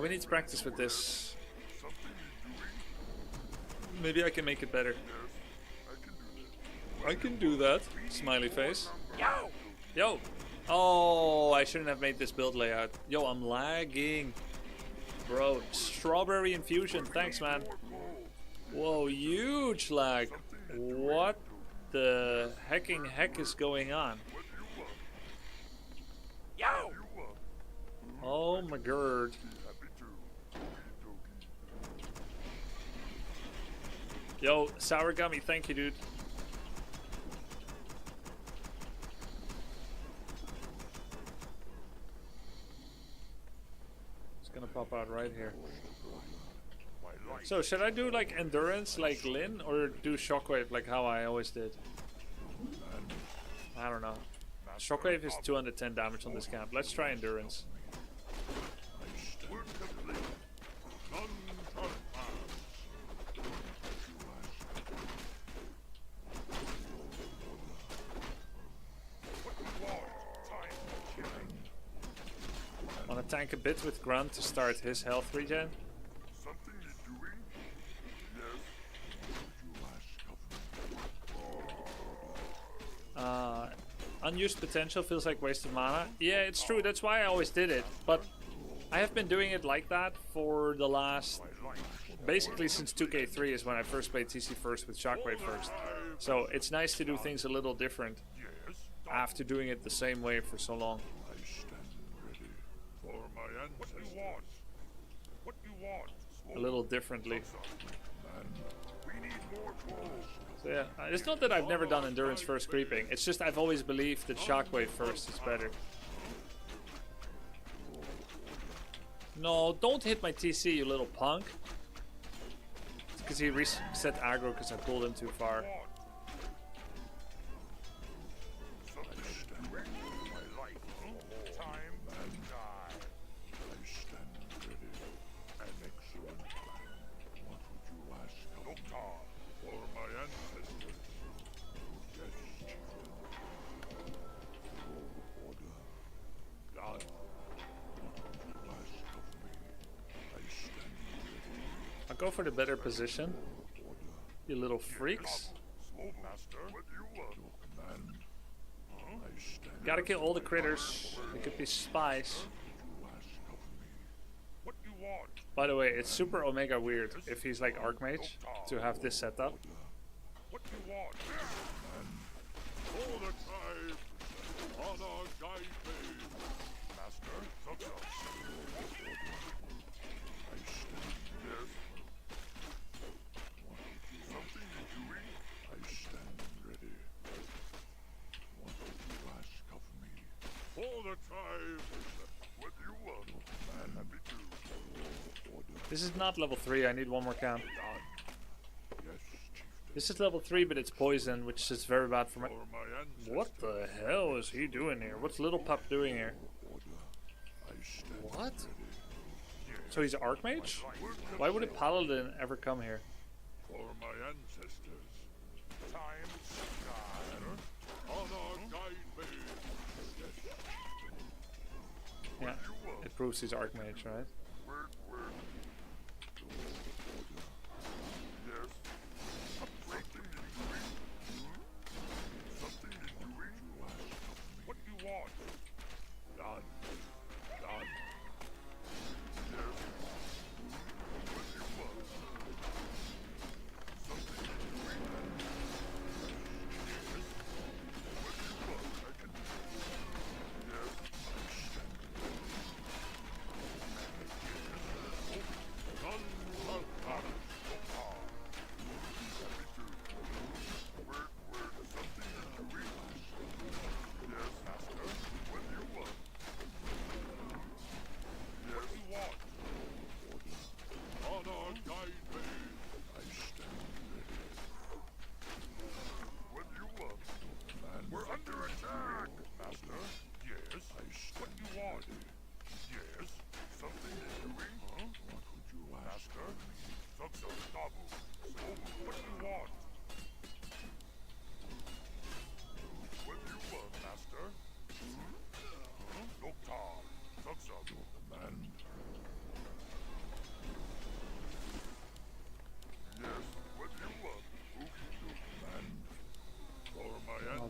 We need to practice with this. Maybe I can make it better. I can do that. Smiley face. Yo! Yo! Oh, I shouldn't have made this build layout. Yo, I'm lagging. Bro, strawberry infusion. Thanks, man. Whoa, huge lag. What the hecking heck is going on? Yo! Oh my god. Yo, Sour Gummy, thank you, dude. It's gonna pop out right here. So, should I do like endurance like Lin, or do shockwave like how I always did? I don't know. Shockwave is 210 damage on this camp. Let's try endurance. Wanna tank a bit with Grunt to start his health regen? Unused potential feels like wasted mana. Yeah, it's true. That's why I always did it. But I have been doing it like that for the last... basically since 2K3 is when I first played TC first with Shockwave first. So it's nice to do things a little different after doing it the same way for so long. A little differently. So yeah, it's not that I've never done endurance first creeping. It's just I've always believed that shockwave first is better. No, don't hit my TC, you little punk. It's because he reset aggro because I pulled him too far. I'll go for the better position. You little freaks. Gotta kill all the critters. They could be spies. By the way, it's super Omega weird if he's like Archmage to have this setup. This is not level 3, I need one more count. This is level 3, but it's poison, which is very bad for my... What the hell is he doing here? What's Little Pup doing here? What? So he's an Archmage? Why would a Paladin ever come here? For my ancestors, time honor guide me. Yeah, it proves he's Archmage, right?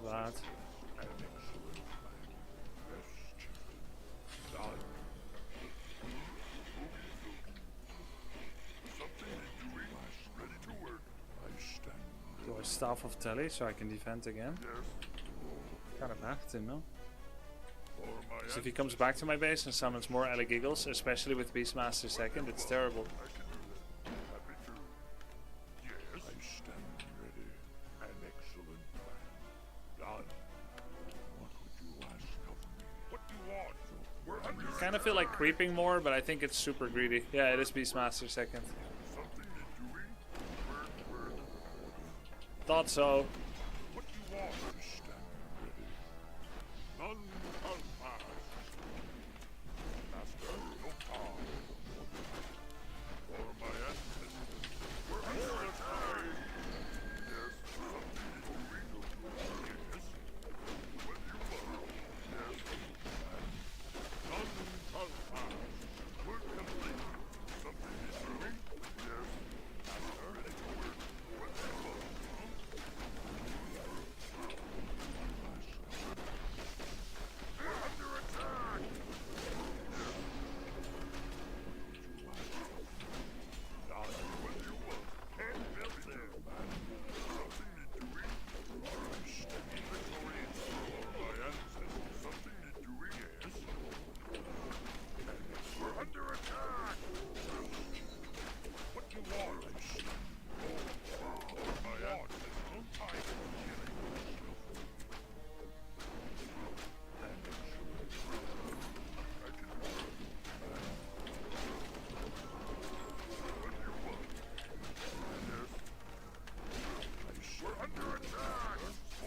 That. Do I Staff of Telly so I can defend again? Gotta back to him, no? So if he comes back to my base and summons more Giggles, especially with Beastmaster second, it's terrible. I kind of feel like creeping more, but I think it's super greedy. Yeah, it is Beastmaster second. Thought so.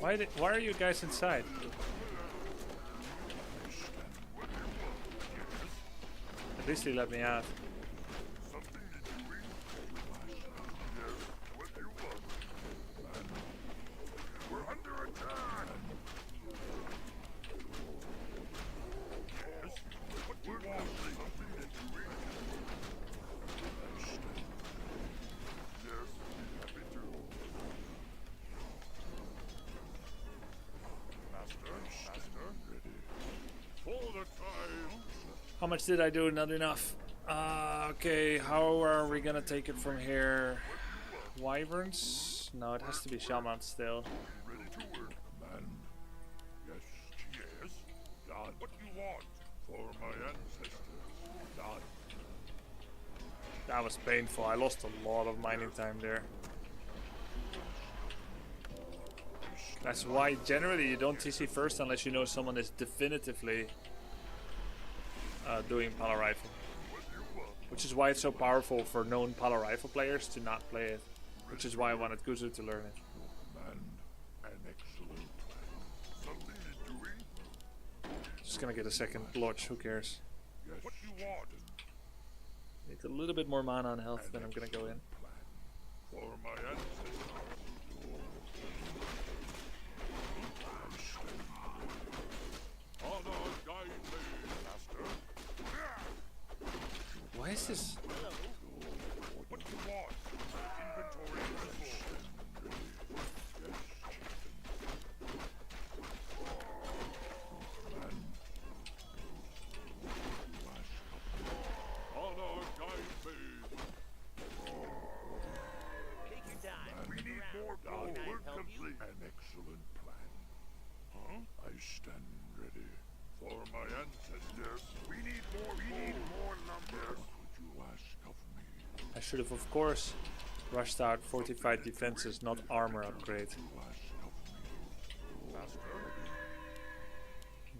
Why are you guys inside? At least he let me out. How much did I do? Not enough. Okay, how are we gonna take it from here? Wyverns? No, it has to be shamans still. Ready to work, man. Yes, yes. God, what you want for my ancestors? God. That was painful. I lost a lot of mining time there. That's why generally you don't TC first unless you know someone is definitively doing Pala Rifle. Which is why it's so powerful for known Pala Rifle players to not play it. Which is why I wanted Guzu to learn it. Man, an excellent plan. Something is doing. Just gonna get a second lodge, who cares? Yes. What you want? Need a little bit more mana on health, then I'm gonna go in. For my ancestors. Honor guide me, master. Why is this? What you want? Inventory Honor guide me. Take your time. We need more gold. We're complete. An excellent plan. Huh? I stand ready. For my ancestors. We need more lumber. What would you ask of me? I should have, of course, rushed out fortified defenses, not armor upgrade. I'm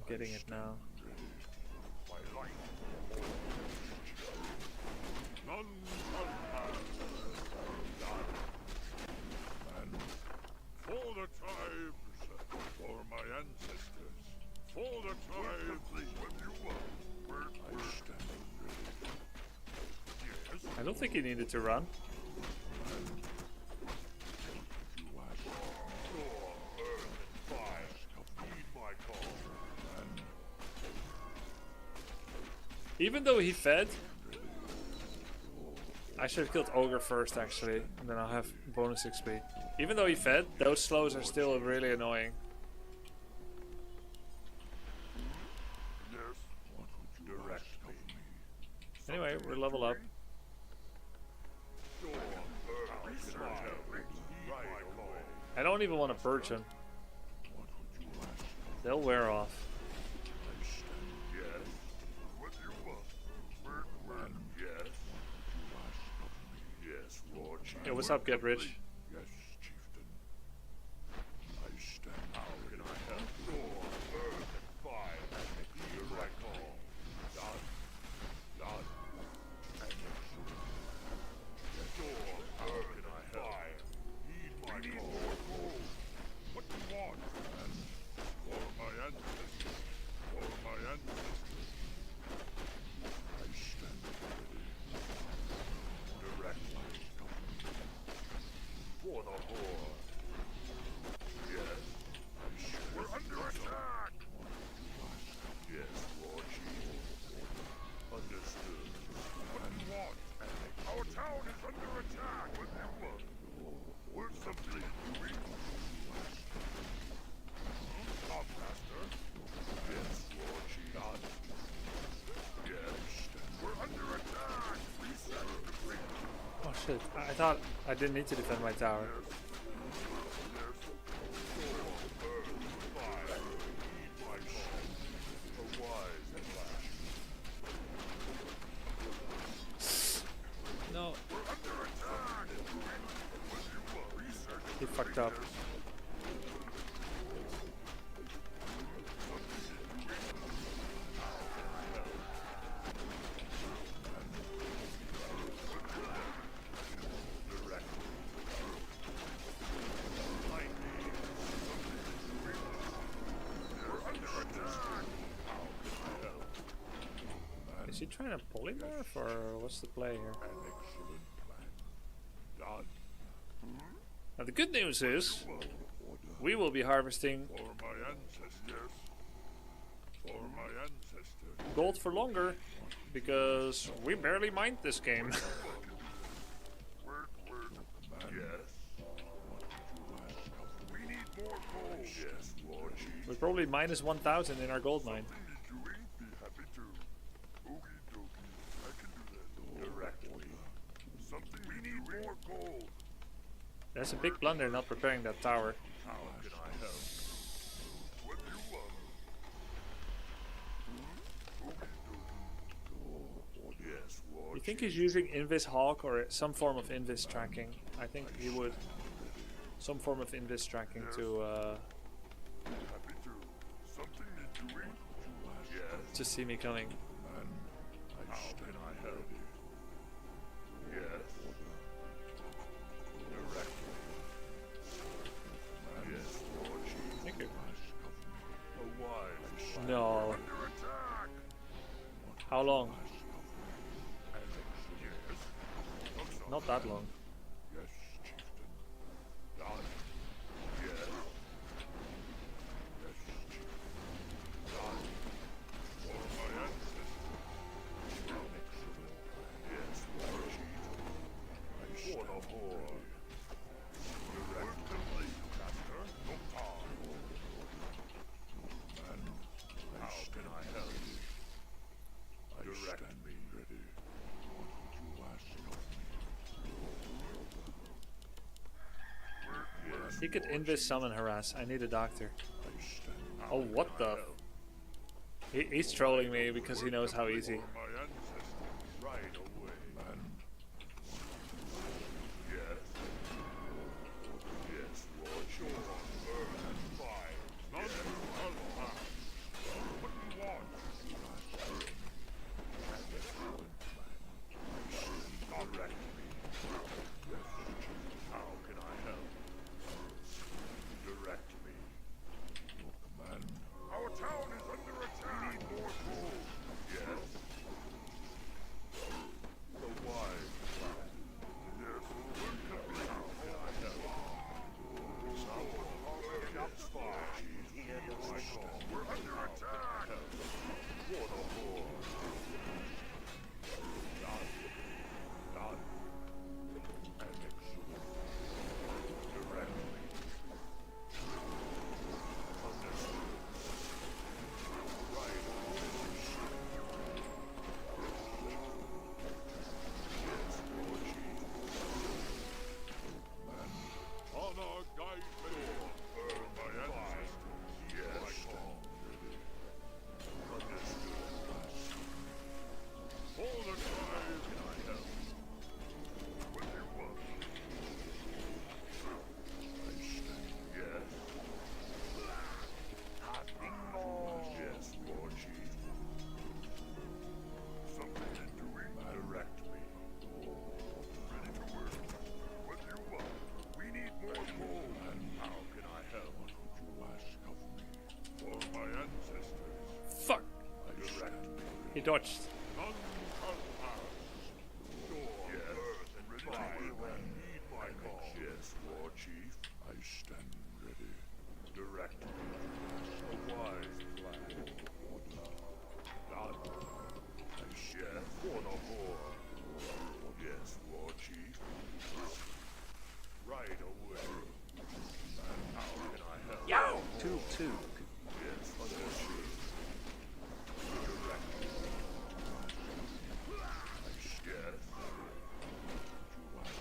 getting it now. My life. None shall pass. And for the tribes, for my ancestors, for the tribes, I stand ready. Yes. I don't think he needed to run. Even though he fed, I should have killed Ogre first actually, and then I'll have bonus XP. Even though he fed, those slows are still really annoying. Anyway, we're level up. I don't even want to purge them. They'll wear off. Yo, what's up, Get Rich? Yes, chieftain. I stand. How can I help? Earth and fire. Here I call. Done. And how can I help? Heed my call. What do you want? And for my ancestors. For my ancestors. I stand ready. Direct my for the horde. Yes. We're under attack. Yes, Lord Chief. Understood. What do you want? Our town is under attack. We're simply doing. Not master. Yes, Lord Chief. Not. Yes. We're under attack. Research complete. Oh shit, I thought I didn't need to defend my tower. No. He fucked up. Is he trying to polymorph or what's the play here? An excellent plan. Done. Now the good news is we will be harvesting For my ancestors. For my ancestors. gold for longer because we barely mined this game. Work. Yes. We need more gold. Yes, Lord Chief. We're probably minus 1,000 in our gold mine. Doing? Be happy to. Okie dokie. I can do that. Directly. Something we need more gold. That's a big blunder not preparing that tower. How can I help? What do you want? Yes, Lord. You think he's using Invis Hawk or some form of Invis tracking? I think he would. Some form of Invis tracking to Happy to. Something need doing? Yes. to see me coming. How can I help? Yes. Directly. Yes, Lord Chief. Thank you. A wise plan. No. Under attack. How long? Yes. Not that long. Yes, chieftain. Done. Yes. Yes, chieftain. Done. For my ancestors. An excellent plan. Yes, Lord Chief. For the horde. Direct complete, Master. No time. And how can I help? Direct me. Ready. What would you ask of me? Yes, He could Invis summon harass. I need a doctor. I stand. Oh, what the? He's trolling me because he knows how easy. For my ancestors, right away. Man. Yes. Yes, Lord. Sure. Earth and fire. None of us. What do you want? Direct me. How can I help? Direct me. Your command. Our town is under attack. We need more gold. Yes. The wise plan. Yes. How can I help? Someone already up fire. We're under attack. For the horde. Done. An excellent. Directly. Understood. Right. Yes, Lord Chief. Honor guide me. Earn my ancestors. Yes. Understood. Hold the guys. Can I help? What do you want? I stand. Yes. Yes, Lord Chief. Something to doing? Direct me. Ready to work. What do you want? We need more gold. And how can I help? What would you ask of me? For my ancestors. Fuck! Direct me. He dodged. None shall pass. Yes. Earth and ready to work. Need my call. Yes, Lord Chief. I stand ready. Direct me. A wise plan. Done. Yes, for the horde. Yes, Lord Chief. Right away. And how can I help? Yo! 2-2. Yes, Lord Chief. Direct me. Yes.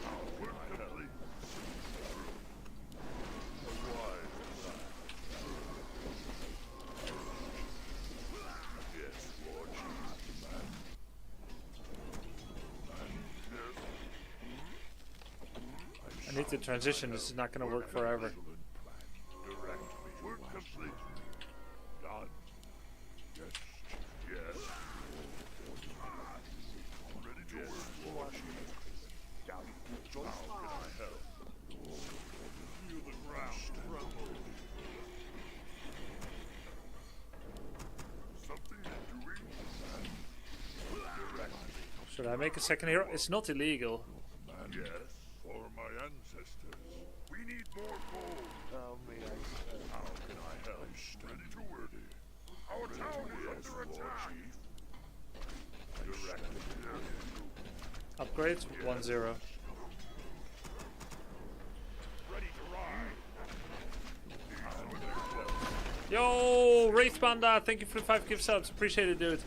How can I help? A wise plan. Yes, Lord Chief. I need to transition. This is not gonna work forever. Excellent plan. Direct me. Work complete. Done. Yes. Yes. Ready to work, Lord Chief. How can I help? Feel the ground tremble. Something to doing? Should I make a second hero? It's not illegal. Yes, for my ancestors. We need more gold. How may I How can I help? Ready to work. Our town is under attack. Upgrade 1-0. Ready to ride. Yo, Wraith Panda, thank you for the 5 gift subs. Appreciate it, dude.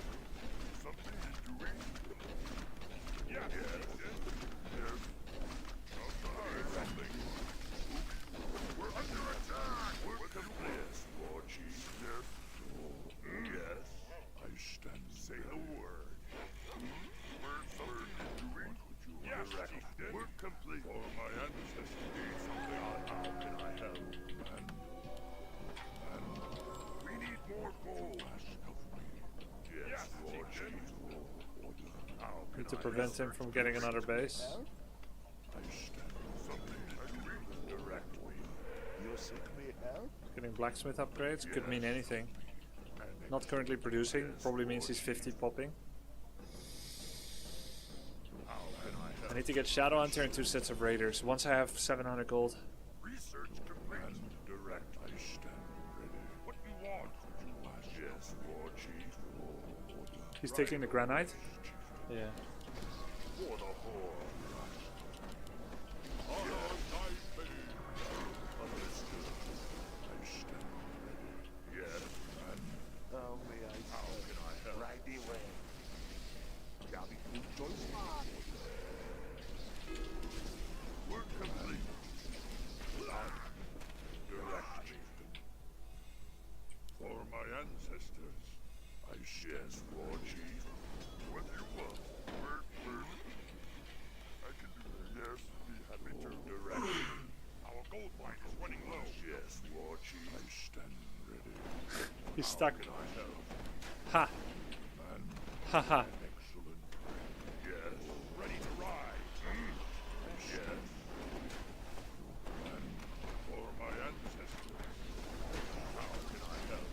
Need to prevent him from getting another base. Getting blacksmith upgrades could mean anything. Not currently producing, probably means he's 50 popping. I need to get Shadow Hunter and 2 sets of Raiders. Once I have 700 gold. Research complete. Direct. I stand ready. What you want? Yes, War Chief. He's taking the granite. Yeah. For the horde. Yes. How may I help? How can I help? Right away. Shall we do choice? Work complete. Direct, chieftain. For my ancestors, I yes, War Chief. What do you want? Work. I can do that. Yes, be happy to direct. Our gold mine is running low. Yes, War Chief. I stand ready. He's stuck. How can I help? Ha! Man, Ha ha! excellent. Yes, ready to ride. Yes. And for my ancestors, how can I help?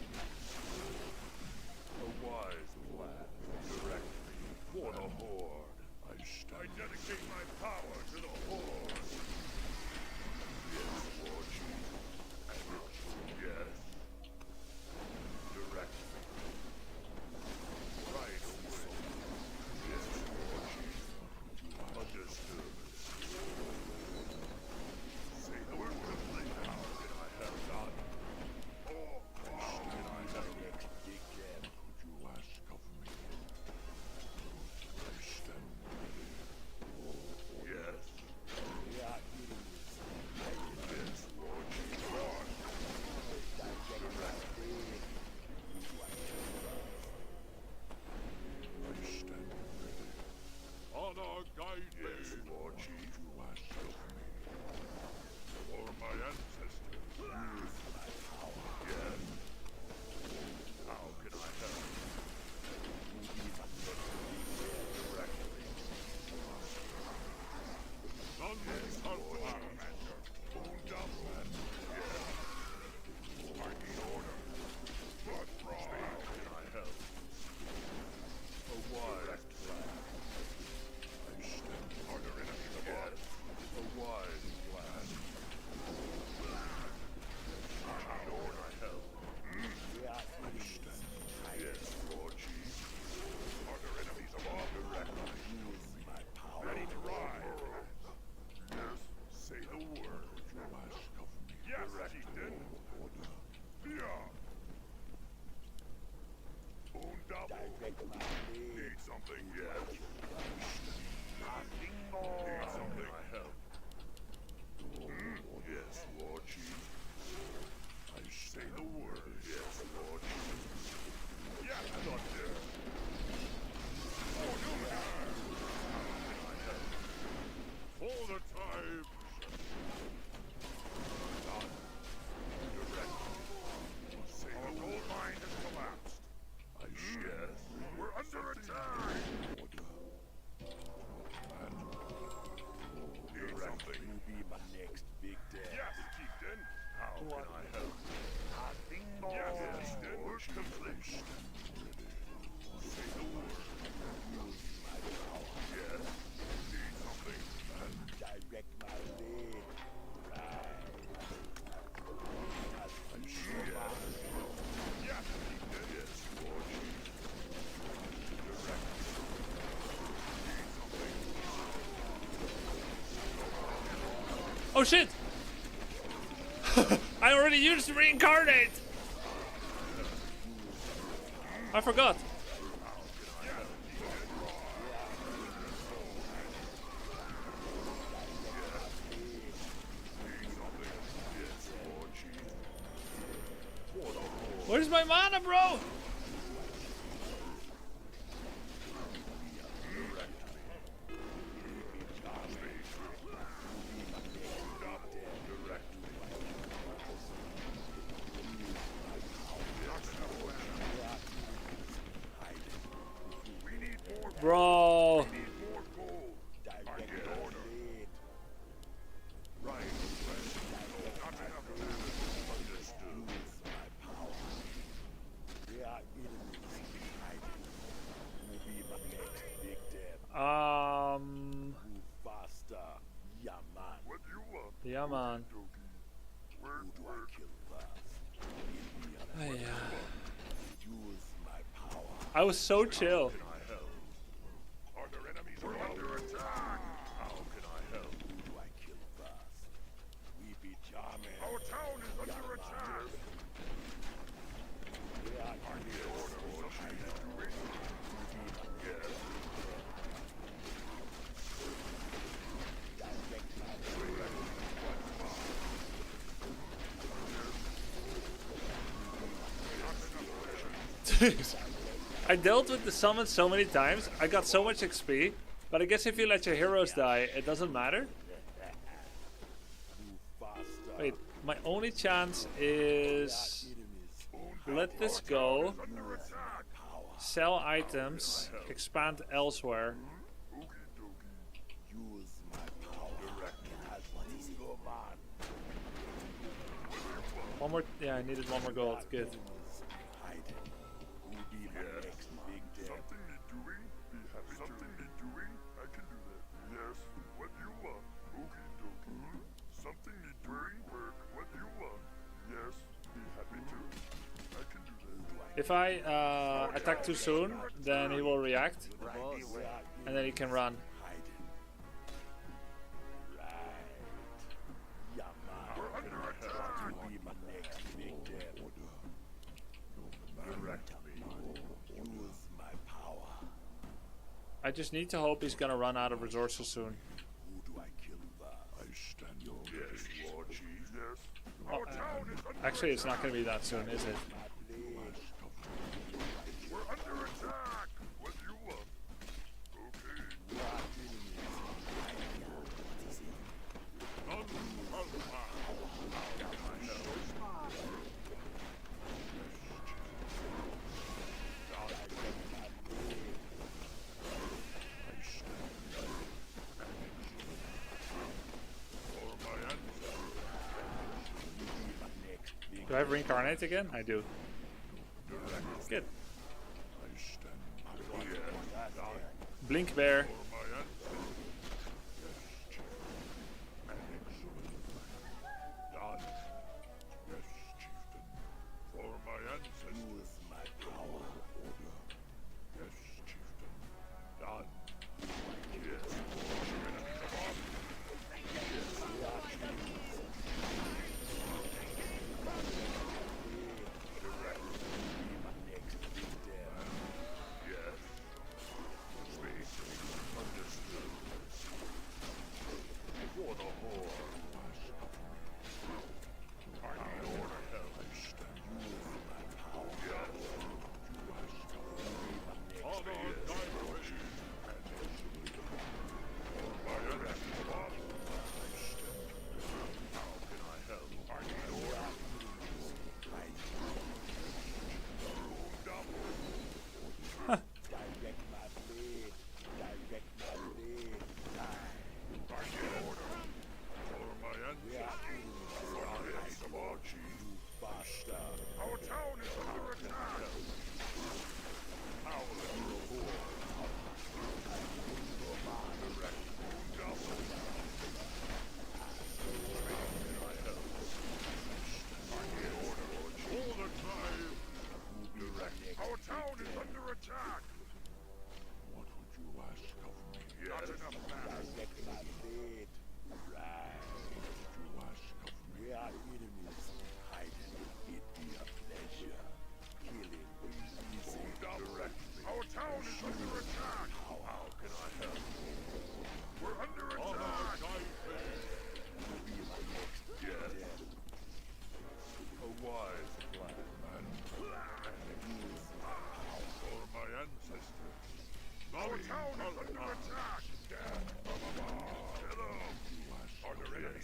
A wise plan. Direct me for the horde. I dedicate my power to the horde. Yes, War Chief. Yes. Direct me. Right away. Oh shit! I already used reincarnate! I forgot. Where's my mana, bro? Bro. Faster. Yeah, man. What you want? Yeah, man. Who do I kill first? Yeah. Use my power. I was so chill. Are there enemies under attack? How can I help? Who do I kill first? We be charming. Our town is under attack. I dealt with the summon so many times. I got so much XP. But I guess if you let your heroes die, it doesn't matter. Wait, my only chance is let this go. Sell items. Expand elsewhere. Use my power. What is your man? One more. Yeah, I needed one more gold. Good. Something me doing? Be happy. Something me doing? I can do that. Yes. What you want? Okie dokie. Something me doing? Work. What you want? Yes. Be happy to. I can do that. If I attack too soon, then he will react, and then he can run. We're under attack. You be my next big dead. Use my power. I just need to hope he's gonna run out of resources soon. Who do I kill first? I stand on this war chief. Yes. Oh, actually, it's not gonna be that soon, is it? We're under attack. What do you want? Do I have reincarnate again? I do. Good. Blink bear.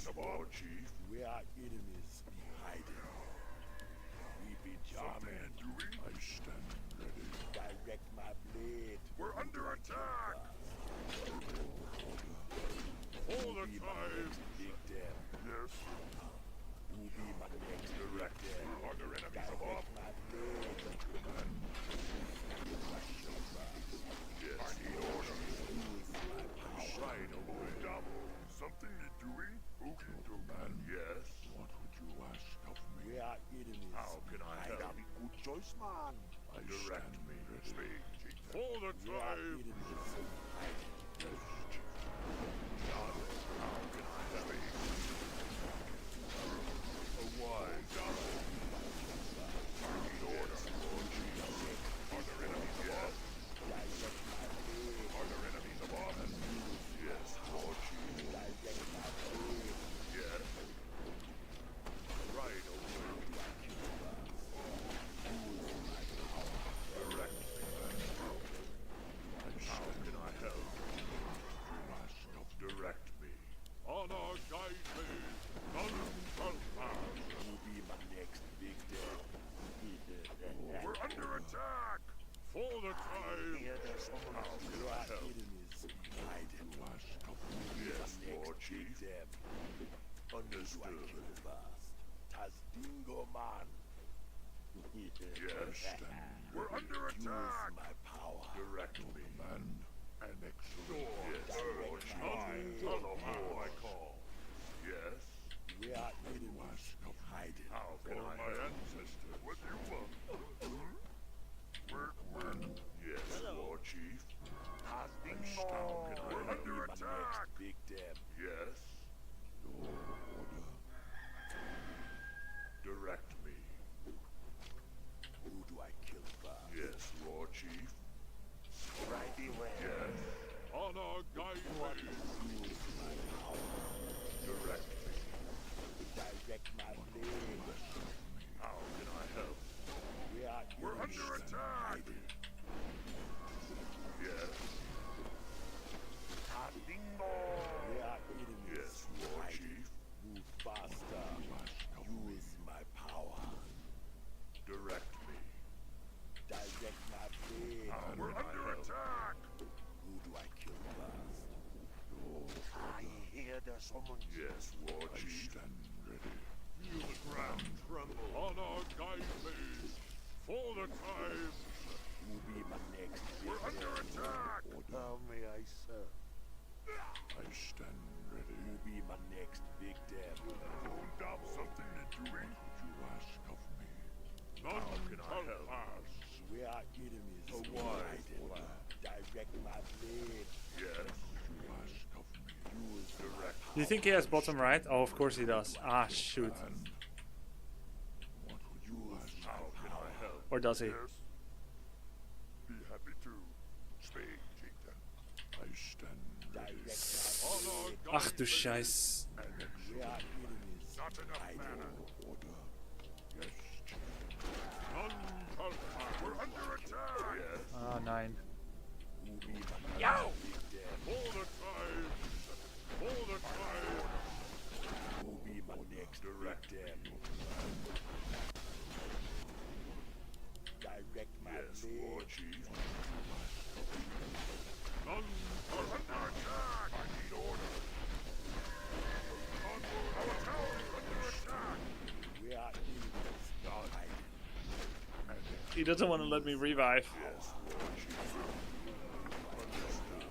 Yes, Lord Chief. Where our enemies be hiding. We be jamming. Doing? I stand ready. Direct my blade. We're under attack. All the time. Big them. Yes. Who be my next Direct. Are there enemies above? my blade. Yes. I need order. Right away. Double. Something you're doing? Who can do man? Yes. What would you ask of me? Where our enemies How can I help? Good choice, man. I direct me. Speak. All the Where our time. enemies hiding. How can I speak? A wise double. I need order. Lord Chief. Are there enemies above? Are there enemies above? Yes, Lord Chief. Yes. Right away. Direct me. How can I help? Direct me. Honor guide me. None shall pass. Who be my next big day? We're under attack. For the time. How can Where I our help? enemies be hiding. Yes, Lord Chief. Them. Understood. Tas dingo man. Yes. We're under attack. Use my power. Direct me. An excellent. Yes, Lord Chief. Follow how I call. Yes. Where our enemies be hiding. How can I my ancestors? What do you want? Yes, Lord Chief. How can I We're under attack. Big them. Yes. Order. Direct me. Who do I kill first? Yes, Lord Chief. Right away. Yes. Honor guide me. Use my power. Direct me. Direct my blade. How can I help? Where our We're enemies under be attack. hiding. Yes. Where our enemies Yes, be Lord hiding. Chief. Move faster. Use my power. Direct me. Direct my blade. We're under attack. Who do I kill first? I hear there's someone. Yes, Lord Chief. Stand ready. Feel the ground tremble. Honor guide me. For the time. Who be my next? We're under attack. How may I serve? I stand ready. Who be my next big dem? Don't doubt something you're doing. What you ask of me? None can I help. Where our enemies A be wise hiding. order. Direct my blade. Yes. You ask of me. Use Direct. Do you think he has bottom right? Oh, of course he does. Ah, shoot. What would you ask? How can I help? Or does he? Yes. Be happy to. Speak, Chieftain. I stand ready. direct my Honor blade. guide Ach du me. Scheiß. An Where our excellent. enemies Not enough hiding. mana. Order. Yes, Chieftain. None shall pass. We're under attack. Yes. Ah, 9. Who be my Yow! next big dem? For the time. For the time. Who be my next Direct big dem? Direct my Yes, blade. Lord Chief. None are under attack. I need order. Onward. Our town is under attack. Where our enemies hiding. He doesn't want to let me revive. Yes, Lord Chief. Understood.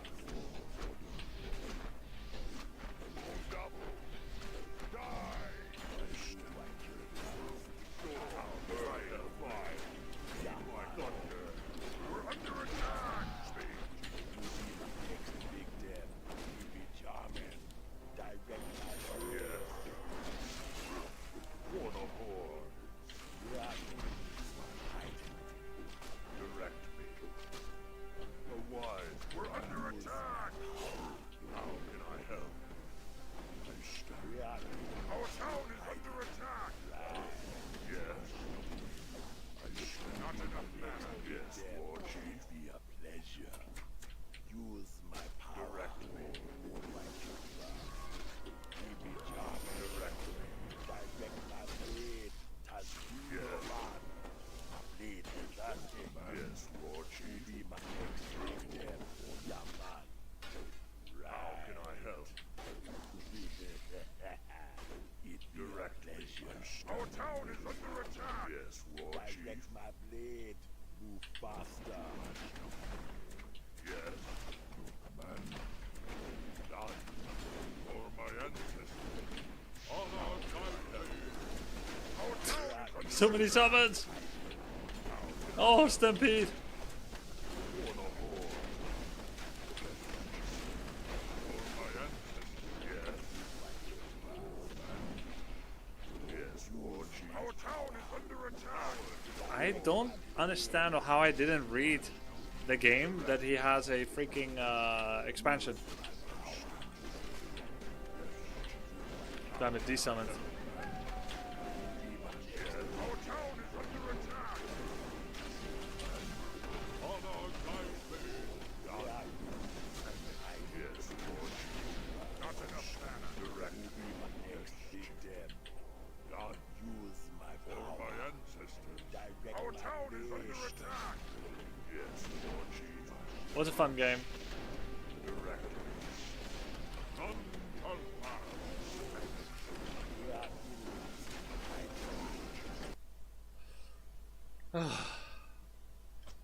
Double. Die. We're under attack. Speak. Next big dem. You be jamming. Direct my blade. Yes. For the horde. Where our enemies hiding. Direct me. Bastard. Yes. Man. Done. For my ancestors. On our time. So many summons! Oh, Stampede! I don't understand how I didn't read the game that he has a freaking expansion. Damn it, desummoned. Was a fun game.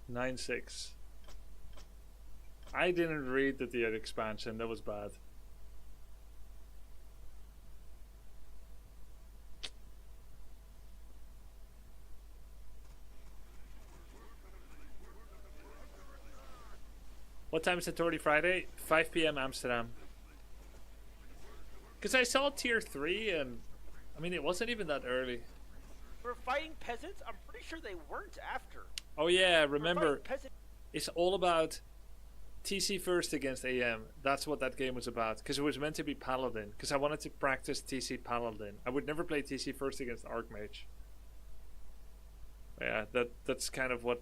Nine six. I didn't read the expansion. That was bad. What time is it? 30 Friday? 5 p.m. Amsterdam. Because I saw tier 3 and I mean it wasn't even that early. We're fighting peasants? I'm pretty sure they weren't after. Oh yeah, remember, it's all about TC first against AM. That's what that game was about. Because it was meant to be Paladin. Because I wanted to practice TC Paladin. I would never play TC first against Archmage. Yeah, that's kind of what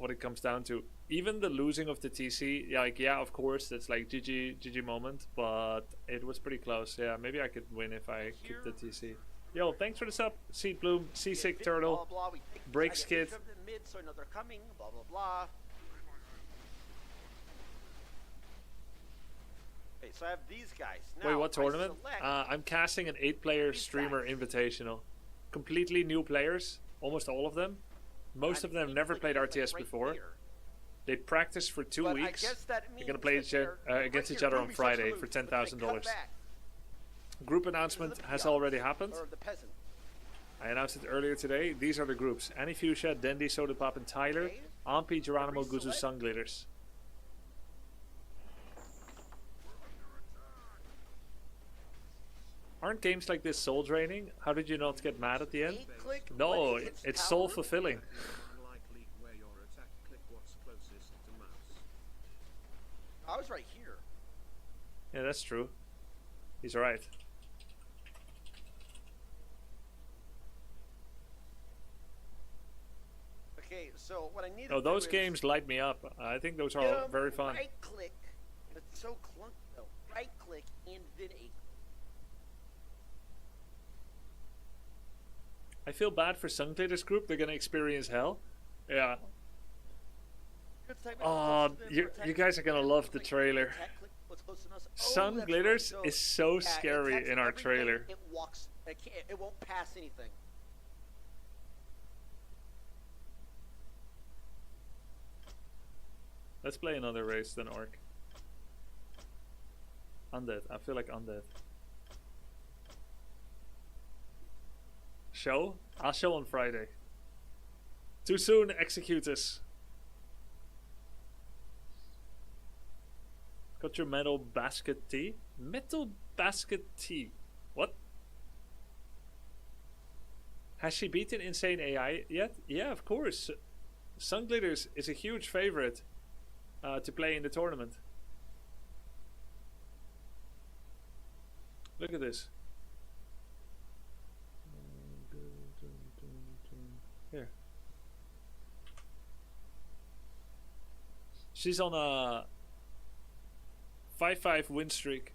it comes down to. Even the losing of the TC, like, yeah, of course, that's like GG moment, but it was pretty close. Yeah, maybe I could win if I keep the TC. Yo, thanks for the sub, Seed Bloom, Seasick Turtle, Breaks Kid. Mid, so I know they're coming, blah, blah, blah. Okay, so I have these guys. Now, wait, what tournament? I'm casting an 8-player streamer invitational. Completely new players, almost all of them. Most of them never played RTS before. They practiced for 2 weeks. They're gonna play against each other on Friday for $10,000. Group announcement has already happened. I announced it earlier today. These are the groups: Annie Fuchsia, Dendy, Soda Pop, and Tyler. Ampi, Geronimo, Guzu, Sunglitters. Aren't games like this soul draining? How did you not get mad at the end? No, it's soul fulfilling. I was right here. Yeah, that's true. He's right. Okay, so what I need. Oh, those games light me up. I think those are very fun. Right click. It's so clunky though. Right click and then a. I feel bad for Sunglitters group. They're gonna experience hell. Yeah. Oh, you guys are gonna love the trailer. Sunglitters is so scary in our trailer. It walks. It won't pass anything. Let's play another race than Orc. Undead. I feel like Undead. Show? I'll show on Friday. Too soon, Executus. Got your metal basket tea? Metal basket tea? What? Has she beaten Insane AI yet? Yeah, of course. Sunglitters is a huge favorite to play in the tournament. Look at this. Here. She's on a 5-5 win streak.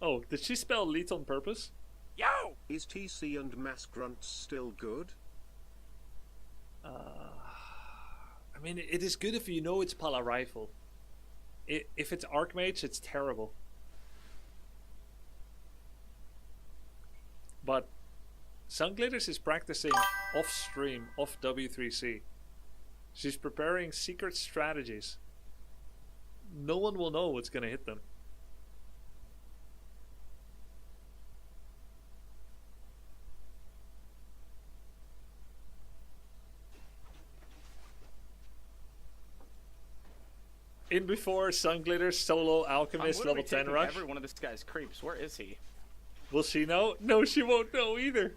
Oh, did she spell Leet on purpose? Yo! Is TC and Mass Grunts still good? I mean, it is good if you know it's Pala Rifle. If it's Archmage, it's terrible. But Sunglitters is practicing off stream, off W3C. She's preparing secret strategies. No one will know what's gonna hit them. In before Sun Glitter Solo Alchemist level 10 rush. Every one of this guy's creeps. Where is he? Will she know? No, she won't know either.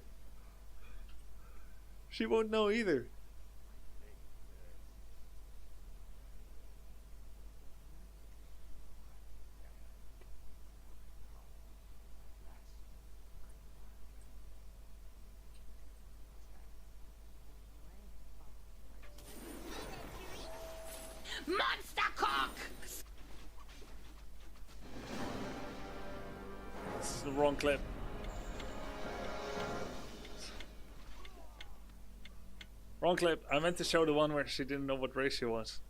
She won't know either. Monster cock! This is the wrong clip. Wrong clip. I meant to show the one where she didn't know what race she was.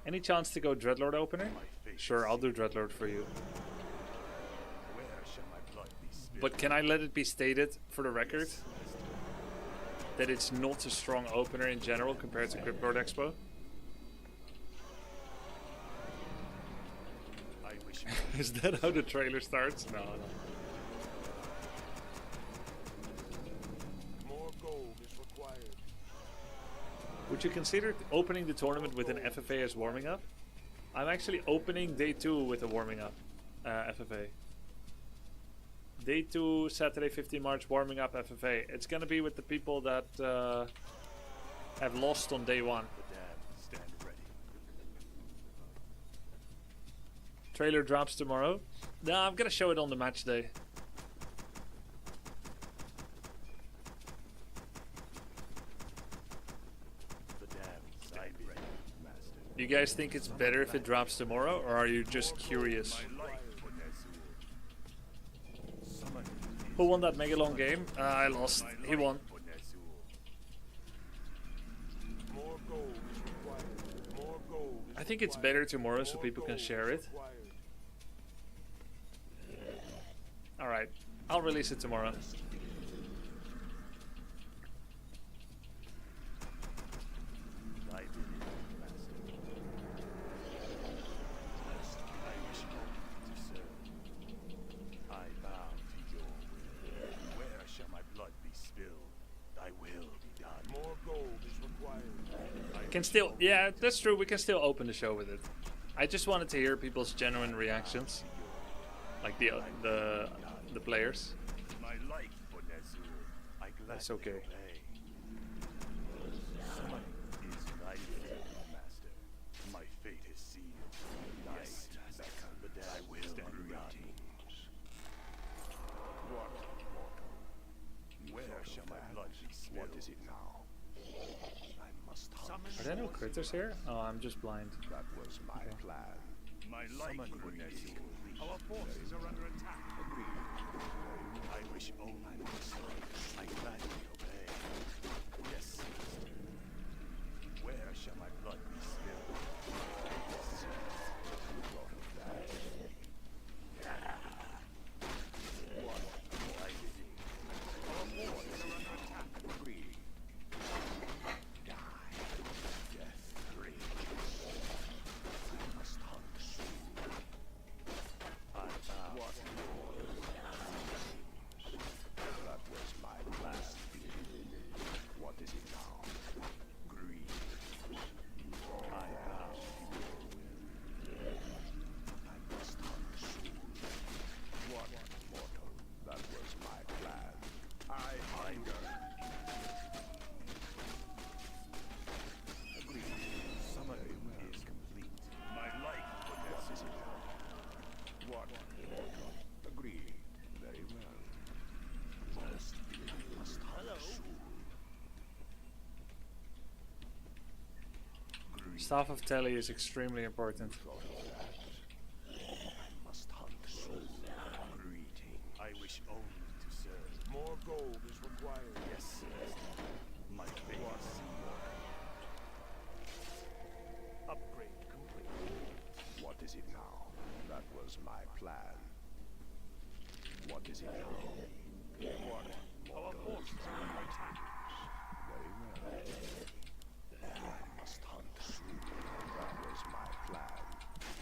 Any chance to go Dreadlord opener? Sure, I'll do Dreadlord for you. But can I let it be stated for the record that it's not a strong opener in general compared to Cryptlord Expo? Is that how the trailer starts? No, no. More gold is required. Would you consider opening the tournament with an FFA as warming up? I'm actually opening day 2 with a warming up FFA. Day 2, Saturday 15 March, warming up FFA. It's gonna be with the people that have lost on day 1. Stand ready. Trailer drops tomorrow. No, I'm gonna show it on the match day. You guys think it's better if it drops tomorrow, or are you just curious? Who won that mega long game? I lost. He won. I think it's better tomorrow so people can share it. Alright, I'll release it tomorrow. Can still, yeah, that's true. We can still open the show with it. I just wanted to hear people's genuine reactions, like the players. That's okay. My fate is sealed. Yes, I will stand ready. Where shall my blood be spilled? What is it now? Are there no critters here? Oh, I'm just blind. That was my plan. My life would be complete. Our forces are under attack. Agreed. I wish only I gladly obey. Yes. Where shall my blood be spilled? Thought of that. What will I do? Our forces are under attack. Agreed. Staff of Tele is extremely important. I wish only to serve. More gold is required. Yes. My fate is sealed. Upgrade complete. What is it now? That was my plan. What is it now? What? Our forces are under attack. must hunt soon. That was my plan.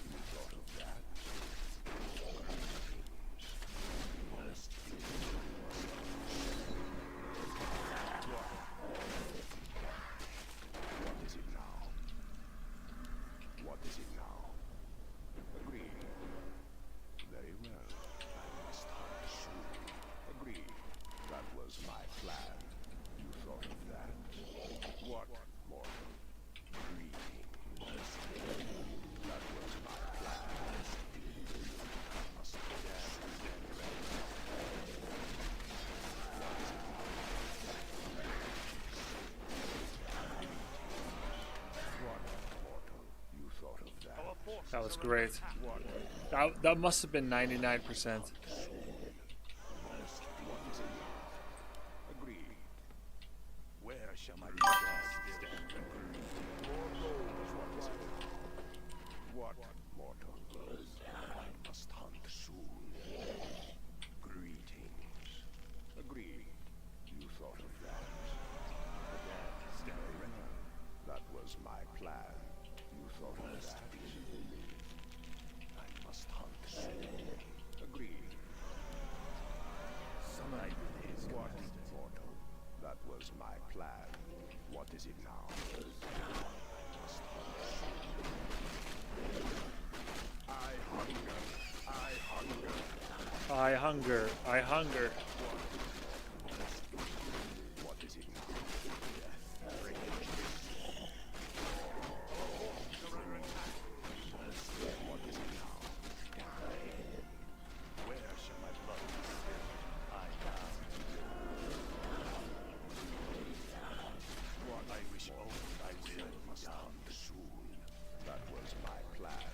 You thought of that? What is it now? What is it now? Agreed. Very well. I must hunt soon. Agreed. That was my plan. You thought of that? What, mortal? Greetings. That was my plan. Must stand ready. What, mortal? You thought of that? That was great. That must have been 99%. Agreed. Where shall my stand? What, mortal? I must hunt soon. Greetings. Agreed. You thought of that? Very well. That was my plan. You thought of that? I must hunt soon. Agreed. Summon is what, mortal? That was my plan. What is it now? I hunger. I hunger. I hunger. I hunger. What is it now? What is it now? Where shall my blood be spilled? I bow. What I wish only I will must hunt soon. That was my plan.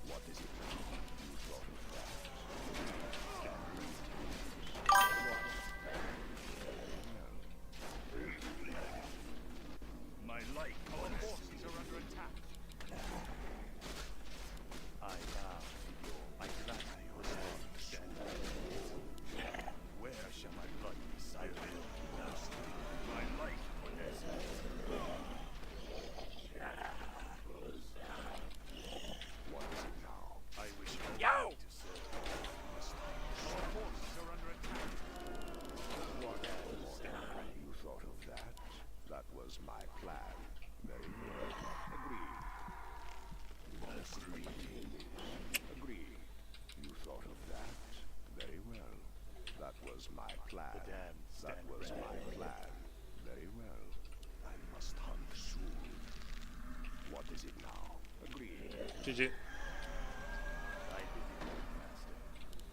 What is it now? You thought of that? My light, our forces are under attack. I bow. I gladly respond. Where shall my blood be silent? My light, what is it now? I wish only to serve. Our forces are under attack. What? You thought of that? That was my plan. Very well. Agreed. Agreed. You thought of that? Very well. That was my plan. That was my plan. Very well. I must hunt soon. What is it now? Agreed. GG. I bid you, Master.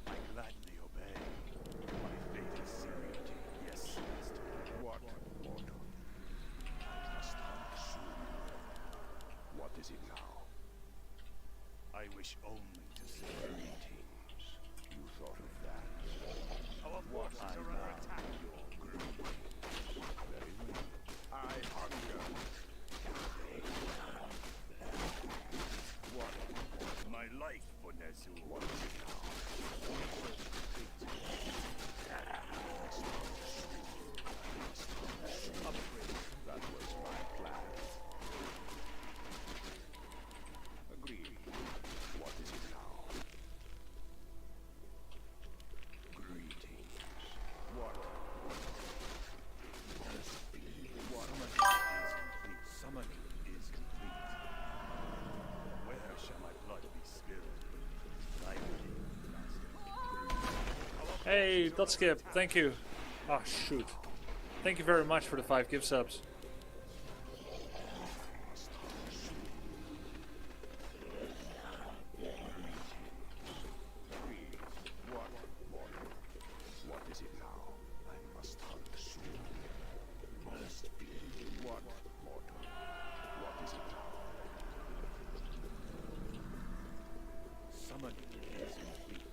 I gladly obey. My fate is sealed. Yes, Master. What, mortal? I must hunt soon. What is it now? I wish only to say greetings. You thought of that? Our forces are under attack. Very well. I hunger. What? My life for Nezu. What is it now? That was my plan. Agreed. What is it now? Greetings. What? Summoning is complete. Where shall my blood be spilled? Hey, Dotskip, thank you. Oh, shoot. Thank you very much for the 5 gift subs. What is it now? I must hunt soon. What, mortal? What is it now? Summoning is complete.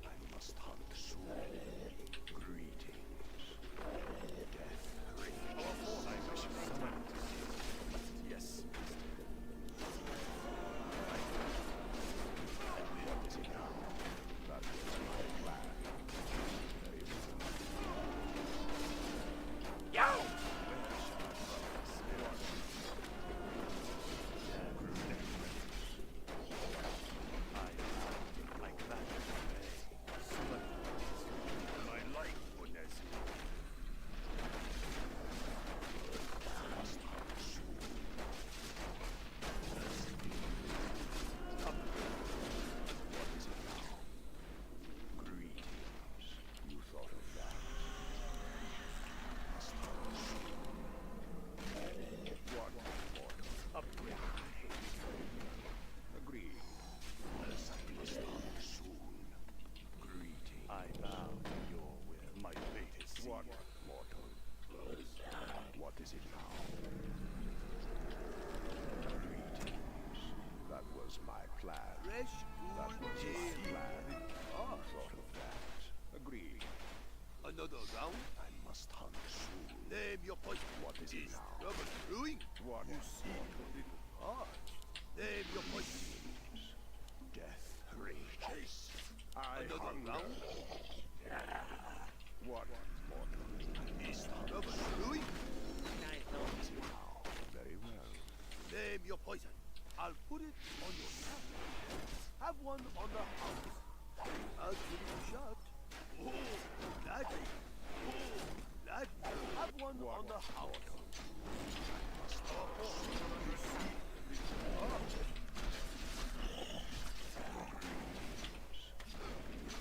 I must hunt soon. Greetings. Death reigns. I wish summoning to see. Yes. What is it now? That was my plan. Very well. Yo! Where fresh tool daily. Ah, sort of that. Agreed. Another round? I must hunt soon. Name your poison. What is it now? Trouble brewing? What? You seem a little hard. Name your poison. Death rages. Another round? What? Mortal. Is trouble brewing? What is it now? Very well. Name your poison. I'll put it on your tablet. Have one on the house. I'll give it a shot. Oh, laddie. Oh, laddie. Have one on the house.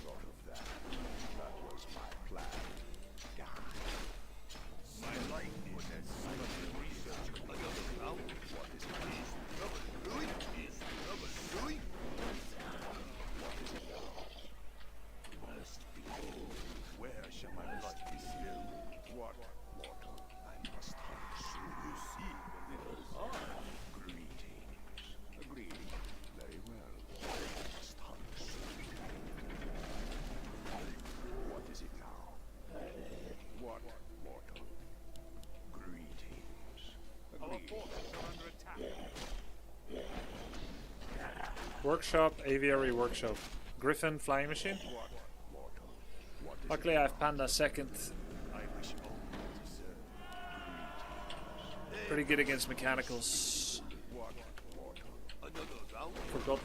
Thought of that. That was my plan. My life was as silent research. Another round. What is it? Is trouble brewing? Is trouble brewing? What is it now? Must be. Where shall my life be still? What? Mortal. I must hunt soon. You see a little hard. Greetings. Agreed. Very well. I must hunt soon. What is it now? What? Mortal. Greetings. Our Agreed. forces are under attack. Workshop, aviary workshop. Griffin, flying machine. What? Mortal. What is Luckily I have Panda second. I wish only to serve. Greetings. Pretty good against mechanicals. What? Mortal. Another round? Forgot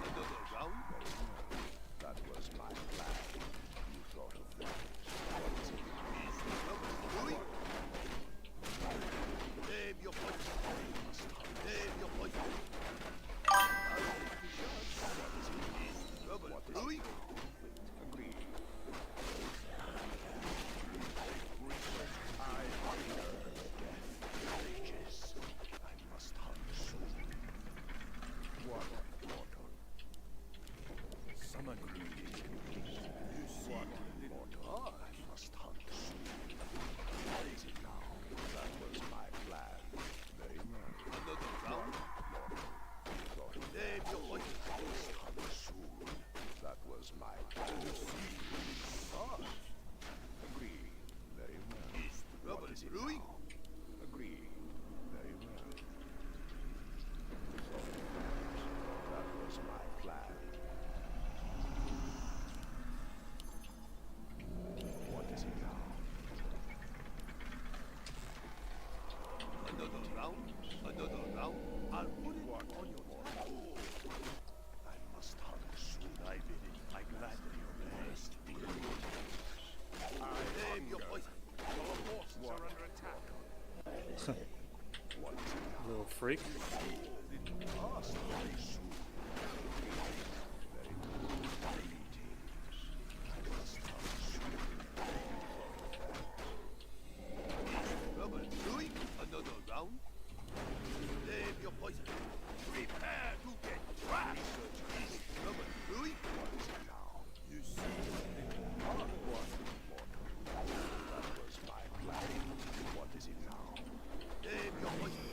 Another round? That was my plan. You thought of that. What is it? Is the trouble brewing? Name your poison. Name your poison. I'll take the shot. What is it? Is the trouble brewing? Agreed. I hunger. Death rages. I must hunt soon. What? Mortal. Summon greetings. You see mortal. I must hunt soon. What is it now? That was my plan. Very well. Another round? Mortal. Name your poison. I must hunt soon. That was my plan. You see. Agreed. Very well. Is the trouble brewing? Agreed. Very well. That was my plan. What is it now? Another round? Another round? I'll put it on your tablet. I must hunt soon. I bid it. I gladly obey. Name your poison. Our forces are under attack. What is it now? little freak. Another round? Name your poison. Prepare to get trapped. Rubber Louis. What is it now? You see what? Mortal. That was my plan. What is it now? Name your poison.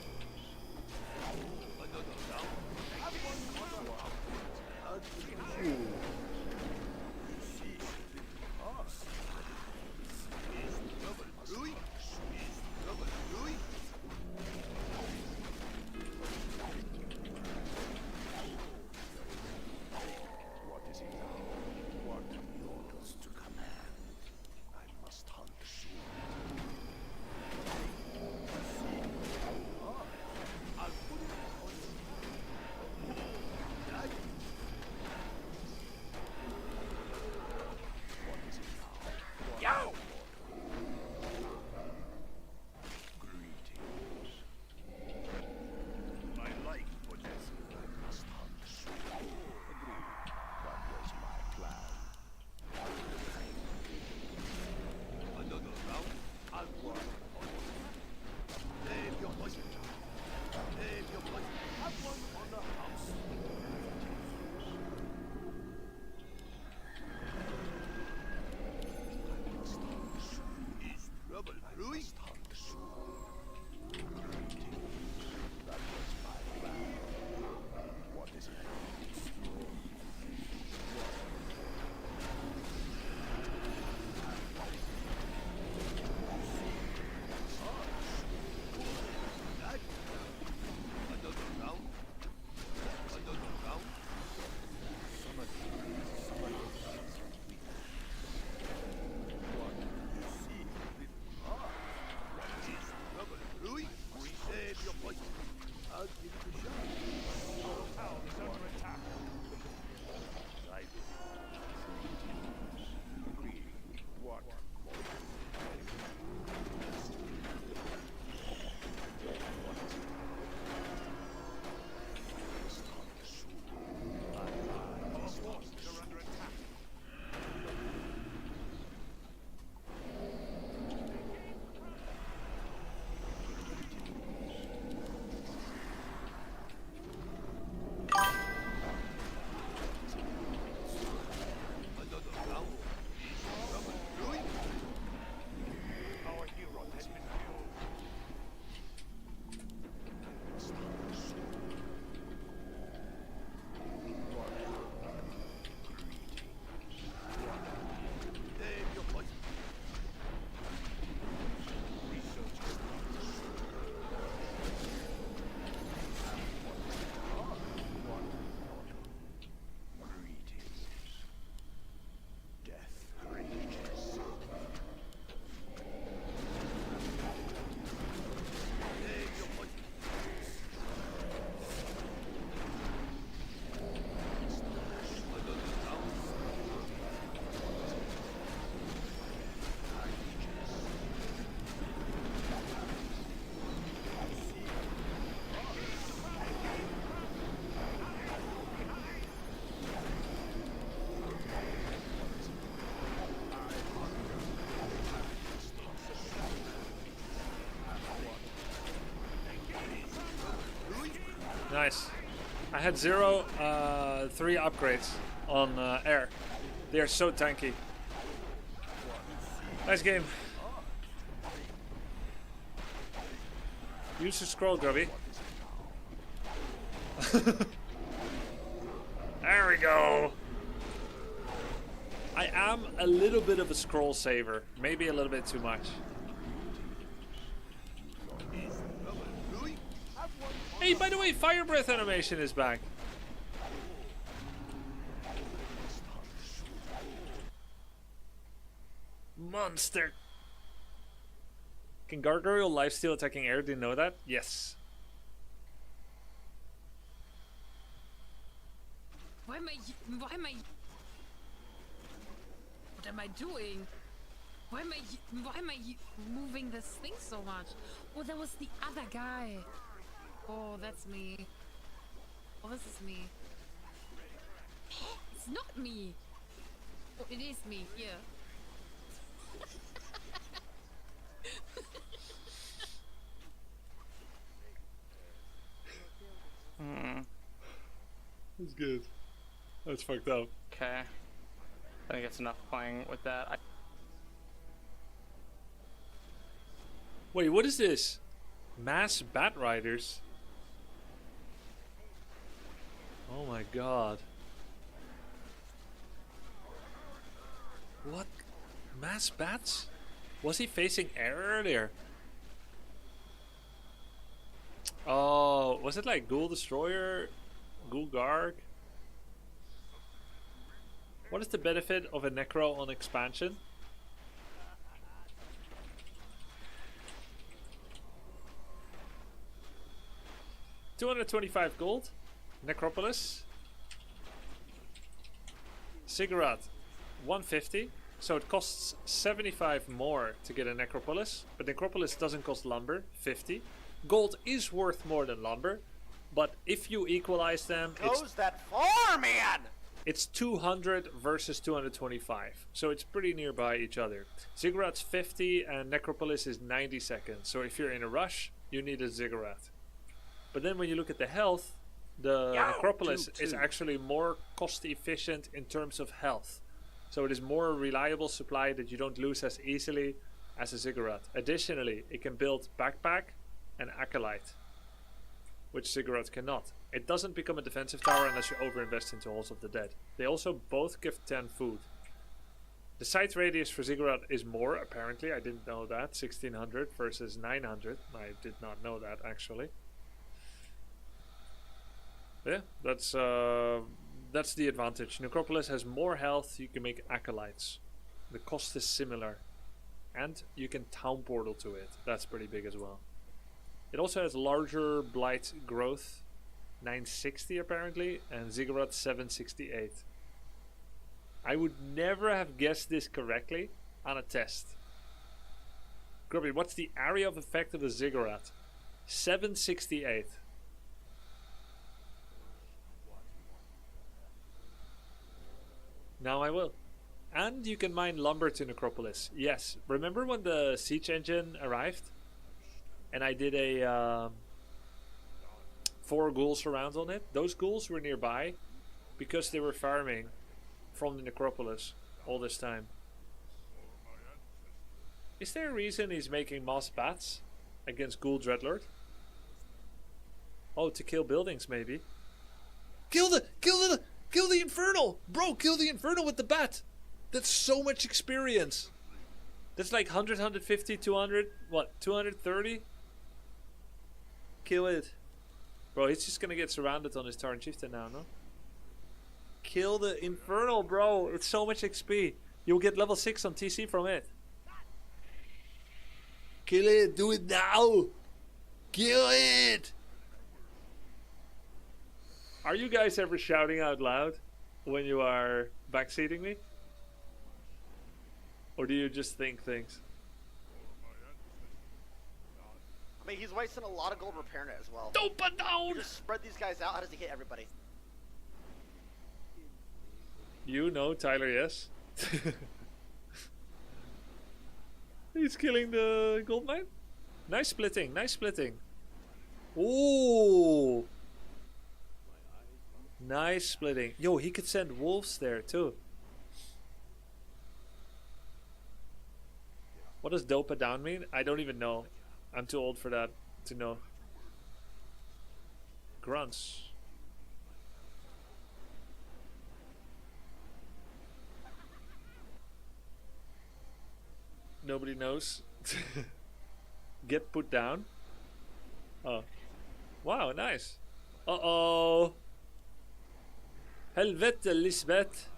Nice. I had 3 upgrades on air. They are so tanky. Nice game. Use the scroll, Grubby. There we go. I am a little bit of a scroll saver. Maybe a little bit too much. Hey, by the way, fire breath animation is back. Monster. Can Gargoyle lifesteal attacking air? Do you know that? Yes. Why am I? What am I doing? Why am I moving this thing so much? Oh, that was the other guy. Oh, that's me. Oh, this is me. It's not me. Oh, it is me. Yeah. That's good. That's fucked up. Okay. I think it's enough playing with that. Wait, what is this? Mass Bat Riders? Oh my god. What? Mass bats? Was he facing air earlier? Oh, was it like Ghoul Destroyer? Ghoul Garg? What is the benefit of a Necro on expansion? $225 gold. Necropolis. Ziggurat 150. So it costs 75 more to get a Necropolis. But Necropolis doesn't cost lumber, 50. Gold is worth more than lumber. But if you equalize them, Goes that far, man! it's 200 versus 225. So it's pretty nearby each other. Ziggurat's 50 and Necropolis is 90 seconds. So if you're in a rush, you need a Ziggurat. But then when you look at the health, the Necropolis is actually more cost efficient in terms of health. So it is more reliable supply that you don't lose as easily as a Ziggurat. Additionally, it can build Backpack and Acolyte, which Ziggurat cannot. It doesn't become a defensive tower unless you overinvest into Halls of the Dead. They also both give 10 food. The sight radius for Ziggurat is more, apparently. I didn't know that. 1600 versus 900. I did not know that, actually. Yeah, that's the advantage. Necropolis has more health. You can make Acolytes. The cost is similar. And you can town portal to it. That's pretty big as well. It also has larger blight growth, 960 apparently, and Ziggurat 768. I would never have guessed this correctly on a test. Grubby, what's the area of effect of a Ziggurat? 768. Now I will. And you can mine lumber to Necropolis. Yes, remember when the siege engine arrived? And I did a 4 ghouls around on it. Those ghouls were nearby because they were farming from the Necropolis all this time. Is there a reason he's making moss bats against Ghoul Dreadlord? Oh, to kill buildings maybe. Kill the Infernal! Bro, kill the Infernal with the bat! That's so much experience. That's like 100, 150, 200, what, 230? Kill it. Bro, he's just gonna get surrounded on his Taran Chieftain now, no? Kill the Infernal, bro. It's so much XP. You'll get level 6 on TC from it. Kill it. Do it now. Kill it. Are you guys ever shouting out loud when you are backseating me? Or do you just think things? I mean, he's wasting a lot of gold repairing it as well. Don't put down! You just spread these guys out. How does he hit everybody? You know, Tyler, yes. He's killing the gold mine. Nice splitting, nice splitting. Ooh. Nice splitting. Yo, he could send wolves there too. What does dopa down mean? I don't even know. I'm too old for that to know. Grunts. Nobody knows. Get put down. Oh. Wow, nice. Uh-oh. Helvete, Lisbeth.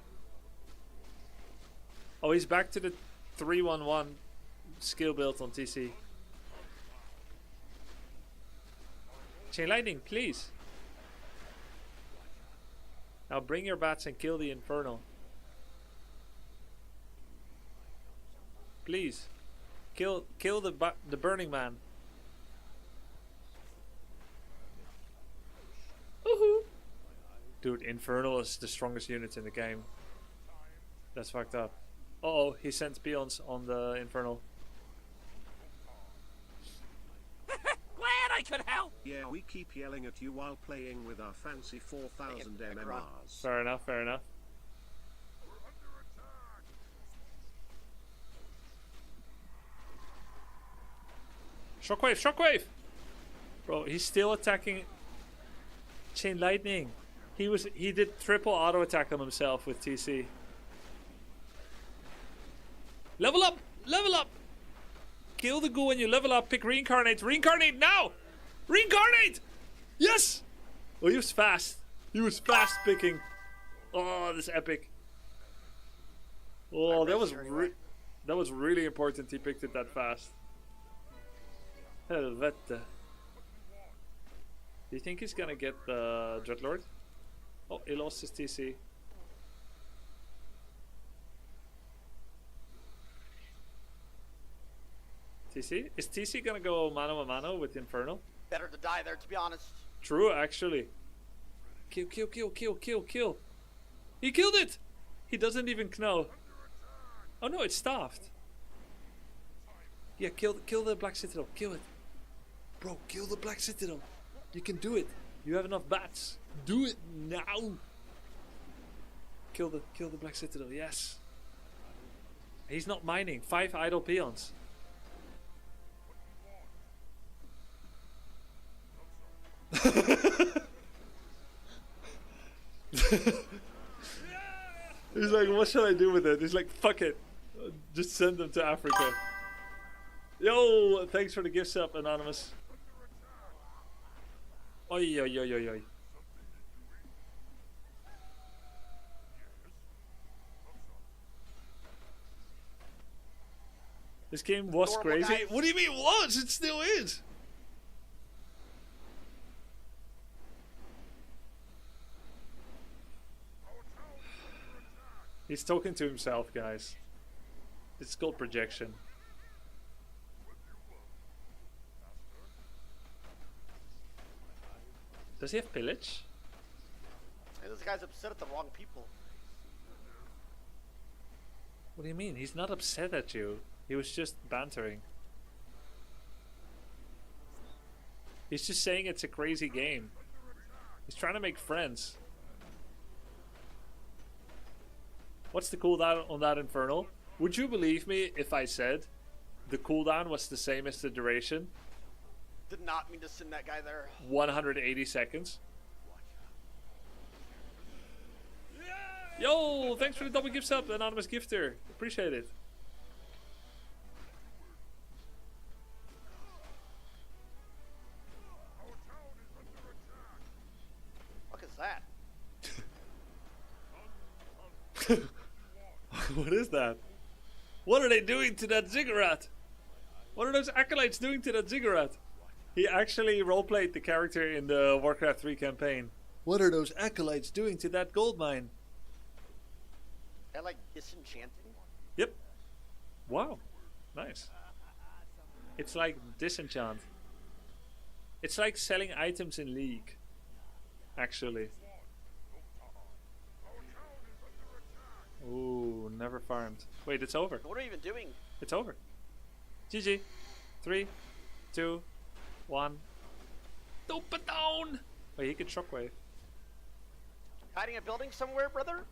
Oh, he's back to the 3-1-1 skill build on TC. Chain lightning, please. Now bring your bats and kill the infernal. Please. Kill the burning man. Woohoo! Dude, infernal is the strongest unit in the game. That's fucked up. Uh-oh, he sent peons on the infernal. Glad I could help! Yeah, we keep yelling at you while playing with our fancy 4000 MMRs. Fair enough, fair enough. Shockwave, shockwave! Bro, he's still attacking Chain Lightning. He did triple auto attack on himself with TC. Level up! Level up! Kill the ghoul when you level up. Pick reincarnate. Reincarnate now! Reincarnate! Yes! Oh, he was fast. He was fast picking. Oh, this is epic. Oh, that was really important. He picked it that fast. Helvete. Do you think he's gonna get the Dreadlord? Oh, he lost his TC. TC? Is TC gonna go mano a mano with Infernal? Better to die there, to be honest. True, actually. Kill, kill, kill, kill, kill, kill. He killed it! He doesn't even know. Oh no, it's staffed. Yeah, kill the Black Citadel. Kill it. Bro, kill the Black Citadel. You can do it. You have enough bats. Do it now. Kill the Black Citadel, yes. He's not mining. 5 idle peons. He's like, what should I do with it? He's like, fuck it. Just send them to Africa. Yo, thanks for the gift sub, Anonymous. Oi, oi, oi, oi, oi. This game was Normal, crazy. guys. What do you mean was? It still is. He's talking to himself, guys. It's called projection. Does he have pillage? Hey, this guy's upset at the wrong people. What do you mean? He's not upset at you. He was just bantering. He's just saying it's a crazy game. He's trying to make friends. What's the cooldown on that Infernal? Would you believe me if I said the cooldown was the same as the duration? Did not mean to send that guy there. 180 seconds. Yo, thanks for the double gift sub, Anonymous Gifter. Appreciate it. What is that? What is that? What are they doing to that ziggurat? What are those acolytes doing to that ziggurat? He actually roleplayed the character in the Warcraft 3 campaign. What are those acolytes doing to that gold mine? I like disenchanting. Yep. Wow. Nice. It's like disenchant. It's like selling items in League. Actually. Ooh, never farmed. Wait, it's over. What are you even doing? It's over. GG. 3, 2, 1. Dope it down! Wait, he can shockwave. Hiding a building somewhere, brother?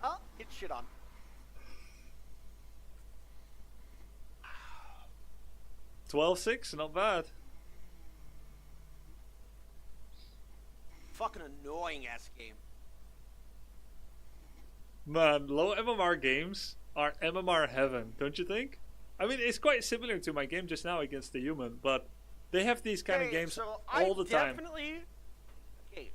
Oh, get shit on. $12-6, not bad. Fucking annoying ass game. Man, low MMR games are MMR heaven, don't you think? I mean, it's quite similar to my game just now against the human, but they have these kind of games so all the time. Okay.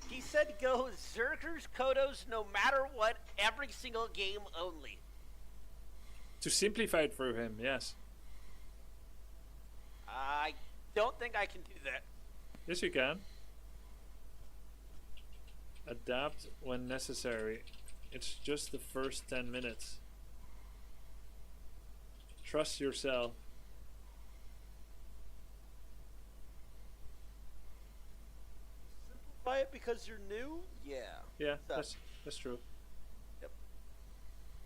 He said go Zerkers, Kodos, no matter what, every single game only. To simplify it for him, yes. I don't think I can do that. Yes, you can. Adapt when necessary. It's just the first 10 minutes. Trust yourself. Simplify it because you're new? Yeah. Yeah, So- that's true. Yep.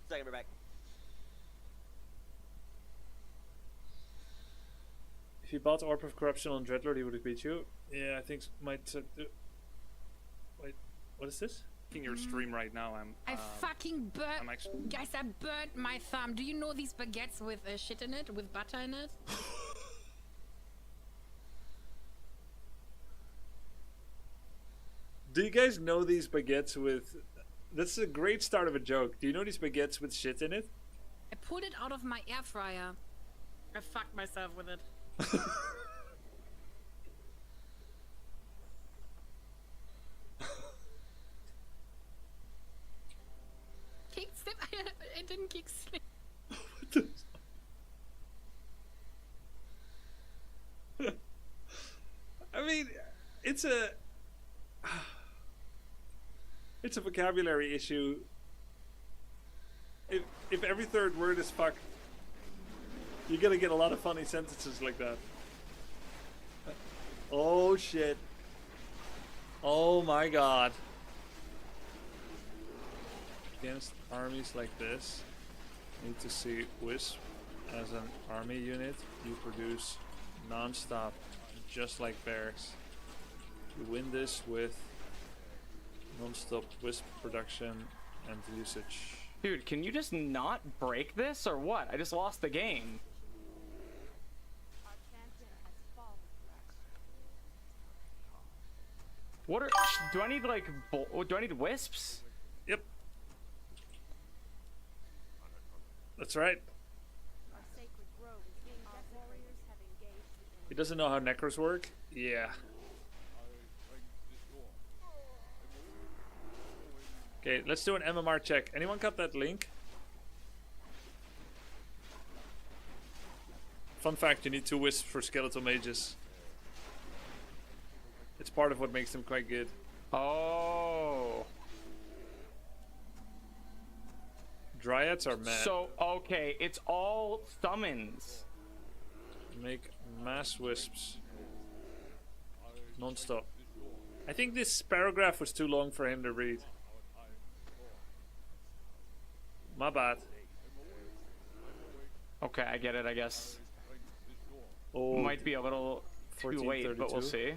Second, we're back. If you bought Orb of Corruption on Dreadlord, he would have beat you. Yeah, I think might. Wait, what is this? Your stream right now. I fucking burnt. Guys, I burnt my thumb. Do you know these baguettes with shit in it, with butter in it? Do you guys know these baguettes with? This is a great start of a joke. Do you know these baguettes with shit in it? I pulled it out of my air fryer. I fucked myself with it. Kick slip? I didn't kick slip. I mean, it's a vocabulary issue. If every third word is fuck, you're gonna get a lot of funny sentences like that. Oh shit. Oh my god. Against armies like this, you need to see Wisp as an army unit. You produce non-stop, just like bears. You win this with non-stop Wisp production and usage. Dude, can you just not break this or what? I just lost the game. What are? Do I need like? Do I need wisps? Yep. That's right. He doesn't know how necros work? Yeah. Okay, let's do an MMR check. Anyone got that link? Fun fact, you need 2 wisps for skeletal mages. It's part of what makes them quite good. Oh. Dryads are mad. So, okay, it's all summons. Make mass wisps. Non-stop. I think this paragraph was too long for him to read. My bad. Okay, I get it, I guess. Oh, might be a little too late, but we'll see.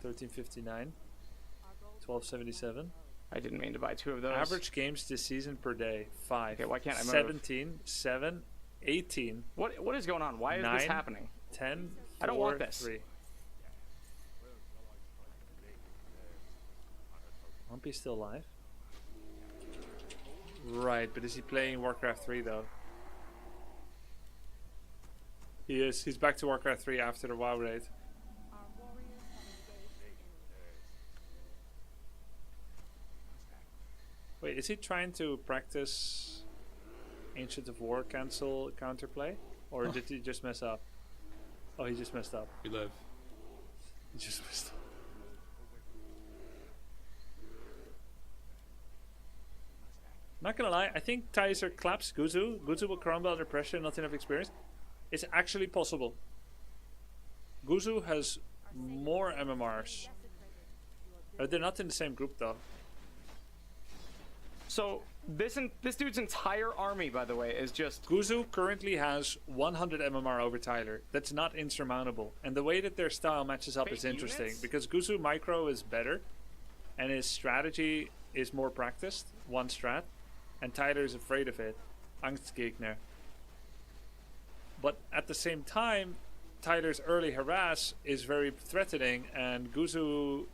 1359. 1277. I didn't mean to buy 2 of those. Average games this season per day, 5. Okay, why can't I move? 17, 7, 18. What is going on? Why is 9, this happening? 10, 4, I don't want this. 3. Lumpy's still alive? Right, but is he playing Warcraft 3 though? He is. He's back to Warcraft 3 after the WoW raid. Wait, is he trying to practice Ancient of War cancel counterplay? Or did he just mess up? Oh, he just messed up. We live. He just messed up. Not gonna lie, I think Tyser claps Guzu. Guzu will crumble under pressure, not enough experience. It's actually possible. Guzu has more MMRs. They're not in the same group though. So this dude's entire army, by the way, is just Guzu currently has 100 MMR over Tyler. That's not insurmountable. And the way that their style matches up Fake is interesting units? because Guzu micro is better, and his strategy is more practiced. One strat, and Tyler is afraid of it. Angstgegner. But at the same time, Tyler's early harass is very threatening, and Guzu's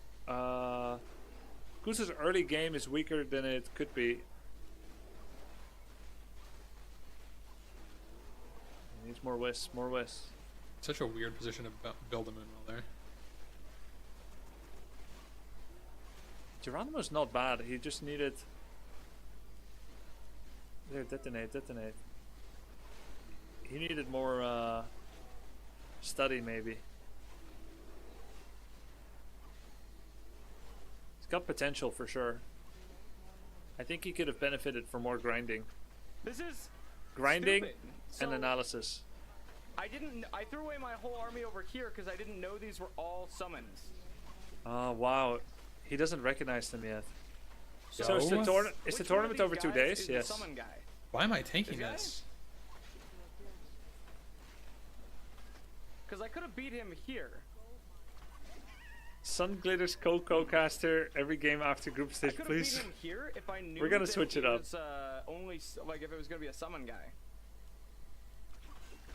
early game is weaker than it could be. He needs more wisps, more wisps. Such a weird position to build a moonwell there. Geronimo's not bad. He just needed. There, detonate. He needed more study, maybe. He's got potential for sure. I think he could have benefited from more grinding. this is Grinding stupid. and So, analysis. I threw away my whole army over here because I didn't know these were all summons. Oh wow, he doesn't recognize them yet. So? So is the, Which one tournament of over these 2 guys days? is the Yes. summon guy? Why am I tanking This guy? this? Because I could have beat him here. Sun Glitters Coco caster every game after group I stage, could have please. beat him here if I knew. We're gonna that switch it up. Was, like if it was gonna be a summon guy.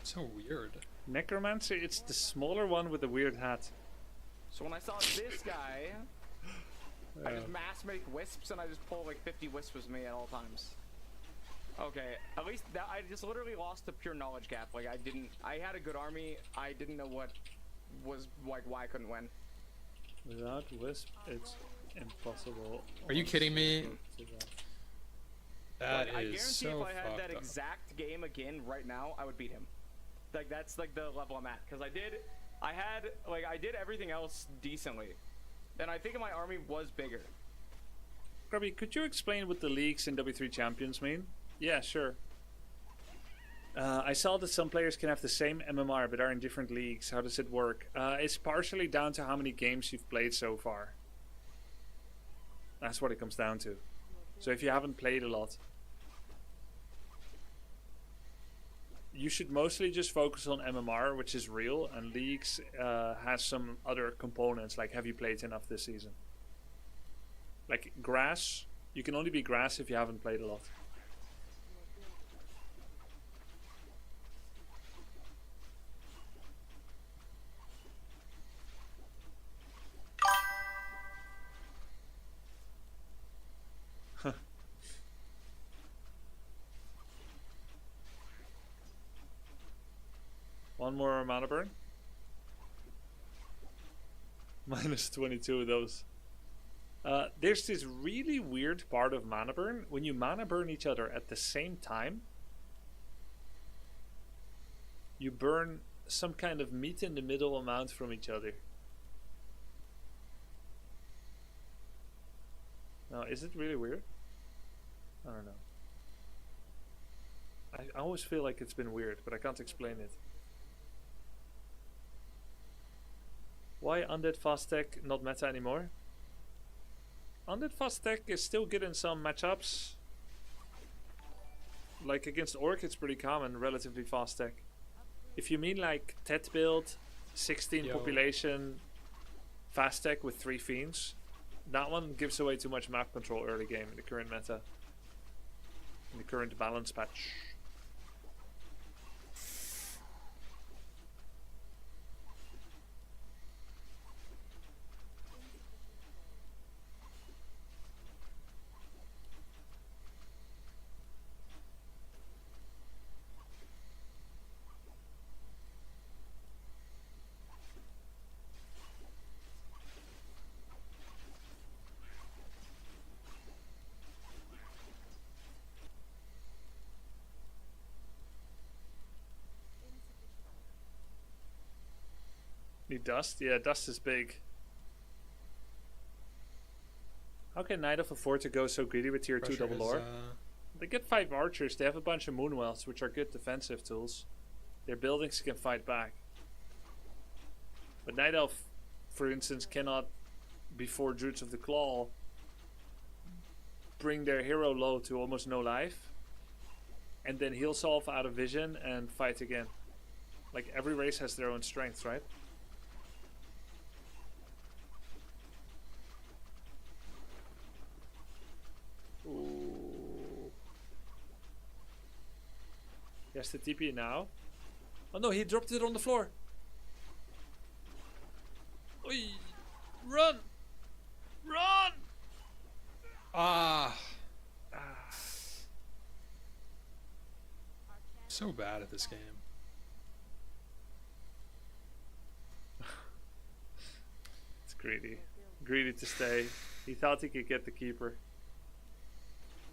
So weird. Necromancer, it's the smaller one with the weird hat. So when I saw this guy, I just mass make wisps and I just pull like 50 wisps with me at all times. Okay, at least that I just literally lost the pure knowledge gap. Like I had a good army. I didn't know what was like why I couldn't win. Without Wisp, it's impossible. Are you kidding me? That Like, I guarantee is so if I had that fucked up. exact game again right now, I would beat him. Like that's like the level I'm at because I did everything else decently, and I think my army was bigger. Grubby, could you explain what the leagues in W3 Champions mean? Yeah, sure. I saw that some players can have the same MMR but are in different leagues. How does it work? It's partially down to how many games you've played so far. That's what it comes down to. So if you haven't played a lot, you should mostly just focus on MMR, which is real, and leagues has some other components, like have you played enough this season? Like grass, you can only be grass if you haven't played a lot. One more mana burn. Minus 22 of those. There's this really weird part of mana burn. When you mana burn each other at the same time, you burn some kind of meat in the middle amount from each other. Now, is it really weird? I don't know. I always feel like it's been weird, but I can't explain it. Why Undead Fast Tech not meta anymore? Undead Fast Tech is still good in some matchups. Like against Orc, it's pretty common, relatively Fast Tech. If you mean like Tet build, 16 population, Fast Tech with 3 Fiends, that one gives away too much map control early game in the current meta. In the current balance patch. Need dust? Yeah, dust is big. How can Night Elf afford to go so greedy with tier 2 double lore? They get 5 archers, they have a bunch of moonwells, which are good defensive tools. Their buildings can fight back. But Night Elf, for instance, cannot, before Druids of the Claw, bring their hero low to almost no life, and then heal solve out of vision and fight again. Like, every race has their own strengths, right? Ooh. He has the TP now. Oh no, he dropped it on the floor. Oi! Run! Run! Ah. So bad at this game. It's greedy. Greedy to stay. He thought he could get the keeper.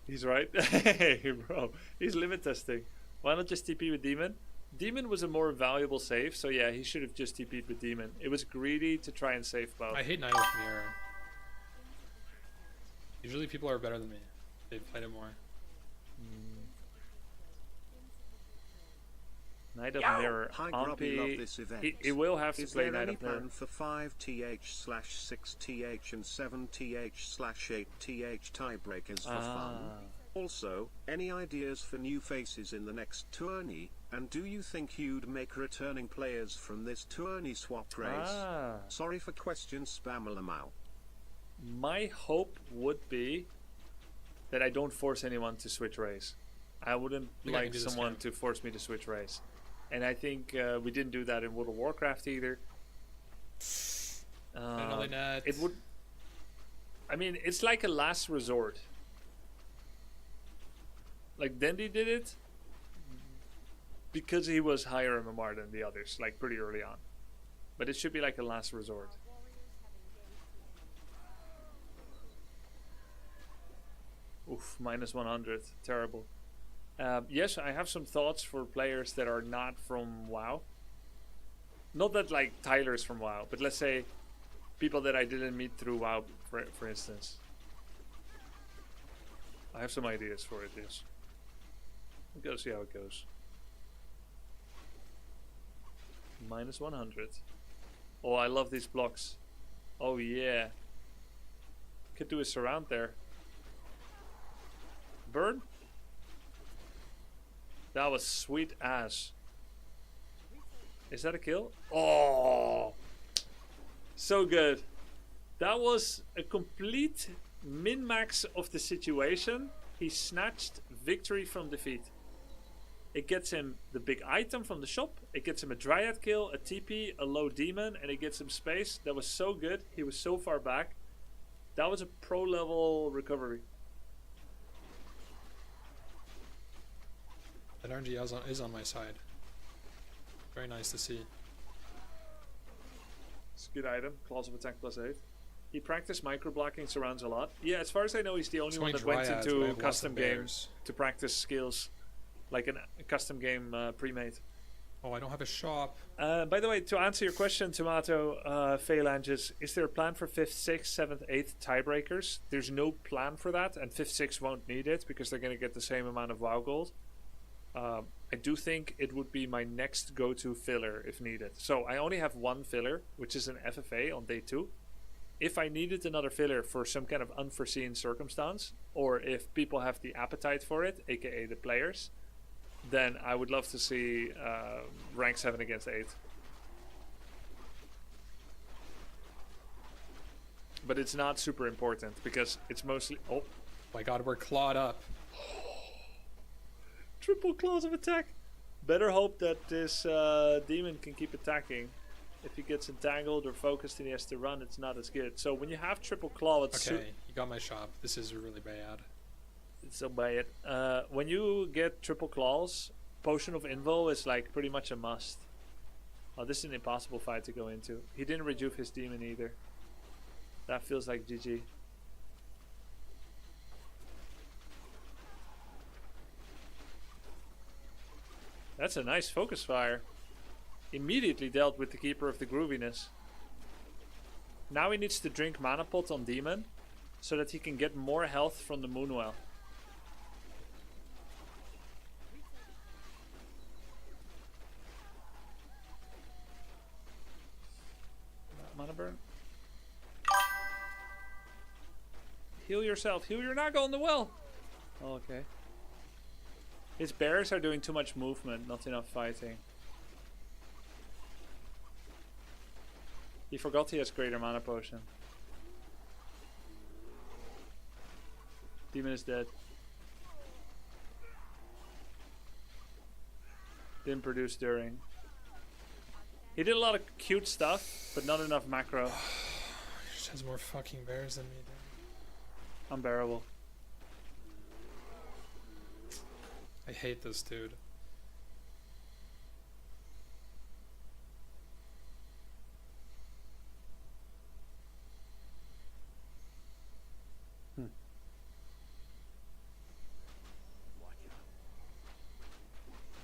He's right. Hey, bro. He's limit testing. Why not just TP with Demon? Demon was a more valuable save, so yeah, he should have just TP'd with Demon. It was greedy to try and save both. I hate Night Elf Mirror. Usually people are better than me. They've played it more. Knight of Mirror. Hi Grubby, love this event. He will have to Is play there Knight any of Mirror. plan for 5th/6th and 7th/8th tiebreakers for fun? Also, any ideas for new faces in the next tourney? And do you think you'd make returning players from this tourney swap race? Sorry for question spam Lamau. My hope would be that I don't force anyone to switch race. I wouldn't think I can like do this someone game. to force me to switch race. And I think we didn't do that in World of Warcraft either. Finally not. It would. I mean, it's like a last resort. Like Dendy did it because he was higher MMR than the others, like pretty early on. But it should be like a last resort. Oof, minus 100. Terrible. Yes, I have some thoughts for players that are not from WoW. Not that like Tyler's from WoW, but let's say people that I didn't meet through WoW, for instance. I have some ideas for it, yes. We'll go see how it goes. Minus 100. Oh, I love these blocks. Oh yeah. Could do a surround there. Burn? That was sweet as. Is that a kill? Oh! So good. That was a complete min-max of the situation. He snatched victory from defeat. It gets him the big item from the shop. It gets him a Dryad kill, a TP, a low demon, and it gets him space. That was so good. He was so far back. That was a pro level recovery. That RNG is on my side. Very nice to see. It's a good item. Claws of attack +8. He practiced micro-blocking surrounds a lot. Yeah, as far as I know, he's the only one that went Dryads, but I into have lots custom of games bears. to practice skills. Like a custom game pre-made. Oh, I don't have a shop. By the way, to answer your question, Tomato, Phalanges, is there a plan for 5th, 6th, 7th, 8th tiebreakers? There's no plan for that, and 5th, 6th won't need it because they're going to get the same amount of WoW gold. I do think it would be my next go-to filler if needed. So I only have one filler, which is an FFA on day 2. If I needed another filler for some kind of unforeseen circumstance, or if people have the appetite for it, aka the players, then I would love to see rank 7 against 8. But it's not super important because it's mostly... Oh my god, we're clawed up. Triple claws of attack. Better hope that this demon can keep attacking. If he gets entangled or focused and he has to run, it's not as good. So when you have triple claw, it's Okay, you got my shop. This is really bad. so bad. When you get triple claws, Potion of Invo is like pretty much a must. Oh, this is an impossible fight to go into. He didn't rejuve his demon either. That feels like GG. That's a nice focus fire. Immediately dealt with the Keeper of the Grooviness. Now he needs to drink Mana Pot on Demon so that he can get more health from the Moonwell. Mana burn. Heal yourself. Heal your Naga on the well. Oh, okay. His bears are doing too much movement, not enough fighting. He forgot he has greater mana potion. Demon is dead. Didn't produce during. He did a lot of cute stuff, but not enough macro. He just has more fucking bears than me, dude. Unbearable. I hate this dude.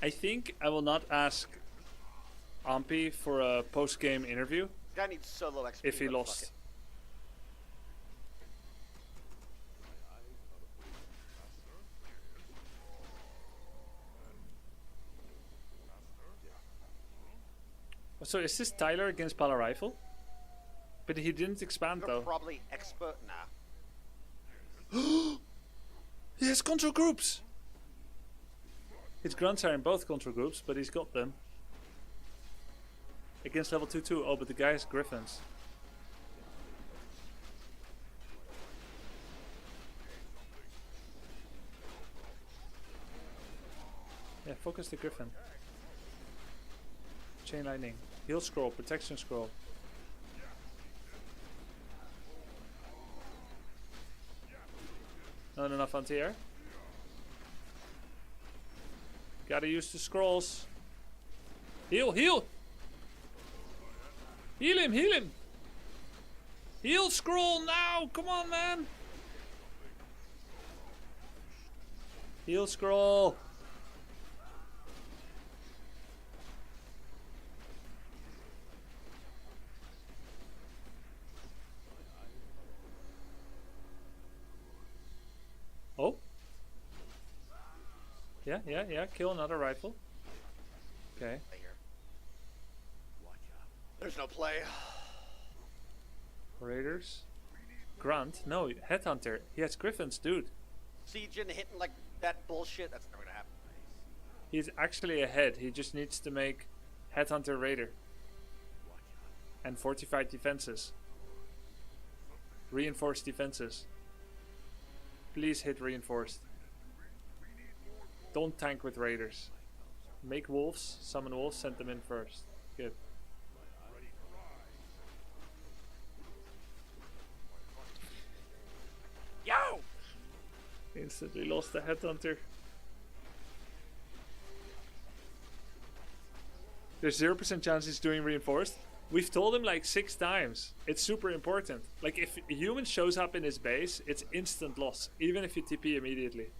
I think I will not ask Ampi for a post-game interview Guy needs solo XP. if he but fuck lost. it. So is this Tyler against Pala Rifle? But he didn't expand You're though. probably expert. Nah. He has control groups! His grunts are in both control groups, but he's got them. Against level 2-2. Oh, but the guy has griffins. Yeah, focus the griffin. Chain lightning. Heal scroll, protection scroll. Not enough anti-air. Gotta use the scrolls. Heal, heal! Heal him, heal him! Heal scroll now! Come on, man! Heal scroll! Oh? Yeah, kill another rifle. Okay. There's no play. Raiders. Grunt? No, Headhunter. He has griffins, dude. Siege and hitting like that bullshit. That's never gonna happen. He's actually ahead. He just needs to make Headhunter Raider. And fortified defenses. Reinforced defenses. Please hit reinforced. Don't tank with raiders. Make wolves, summon wolves, send them in first. Good. Yo! Instantly lost the headhunter. There's 0% chance he's doing reinforced. We've told him like 6 times. It's super important. Like if a human shows up in his base, it's instant loss, even if you TP immediately.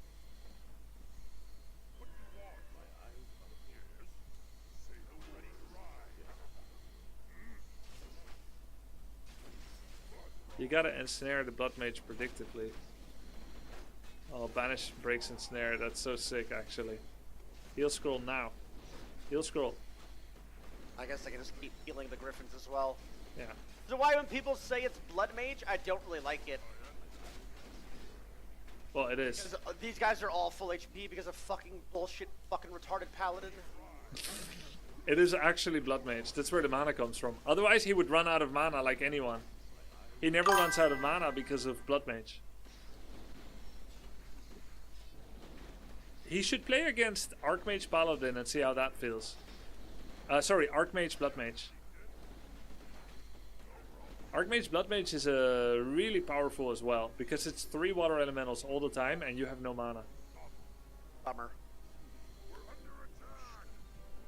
You gotta ensnare the Blood Mage predictably. Oh, banish, breaks, ensnare. That's so sick, actually. Heal scroll now. Heal scroll. I guess I can just keep healing the griffins as well. Yeah. So why when people say it's Blood Mage, I don't really like it. Well, it is. Because these guys are all full HP because of fucking bullshit, fucking retarded paladin. It is actually Blood Mage. That's where the mana comes from. Otherwise, he would run out of mana like anyone. He never runs out of mana because of Blood Mage. He should play against Archmage Paladin and see how that feels. Sorry, Archmage Blood Mage. Archmage Blood Mage is really powerful as well because it's 3 water elementals all the time and you have no mana. Bummer.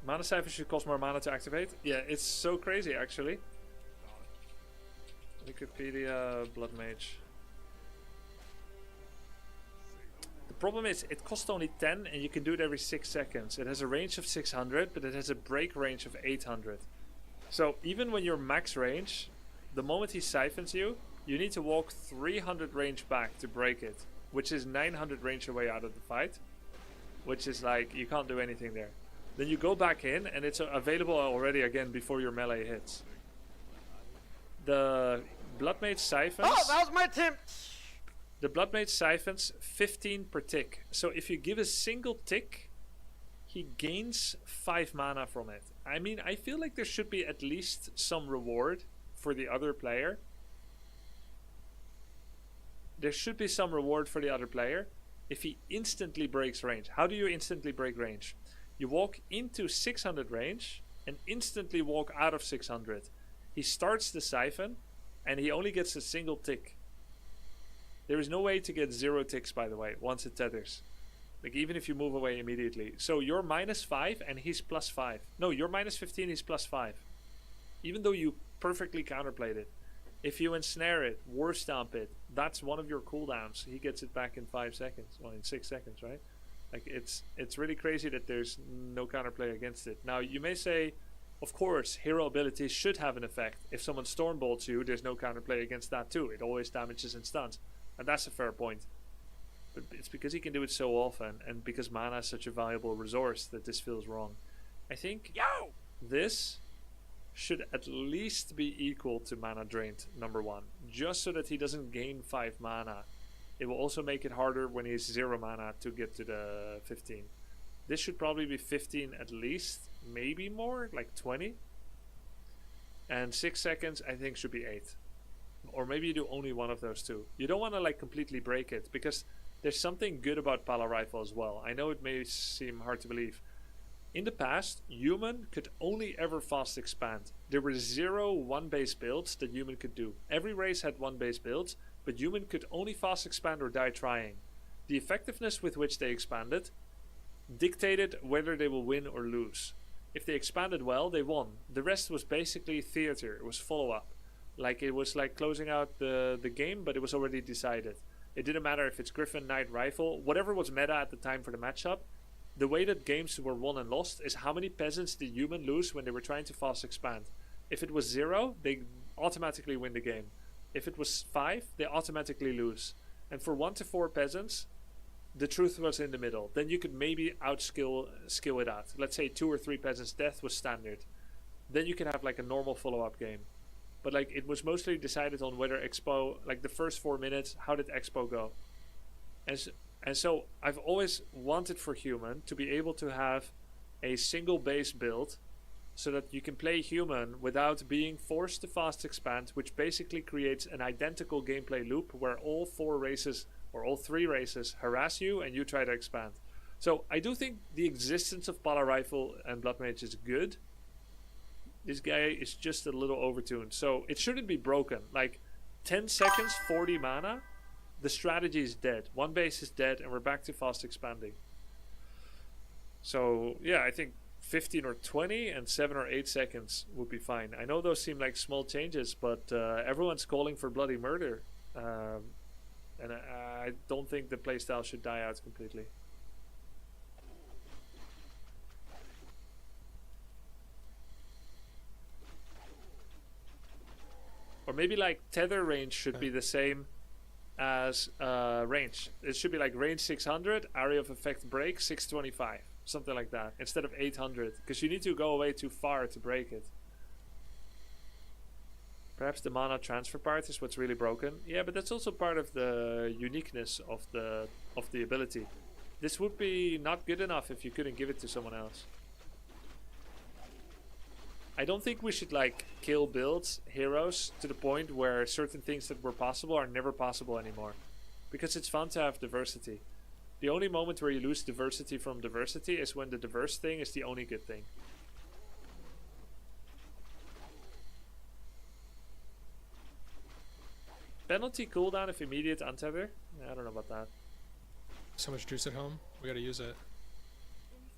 Mana Cipher should cost more mana to activate. Yeah, it's so crazy actually. Wikipedia Blood Mage. The problem is it costs only 10 and you can do it every 6 seconds. It has a range of 600 but it has a break range of 800. So even when you're max range, the moment he siphons you, you need to walk 300 range back to break it, which is 900 range away out of the fight, which is like you can't do anything there. Then you go back in and it's available already again before your melee hits. The Blood Mage siphons. Oh, that was my attempt. The Blood Mage siphons 15 per tick. So if you give a single tick, he gains 5 mana from it. I mean, I feel like there should be at least some reward for the other player. There should be some reward for the other player if he instantly breaks range. How do you instantly break range? You walk into 600 range and instantly walk out of 600. He starts the siphon and he only gets a single tick. There is no way to get 0 ticks, by the way, once it tethers. Like, even if you move away immediately. So you're -5 and he's +5. No, you're -15, he's +5. Even though you perfectly counterplayed it. If you ensnare it, war stomp it, that's one of your cooldowns. He gets it back in 5 seconds. Well, in 6 seconds, right? Like, it's really crazy that there's no counterplay against it. Now, you may say, of course, hero abilities should have an effect. If someone stormbolts you, there's no counterplay against that too. It always damages and stuns. And that's a fair point. But it's because he can do it so often, and because mana is such a valuable resource, that this feels wrong. I think this should at least be equal to mana drained, number 1. Just so that he doesn't gain 5 mana. It will also make it harder when he's 0 mana to get to the 15. This should probably be 15 at least, maybe more, like 20. And 6 seconds, I think, should be 8. Or maybe you do only one of those two. You don't want to like completely break it, because there's something good about Pala Rifle as well. I know it may seem hard to believe. In the past, human could only ever fast expand. There were 0 one-base builds that human could do. Every race had one-base builds, but human could only fast expand or die trying. The effectiveness with which they expanded dictated whether they will win or lose. If they expanded well, they won. The rest was basically theater. It was follow-up. Like, it was like closing out the game, but it was already decided. It didn't matter if it's Griffin, Knight, Rifle, whatever was meta at the time for the matchup. The way that games were won and lost is how many peasants did human lose when they were trying to fast expand. If it was 0, they automatically win the game. If it was 5, they automatically lose. And for 1 to 4 peasants, the truth was in the middle. Then you could maybe skill it out. Let's say 2 or 3 peasants death was standard. Then you could have like a normal follow-up game. But like, it was mostly decided on whether Expo, like the first 4 minutes, how did Expo go? And so I've always wanted for human to be able to have a single base build so that you can play human without being forced to fast expand, which basically creates an identical gameplay loop where all 4 races or all 3 races harass you and you try to expand. So I do think the existence of Pala Rifle and Blood Mage is good. This guy is just a little overtuned, so it shouldn't be broken. Like, 10 seconds, 40 mana, the strategy is dead. One base is dead, and we're back to fast expanding. So, yeah, I think 15 or 20 and 7 or 8 seconds would be fine. I know those seem like small changes, but everyone's calling for bloody murder. And I don't think the playstyle should die out completely. Or maybe like tether range should be the same as range. It should be like range 600, area of effect break 625, something like that, instead of 800, because you need to go away too far to break it. Perhaps the mana transfer part is what's really broken. Yeah, but that's also part of the uniqueness of the ability. This would be not good enough if you couldn't give it to someone else. I don't think we should like kill builds, heroes, to the point where certain things that were possible are never possible anymore. Because it's fun to have diversity. The only moment where you lose diversity from diversity is when the diverse thing is the only good thing. Penalty cooldown if immediate untether? I don't know about that. So much juice at home, we gotta use it.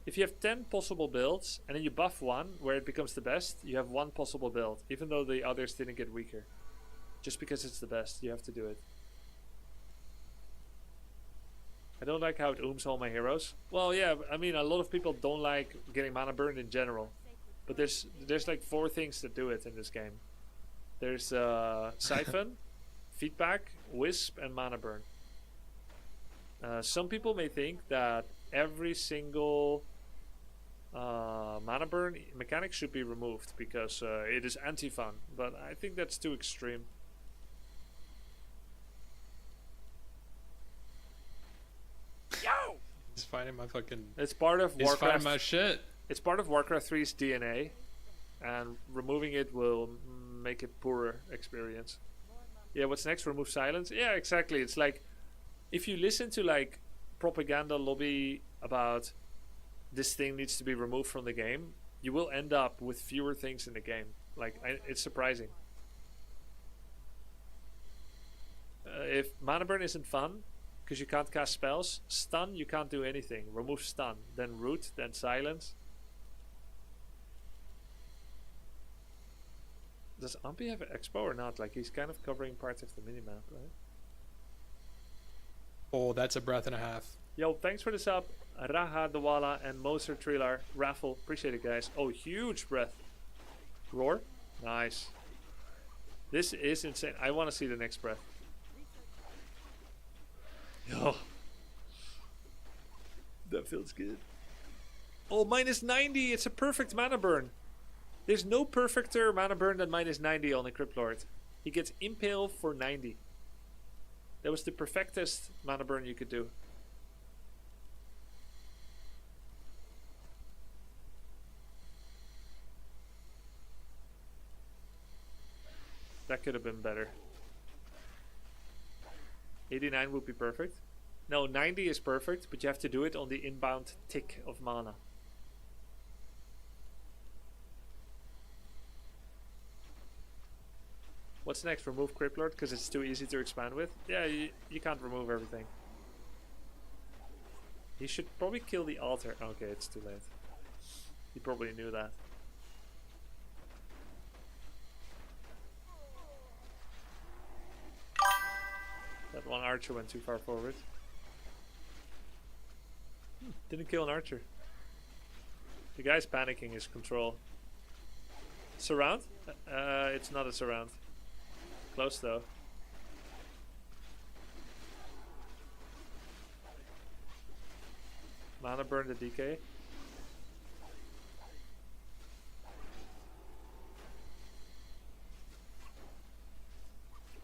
If you have 10 possible builds, and then you buff one, where it becomes the best, you have 1 possible build, even though the others didn't get weaker. Just because it's the best, you have to do it. I don't like how it ooms all my heroes. Well, yeah, I mean, a lot of people don't like getting mana burned in general. But there's like 4 things that do it in this game. There's Siphon, Feedback, Wisp, and Mana Burn. Some people may think that every single mana burn mechanic should be removed because it is anti-fun, but I think that's too extreme. finding my fucking. It's part of He's finding Warcraft. my shit. It's part of Warcraft 3's DNA, and removing it will make it poorer experience. Yeah, what's next? Remove silence? Yeah, exactly. It's like if you listen to like propaganda lobby about this thing needs to be removed from the game, you will end up with fewer things in the game. Like it's surprising. If mana burn isn't fun because you can't cast spells, stun you can't do anything. Remove stun, then root, then silence. Does Ampi have an expo or not? Like he's kind of covering parts of the minimap, right? Oh, that's a breath and a half. Yo, thanks for the sub, Raha Dawala and Moser Trilar. Raffle, appreciate it, guys. Oh, huge breath. Roar, nice. This is insane. I want to see the next breath. Yo, that feels good. Oh, minus 90. It's a perfect mana burn. There's no perfecter mana burn than minus 90 on the Crypt Lord. He gets Impale for 90. That was the perfectest mana burn you could do. That could have been better. 89 would be perfect. No, 90 is perfect, but you have to do it on the inbound tick of mana. What's next? Remove Crypt Lord because it's too easy to expand with? Yeah, you can't remove everything. He should probably kill the altar. Okay, it's too late. He probably knew that. That one archer went too far forward. Didn't kill an archer. The guy's panicking his control. Surround? It's not a surround. Close though. Mana burn the DK.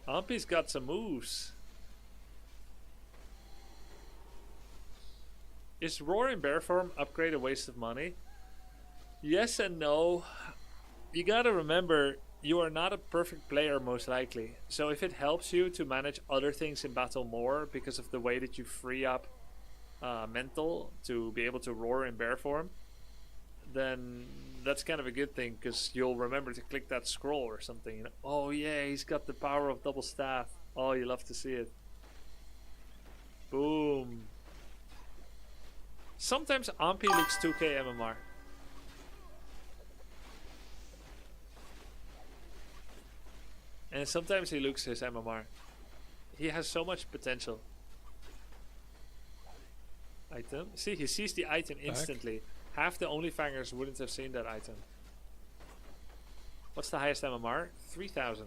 Ampi's got some moves. Is Roar in bear form upgrade a waste of money? Yes and no. You gotta remember, you are not a perfect player most likely. So if it helps you to manage other things in battle more because of the way that you free up mental to be able to roar in bear form, then that's kind of a good thing because you'll remember to click that scroll or something. You know? Oh yeah, he's got the power of double staff. Oh, you love to see it. Boom. Sometimes Ampi looks 2k MMR. And sometimes he looks his MMR. He has so much potential. Item. See, he sees the item instantly. Half the Onlyfangers wouldn't have seen that item. What's the highest MMR? 3,000.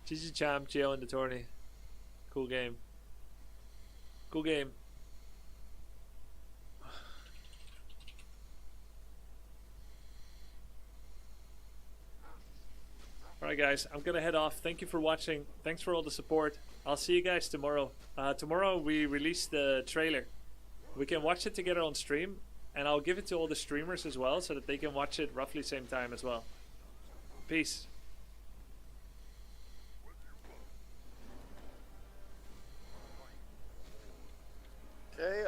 GG champ, Geo in the tourney. Cool game. Cool game. Alright guys, I'm gonna head off. Thank you for watching. Thanks for all the support. I'll see you guys tomorrow. Tomorrow we release the trailer. We can watch it together on stream, and I'll give it to all the streamers as well so that they can watch it roughly same time as well. Peace. Okay,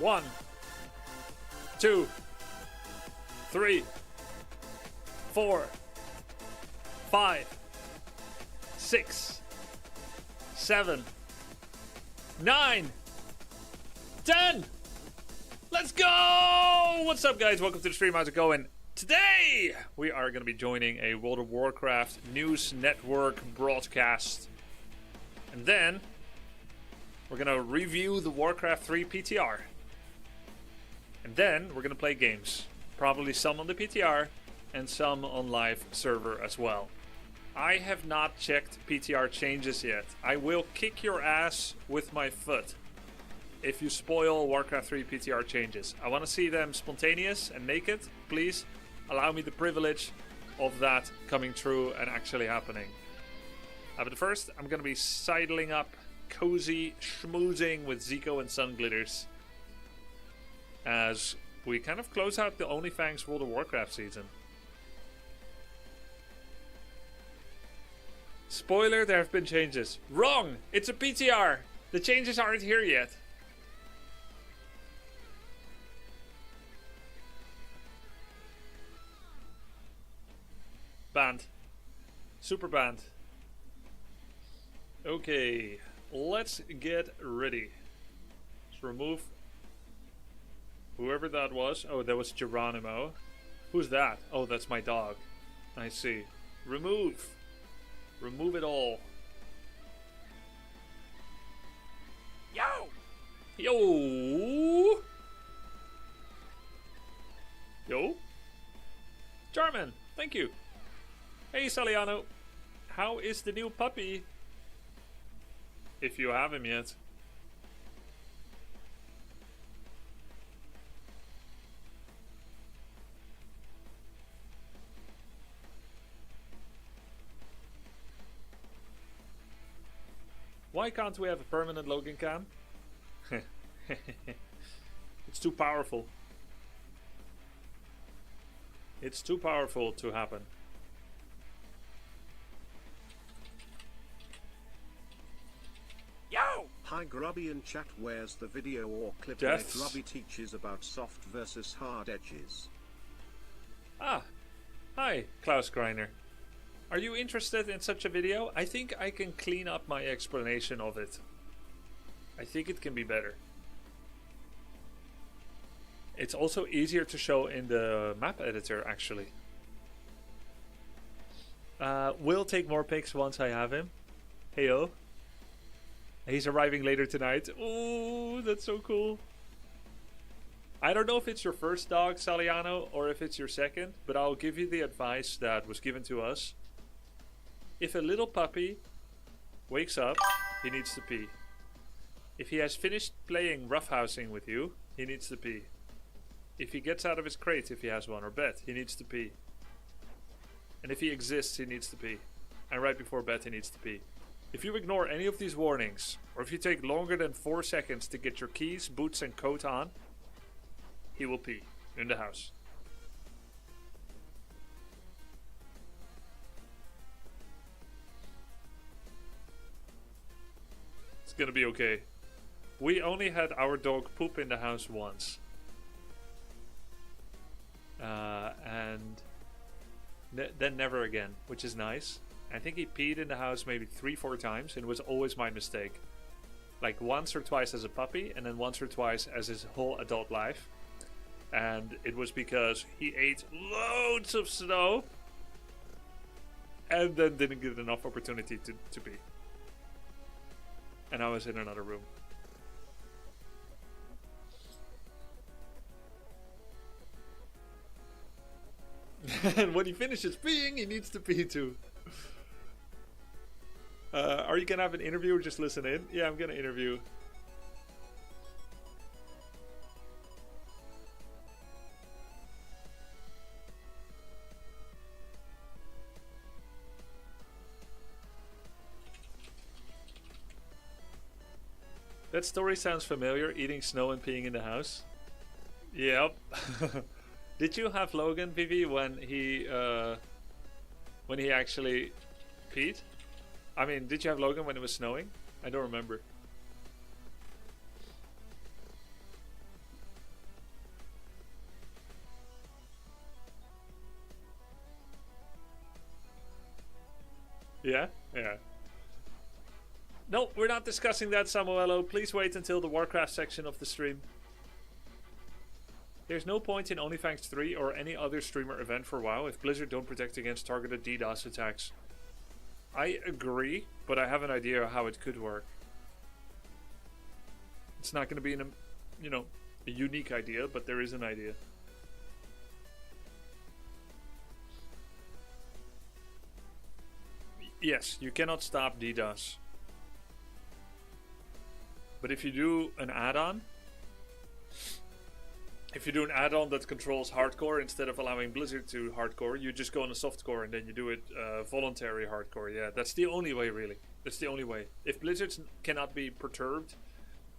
1, 2, 3, 4, 5, 6, 7, 9, 10. Let's go! What's up, guys? Welcome to the stream. How's it going? Today, we are going to be joining a World of Warcraft News Network broadcast. And then, we're going to review the Warcraft 3 PTR. And then, we're going to play games. Probably some on the PTR, and some on live server as well. I have not checked PTR changes yet. I will kick your ass with my foot if you spoil Warcraft 3 PTR changes. I want to see them spontaneous and naked. Please allow me the privilege of that coming true and actually happening. But first, I'm going to be sidling up, cozy, schmoozing with Zico and Sun Glitters as we kind of close out the OnlyFans World of Warcraft season. Spoiler, there have been changes. Wrong! It's a PTR! The changes aren't here yet. Banned. Super banned. Okay, let's get ready. Let's remove whoever that was. Oh, that was Geronimo. Who's that? Oh, that's my dog. I see. Remove. Remove it all. Yo! Yo! Yo? Jarman, thank you. Hey, Saliano. How is the new puppy? If you have him yet. Why can't we have a permanent Logan cam? It's too powerful. It's too powerful to happen. Yo! Hi Grubby in chat, where's the video or clip where Grubby teaches about soft versus hard edges? Ah, hi Klaus Greiner. Are you interested in such a video? I think I can clean up my explanation of it. I think it can be better. It's also easier to show in the map editor, actually. We'll take more pics once I have him. Heyo. He's arriving later tonight. Ooh, that's so cool. I don't know if it's your first dog, Saliano, or if it's your second, but I'll give you the advice that was given to us. If a little puppy wakes up, he needs to pee. If he has finished playing roughhousing with you, he needs to pee. If he gets out of his crate, if he has one, or bed, he needs to pee. And if he exists, he needs to pee. And right before bed, he needs to pee. If you ignore any of these warnings, or if you take longer than 4 seconds to get your keys, boots and coat on, he will pee in the house. It's gonna be okay. We only had our dog poop in the house once. And then never again, which is nice. I think he peed in the house maybe 3-4 times, and it was always my mistake. Like once or twice as a puppy, and then once or twice as his whole adult life. And it was because he ate loads of snow, and then didn't get enough opportunity to pee. And I was in another room. And when he finishes peeing, he needs to pee too. Are you gonna have an interview or just listen in? Yeah, I'm gonna interview. That story sounds familiar, eating snow and peeing in the house. Yep. Did you have Logan, Vivi, when he actually peed? I mean, did you have Logan when it was snowing? I don't remember. Yeah? Yeah. No, we're not discussing that, Samuelo. Please wait until the Warcraft section of the stream. There's no point in OnlyFans 3 or any other streamer event for WoW if Blizzard don't protect against targeted DDoS attacks. I agree, but I have an idea how it could work. It's not going to be a unique idea, but there is an idea. Yes, you cannot stop DDoS. But if you do an add-on, that controls hardcore instead of allowing Blizzard to hardcore, you just go on a softcore and then you do it voluntary hardcore. Yeah, that's the only way, really. That's the only way. If Blizzard cannot be perturbed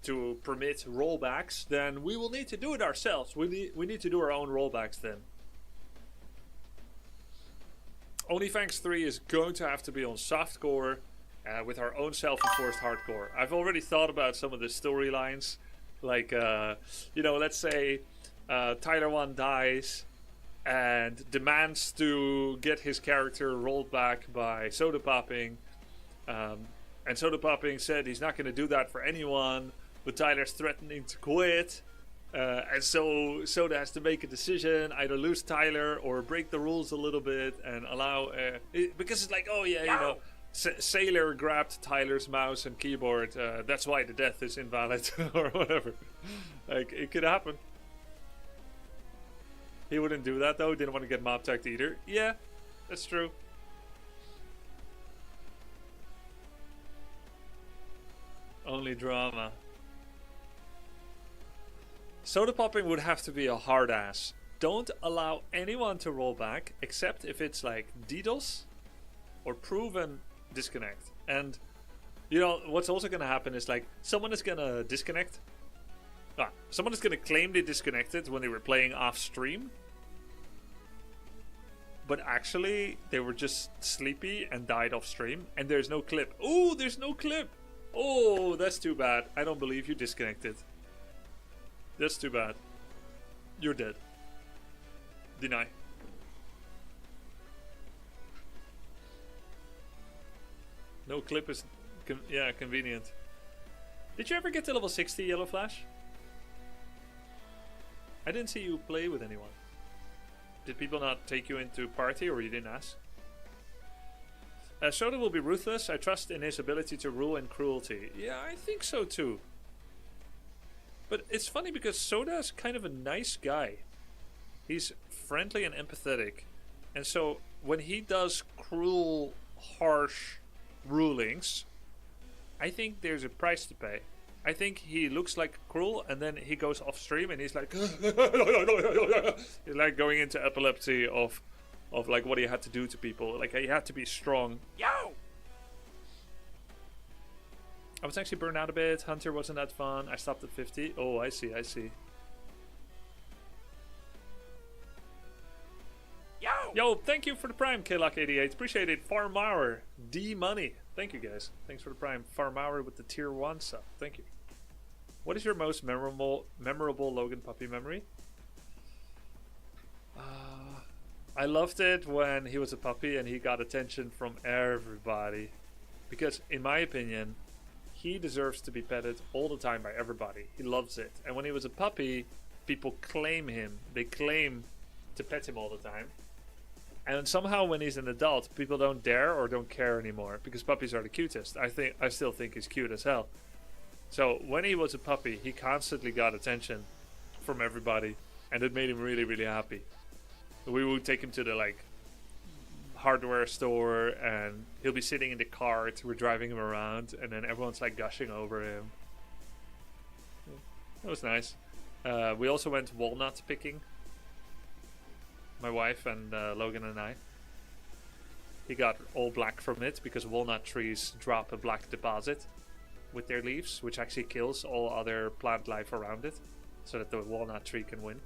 to permit rollbacks, then we will need to do it ourselves. We need to do our own rollbacks then. OnlyFans 3 is going to have to be on softcore with our own self-enforced hardcore. I've already thought about some of the storylines. Like, let's say Tyler 1 dies and demands to get his character rolled back by Soda Popping. And Soda Popping said he's not going to do that for anyone, but Tyler's threatening to quit. And so Soda has to make a decision, either lose Tyler or break the rules a little bit and allow... because it's like, oh yeah, Sailor grabbed Tyler's mouse and keyboard, that's why the death is invalid, or whatever. Like, it could happen. He wouldn't do that though, didn't want to get mob tagged either. Yeah, that's true. Only drama. Soda Popping would have to be a hard ass. Don't allow anyone to roll back, except if it's like DDoS or proven disconnect. And what's also going to happen is like someone is going to disconnect. Someone is going to claim they disconnected when they were playing off stream, but actually they were just sleepy and died off stream, and there's no clip. Oh, there's no clip. Oh, that's too bad. I don't believe you disconnected. That's too bad. You're dead. Deny. No clip is convenient. Did you ever get to level 60, Yellow Flash? I didn't see you play with anyone. Did people not take you into party, or you didn't ask? Soda will be ruthless. I trust in his ability to rule in cruelty. Yeah, I think so too. But it's funny because Soda is kind of a nice guy. He's friendly and empathetic. And so when he does cruel, harsh rulings, I think there's a price to pay. I think he looks like cruel, and then he goes off stream and he's like he's like going into epilepsy of like what he had to do to people. Like, he had to be strong. Yo! I was actually burned out a bit. Hunter wasn't that fun. I stopped at 50. Oh, I see. Yo, thank you for the Prime, Klock88. Appreciate it. Farmauer, D Money. Thank you, guys. Thanks for the Prime. Farmauer with the tier 1 sub. Thank you. What is your most memorable Logan puppy memory? I loved it when he was a puppy and he got attention from everybody. Because, in my opinion, he deserves to be petted all the time by everybody. He loves it. And when he was a puppy, people claim him. They claim to pet him all the time. And somehow when he's an adult, people don't dare or don't care anymore, because puppies are the cutest. I still think he's cute as hell. So when he was a puppy, he constantly got attention from everybody, and it made him really, really happy. We would take him to the hardware store, and he'll be sitting in the cart. We're driving him around, and then everyone's like gushing over him. That was nice. We also went walnut picking. My wife and Logan and I. He got all black from it because walnut trees drop a black deposit with their leaves, which actually kills all other plant life around it, so that the walnut tree can win.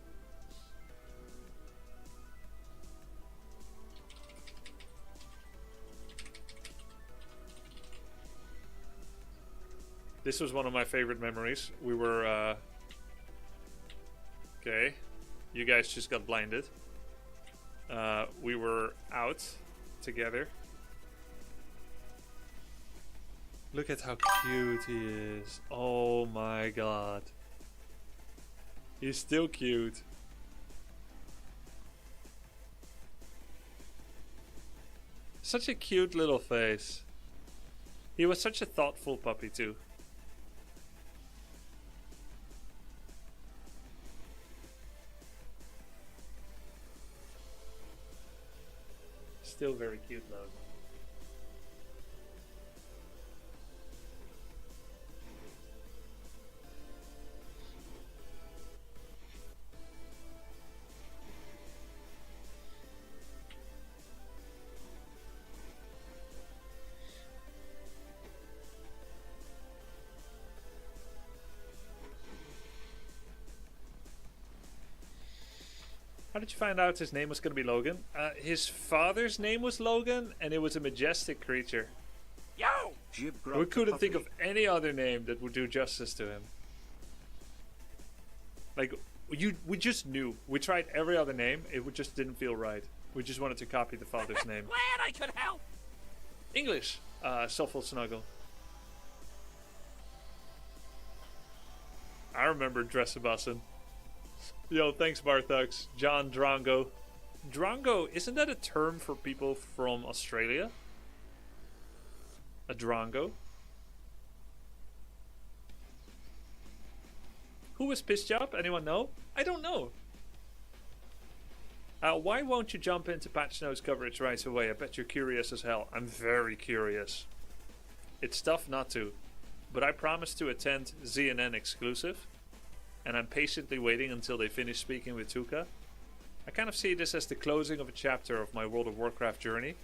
This was one of my favorite memories. We were okay, you guys just got blinded. We were out together Look at how cute he is. Oh my god. He's still cute. Such a cute little face. He was such a thoughtful puppy too. Still very cute though. How did you find out his name was going to be Logan? His father's name was Logan, and it was a majestic creature. Yo! We couldn't think of any other name that would do justice to him. Like, we just knew. We tried every other name, just didn't feel right. We just wanted to copy the father's name. Glad I could help! English. Soulful Snuggle. I remember Dressabussin. Yo, thanks Barthux. John Drongo. Drongo, isn't that a term for people from Australia? A Drongo? Who was Piss Job? Anyone know? I don't know. Why won't you jump into Patch Notes coverage right away? I bet you're curious as hell. I'm very curious. It's tough not to. But I promise to attend ZNN exclusive. And I'm patiently waiting until they finish speaking with Tuka. I kind of see this as the closing of a chapter of my World of Warcraft journey.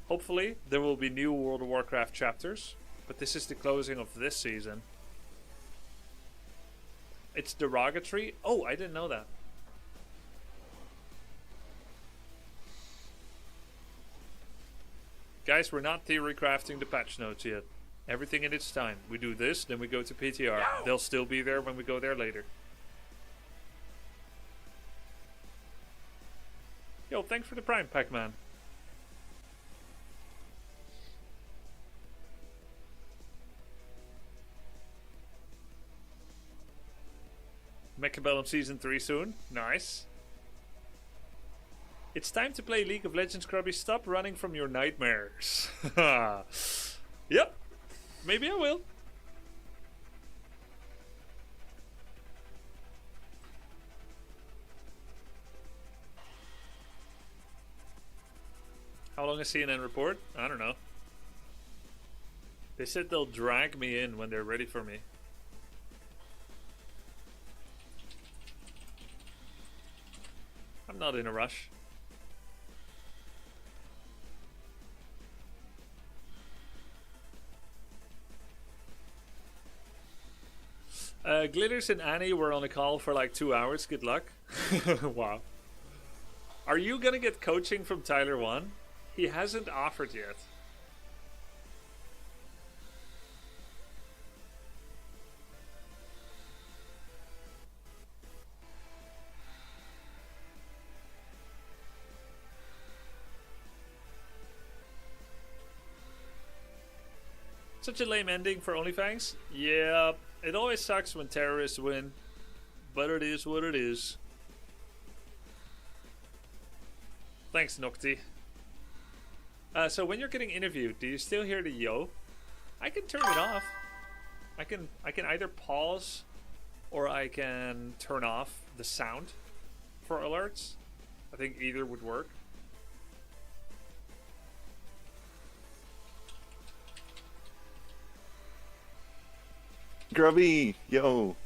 Hopefully, there will be new World of Warcraft chapters, but this is the closing of this season. It's derogatory? Oh, I didn't know that. Guys, we're not theory crafting the patch notes yet. Everything in its time. We do this, then we go to PTR. Yo! They'll still be there when we go there later. Yo, thanks for the Prime, Pac-Man. Mechabellum Season 3 soon. Nice. It's time to play League of Legends, Grubby. Stop running from your nightmares. Yep. Maybe I will. How long is CNN report? I don't know. They said they'll drag me in when they're ready for me. I'm not in a rush. Glitters and Annie were on a call for like 2 hours. Good luck. Wow. Are you gonna get coaching from Tyler 1? He hasn't offered yet. Such a lame ending for OnlyFans? Yeah, it always sucks when terrorists win, but it is what it is. Thanks, Nocti. So when you're getting interviewed, do you still hear the yo? I can turn it off. I can either pause or I can turn off the sound for alerts. I think either would work. Grubby, yo.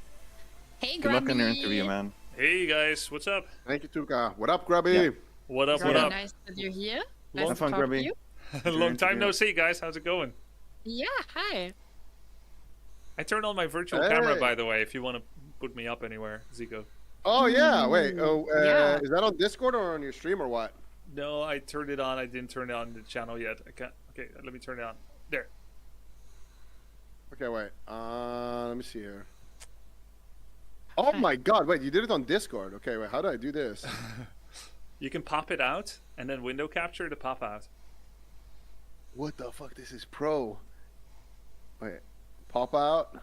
Hey, Good luck on your Grubby. interview, man. Hey guys, what's up? Thank you, Tuka. What up, Grubby? Yeah. What up? Very What up? nice that you're here. Long- Nice Have to fun, talk to Grubby. you. Long time no see, guys. How's it going? Yeah, hi. I turned on my virtual Hey. camera, by the way, if you want to put me up anywhere, Zico. Oh yeah. Wait. Oh, Yeah. is that on Discord or on your stream or what? No, I turned it on. I didn't turn it on the channel yet. I can't. Okay, let me turn it on. There. Okay, wait. Let me see here. Oh my God! Wait, you did it on Discord. Okay, wait. How do I do this? You can pop it out and then window capture to pop out. What the fuck? This is pro. Wait, pop out.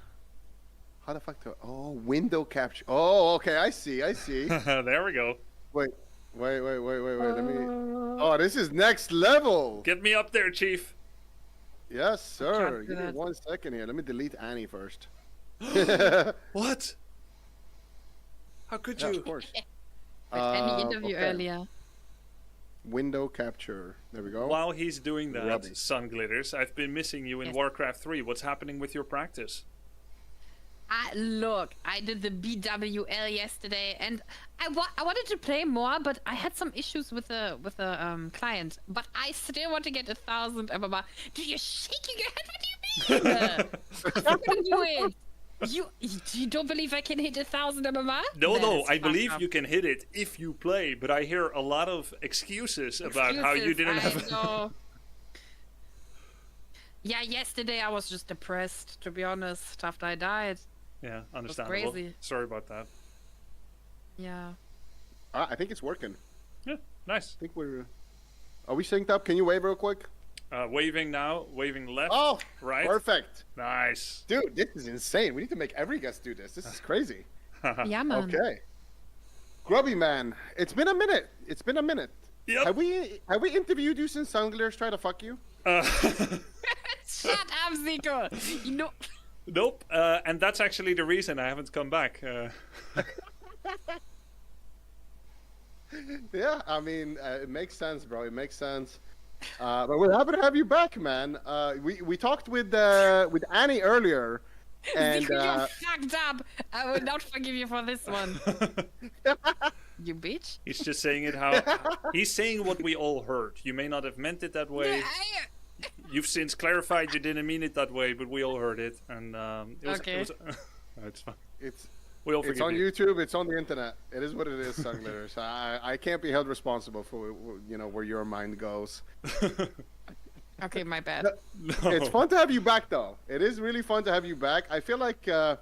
How the fuck do? Oh, window capture. Oh, okay. I see. There we go. Wait. Let me. Oh, this is next level. Get me up there, Chief. Yes, sir. do Give me that. 1 second here. Let me delete Annie first. What? How could Yeah, you? of course. Like any interview okay. earlier. Window capture. There we go. While he's doing that, Rubbing. Sun Glitters, I've been missing you in Yes. Warcraft 3. What's happening with your practice? Look, I did the BWL yesterday, and I wanted to play more, but I had some issues with the client. But I still want to get 1,000 MMR. Do you shaking your head? What do you mean? I'm gonna do it. You don't believe I can hit 1,000 MMR? No, That is I fucked believe up. you can hit it if you play, but I hear a lot of excuses about how you didn't have. Know. Yeah, yesterday I was just depressed, to be honest, after I died. Yeah, understandable. crazy. Sorry about that. Yeah. I think it's working. Yeah, nice. I think we're. Are we synced up? Can you wave real quick? Waving now, waving left, Oh, right. perfect. Nice. Dude, this is insane. We need to make every guest do this. This is crazy. Yeah, man. Okay. Grubby man, it's been a minute. Yep. Have we interviewed you since Sunglers tried to fuck you? Shut up, Zico. You know. Nope. And that's actually the reason I haven't come back. Yeah, I mean, it makes sense, bro. It makes sense. But we're happy to have you back, man. We talked with Annie earlier, and Zico, you're fucked up. I will not forgive you for this one. You bitch. He's just saying it how he's saying what we all heard. You may not have meant it that way. You've since clarified you didn't mean it that way, but we all heard it, and it was. Okay. It was it's fine. it's We all it's forgive on you. YouTube. It's on the internet. It is what it is, Sunglitters. I can't be held responsible for where your mind goes. Okay, my bad. No. It's fun to have you back, though. It is really fun to have you back. I feel like, you're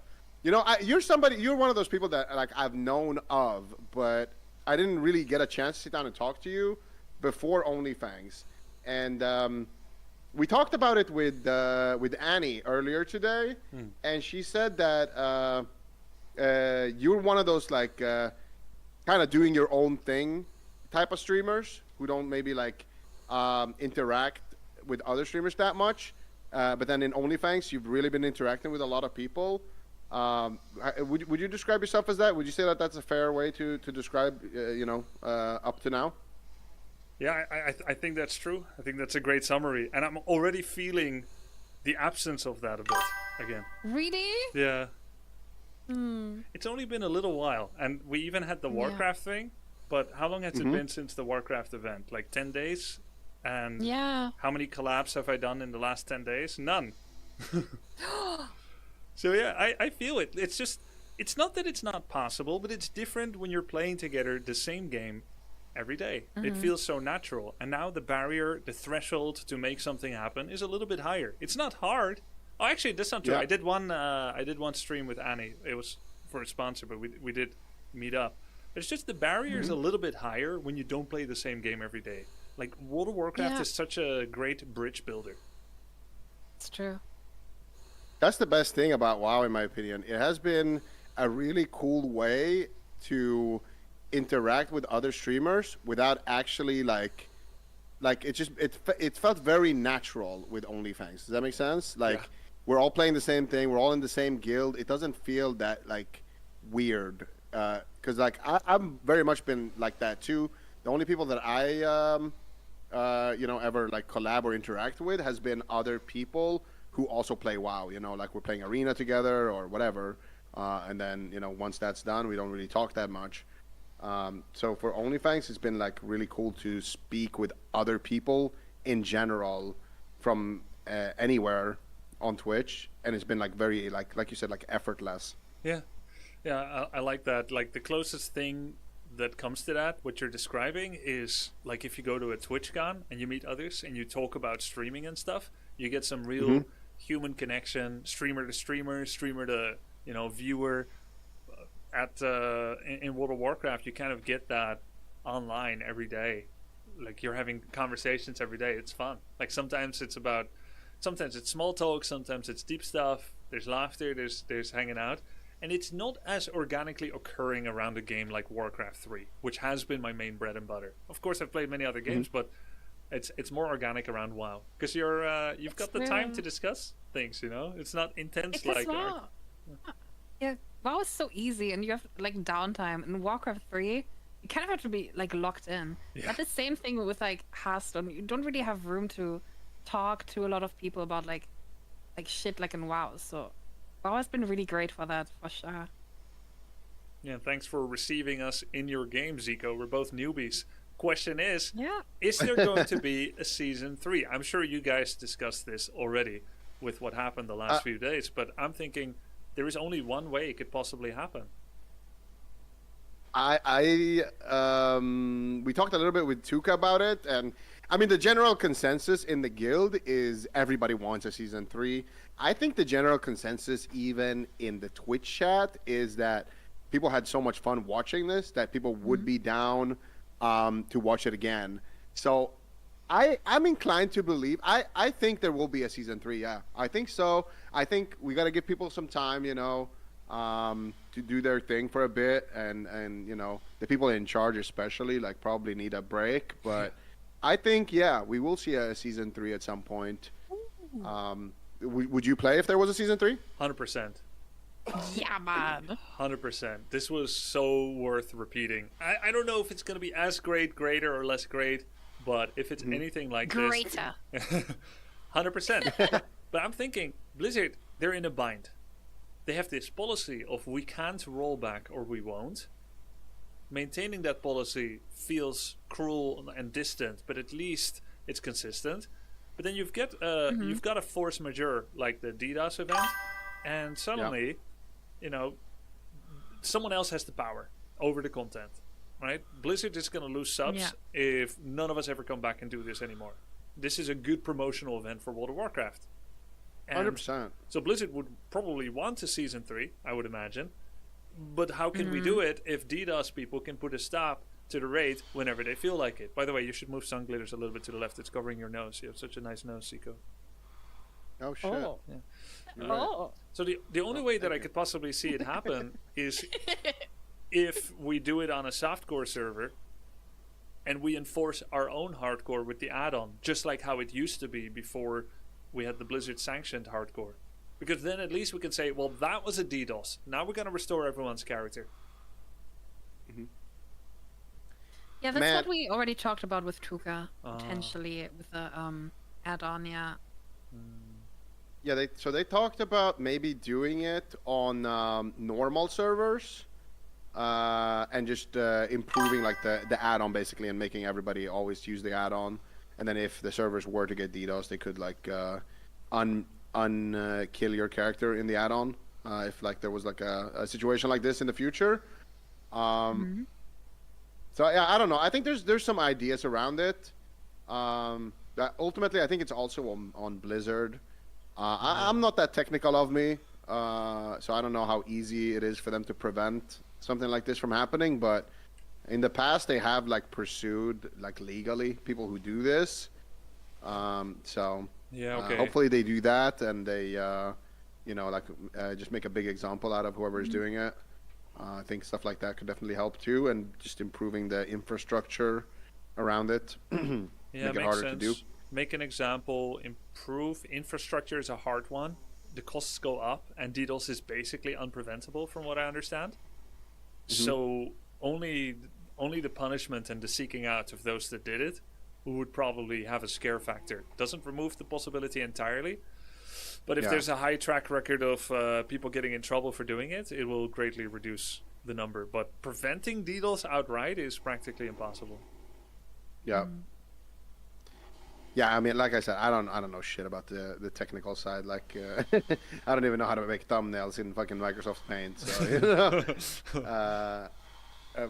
one of those people that like I've known of, but I didn't really get a chance to sit down and talk to you before OnlyFans. And we talked about it with Annie earlier today, and she said that you're one of those like kind of doing your own thing type of streamers who don't maybe like interact with other streamers that much, but then in OnlyFans you've really been interacting with a lot of people. Would you describe yourself as that? Would you say that that's a fair way to describe up to now? Yeah, I think that's true. I think that's a great summary, and I'm already feeling the absence of that a bit again. Really? Yeah. It's only been a little while, and we even had the Warcraft thing. But how long has it been since the Warcraft event? Like 10 days? And Yeah. how many collabs have I done in the last 10 days? None. So yeah, I feel it. It's just, it's not that it's not possible, but it's different when you're playing together the same game every day. It feels so natural. And now the barrier, the threshold to make something happen is a little bit higher. It's not hard. Oh, actually, that's not true. Yeah. I did one stream with Annie. It was for a sponsor, but we did meet up. But it's just the barrier is a little bit higher when you don't play the same game every day. Like World of Warcraft is such a great bridge builder. It's true. That's the best thing about WoW, in my opinion. It has been a really cool way to interact with other streamers without actually like it felt very natural with OnlyFans. Does that make sense? Like we're all playing the same thing. We're all in the same guild. It doesn't feel that like weird. Because like I'm very much been like that too. The only people that I ever like collab or interact with has been other people who also play WoW. Like we're playing Arena together or whatever. And then once that's done, we don't really talk that much. So for OnlyFans, it's been like really cool to speak with other people in general from anywhere on Twitch, and it's been like very like you said, like effortless. Yeah, I like that. Like the closest thing that comes to that, what you're describing, is like if you go to a TwitchCon and you meet others and you talk about streaming and stuff, you get some real human connection, streamer to streamer, streamer to viewer. In World of Warcraft, you kind of get that online every day. Like you're having conversations every day. It's fun. Like sometimes it's about Sometimes it's small talk, sometimes it's deep stuff. There's laughter, there's hanging out, and it's not as organically occurring around a game like Warcraft 3, which has been my main bread and butter. Of course, I've played many other games, but it's more organic around WoW because you've got the time to discuss things. It's not intense like. WoW. Yeah, WoW is so easy, and you have like downtime. In Warcraft 3, you kind of have to be like locked in. Yeah. But the same thing with like Hearthstone. You don't really have room to talk to a lot of people about like shit like in WoW. So WoW has been really great for that, for sure. Yeah, thanks for receiving us in your game, Zico. We're both newbies. Question is, is there going to be a season 3? I'm sure you guys discussed this already with what happened the last few days, but I'm thinking there is only one way it could possibly happen. We talked a little bit with Tuka about it, and I mean the general consensus in the guild is everybody wants a season 3. I think the general consensus, even in the Twitch chat, is that people had so much fun watching this that people would be down to watch it again. So I'm inclined to believe. I think there will be a season 3. Yeah, I think so. I think we got to give people some time, to do their thing for a bit, and the people in charge especially probably need a break. But I think we will see a season 3 at some point. Would you play if there was a season 3? 100%. Yeah, man. 100%. This was so worth repeating. I don't know if it's going to be as great, greater, or less great, but if it's anything like greater. This... 100%. But I'm thinking, Blizzard, they're in a bind. They have this policy of we can't roll back or we won't. Maintaining that policy feels cruel and distant, but at least it's consistent. But then you've got a force majeure like the DDoS event, and suddenly, someone else has the power over the content, right? Blizzard is going to lose subs if none of us ever come back and do this anymore. This is a good promotional event for World of Warcraft. 100%. So Blizzard would probably want a season 3, I would imagine. But how can we do it if DDoS people can put a stop to the raid whenever they feel like it? By the way, you should move Sun Glitters a little bit to the left. It's covering your nose. You have such a nice nose, Zico. Oh, shit. Oh. Yeah. Right. So the only way that I could possibly see it happen is if we do it on a softcore server and we enforce our own hardcore with the add-on, just like how it used to be before we had the Blizzard sanctioned hardcore. Because then at least we can say, well, that was a DDoS. Now we're going to restore everyone's character. Yeah, that's what we already talked about with Tuka, potentially, with the add-on, yeah. Yeah, they talked about maybe doing it on normal servers and just improving the add-on basically and making everybody always use the add-on. And then if the servers were to get DDoS, they could kill your character in the add-on if there was a situation like this in the future. So yeah, I don't know. I think there's some ideas around it. That ultimately, I think it's also on Blizzard. I'm not that technical of me, so I don't know how easy it is for them to prevent something like this from happening. But in the past, they have pursued legally people who do this. So hopefully they do that, and they just make a big example out of whoever is doing it. I think stuff like that could definitely help too, and just improving the infrastructure around it. Make it harder to do. Make an example. Improve infrastructure is a hard one. The costs go up, and DDoS is basically unpreventable, from what I understand. So only the punishment and the seeking out of those that did it would probably have a scare factor. Doesn't remove the possibility entirely, but if there's a high track record of people getting in trouble for doing it, it will greatly reduce the number. But preventing DDoS outright is practically impossible. Yeah. Yeah, I mean, like I said, I don't know shit about the technical side. I don't even know how to make thumbnails in fucking Microsoft Paint. So,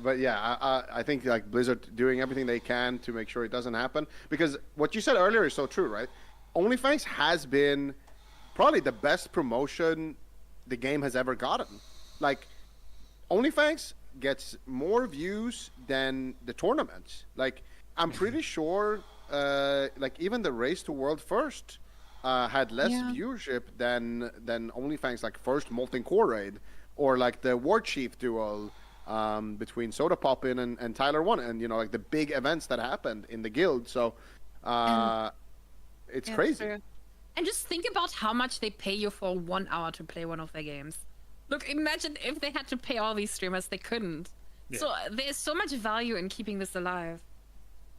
but yeah, I think Blizzard doing everything they can to make sure it doesn't happen. Because what you said earlier is so true, right? OnlyFans has been probably the best promotion the game has ever gotten. OnlyFans gets more views than the tournaments. I'm pretty sure. Even the race to world first had less Yeah. viewership than OnlyFans, like first Molten Core raid, or like the War Chief duel between Soda Poppin and Tyler One, and like the big events that happened in the guild. So it's Yeah, crazy. true. And just think about how much they pay you for 1 hour to play one of their games. Look, imagine if they had to pay all these streamers, they couldn't. Yeah. So there's so much value in keeping this alive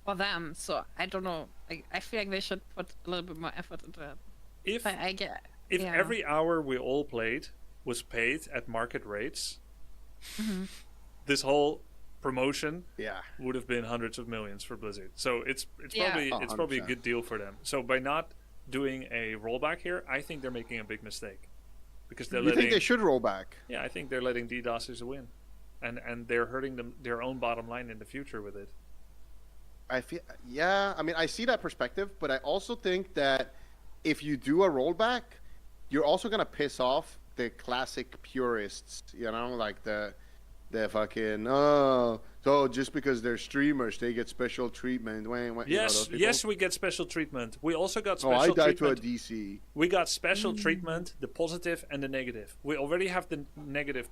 for them. So I don't know. I feel like they should put a little bit more effort into it. If But I get. if yeah. every hour we all played was paid at market rates, this whole promotion would have been hundreds of millions for Blizzard. So it's Yeah. probably Oh, it's probably a 100%. good deal for them. So by not doing a rollback here, I think they're making a big mistake because they're You letting. think they should roll back? Yeah, I think they're letting DDoSers win, and they're hurting their own bottom line in the future with it. I feel, yeah. I mean, I see that perspective, but I also think that if you do a rollback, you're also gonna piss off the classic purists. Like the fucking so just because they're streamers, they get special treatment. Yes, yes, we get special treatment. We also got Oh, special I died treatment. to a DC. We got special treatment, the positive and the negative. We already have the negative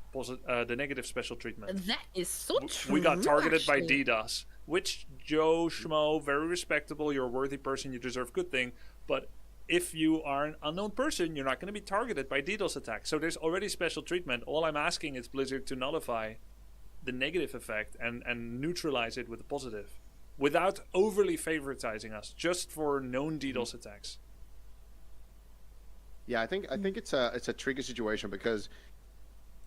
special treatment. That is so true. We got targeted by actually. DDoS, which Joe Schmo, very respectable. You're a worthy person. You deserve good thing. But if you are an unknown person, you're not going to be targeted by DDoS attacks. So there's already special treatment. All I'm asking is Blizzard to nullify the negative effect and neutralize it with the positive, without overly favoritizing us, just for known DDoS attacks. Yeah, I think it's a tricky situation because,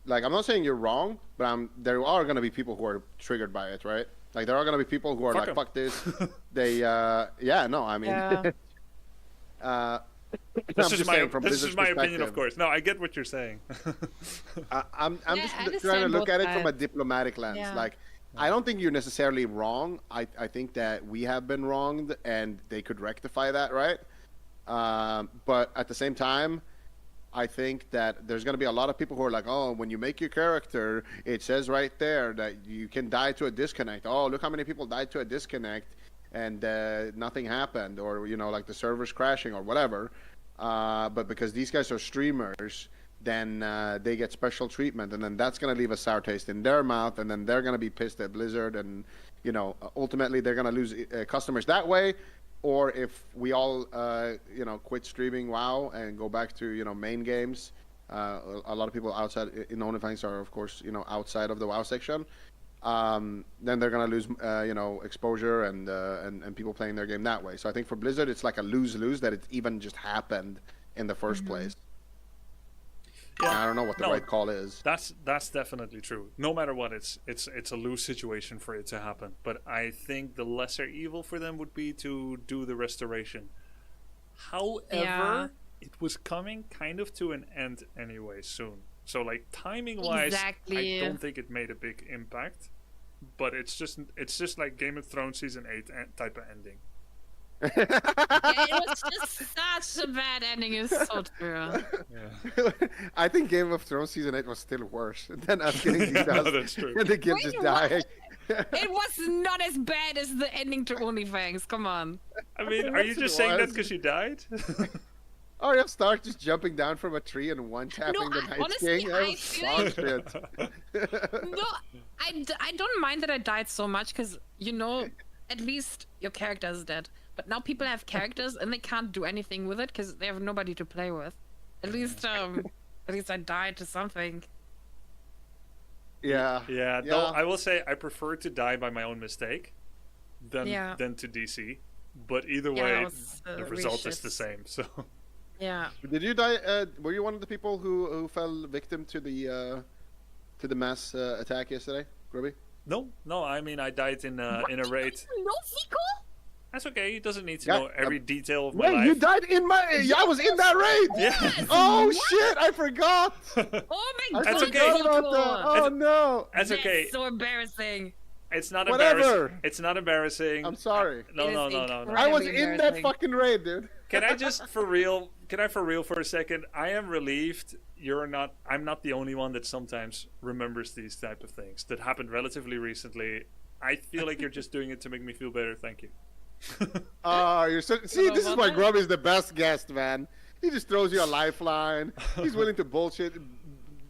like, I'm not saying you're wrong, but there are gonna be people who are triggered by it, right? Like, there are gonna be people who are Fuck like, 'em. "Fuck this." They, yeah, no, I mean, Yeah. This I'm is just my saying from this is Blizzard's my opinion, of perspective. course. No, I get what you're saying. I'm Yeah, just I trying to understand look both at it from a sides. diplomatic lens. Yeah. Like, I don't think you're necessarily wrong. I think that we have been wronged, and they could rectify that, right? But at the same time, I think that there's going to be a lot of people who are like, oh, when you make your character, it says right there that you can die to a disconnect. Oh, look how many people died to a disconnect, and nothing happened, or like the server's crashing or whatever. But because these guys are streamers, then they get special treatment, and then that's going to leave a sour taste in their mouth, and then they're going to be pissed at Blizzard, and ultimately they're going to lose customers that way. Or if we all quit streaming WoW and go back to main games, a lot of people outside in OnlyFans are, of course, outside of the WoW section. Then they're gonna lose exposure and people playing their game that way. So I think for Blizzard it's like a lose-lose that it even just happened in the 1st place. Yeah. And I don't know what the No. right call is. That's definitely true. No matter what, it's a lose situation for it to happen. But I think the lesser evil for them would be to do the restoration. However, Yeah. it was coming kind of to an end anyway soon. So like timing wise, Exactly. I don't think it made a big impact. But it's just like Game of Thrones season 8 type of ending. Yeah, it was just such a bad ending. It's so true. Yeah. I think Game of Thrones season 8 was still worse than us getting these No, that's true. and the kid Wait, just what? dying. It was not as bad as the ending to OnlyFans. Come on. I mean, are you Yes, just it saying that was. because you died? Arya Stark just jumping down from a tree and one-tapping the Night honestly, King. I That was feel dog like- shit. No, I don't mind that I died so much because at least your character is dead. But now people have characters and they can't do anything with it because they have nobody to play with. At least I died to something. Yeah. Yeah, though I will say I prefer to die by my own mistake than Yeah. to DC. But either Yeah, way, that was, the really result is shit. the same. So Yeah. Did you die? Were you one of the people who fell victim to the mass attack yesterday, Grubby? no. I mean, I died in a raid. No, Fico? That's okay. He doesn't need to Yeah, know every detail of my Wait, life. you died in my. I was in that raid. Yeah. Oh shit! I forgot. Oh my I god, That's okay. forgot Fico. about that. Oh no. That's okay. So embarrassing. It's not Whatever. embarrassing. It's not embarrassing. I'm sorry. No, It no, is no, no, no. I was incredibly in that embarrassing. fucking raid, dude. Can I just for real for a second? I am relieved I'm not the only one that sometimes remembers these type of things that happened relatively recently. I feel like you're just doing it to make me feel better. Thank you. Oh, you're so... See, this is why Grub is the best guest, man. He just throws you a lifeline. He's willing to bullshit,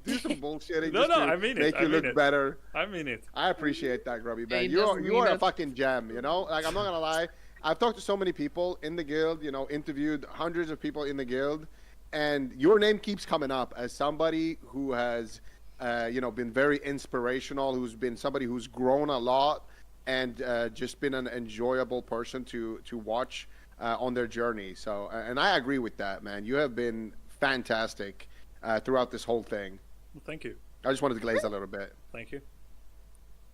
do some bullshitting just to I mean make you look better. I mean it. I appreciate that, Grubby, man. He You doesn't are mean a it. fucking gem, you know? Like, I'm not gonna lie. I've talked to so many people in the guild, you know, interviewed hundreds of people in the guild, and your name keeps coming up as somebody who has, you know, been very inspirational, who's been somebody who's grown a lot, and just been an enjoyable person to watch on their journey. So, and I agree with that, man. You have been fantastic throughout this whole thing. Well, thank you. I just wanted to glaze a little bit. Thank you.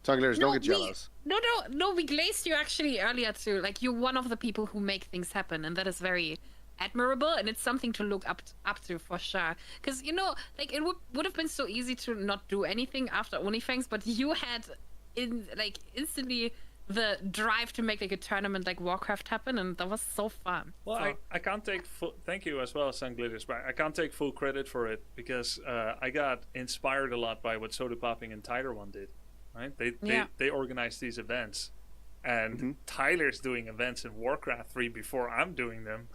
Tongueers, don't get jealous. No, we glazed you actually earlier too. Like, you're one of the people who make things happen, and that is very admirable, and it's something to look up to for sure. Because, you know, like, it would have been so easy to not do anything after OnlyFans, but you had instantly the drive to make like a tournament like Warcraft happen, and that was so fun. Well, so. I can't take full... Thank you as well, Sun Glitters, but I can't take full credit for it because I got inspired a lot by what Soda Popping and Tyler One did. Right? They organized these events, and Tyler's doing events in Warcraft 3 before I'm doing them.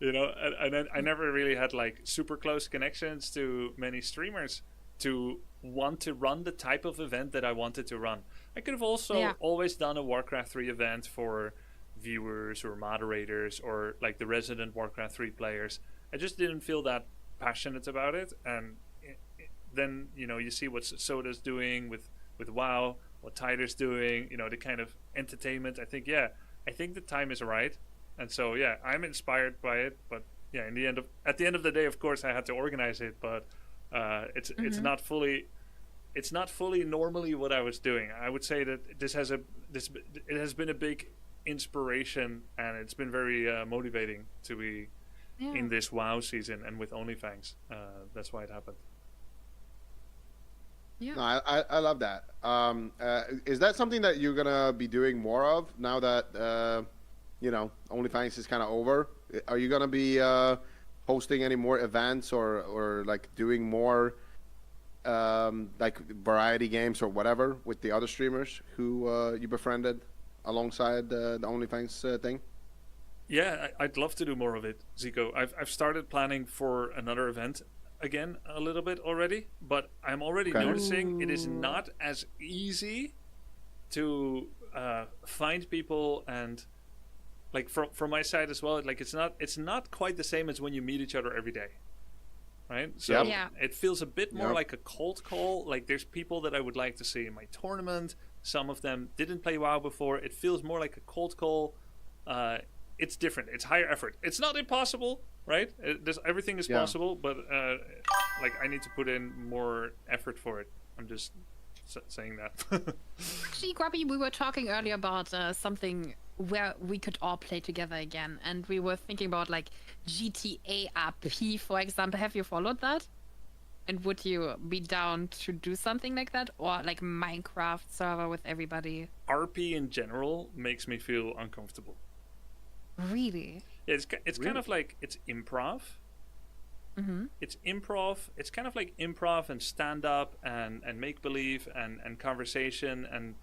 You know, and then I never really had like super close connections to many streamers to want to run the type of event that I wanted to run. I could have also always done a Warcraft 3 event for viewers or moderators or like the resident Warcraft 3 players. I just didn't feel that passionate about it, and then, you know, you see what Soda's doing with WoW, what Tyler's doing, you know, the kind of entertainment. I think the time is right, and so I'm inspired by it. But at the end of the day, of course, I had to organize it, but it's not fully normally what I was doing. I would say that it has been a big inspiration, and it's been very motivating to be in this WoW season and with OnlyFans. That's why it happened. Yeah. No, I love that. Is that something that you're gonna be doing more of now that you know, OnlyFans is kind of over? Are you gonna be hosting any more events or like doing more like variety games or whatever with the other streamers who you befriended alongside the OnlyFans thing? Yeah, I'd love to do more of it, Zico. I've started planning for another event again a little bit already, but I'm already noticing it is not as easy to find people, and like from my side as well, like it's not quite the same as when you meet each other every day, right? So it feels a bit more like a cold call. Like, there's people that I would like to see in my tournament. Some of them didn't play WoW before. It feels more like a cold call. It's different. It's higher effort. It's not impossible, right? Everything is possible, but like, I need to put in more effort for it. I'm just saying that. Actually, Grubby, we were talking earlier about something where we could all play together again, and we were thinking about like GTA RP, for example. Have you followed that? And would you be down to do something like that, or like Minecraft server with everybody? RP in general makes me feel uncomfortable. Really? Yeah, it's kind of like, it's improv. It's improv. It's kind of like improv and stand up and make believe and conversation, and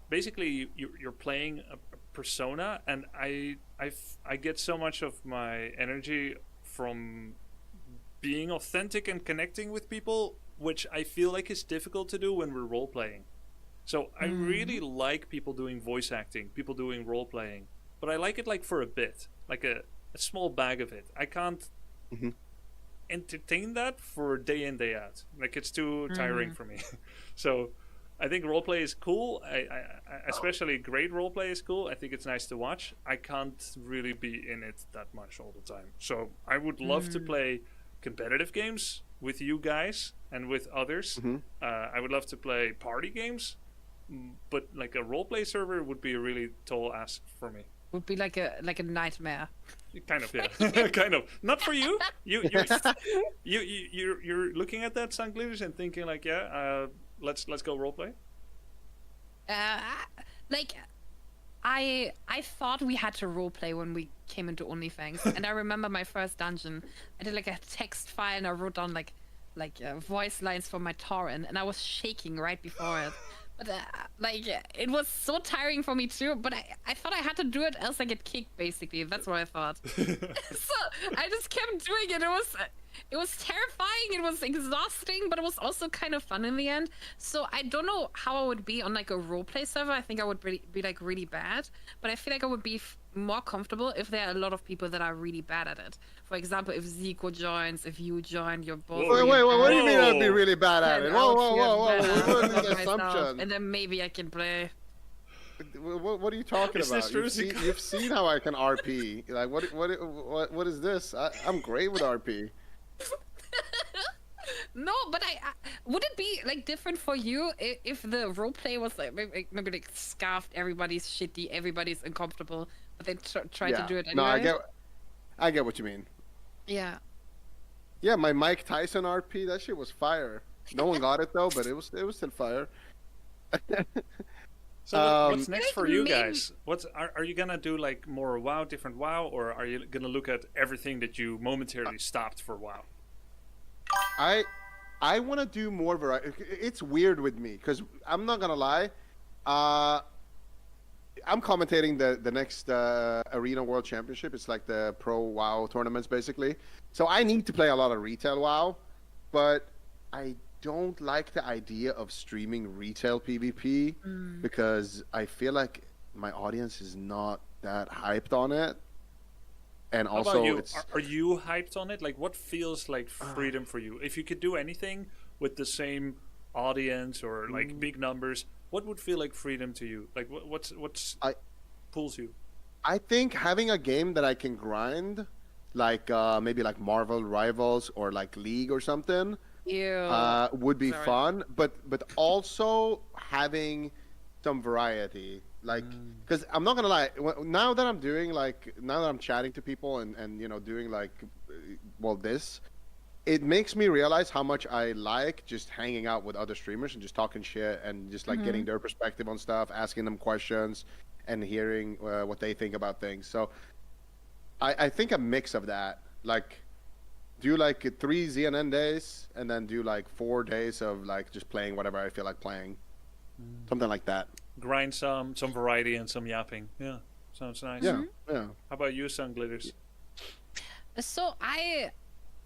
basically you're playing a persona, and I get so much of my energy from being authentic and connecting with people, which I feel like is difficult to do when we're role playing. So I really like people doing voice acting, people doing role playing, but I like it like for a bit, like a small bag of it. I can't entertain that for day in, day out. Like, it's too tiring for me. So I think roleplay is cool. I especially great roleplay is cool. I think it's nice to watch. I can't really be in it that much all the time. So I would love to play competitive games with you guys and with others. I would love to play party games, but like a roleplay server would be a really tall ask for me. Would be like a nightmare. Kind of, yeah. Kind of. Not for you. You're looking at that, Sun Glitters, and thinking like, let's go roleplay. Like, I thought we had to roleplay when we came into OnlyFans, and I remember my first dungeon. I did like a text file, and I wrote down like voice lines for my torrent, and I was shaking right before it. But like it was so tiring for me too. But I thought I had to do it else I get kicked. Basically, that's what I thought. So I just kept doing it. It was terrifying. It was exhausting, but it was also kind of fun in the end. So I don't know how I would be on like a roleplay server. I think I would be like really bad. But I feel like I would be more comfortable if there are a lot of people that are really bad at it. For example, if Zico joins, if you join, you're both. Wait, what do you mean I'd be really bad at it? Then Whoa, I'll whoa, feel whoa, whoa! better We're doing about these myself, assumptions. and then maybe I can play. What are you talking Is this about? true? You've seen how I can RP. Like what is this? I'm great with RP. No, but I would it be like different for you if the roleplay was like maybe like scarfed, everybody's shitty, everybody's uncomfortable, but they try to do it anyway? No, I get what you mean. Yeah. Yeah, my Mike Tyson RP, that shit was fire. No one got it though, but it was still fire. So what's next Like for you maybe- guys? Are you gonna do like more WoW, different WoW, or are you gonna look at everything that you momentarily stopped for WoW? I want to do more variety. It's weird with me because I'm not gonna lie. I'm commentating the next Arena World Championship. It's like the pro WoW tournaments basically. So I need to play a lot of retail WoW, but I don't like the idea of streaming retail PvP because I feel like my audience is not that hyped on it. And How also, about you? it's Are you hyped on it? Like, what feels like freedom for you? If you could do anything with the same audience or like big numbers, what would feel like freedom to you? Like, what's pulls you? I think having a game that I can grind, like maybe like Marvel Rivals or like League or something, would be Sorry. fun. But also having some variety, like because I'm not gonna lie. Now that I'm chatting to people and you know doing like this, it makes me realize how much I like just hanging out with other streamers and just talking shit and just like getting their perspective on stuff, asking them questions, and hearing what they think about things. So I think a mix of that, like do like 3 ZNN days and then do like 4 days of like just playing whatever I feel like playing, something like that. Grind some variety and some yapping. Yeah, sounds nice. Yeah, yeah. How about you, Sun Glitters? So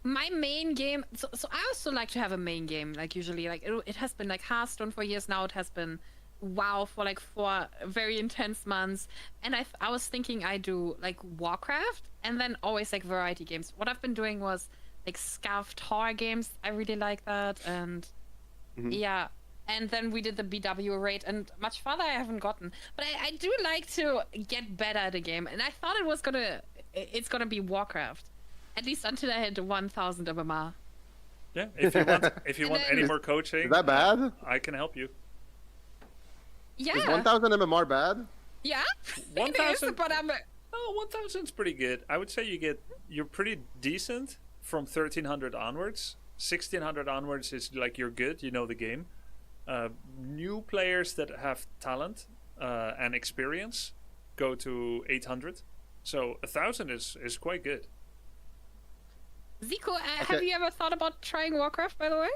my main game. So I also like to have a main game. Like usually, like it has been like Hearthstone for years now. It has been WoW for like 4 very intense months. And I was thinking I do like Warcraft and then always like variety games. What I've been doing was like scarfed horror games. I really like that. And yeah. And then we did the BW raid, and much farther I haven't gotten. But I do like to get better at a game, and I thought it's gonna be Warcraft, at least until I hit 1,000 MMR. Yeah, if you want any more coaching, Is that bad? I can help you. Yeah. Is 1,000 MMR bad? Yeah. 1,000. But I'm. Oh, 1,000's pretty good. I would say you're pretty decent from 1,300 onwards. 1,600 onwards is like you're good. You know the game. New players that have talent and experience go to 800. So 1,000 is quite good. Zico, have you ever thought about trying Warcraft, by the way?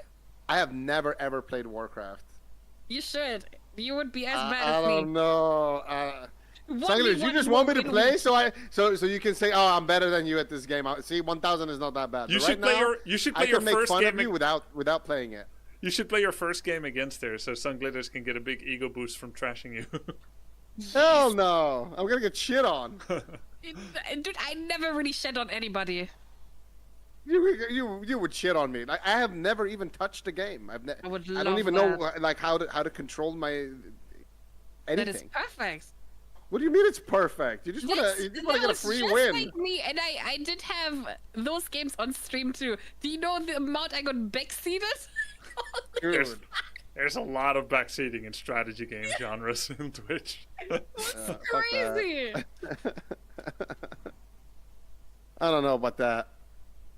I have never ever played Warcraft. You should. You would be as bad I as me. don't know. Sanglers, you 1v1 just want me to won't play win. so you can say, oh, I'm better than you at this game. See, 1,000 is not that bad. You But should right play now, you should play I your can make first fun game of you without playing it. You should play your first game against her, so Sun Glitters can get a big ego boost from trashing you. Hell no! I'm gonna get shit on. Dude, I never really shed on anybody. You would shit on me. Like, I have never even touched a game. I would don't love even that. know like how to control my anything. That is perfect. What do you mean it's perfect? You just wanna Yes, get a it's free just win. like me, and I did have those games on stream too. Do you know the amount I got backseated? There's a lot of backseating in strategy game genres in Twitch. Crazy. I don't know about that.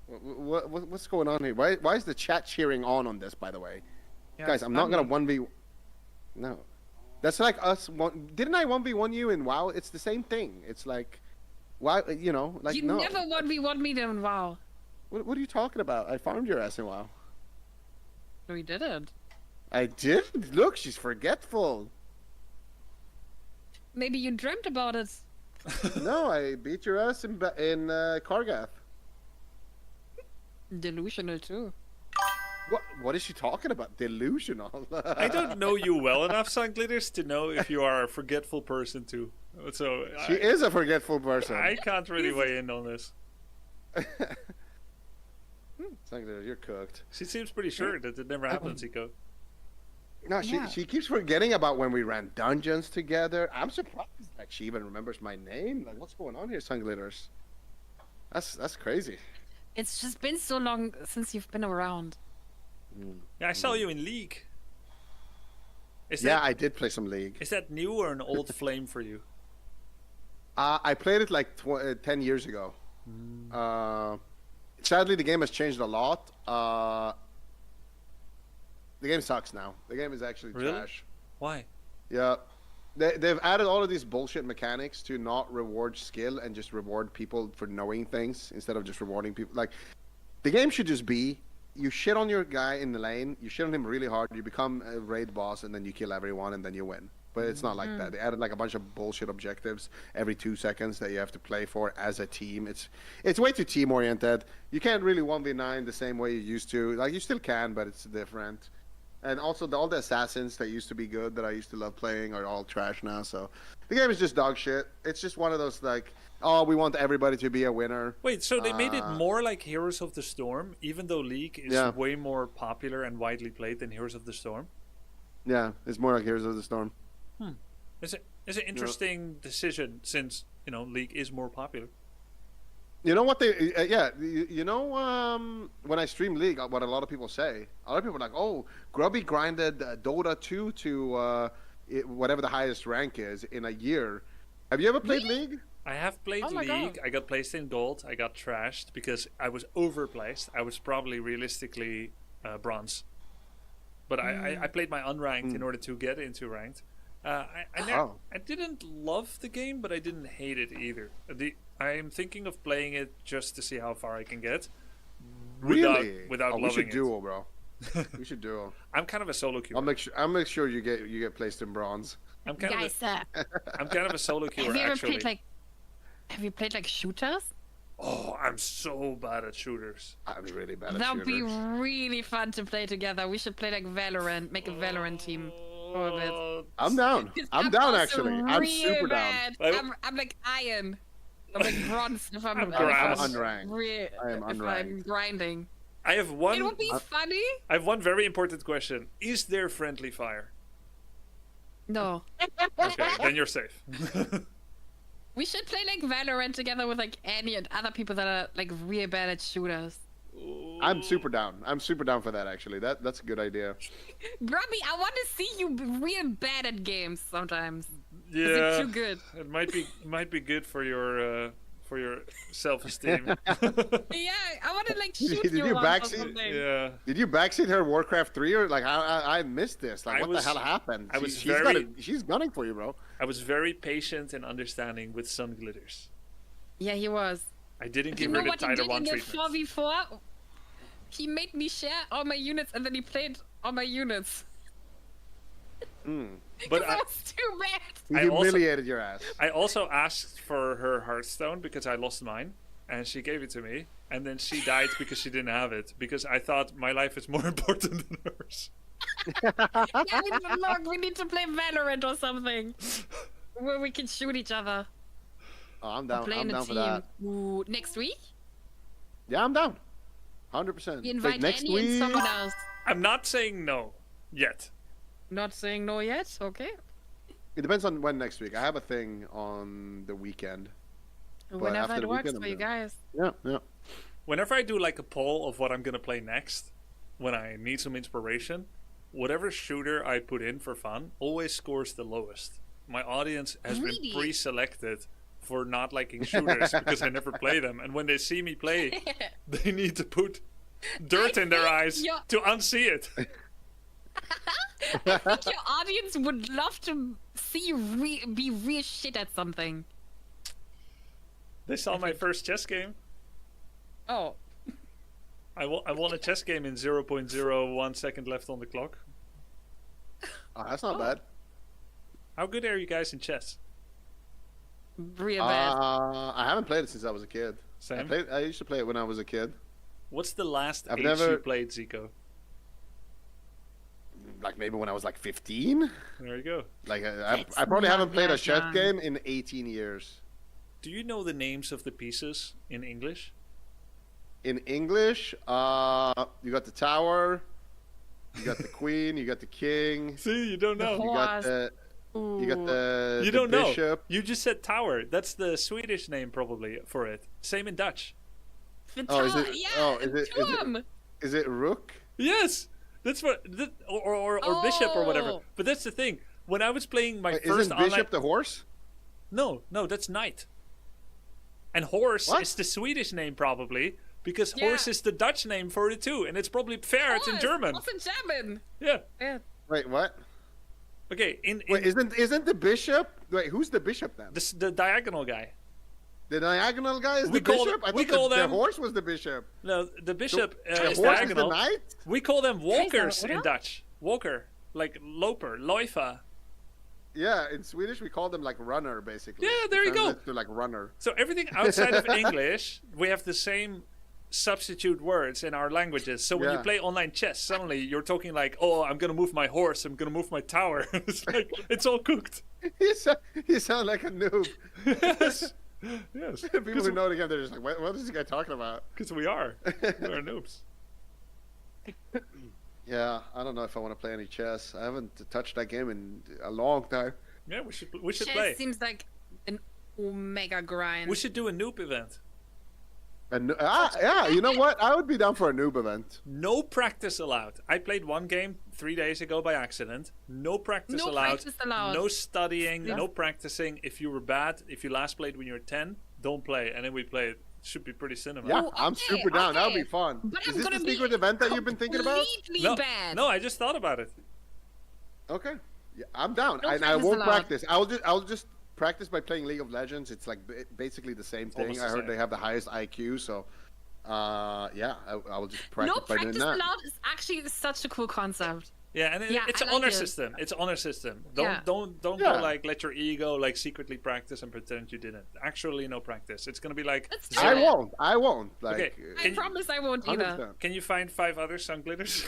What's going on here? Why is the chat cheering on this? By the way, Yeah, guys, I'm not gonna 1v. No, that's like us. Didn't I 1v1 you in WoW? It's the same thing. It's like, why you know like You no. never 1v1 me then, wow. What are you talking about? I farmed your ass in WoW. No, you didn't. I did. Look, she's forgetful. Maybe you dreamt about it. No, I beat your ass in Kargath. Delusional too. What is she talking about? Delusional. I don't know you well enough, Sunglitters, to know if you are a forgetful person too. So She is a forgetful person. I can't really weigh in on this. Sunglitter, you're cooked. She seems pretty sure that it never happened, Zico. No, she keeps forgetting about when we ran dungeons together. I'm surprised. Like she even remembers my name. Like what's going on here, Sunglitters? That's crazy. It's just been so long since you've been around. Yeah, I saw you in League. I did play some League. Is that new or an old flame for you? I played it like 10 years ago. Sadly, the game has changed a lot. The game sucks now. The game is actually trash. Why? Yeah. They've added all of these bullshit mechanics to not reward skill and just reward people for knowing things instead of just rewarding people. Like, the game should just be, you shit on your guy in the lane, you shit on him really hard, you become a raid boss, and then you kill everyone, and then you win. But it's not like that. They added like a bunch of bullshit objectives every 2 seconds that you have to play for as a team. It's way too team oriented. You can't really 1v9 the same way you used to. Like, you still can, but it's different. And also, all the assassins that used to be good, that I used to love playing, are all trash now. So the game is just dog shit. It's just one of those, like, oh, we want everybody to be a winner. Wait, so they made it more like Heroes of the Storm, even though League is way more popular and widely played than Heroes of the Storm? Yeah, it's more like Heroes of the Storm. It's an interesting decision since, League is more popular. You know what they, when I stream League, what a lot of people say, a lot of people are like, oh, Grubby grinded Dota 2 to whatever the highest rank is in a year. Have you ever played League? I have played League. God. I got placed in gold. I got trashed because I was overplaced. I was probably realistically bronze. But I played my unranked in order to get into ranked. I didn't love the game, but I didn't hate it either. I'm thinking of playing it just to see how far I can get. Without loving it. We should duo, bro. We should duo. I'm kind of a solo queuer. I'll make sure you get placed in bronze. I'm kind of a solo queuer. Have you played like shooters? Oh, I'm so bad at shooters. I'm really bad at That shooters. would be really fun to play together. We should play like Valorant, make a Valorant team for a bit. I'm down. I'm down, actually. I'm super bad. down. I'm like iron. I'm like bronze if I'm unranked. I am unranked. I'm grinding. I have one. It would be funny. I have one very important question. Is there friendly fire? No. Okay, then you're safe. We should play like Valorant together with like any and other people that are like really bad at shooters. I'm super down. I'm super down for that, actually. That's a good idea. Grubby, I want to see you real bad at games sometimes. Yeah, is it too good? It might be good for your self-esteem. Yeah, I want to like shoot Did you backseat? Yeah. Did you backseat her Warcraft 3 or like I missed this? Like what the hell happened? She's gunning for you, bro. I was very patient and understanding with Sunglitters. Yeah, he was. I didn't give her the Tiger 1 treatment. You know what he did in the 4v4? He made me share all my units and then he played all my units. But I was too bad. He humiliated your ass. I also asked for her Hearthstone because I lost mine, and she gave it to me. And then she died because she didn't have it, because I thought my life is more important than hers. Yeah, look, we need to play Valorant or something where we can shoot each other. Oh, I'm down. I'm down for team. that. Ooh, next week? Yeah, I'm down. 100%. We invite next Annie week. and someone else. I'm not saying no yet. Not saying no yet? Okay. It depends on when next week. I have a thing on the weekend. Whenever it works for you guys. Yeah. Whenever I do like a poll of what I'm gonna play next, when I need some inspiration, whatever shooter I put in for fun always scores the lowest. My audience has been pre-selected for not liking shooters because I never play them, and when they see me play, they need to put dirt in their eyes to unsee it. I think your audience would love to see you be real shit at something. They saw my first chess game. Oh. I won a chess game in 0.01 second left on the clock. Oh, that's not bad. How good are you guys in chess? Real bad. I haven't played it since I was a kid. Same. I used to play it when I was a kid. What's the last I've age never- you played, Zico? Like maybe when I was like 15. There you go. Like I That's probably not haven't played a that chess young. game in 18 years. Do you know the names of the pieces in English? In English, you got the tower, you got the queen, you got the king, See, you don't know. you got the You the don't know. bishop. You just said tower. That's the Swedish name probably for it. Same in Dutch. Oh, is it? Yeah, Oh, is Turm. it rook? Yes, that's what. Or bishop or whatever. Oh. But that's the thing. When I was playing my Wait, first isn't online, bishop the horse? no, that's knight. And horse What? is the Swedish name probably because Yeah. horse is the Dutch name for it too, and it's probably fair. It's in German. What's in German? Yeah. Yeah. Wait, what? Okay. In Wait, isn't the bishop? Wait, who's the bishop then? the diagonal guy. The diagonal guy is We the call bishop. them- I we thought call the them- horse was the bishop. No, the bishop The is horse is the diagonal. knight. We call them walkers what in else? Dutch. Walker, like loper, loifa. Yeah, in Swedish we call them like runner, basically. Yeah, there you go. To like runner. So everything outside of English, we have the same substitute words in our languages. So when you Yeah. play online chess, suddenly you're talking like, "Oh, I'm gonna move my horse. I'm gonna move my tower." It's like it's all cooked. You sound like a noob. Yes, yes. People who know the game, they're just like, what is this guy talking about? Because we are noobs. Yeah, I don't know if I want to play any chess. I haven't touched that game in a long time. Yeah, we should Chess play. seems like an omega grind. We should do a noob event. And yeah, you know what? I would be down for a noob event. No practice allowed. I played one game 3 days ago by accident. No practice No allowed. practice allowed. No studying. Yeah. No practicing. If you were bad, if you last played when you were 10, don't play. And then we play it. Should be pretty cinema. Yeah, Oh, I'm okay, super down. That would okay. be fun. But Is I'm this gonna the be secret event that you've been thinking about? Completely No, bad. no, I just thought about it. Okay, yeah, I'm down. No I practice won't allowed. practice. I'll just practice by playing League of Legends. It's like basically the same thing. Almost the I heard same. they have the highest IQ, so yeah, I will just practice No by doing practice that. allowed is actually such a cool concept. Yeah, and Yeah, it's I an like honor it. system. It's an honor system. Don't Yeah. don't go Yeah. like let your ego like secretly practice and pretend you didn't. Actually, no practice. It's gonna be like. Let's do I it. won't. I won't. Like, Okay, I Can you- promise I won't either. 100%. Can you find 5 other sun glitters?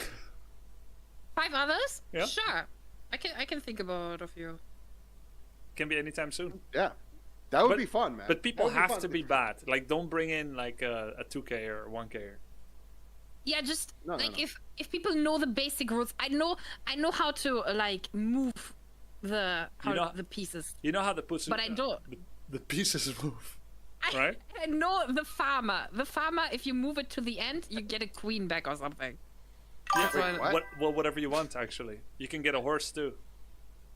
5 others? Yeah. Sure. I can think about a few. Can be anytime soon. Yeah, that would But- be fun, man. But people That would have fun. to be bad. Like, don't bring in like a 2K or 1K. Yeah, just No, no, like no. if people know the basic rules, I know how to like move the the pieces. You know how the puts. But I don't. The pieces move. I, Right? I know the farmer. The farmer, if you move it to the end, you get a queen back or something. That's Yeah, why- well, whatever you want actually. You can get a horse too.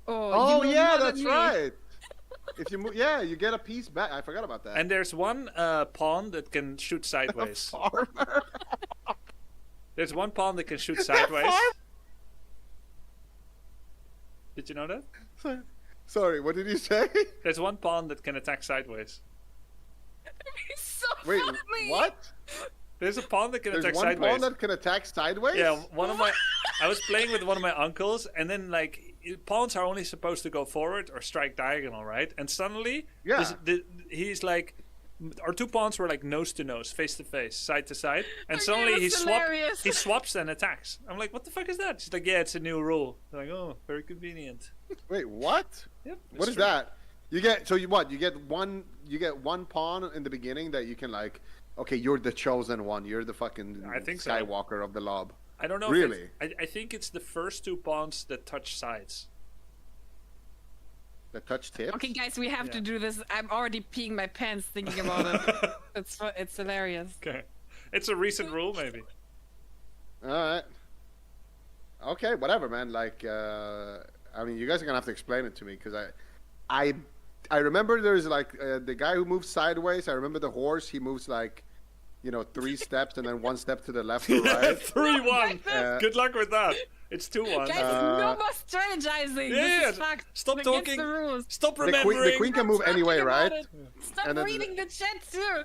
Oh you know yeah, more than that's me. right. If you move, yeah, you get a piece back. I forgot about that. And there's one pawn that can shoot sideways. Farmer. There's one pawn that can shoot sideways. Did you know that? Sorry, what did you say? There's one pawn that can attack sideways. It's so Wait, funny. what? There's a pawn that can There's attack one sideways. pawn that can attack sideways? Yeah, one of my. I was playing with one of my uncles, and then like pawns are only supposed to go forward or strike diagonal, right? And suddenly, Yeah. he's like, our 2 pawns were like nose to nose, face to face, side to side, and Okay, suddenly that's hilarious. he swaps and attacks. I'm like, what the fuck is that? She's like, yeah, it's a new rule. I'm like, oh, very convenient. Wait, what? Yep. What is that? You get so you what? You get one pawn in the beginning that you can like. Okay, you're the chosen one. You're the fucking I think so. Skywalker of the lob. I don't know. Really? I think it's the first 2 pawns that touch sides. The touch tips. Okay, guys, we have Yeah. to do this. I'm already peeing my pants thinking about it. It's hilarious. Okay, it's a recent rule, maybe. All right. Okay, whatever, man. Like, I mean, you guys are gonna have to explain it to me because I remember there's like the guy who moves sideways. I remember the horse. He moves like, 3 steps and then 1 step to the left or right. 3-1. Good luck with that. It's 2-1. Guys, no more strategizing. This is fact. Stop Against talking. The rules. Stop The remembering. queen can move anyway, Talking right? about it. Stop And then- reading the chat too.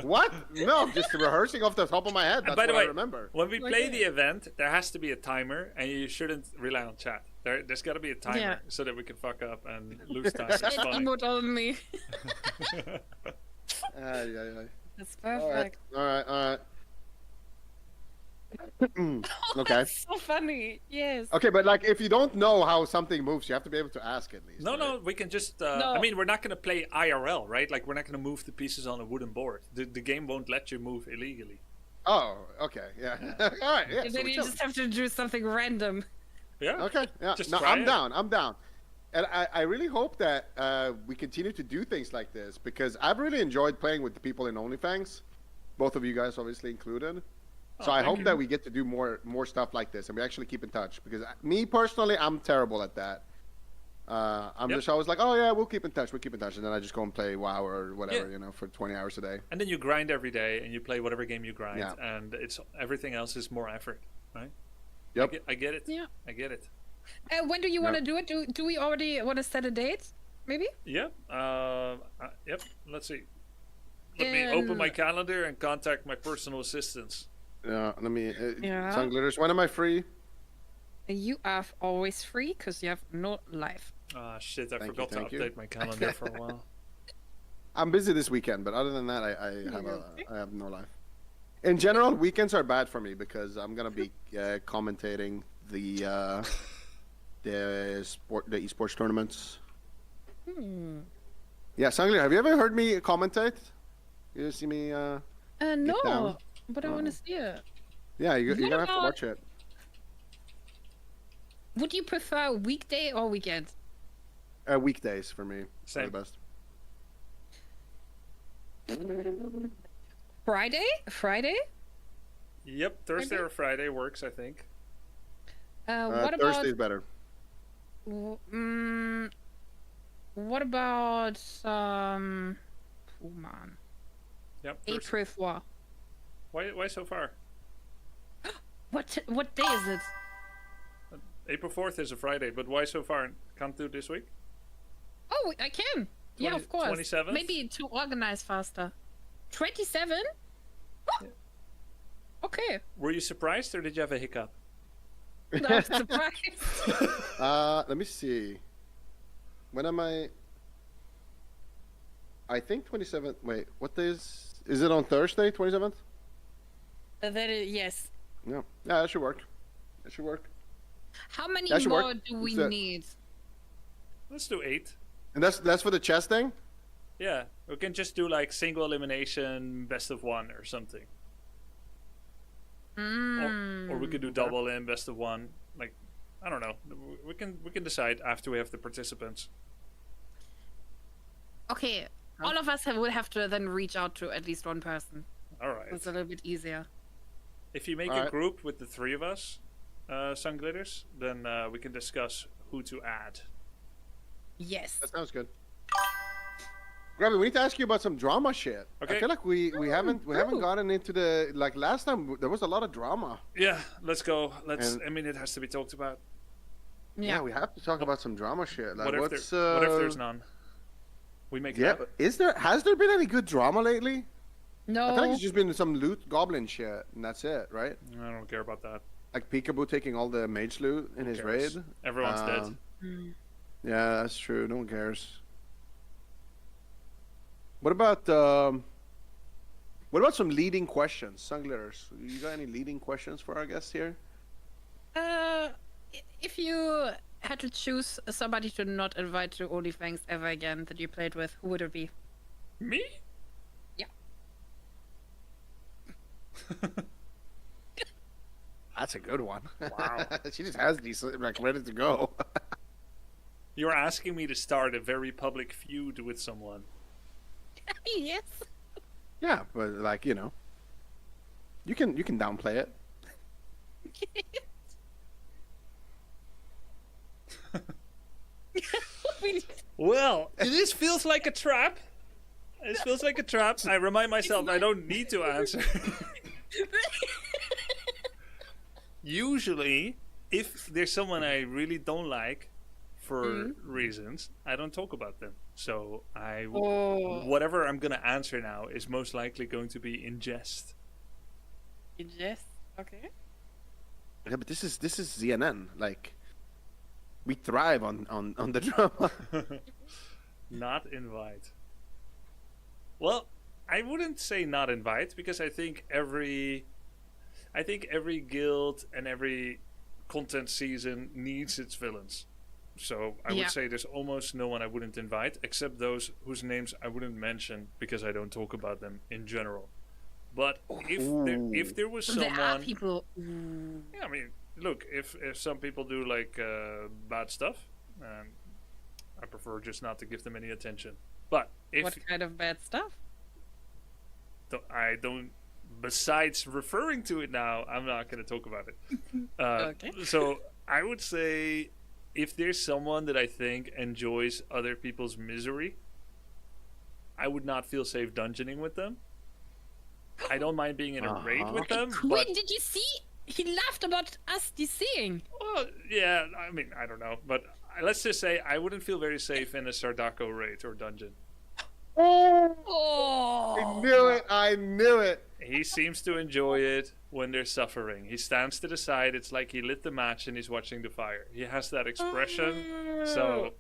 What? No, I'm just rehearsing off the top of my head. And That's by the what way, I remember. when we play Okay. the event, there has to be a timer, and you shouldn't rely on chat. There's got to be a timer Yeah. so that we can fuck up and lose time. It's It's funny. emote only. Yeah. That's All right. perfect. All right. Oh, Okay. that's so funny. Yes. Okay, but like if you don't know how something moves, you have to be able to ask at least. No, right? no, we can just. No. I mean, we're not going to play IRL, right? Like, we're not going to move the pieces on a wooden board. The game won't let you move illegally. Oh, okay, yeah. All right, yeah. And so then we're you chilling. just have to do something random. Yeah. Okay, yeah. Just No, try I'm it. down. I'm down. And I really hope that we continue to do things like this because I've really enjoyed playing with the people in OnlyFans, both of you guys obviously included. So I hope that we get to do more stuff like this and we actually keep in touch because me personally, I'm terrible at that. I'm just always like, oh yeah, we'll keep in touch, and then I just go and play WoW or whatever, for 20 hours a day. And then you grind every day and you play whatever game you grind, and it's everything else is more effort, right? Yep. I get it. Yeah. I get it. When do you want to do it? Do we already want to set a date? Maybe? Yep. Yep. Let's see. Let me open my calendar and contact my personal assistants. Yeah, let me. Yeah. Sun Glitters, when am I free? You are always free because you have no life. Ah, shit, I Thank forgot you, to thank you. update my calendar for a while. I'm busy this weekend, but other than that, I have no life. In general, weekends are bad for me because I'm gonna be commentating the esports tournaments. Yeah, Sangli, have you ever heard me commentate? You see me? No, down? but I want to see it. Yeah, you're What gonna have to about- watch it. Would you prefer weekday or weekend? Weekdays for me. Same. Are the best. Friday? Yep, Thursday or Friday works, I think. What about Thursday's better. what about oh man, Yep. April 4? Why so far? What day is it? April 4th is a Friday, but why so far? Can't do this week? Oh, I can. Yeah, of course. 27th? Maybe to organize faster. 27? Okay. Were you surprised or did you have a hiccup? No, I'm surprised. Let me see. When am I? I think 27th. Wait, what day is it on Thursday? 27th? Yes. Yeah, that should work. That should work. How many That should more work. do we It's, need? Let's do 8. And that's for the chess thing. Yeah, we can just do like single elimination, best of 1 or something. Or we could do double in, best of 1. Like, I don't know. We can decide after we have the participants. Okay, all of us will have to then reach out to at least one person. All right. It's a little bit easier. If you make a Alright. group with the 3 of us, Sun Glitters, then we can discuss who to add. Yes. That sounds good. Grubby, we need to ask you about some drama shit. Okay. I feel like we haven't gotten into the like last time. There was a lot of drama. Yeah, let's go. And- I mean, it has to be talked about. Yeah, we have to talk about some drama shit. Like, What if, what's what if there's none? We make it Yeah, up. but has there been any good drama lately? No. I feel like it's just been some loot goblin shit, and that's it, right? I don't care about that. Like Peekaboo taking all the mage loot in his cares? raid. Everyone's dead. Yeah, that's true. No one cares. What about some leading questions, Sunglitters? You got any leading questions for our guests here? If you had to choose somebody to not invite to OnlyFans ever again that you played with, who would it be? Me? Yeah. That's a good one. Wow. She just has these like ready to go. You're asking me to start a very public feud with someone. Yes. Yeah, but like you can downplay it. Well, this feels like a trap. It feels like a trap. I remind myself I don't need to answer. Usually, if there's someone I really don't like, for reasons, I don't talk about them. So whatever I'm gonna answer now is most likely going to be in jest. In jest? Okay. Yeah, but this is ZNN. Like, We thrive on the drama. Not invite. Well, I wouldn't say not invite because I think every guild and every content season needs its villains. So I would say there's almost no one I wouldn't invite, except those whose names I wouldn't mention because I don't talk about them in general. But if there was someone, there are people. yeah, I mean, look, if some people do like bad stuff, I prefer just not to give them any attention. But if What kind of bad stuff? I don't, besides referring to it now, I'm not going to talk about it. Okay. So I would say if there's someone that I think enjoys other people's misery, I would not feel safe dungeoning with them. I don't mind being in a raid with them. Quinn, But, did you see? He laughed about us DCing. well, yeah, I mean, I don't know. But let's just say I wouldn't feel very safe in a Sardako raid or dungeon. Oh! I knew it. He seems to enjoy it when they're suffering. He stands to the side. It's like he lit the match and he's watching the fire. He has that expression. So,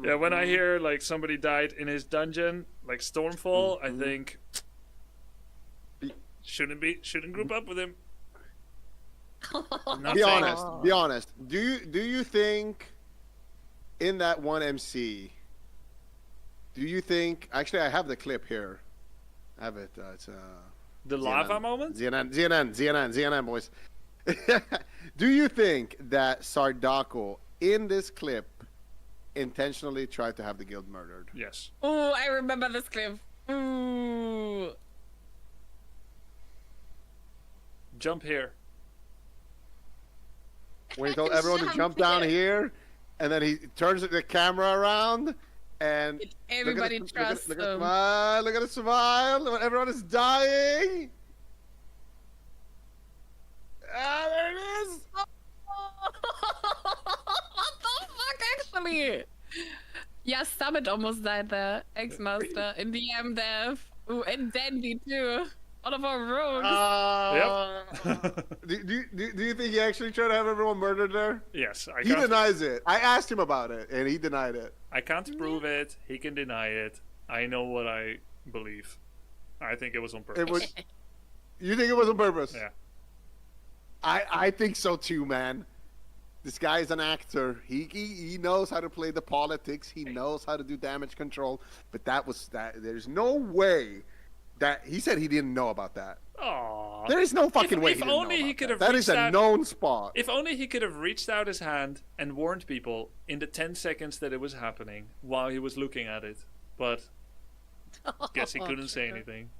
yeah, when I hear like somebody died in his dungeon, like Stormfall, I think shouldn't group up with him. I'm not Be saying- honest. Be honest. Do you think in that one MC? Do you think? Actually, I have the clip here. I have it. It's the lava moment. CNN, boys. Do you think that Sardako in this clip intentionally tried to have the guild murdered? Yes. Oh, I remember this clip. Ooh. Jump here. When he told everyone to jump down here, and then he turns the camera around, and Everybody trusts look him. look at the smile when everyone is dying. Ah, there it is. What the fuck, actually? Yeah, Summit almost died there. X-Master in the MDev. Ooh, and Dandy too. All of our rogues. Do you think he actually tried to have everyone murdered there? Yes. He denies it. I asked him about it, and he denied it. I can't prove it. He can deny it. I know what I believe. I think it was on purpose. It was. You think it was on purpose? Yeah. I think so too, man. This guy is an actor. He knows how to play the politics. He knows how to do damage control. But there's no way that he said he didn't know about that. Aww. There is no fucking way. If only he could have. That is a known spot. If only he could have reached out his hand and warned people in the 10 seconds that it was happening while he was looking at it. But guess he couldn't say anything.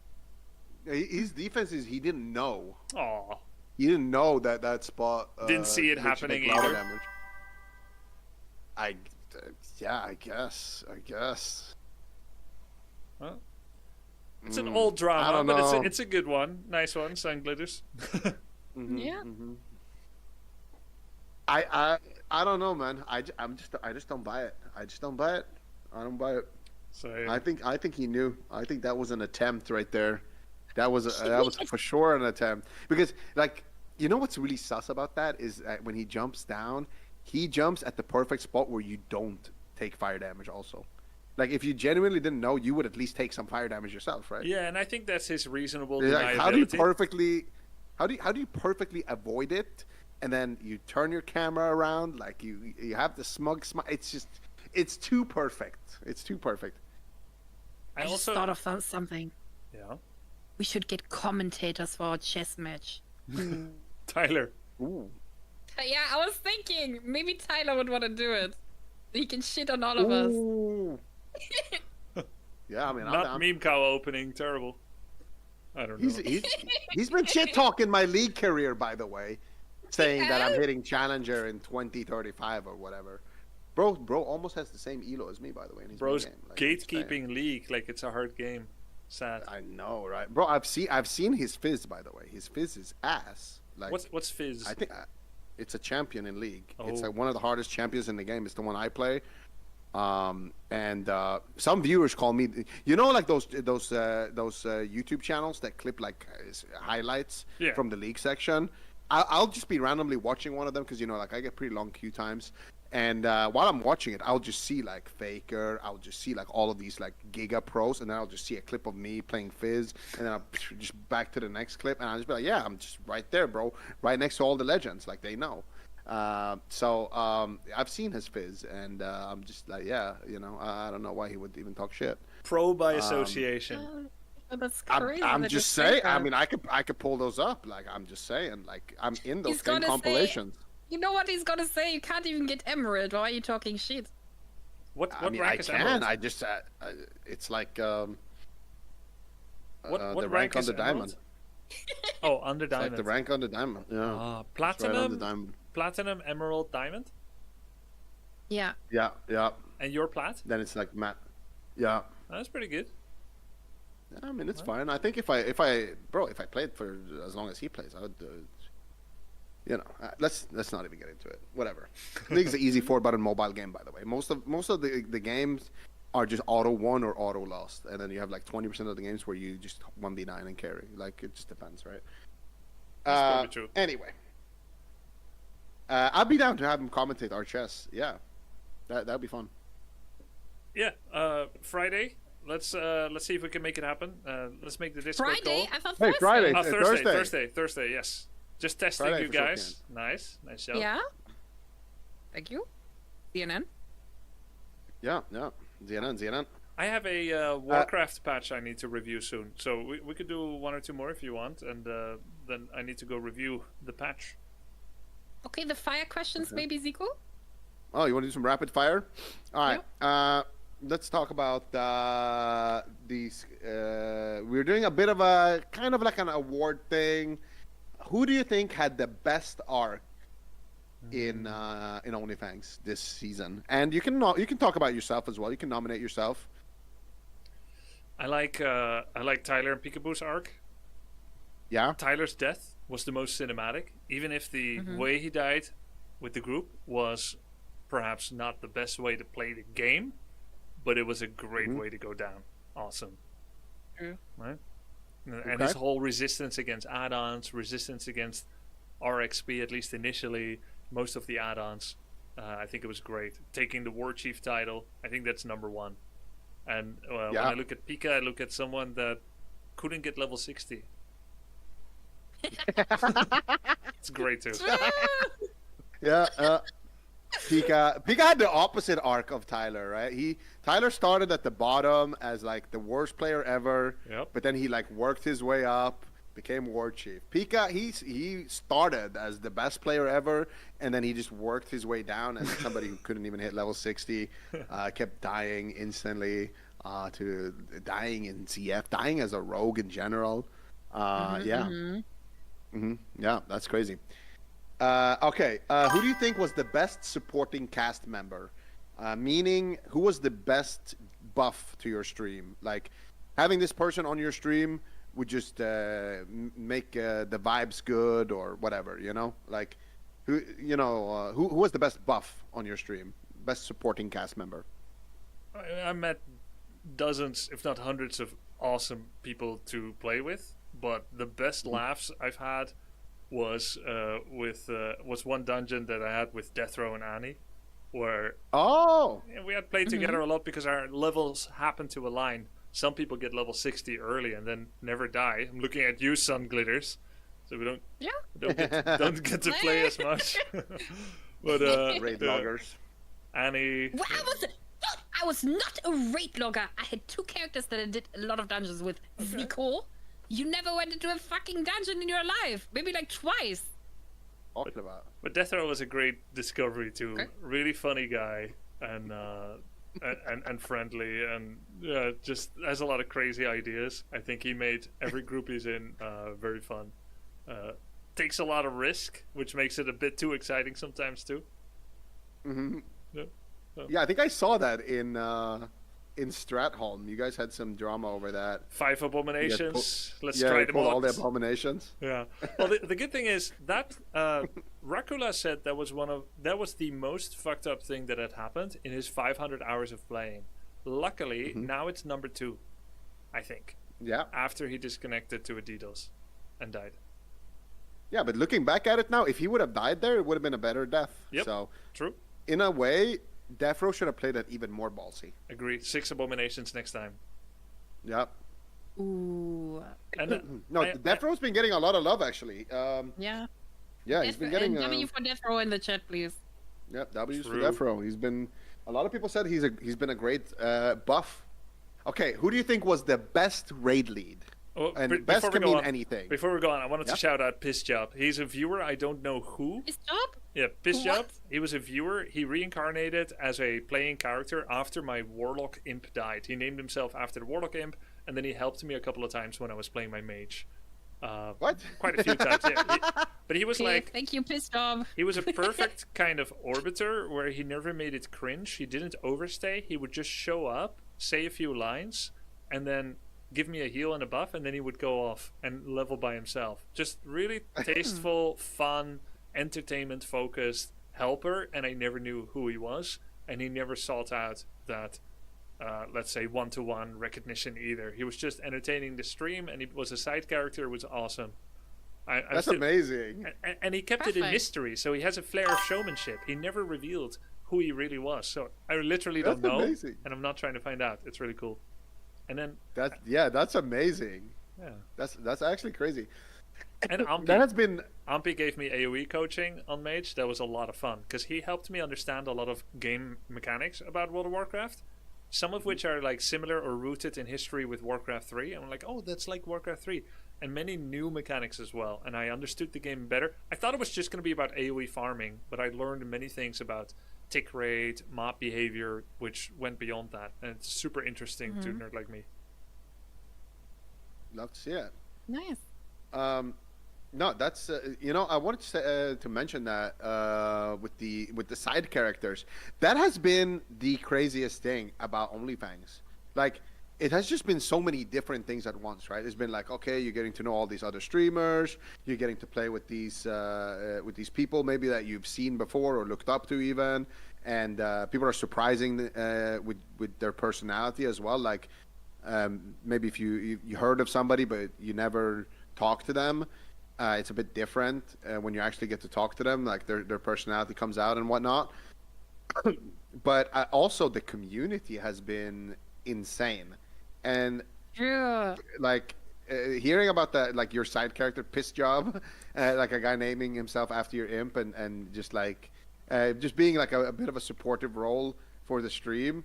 His defense is he didn't know. Aw. He didn't know that spot. Didn't see it literally happening take lava either. damage. I guess. Well, it's an old I drama, don't but know. it's a good one. Nice one, Sun Glitters. Yeah. I don't know, man. I just don't buy it. I don't buy it. Same. I think he knew. I think that was an attempt right there. That was for sure an attempt, because like, you know what's really sus about that is that when he jumps down, he jumps at the perfect spot where you don't take fire damage also. Like, if you genuinely didn't know, you would at least take some fire damage yourself, right? Yeah, and I think that's his reasonable Like, deniability. how do you perfectly avoid it, and then you turn your camera around, like you have the smug smile. It's too perfect. It's too perfect. I just thought of something. Yeah. We should get commentators for our chess match. Tyler. Ooh. Yeah, I was thinking maybe Tyler would want to do it. He can shit on all of us. Ooh. Yeah, I mean, I'm Not down. meme cow opening. Terrible. I don't know. He's been shit talking my league career, by the way, saying that I'm hitting challenger in 2035 or whatever. Bro almost has the same elo as me, by the way. In his Bro's game. Like, gatekeeping league like it's a hard game. Sad. I know, right, bro? I've seen his fizz, by the way. His fizz is ass. Like, What's Fizz? I think it's a champion in league. It's Oh. one of the hardest champions in the game. It's the one I play. And some viewers call me, you know, like those YouTube channels that clip like highlights Yeah. from the league section. I'll just be randomly watching one of them because, you know, like I get pretty long queue times, And while I'm watching it, I'll just see like Faker, I'll just see like all of these like Giga pros, and then I'll just see a clip of me playing Fizz, and then I'll just back to the next clip, and I'll just be like, yeah, I'm just right there, bro, right next to all the legends, like they know. So I've seen his Fizz, and I'm just like, yeah, you know, I don't know why he would even talk shit. Pro by association. That's crazy. I'm that just you say saying. I that. mean, I could pull those up. Like, I'm just saying. Like, I'm in those He's same gonna say- compilations. You know what he's gonna say? You can't even get Emerald. Why are you talking shit? What I mean, rank I is can. Emerald? I just, it's like What the rank rank on is the Emerald? diamond. Oh, under It's diamond. like the rank on the diamond. Yeah. It's right on the Platinum, diamond. platinum, emerald, diamond, Yeah. Yeah, yeah. and your plat. Then it's like Matt. Yeah. That's pretty good. I mean, it's fine. I think if I played for as long as he plays, I would. You know, let's not even get into it. Whatever. League's an easy 4-button mobile game, by the way. Most of the games are just auto won or auto lost, and then you have like 20% of the games where you just 1v9 and carry. Like, it just depends, right? That's probably true. Anyway, I'd be down to have him commentate our chess. Yeah, that'd be fun. Yeah. Friday. Let's see if we can make it happen. Let's make the Discord Friday? call. I thought Hey, Thursday. Friday. Oh, Thursday. Thursday. Yes. Just testing Friday you for sure, guys. Nice show. Yeah. Thank you. CNN. Yeah. ZNN. I have a Warcraft patch I need to review soon, so we could do one or two more if you want, and then I need to go review the patch. Okay, the fire questions, maybe, Zico? Oh, you want to do some rapid fire? All right. Let's talk about these. We're doing a bit of a kind of like an award thing. Who do you think had the best arc in OnlyFans this season? And you can talk about yourself as well. You can nominate yourself. I like Tyler and Peekaboo's arc. Yeah. Tyler's death was the most cinematic, even if the way he died with the group was perhaps not the best way to play the game, but it was a great way to go down. Awesome. Yeah. Right? And his whole resistance against add-ons, resistance against RXP, at least initially, most of the add-ons, I think it was great. Taking the War Chief title, I think that's number one. And when I look at Pika, I look at someone that couldn't get level 60. It's great too. Yeah. Pika had the opposite arc of Tyler, right? Tyler started at the bottom as like the worst player ever, but then he like worked his way up, became War Chief. Pika, he started as the best player ever, and then he just worked his way down as somebody who couldn't even hit level 60, kept dying instantly, to dying in CF, dying as a rogue in general. Yeah, that's crazy. Okay, who do you think was the best supporting cast member? Meaning, who was the best buff to your stream? Like, having this person on your stream would just make the vibes good or whatever, you know? Like, who was the best buff on your stream? Best supporting cast member? I met dozens, if not hundreds, of awesome people to play with, but the best laughs I've had was one dungeon that I had with Death Row and Annie, where we had played together a lot because our levels happened to align. Some people get level 60 early and then never die. I'm looking at you, Sun Glitters, so we don't get to play as much. But raid loggers, Annie. Well, I was not a raid logger. I had two characters that I did a lot of dungeons with. Zico. You never went into a fucking dungeon in your life. Maybe like twice. Talking about. But Death Row was a great discovery too. Okay. Really funny guy and friendly and just has a lot of crazy ideas. I think he made every group he's in very fun. Takes a lot of risk, which makes it a bit too exciting sometimes too. Yeah, I think I saw that in Stratholm. You guys had some drama over that. 5 abominations. Let's try them all the abominations. Yeah. Well, the good thing is that Rakula said that was the most fucked up thing that had happened in his 500 hours of playing. Luckily, now it's number 2, I think. Yeah. After he disconnected to a DDoS and died. Yeah, but looking back at it now, if he would have died there, it would have been a better death. Yep. So true. in a way, Death Row should have played that even more ballsy. Agree. 6 abominations next time. Yep. Ooh. And No, Death Row's been getting a lot of love actually. Yeah. Yeah, he's been getting. W for Death Row in the chat, please. Yep, W's for True. Death Row. He's been. A lot of people said he's been a great buff. Okay, who do you think was the best raid lead? Oh, And best before we can go mean on, anything. Before we go on, I wanted Yep. to shout out Piss Job. He's a viewer. I don't know who. His job? Yeah, Piss Job. What? He was a viewer. He reincarnated as a playing character after my Warlock Imp died. He named himself after the Warlock Imp, and then he helped me a couple of times when I was playing my mage. What? Quite a few times. Yeah. But he was Okay, like, thank you, Piss Job. he was a perfect kind of orbiter where he never made it cringe. He didn't overstay. He would just show up, say a few lines, and then give me a heal and a buff, and then he would go off and level by himself. Just really tasteful, fun, entertainment-focused helper, and I never knew who he was, and he never sought out that, let's say, one-to-one recognition either. He was just entertaining the stream, and he was a side character. It was awesome. That's amazing. And he kept it in mystery, so he has a flair of showmanship. He never revealed who he really was, so I literally don't That's know, amazing. and I'm not trying to find out. It's really cool. And then That's amazing. Yeah. That's actually crazy. and Ampi, That has been Ampi gave me AoE coaching on Mage. That was a lot of fun because he helped me understand a lot of game mechanics about World of Warcraft. Some of which are like similar or rooted in history with Warcraft 3. And I'm like, oh, that's like Warcraft 3. And many new mechanics as well. And I understood the game better. I thought it was just going to be about AoE farming, but I learned many things about tick rate, mob behavior, which went beyond that. And it's super interesting to a nerd like me. love to see it. Nice. No, that's I wanted to say, to mention that with the side characters, that has been the craziest thing about OnlyFans. Like, it has just been so many different things at once, right? It's been like, okay, you're getting to know all these other streamers, you're getting to play with these people maybe that you've seen before or looked up to even, and people are surprising with their personality as well. Like, maybe if you heard of somebody but you never talked to them. It's a bit different when you actually get to talk to them, like their personality comes out and whatnot. But also the community has been insane, and like hearing about that, like your side character Piss Job, like a guy naming himself after your imp, and just like just being like a bit of a supportive role for the stream.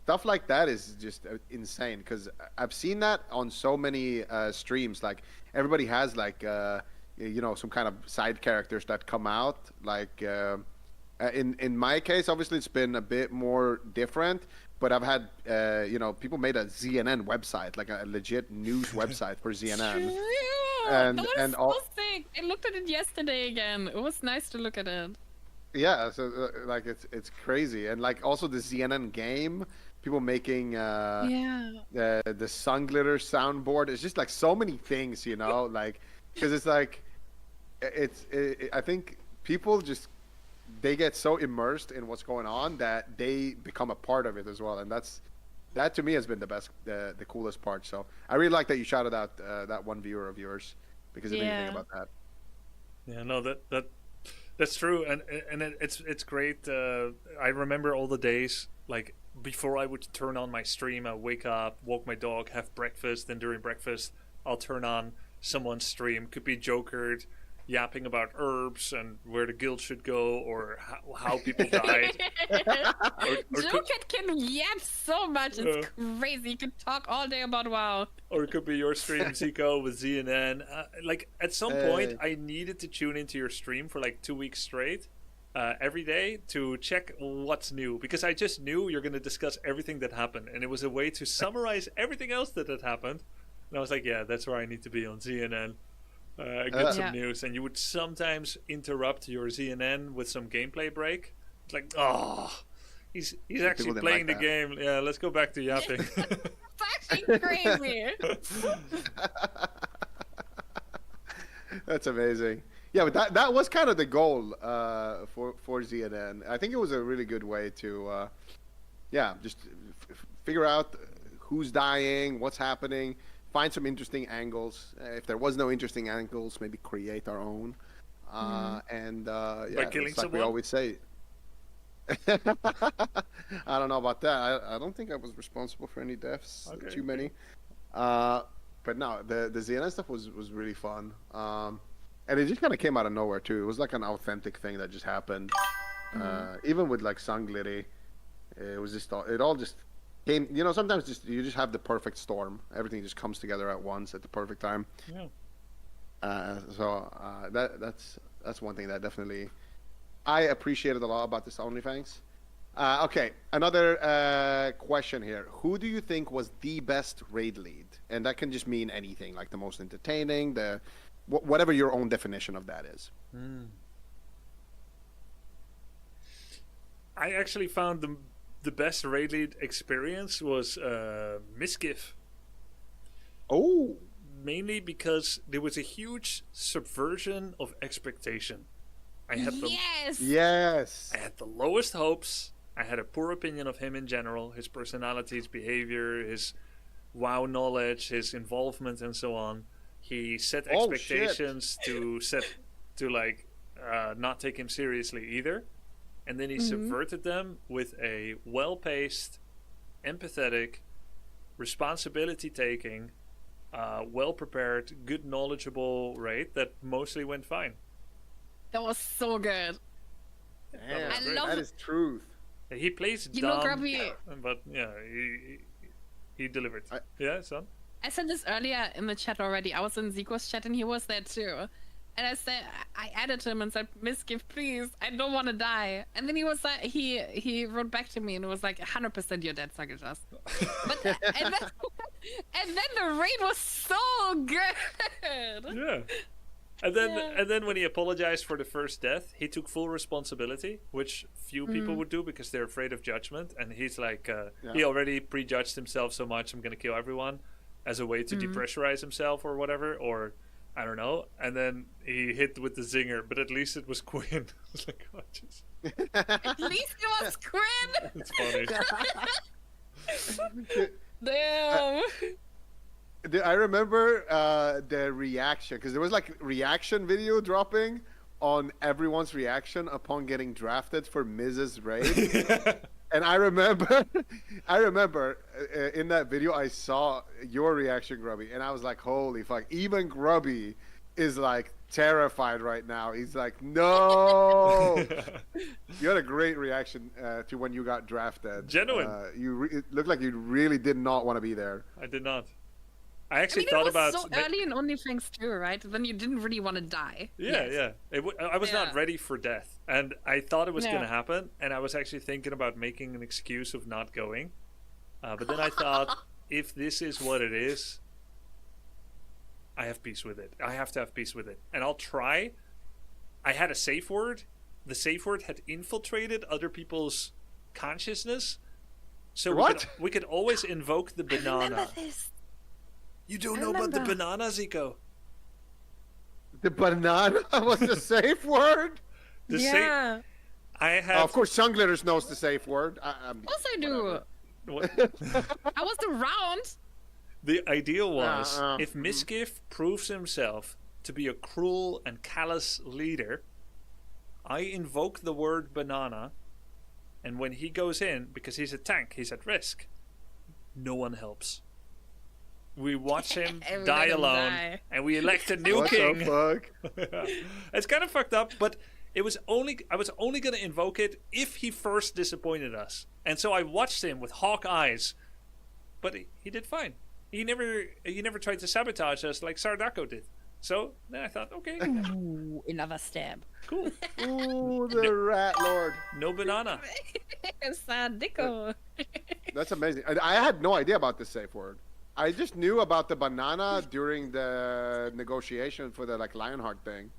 Stuff like that is just insane because I've seen that on so many streams. Like everybody has like some kind of side characters that come out. Like in my case, obviously it's been a bit more different. But I've had people made a ZNN website, like a legit news website for ZNN. That was so sick. I looked at it yesterday again. It was nice to look at it. Yeah, so like it's crazy, and like also the ZNN game. People making the sun glitter soundboard. It's just like so many things, like because it's like I think people just they get so immersed in what's going on that they become a part of it as well, and that to me has been the best, the coolest part. So I really like that you shouted out that one viewer of yours because I didn't think about that. Yeah, no, that's true, and it's great. I remember all the days like. Before I would turn on my stream, I wake up, walk my dog, have breakfast, then during breakfast, I'll turn on someone's stream. Could be Jokered, yapping about herbs and where the guild should go, or how people died. Jokered can yap so much, it's crazy. You can talk all day about WoW. Or it could be your stream, Zico, with ZNN. Like, at some point, I needed to tune into your stream for like 2 weeks straight. Every day to check what's new, because I just knew you're going to discuss everything that happened, and it was a way to summarize everything else that had happened. And I was like, yeah, that's where I need to be on ZNN. Get some news. And you would sometimes interrupt your ZNN with some gameplay break. It's like, oh, he's actually playing the game. Yeah, let's go back to yapping. It's actually crazy. That's amazing. Yeah, but that was kind of the goal for ZNN. I think it was a really good way to, just figure out who's dying, what's happening, find some interesting angles. If there was no interesting angles, maybe create our own. And by killing it's like someone? we always say. I don't know about that. I don't think I was responsible for any deaths. Okay, Too many. But no, the Xena stuff was really fun. And it just kind of came out of nowhere too. It was like an authentic thing that just happened. Even with like Sanglitty, it was just it all just came. You know, sometimes you just have the perfect storm. Everything just comes together at once at the perfect time. Yeah. That's one thing that definitely I appreciated a lot about this OnlyFans. Okay, another question here. Who do you think was the best raid lead? And that can just mean anything, like the most entertaining, whatever your own definition of that is. I actually found the best raid lead experience was Misgift. Oh. Mainly because there was a huge subversion of expectation. I had Yes. I had the lowest hopes. I had a poor opinion of him in general, his personality, his behavior, his WoW knowledge, his involvement, and so on. He set expectations to not take him seriously either, and then he subverted them with a well-paced, empathetic, responsibility-taking, well-prepared, good, knowledgeable raid that mostly went fine. That was so good. Damn, that is truth. He plays You dumb, know, Grubby, but yeah, he delivered. Yeah, son. I said this earlier in the chat already. I was in Zico's chat and he was there too. And I added him and said, Misgift, please, I don't want to die. And then he was like, he wrote back to me and was like, 100% you're dead, Sagitas. But and then the raid was so good. Yeah. And then when he apologized for the first death, he took full responsibility, which few people would do because they're afraid of judgment. And he's like, he already prejudged himself so much, I'm gonna kill everyone, as a way to depressurize himself or whatever, or I don't know. And then he hit with the zinger, but at least it was Quinn. I was like, oh, just... At least it was Quinn. It's funny. Damn. I remember the reaction, because there was like reaction video dropping on everyone's reaction upon getting drafted for Mrs. Raid. And I remember in that video I saw your reaction, Grubby, and I was like, holy fuck, even Grubby is like terrified right now. He's like, no. You had a great reaction to when you got drafted. Genuine. It looked like you really did not want to be there. I did not. I actually it was about so early in OnlyFans too, right? Then you didn't really want to die. Yeah. I was not ready for death, and I thought it was going to happen, and I was actually thinking about making an excuse of not going. But then I thought, if this is what it is, I have peace with it. I have to have peace with it, and I'll try. I had a safe word. The safe word had infiltrated other people's consciousness, so we could always invoke the banana. I remember this. You don't know about the banana, Zico? The banana was the safe word? Yeah. I have... of course, Sunglitters knows the safe word. Of course I do. I was around. The idea was, if Misgift proves himself to be a cruel and callous leader, I invoke the word banana, and when he goes in, because he's a tank, he's at risk, no one helps. We watch him die alone, and we elect a new king. What the fuck? It's kind of fucked up, but I was only going to invoke it if he first disappointed us. And so I watched him with hawk eyes, but he did fine. He never tried to sabotage us like Sardako did. So then I thought, okay. Ooh, another stab. Cool. Ooh, the rat lord. No banana. Sardako. That's amazing. I had no idea about this safe word. I just knew about the banana during the negotiation for the Lionheart thing.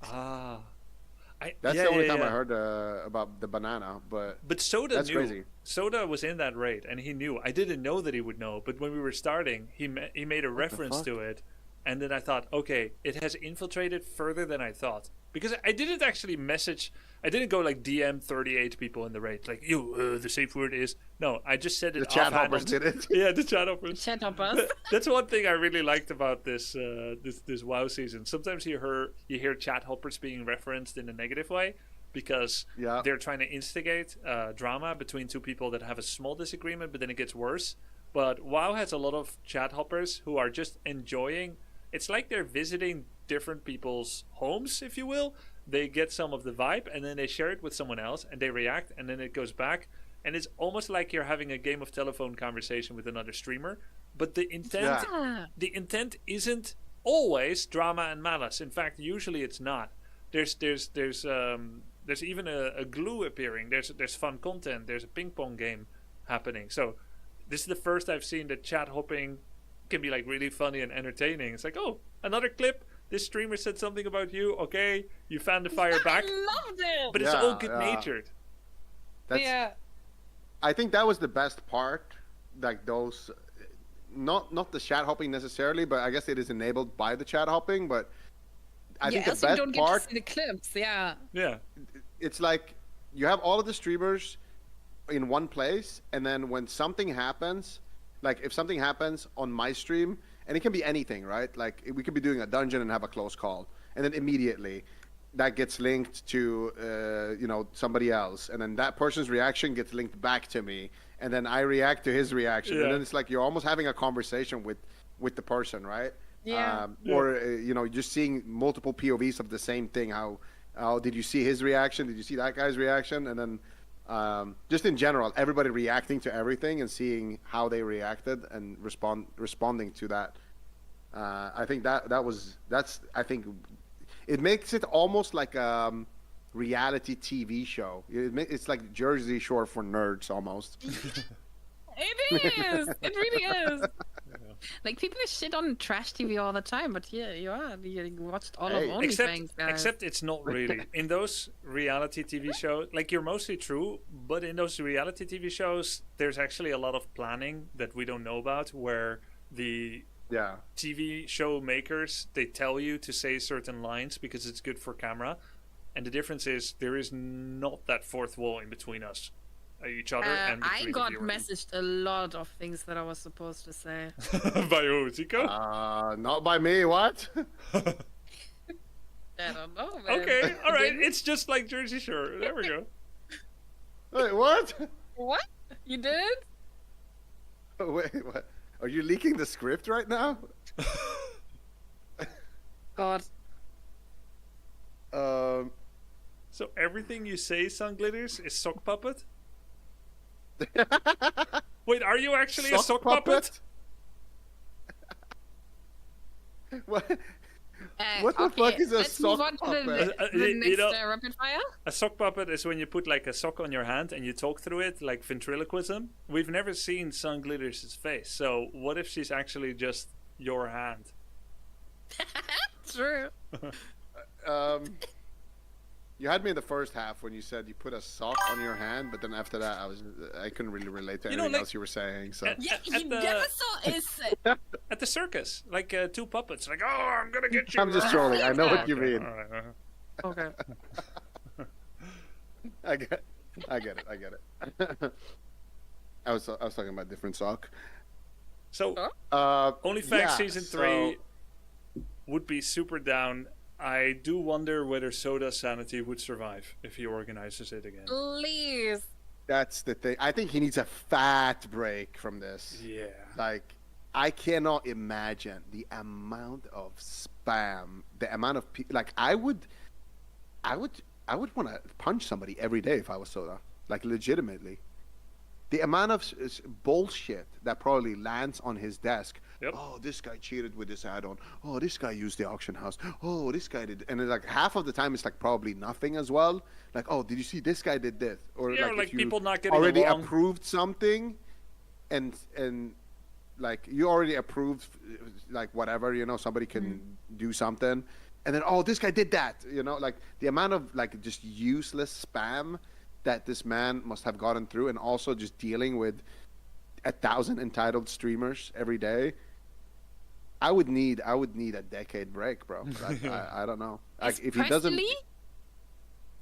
That's the only time I heard about the banana. But Soda that's knew. Crazy. Soda was in that raid, and he knew. I didn't know that he would know, but when we were starting, he made a reference to it, and then I thought, okay, it has infiltrated further than I thought. Because I didn't actually message. I didn't go DM 38 people in the raid like, the safe word is. No, I just said it. The chat hoppers did it. Yeah, the chat hoppers. Chat hoppers. That's one thing I really liked about this WoW season. Sometimes you hear chat hoppers being referenced in a negative way, because Yeah. they're trying to instigate drama between two people that have a small disagreement, but then it gets worse. But WoW has a lot of chat hoppers who are just enjoying. It's like they're visiting different people's homes, if you will. They get some of the vibe, and then they share it with someone else, and they react, and then it goes back. And it's almost like you're having a game of telephone conversation with another streamer. But the intent isn't always drama and malice. In fact, usually it's not. There's even a glue appearing. There's fun content. There's a ping pong game happening. So this is the first I've seen that chat hopping can be like really funny and entertaining. It's like, oh, another clip. This streamer said something about you. Okay, you fan the fire back. I loved it. But it's all good natured. Yeah. I think that was the best part. Like those, not the chat hopping necessarily, but I guess it is enabled by the chat hopping. But I think the also best you don't part. get to see the clips. Yeah. Yeah. It's like you have all of the streamers in one place, and then when something happens, like if something happens on my stream, and it can be anything, right? Like we could be doing a dungeon and have a close call, and then immediately that gets linked to somebody else, and then that person's reaction gets linked back to me, and then I react to his reaction, and then it's like you're almost having a conversation with the person, right? Yeah. Or just seeing multiple POVs of the same thing. How did you see his reaction? Did you see that guy's reaction? And then just in general, everybody reacting to everything and seeing how they reacted and responding to that. I think that's it makes it almost like a reality TV show. It's like Jersey Shore for nerds almost. It is. It really is. Like people shit on trash TV all the time, but yeah, you watched all of OnlyFans, guys. Except it's not really. In those reality TV shows, like you're mostly true, but in those reality TV shows, there's actually a lot of planning that we don't know about, where the TV show makers, they tell you to say certain lines because it's good for camera, and the difference is there is not that fourth wall in between us. Each other and I got messaged a lot of things that I was supposed to say. By who, Zico? Not by me. What? I don't know, man. Okay, all right. It's just like Jersey Shore. There we go. Wait, what? What? You did? Wait, what? Are you leaking the script right now? God. So everything you say, Sunglitters, is sock puppet? Wait, are you actually a sock puppet? What? What the fuck is a sock puppet? The next rapid fire? A sock puppet is when you put like a sock on your hand and you talk through it, like ventriloquism. We've never seen Sunglitters' face, so what if she's actually just your hand? True. You had me in the first half when you said you put a sock on your hand, but then after that, I couldn't really relate to anything else you were saying. So Yeah, you never saw is at the circus, like two puppets, like, oh, I'm gonna get you. I'm just trolling. I know what you mean. Okay. I get it. I was talking about different sock. So, OnlyFans season 3 so... would be super down. I do wonder whether Soda's sanity would survive if he organizes it again. Please. That's the thing. I think he needs a fat break from this. Yeah. Like, I cannot imagine the amount of spam, the amount of people. Like, I would want to punch somebody every day if I was Soda. Like, legitimately. The amount of bullshit that probably lands on his desk. Yep. Oh, this guy cheated with this add-on. Oh, this guy used the auction house. Oh, this guy did. And like half of the time, it's like probably nothing as well. Like, oh, did you see this guy did this? Or like if people you not getting already along. approved something, and like you already approved, like whatever, somebody can do something, and then this guy did that. Like the amount of like just useless spam that this man must have gotten through, and also just dealing with 1,000 entitled streamers every day. I would need a decade break, bro. Like, I don't know. Like, if he doesn't,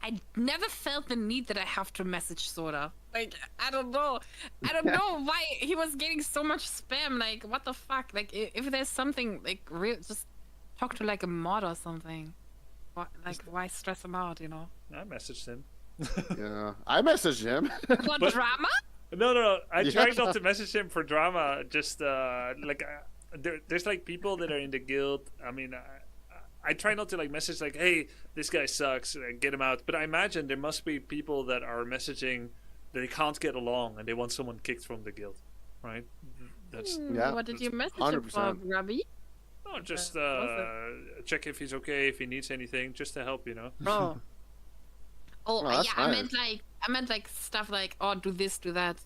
I never felt the need that I have to message Soda. Like, I don't know why he was getting so much spam. Like, what the fuck? Like, if there's something like real, just talk to like a mod or something. Why stress him out? You know. I messaged him. Yeah, I messaged him. What drama? No. I Yeah. try not to message him for drama. Just there's like people that are in the guild. I mean, I try not to like message like, "Hey, this guy sucks, get him out." But I imagine there must be people that are messaging that they can't get along and they want someone kicked from the guild, right? That's What did you message him for, 100%. Grubby? no, just was check if he's okay, if he needs anything, just to help, you know. Oh. Oh, Oh, that's yeah. nice. I meant like stuff like, oh, do this, do that,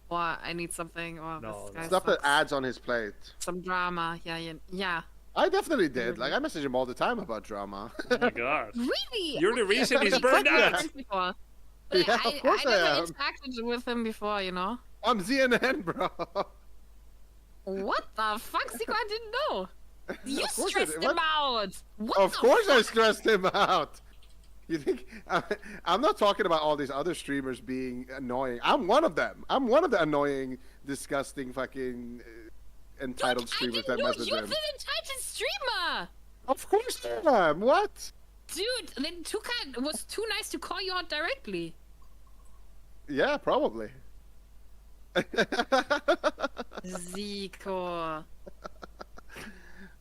or I need something, or No, this guy Stuff that sucks. adds on his plate. Some drama. Yeah. I definitely did. Like I message him all the time about drama. Oh my god. Really? You're the reason he's burned out. Before. But Yeah, I of course I never am. interacted with him before, you know. I'm ZNN, bro. What the fuck, Zico? I didn't know. You Of course I stressed did. him What? out. What Of the course I fuck? stressed him out. You think I'm not talking about all these other streamers being annoying? I'm one of them. I'm one of the annoying, disgusting, fucking entitled streamers that message You're him. the entitled streamer. Of course I am. What? Dude, then Tuka was too nice to call you out directly. Yeah, probably. Zico.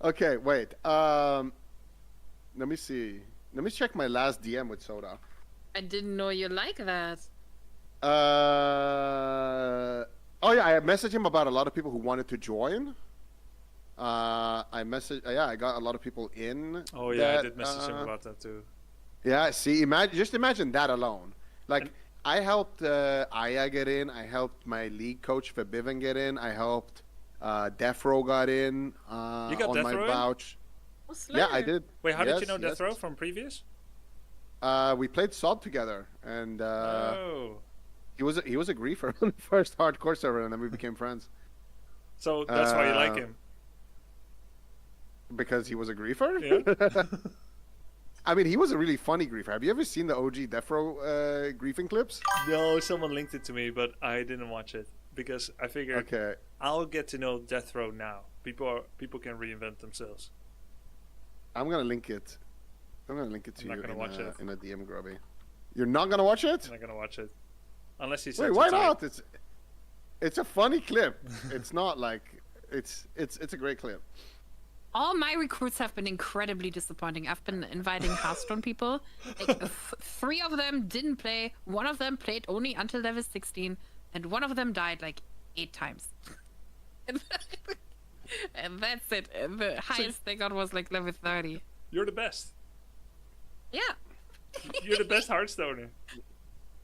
Okay, wait. Let me see. Let me check my last DM with Soda. I didn't know you like that. Oh yeah, I messaged him about a lot of people who wanted to join. I got a lot of people in. Oh yeah, I that, did message him about that too. Yeah, see, just imagine that alone. Like, I helped Aya get in. I helped my league coach Fabiven get in. I helped Death Row got in You got on Death my Row in? vouch. Oh, Yeah, I did. Wait, how did you Yes, know Death yes. Row from previous? We played Sod together, and Oh. he was a griefer on the first hardcore server, and then we became friends. So that's why you like him. Because he was a griefer? Yeah. I mean, he was a really funny griefer. Have you ever seen the OG Death Row griefing clips? No, someone linked it to me, but I didn't watch it because I figured Okay. I'll get to know Death Row now. People can reinvent themselves. I'm gonna link it. I'm gonna link it to I'm not you gonna watch it. in a DM, Grubby. You're not gonna watch it? I'm not gonna watch it unless he's. Wait, why not? It's a funny clip. It's not like it's a great clip. All my recruits have been incredibly disappointing. I've been inviting Hearthstone people. Like, 3 of them didn't play. 1 of them played only until level 16, and 1 of them died like 8 times. And that's it. And the highest they got was like level 30. You're the best. Yeah. You're the best Hearthstoner.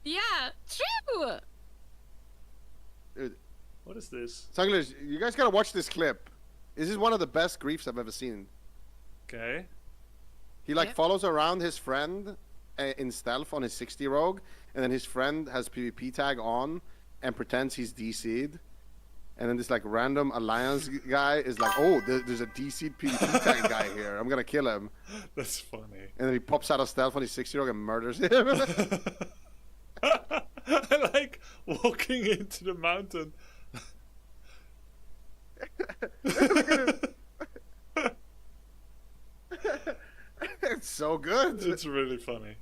Yeah, true. Dude, What is this? Sunglish, you guys gotta watch this clip. This is one of the best griefs I've ever seen. Okay. He like Yeah. follows around his friend in stealth on his 60 rogue, and then his friend has PvP tag on and pretends he's DC'd. And then this like random alliance guy is like, oh, there's a DC'd PvP tag guy here. I'm gonna kill him. That's funny. And then he pops out of stealth on his 60 rogue and murders him. I like walking into the mountain. It's so good. It's really funny.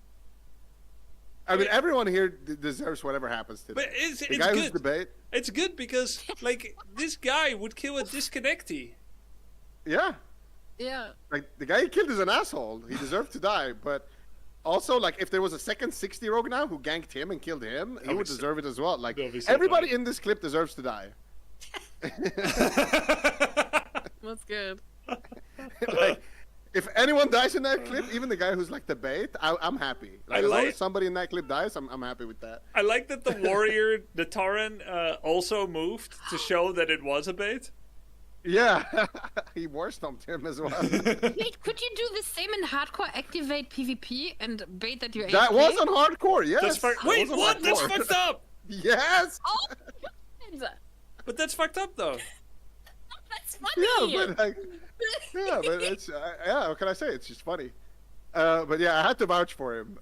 I mean, everyone here deserves whatever happens to them. But it's The guy who's good. debate. It's good because like this guy would kill a disconnectee. Yeah. Yeah. Like the guy he killed is an asshole. He deserved to die. But also, like, if there was a second 60 rogue now who ganked him and killed him, he would deserve it as well. Like, That'd be so everybody funny. in this clip deserves to die. That's good. Like, if anyone dies in that clip, even the guy who's like the bait, I'm happy. Like, I as long like- as somebody in that clip dies, I'm happy with that. I like that the warrior, the Tauren, also moved to show that it was a bait. Yeah, he war stomped him as well. Wait, could you do the same in hardcore? Activate PvP and bait that you're That AFK? was on hardcore, yes. That's That Wait, was on what? That's hardcore. fucked up. Yes. Oh, God. But that's fucked up though. That's funny. Yeah, but like, yeah, but it's yeah. What can I say? It's just funny. But yeah, I had to vouch for him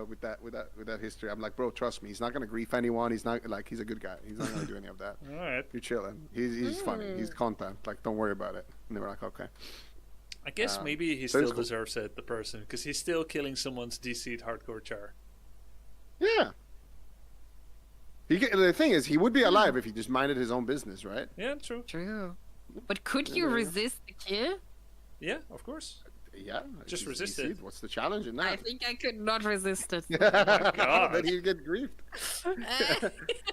with that history. I'm like, bro, trust me. He's not gonna grief anyone. He's not like he's a good guy. He's not gonna do any of that. All right. You're chilling. He's funny. He's content. Like, don't worry about it. And they were like, okay. I guess maybe he so it's still cool. deserves it, the person, because he's still killing someone's DC'd hardcore char. Yeah. The thing is, he would be alive if he just minded his own business, right? Yeah, true. True. But could you resist the kill? Yeah, of course. Yeah. Just he's resist DC. it. What's the challenge in that? I think I could not resist it. Oh my god. Then he'd get griefed.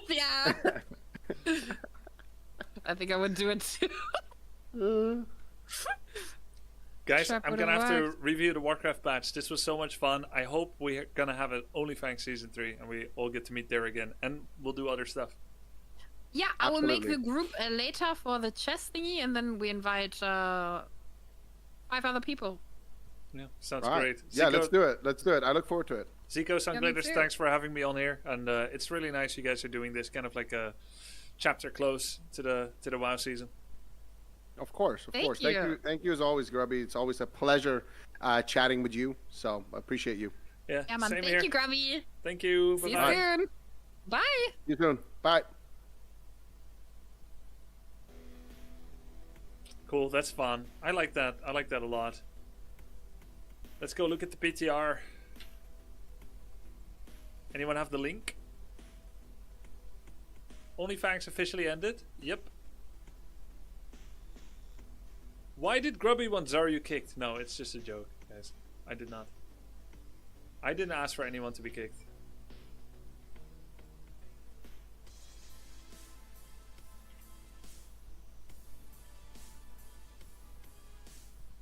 Yeah. I think I would do it too. Guys, Trap I'm would've gonna have to worked. review the Warcraft patch. This was so much fun. I hope we're gonna have an OnlyFans Season 3 and we all get to meet there again. And we'll do other stuff. Yeah, I will make Absolutely. the group later for the chess thingy, and then we invite 5 other people. Yeah, sounds All right. great. Yeah, Zico, let's do it. Let's do it. I look forward to it. Zico, me Sungladers, too. thanks for having me on here. And it's really nice you guys are doing this kind of like a chapter close to the WoW season. Of course, of Thank course. you. Thank you as always, Grubby. It's always a pleasure chatting with you. So I appreciate you. Yeah, Yeah, man. same Thank here. you, Grubby. Thank you. See you Bye-bye. soon. Bye. See you soon. Bye. Cool, that's fun. I like that. I like that a lot. Let's go look at the PTR. Anyone have the link? OnlyFans officially ended? Yep. Why did Grubby want Zaryu kicked? No, it's just a joke, guys. I did not. I didn't ask for anyone to be kicked.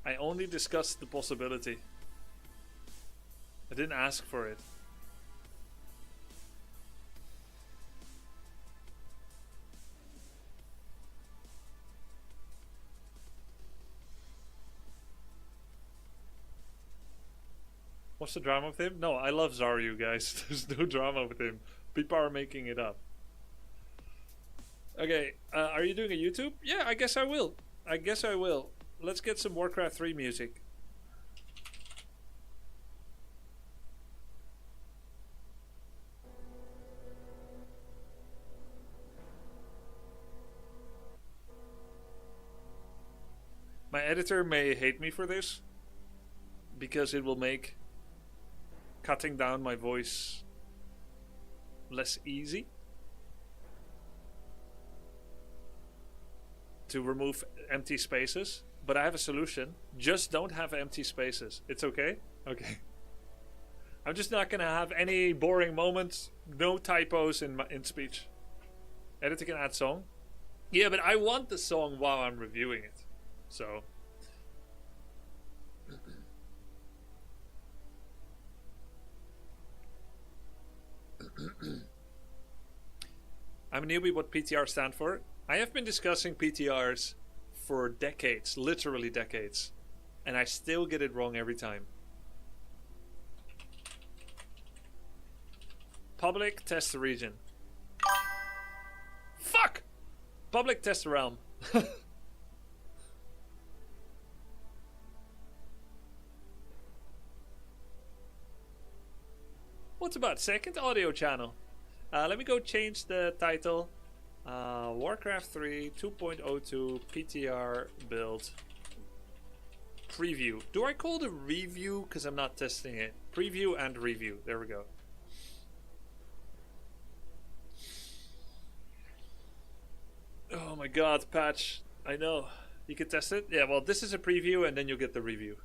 I only discussed the possibility. I didn't ask for it. What's the drama with him? No, I love Zaryu, guys. There's no drama with him. People are making it up. Okay, are you doing a YouTube? Yeah, I guess I will. I guess I will. Let's get some Warcraft 3 music. My editor may hate me for this, because it will make cutting down my voice less easy. To remove empty spaces, but I have a solution. Just don't have empty spaces. It's okay? Okay. I'm just not gonna have any boring moments, no typos in speech. Editor can add song. Yeah, but I want the song while I'm reviewing it. So I'm a newbie. What PTR stand for? I have been discussing PTRs for decades, literally decades, and I still get it wrong every time. Public test the region. Fuck! Public test the realm. What's about second audio channel? Let me go change the title. Warcraft 3 2.02 PTR build preview. Do I call it a review? Because I'm not testing it. Preview and review. There we go. Oh my god, patch. I know. You can test it? Yeah, well, this is a preview and then you'll get the review.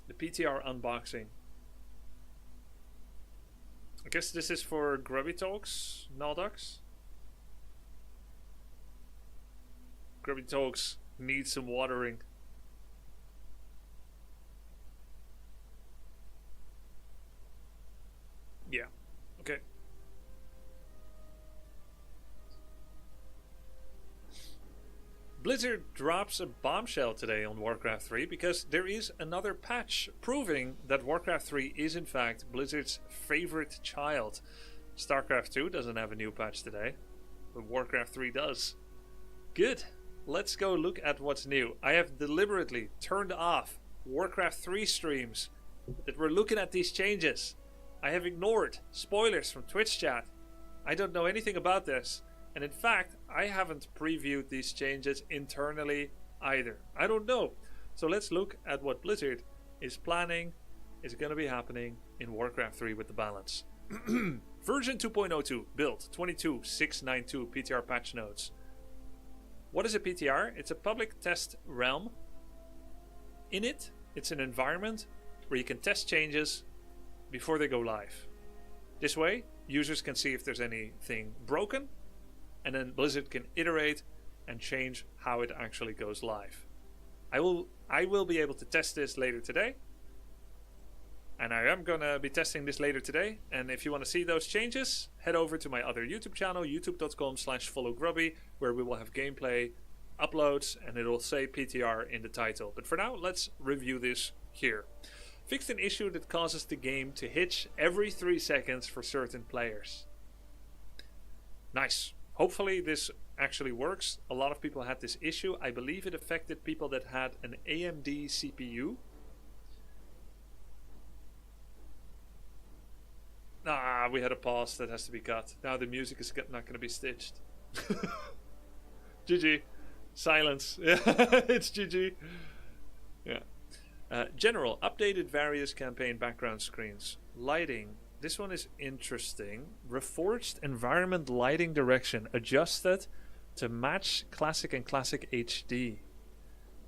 The PTR unboxing. I guess this is for Grubby Talks, Naldox. Grubby Talks needs some watering. Yeah, okay. Blizzard drops a bombshell today on Warcraft 3 because there is another patch proving that Warcraft 3 is in fact Blizzard's favorite child. StarCraft 2 doesn't have a new patch today, but Warcraft 3 does. Good. Let's go look at what's new. I have deliberately turned off Warcraft 3 streams that were looking at these changes. I have ignored spoilers from Twitch chat. I don't know anything about this. And in fact, I haven't previewed these changes internally either. I don't know. So let's look at what Blizzard is planning is going to be happening in Warcraft 3 with the balance. Version 2.02, build 22692 PTR patch notes. What is a PTR? It's a public test realm. In it, it's an environment where you can test changes before they go live. This way, users can see if there's anything broken, and then Blizzard can iterate and change how it actually goes live. I will be able to test this later today. And I am going to be testing this later today. And if you want to see those changes, head over to my other YouTube channel, youtube.com/followgrubby, where we will have gameplay uploads and it'll say PTR in the title. But for now, let's review this here. Fixed an issue that causes the game to hitch every 3 seconds for certain players. Nice. Hopefully this actually works. A lot of people had this issue. I believe it affected people that had an AMD CPU. Ah, we had a pause that has to be cut. Now the music is not going to be stitched. GG. Silence. Yeah, it's GG. Yeah. General, updated various campaign background screens. Lighting. This one is interesting. Reforged environment lighting direction adjusted to match Classic and Classic HD.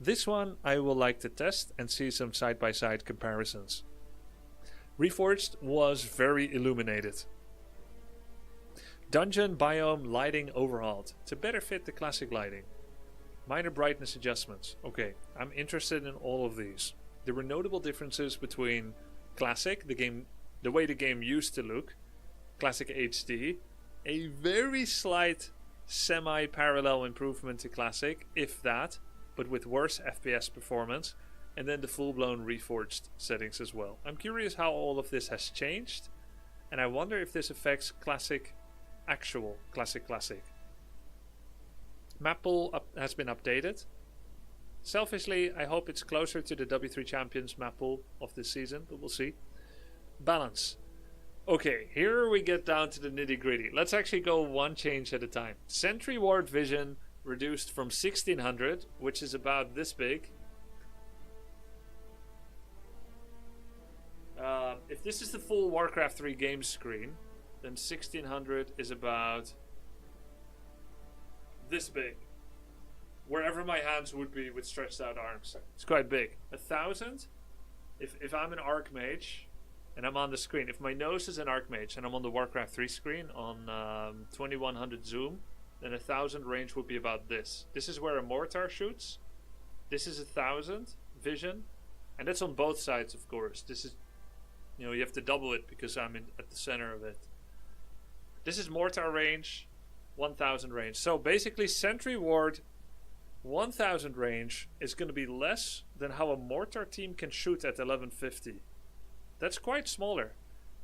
This one I will like to test and see some side-by-side comparisons. Reforged was very illuminated. Dungeon biome lighting overhauled to better fit the classic lighting. Minor brightness adjustments. Okay, I'm interested in all of these. There were notable differences between classic, the way the game used to look, classic HD, a very slight semi-parallel improvement to classic, if that, but with worse FPS performance, and then the full-blown reforged settings as well. I'm curious how all of this has changed, and I wonder if this affects classic, actual classic. Map pool has been updated. Selfishly, I hope it's closer to the W3 Champions map pool of this season, but we'll see. Balance. Okay, here we get down to the nitty-gritty. Let's actually go one change at a time. Sentry Ward Vision reduced from 1600, which is about this big. If this is the full Warcraft 3 game screen, then 1600 is about this big. Wherever my hands would be with stretched out arms. It's quite big. 1000, if I'm an Archmage and I'm on the screen, if my nose is an Archmage and I'm on the Warcraft 3 screen on 2100 zoom, then 1000 range would be about this. This is where a mortar shoots. This is 1000 vision, and that's on both sides, of course. This is, you have to double it because I'm at the center of it. This is mortar range, 1000 range. So basically, Sentry Ward 1000 range is going to be less than how a mortar team can shoot at 1150. That's quite smaller.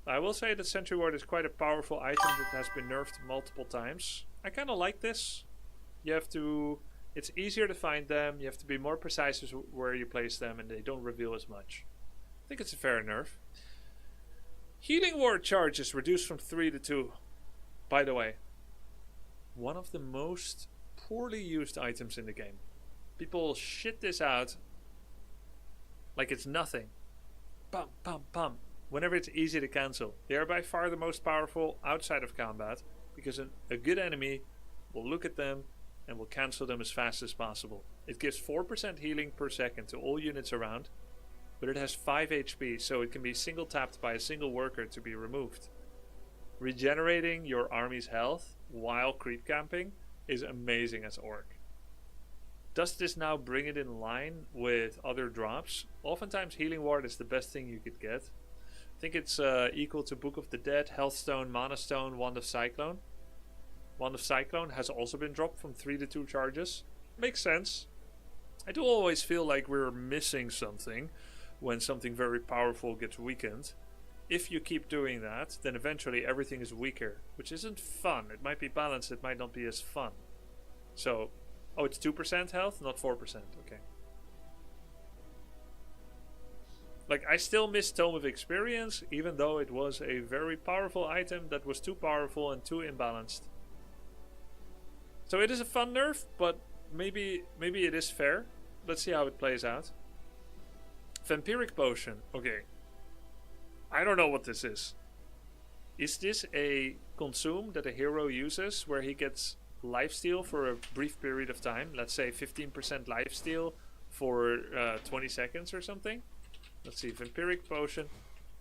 I will say that Sentry Ward is quite a powerful item that has been nerfed multiple times. I kind of like this. It's easier to find them. You have to be more precise as where you place them, and they don't reveal as much. I think it's a fair nerf. Healing Ward charges reduced from 3 to 2. By the way, one of the most poorly used items in the game. People shit this out like it's nothing. Pum, pum, pum. Whenever it's easy to cancel. They are by far the most powerful outside of combat, because a good enemy will look at them and will cancel them as fast as possible. It gives 4% healing per second to all units around, but it has 5 HP, so it can be single tapped by a single worker to be removed. Regenerating your army's health while creep camping is amazing as Orc. Does this now bring it in line with other drops? Oftentimes Healing Ward is the best thing you could get. I think it's equal to Book of the Dead, Health Stone, Mana Stone, Wand of Cyclone. Wand of Cyclone has also been dropped from 3 to 2 charges. Makes sense. I do always feel like we're missing something when something very powerful gets weakened. If you keep doing that, then eventually everything is weaker, which isn't fun. It might be balanced, it might not be as fun. So, oh, it's 2% health, not 4%. Okay. Like, I still miss Tome of Experience, even though it was a very powerful item that was too powerful and too imbalanced. So it is a fun nerf, but maybe it is fair. let's see how it plays out. Vampiric Potion. Okay. I don't know what this is. Is this a consume that a hero uses where he gets lifesteal for a brief period of time? Let's say 15% lifesteal for 20 seconds or something. Let's see, Vampiric Potion.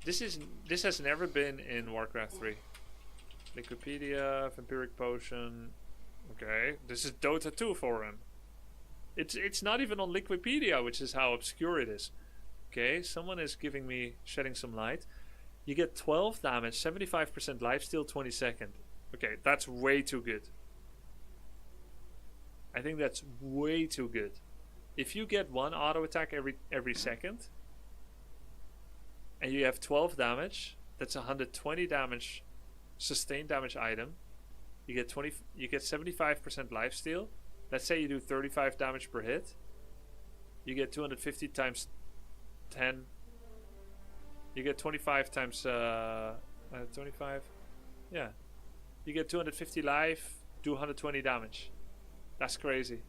This has never been in Warcraft 3. Wikipedia, Vampiric Potion. Okay, this is Dota 2 for him. It's not even on Wikipedia, which is how obscure it is. Okay, someone is shedding some light. You get 12 damage, 75% lifesteal, 20 seconds. Okay, that's way too good. I think that's way too good. If you get one auto attack every second, and you have 12 damage, that's 120 damage, sustained damage item. You get 75% lifesteal. Let's say you do 35 damage per hit. You get 250 times 10. You get 25 times 25. Yeah. You get 250 life, do 120 damage. That's crazy.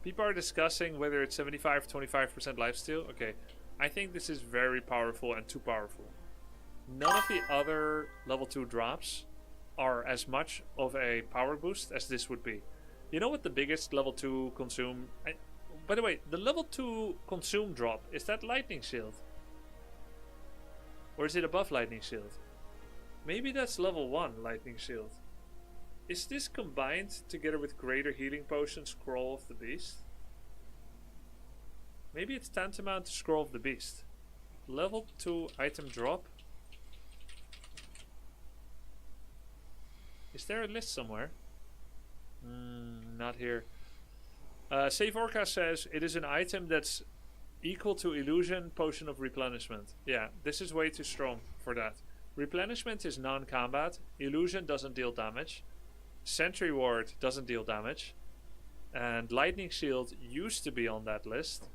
People are discussing whether it's 75 or 25% lifesteal. Okay. I think this is very powerful and too powerful. None of the other level 2 drops are as much of a power boost as this would be. You know what the biggest level 2 consume... by the way, the level 2 consume drop, is that Lightning Shield? Or is it above Lightning Shield? Maybe that's level 1 Lightning Shield. Is this combined together with Greater Healing Potion, Scroll of the Beast? Maybe it's tantamount to Scroll of the Beast. Level 2 item drop. Is there a list somewhere? Not here. Save Orca says it is an item that's equal to Illusion Potion of Replenishment. Yeah, this is way too strong for that. Replenishment is non-combat. Illusion doesn't deal damage. Sentry Ward doesn't deal damage. And Lightning Shield used to be on that list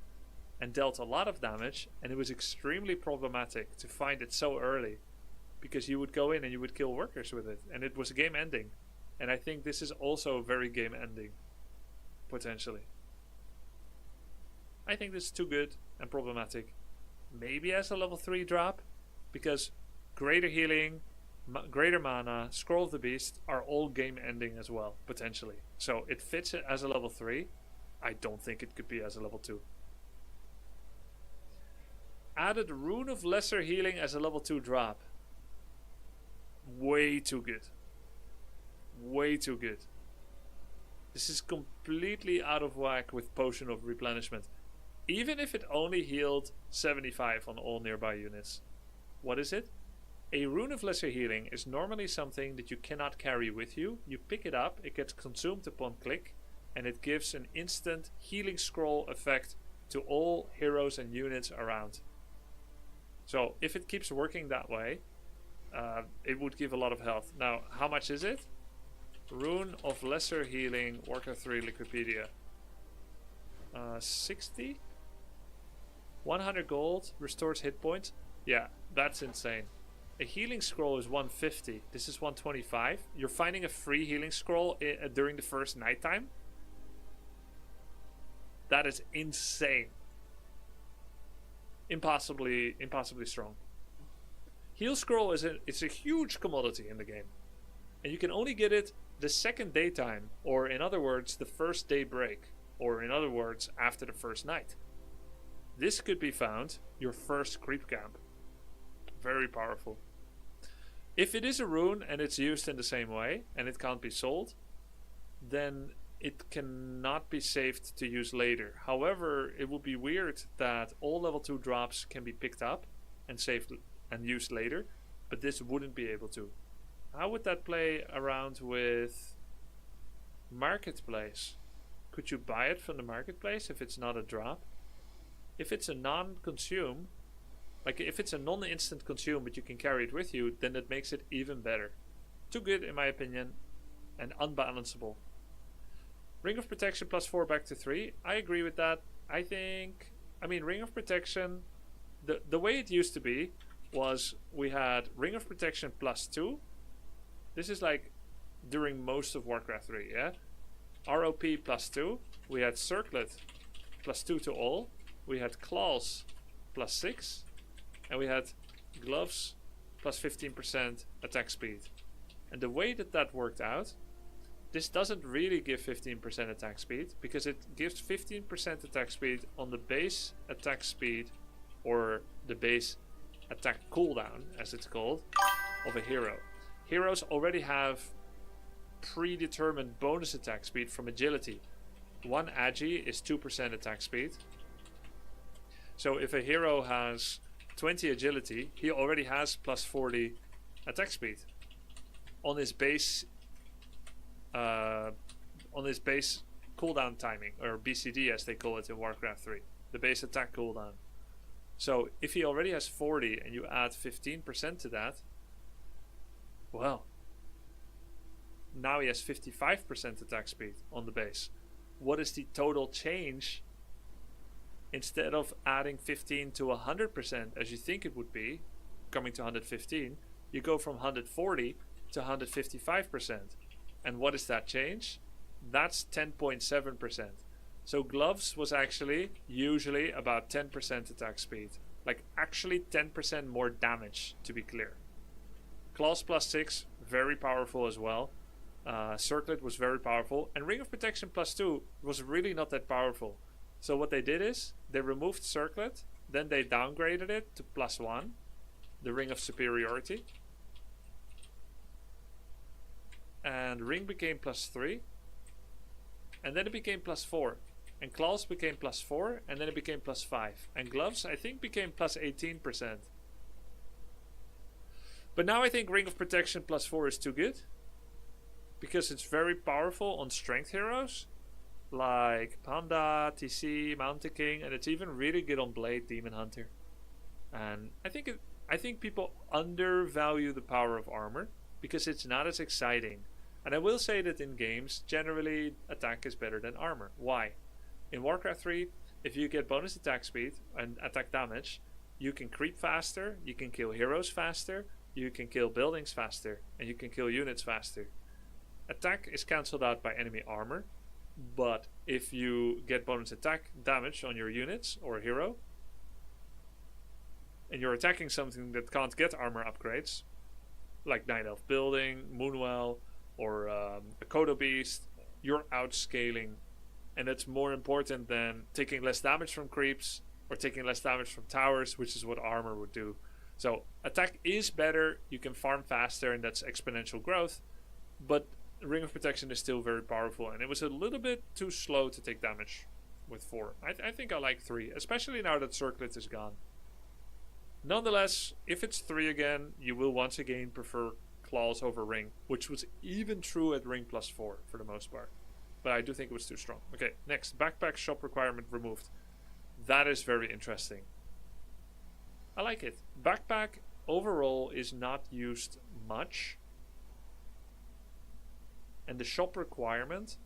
and dealt a lot of damage, and it was extremely problematic to find it so early because you would go in and you would kill workers with it, and it was game ending. And I think this is also very game ending, potentially. I think this is too good and problematic. Maybe as a level 3 drop, because Greater Healing, Greater Mana, Scroll of the Beast are all game ending as well, potentially. So it fits it as a level 3. I don't think it could be as a level 2. Added Rune of Lesser Healing as a level 2 drop. Way too good. Way too good. This is completely out of whack with Potion of Replenishment. Even if it only healed 75 on all nearby units. What is it? A Rune of Lesser Healing is normally something that you cannot carry with you. You pick it up, it gets consumed upon click, and it gives an instant healing scroll effect to all heroes and units around. So if it keeps working that way, it would give a lot of health. Now, how much is it? Rune of Lesser Healing, Warcraft 3 Wikipedia. 60? 100 gold, restores hit points. Yeah, that's insane. A healing scroll is 150. This is 125. You're finding a free healing scroll during the first nighttime? That is insane. Impossibly strong. Heal scroll it's a huge commodity in the game. And you can only get it the second daytime, or in other words, the first day break, or in other words, after the first night. This could be found your first creep camp. Very powerful. If it is a rune and it's used in the same way, and it can't be sold, then it cannot be saved to use later. However, it would be weird that all level 2 drops can be picked up and saved and used later, but this wouldn't be able to. How would that play around with Marketplace? Could you buy it from the Marketplace if it's not a drop? If it's a non-consume, like if it's a non-instant consume but you can carry it with you, then that makes it even better. Too good in my opinion, and unbalanceable. Ring of Protection plus 4 back to 3. I agree with that. I mean Ring of Protection, the way it used to be was we had Ring of Protection plus 2. This is like during most of Warcraft 3, yeah? ROP +2. We had Circlet +2 to all. We had Claws +6. And we had Gloves +15% attack speed. And the way that that worked out, this doesn't really give 15% attack speed, because it gives 15% attack speed on the base attack speed, or the base attack cooldown, as it's called, of a hero. Heroes already have predetermined bonus attack speed from agility. One agi is 2% attack speed. So if a hero has 20 agility, he already has +40 attack speed on his base cooldown timing, or BCD as they call it in Warcraft 3, the base attack cooldown. So if he already has 40 and you add 15% to that, well, now he has 55% attack speed on the base. What is the total change? Instead of adding 15 to 100% as you think it would be, coming to 115, you go from 140 to 155%. And what is that change? That's 10.7%. So Gloves was actually usually about 10% attack speed. Like actually 10% more damage, to be clear. Claws +6, very powerful as well. Circlet was very powerful. And Ring of Protection +2 was really not that powerful. So what they did is, they removed Circlet, then they downgraded it to +1, the Ring of Superiority. And Ring became +3, and then it became +4. And Claws became +4, and then it became +5. And Gloves, I think, became +18%. But now I think Ring of Protection +4 is too good, because it's very powerful on strength heroes, like Panda, TC, Mountain King, and it's even really good on Blade, Demon Hunter. And I think people undervalue the power of armor, because it's not as exciting. And I will say that in games, generally attack is better than armor. Why? In Warcraft 3, if you get bonus attack speed and attack damage, you can creep faster, you can kill heroes faster, you can kill buildings faster, and you can kill units faster. Attack is cancelled out by enemy armor, but if you get bonus attack damage on your units or a hero, and you're attacking something that can't get armor upgrades, like Night Elf Building, Moonwell, or a Kodo Beast, you're outscaling. And that's more important than taking less damage from creeps or taking less damage from towers, which is what armor would do. So attack is better, you can farm faster, and that's exponential growth, but Ring of Protection is still very powerful, and it was a little bit too slow to take damage with 4. I think I like 3, especially now that Circlet is gone. Nonetheless, if it's 3 again, you will once again prefer Claws over Ring, which was even true at Ring +4 for the most part. But I do think it was too strong. Okay, next, backpack shop requirement removed. That is very interesting. I like it. Backpack overall is not used much. And the shop requirement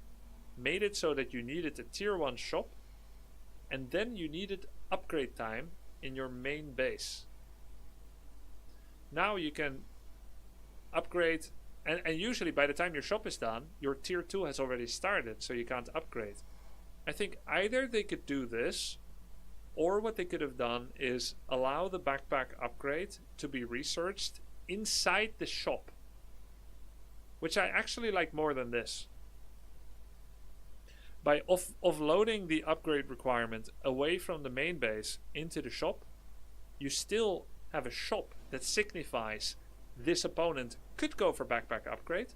made it so that you needed a tier 1 shop, and then you needed upgrade time in your main base. Now you can upgrade, and usually by the time your shop is done, your tier 2 has already started, so you can't upgrade. I think either they could do this, or what they could have done is allow the backpack upgrade to be researched inside the shop, which I actually like more than this. By offloading the upgrade requirement away from the main base into the shop, you still have a shop that signifies this opponent could go for backpack upgrade,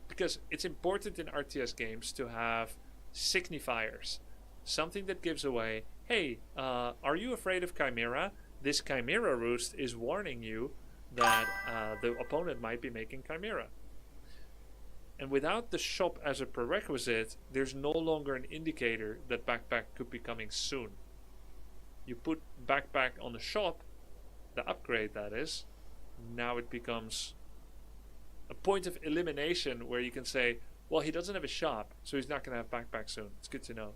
because it's important in RTS games to have signifiers, something that gives away, hey, are you afraid of Chimera? This Chimera roost is warning you that the opponent might be making Chimera. And without the shop as a prerequisite, there's no longer an indicator that backpack could be coming soon. You put backpack on the shop, the upgrade that is, now it becomes a point of elimination where you can say, well, he doesn't have a shop, so he's not going to have backpack soon. It's good to know.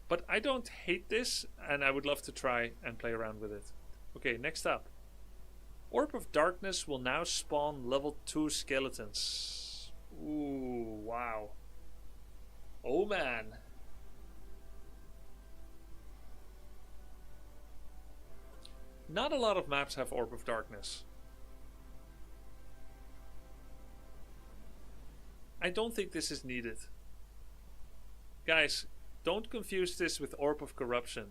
But I don't hate this, and I would love to try and play around with it. Okay, next up. Orb of Darkness will now spawn level 2 skeletons. Ooh, wow. Oh man. Not a lot of maps have Orb of Darkness. I don't think this is needed. Guys, don't confuse this with Orb of Corruption.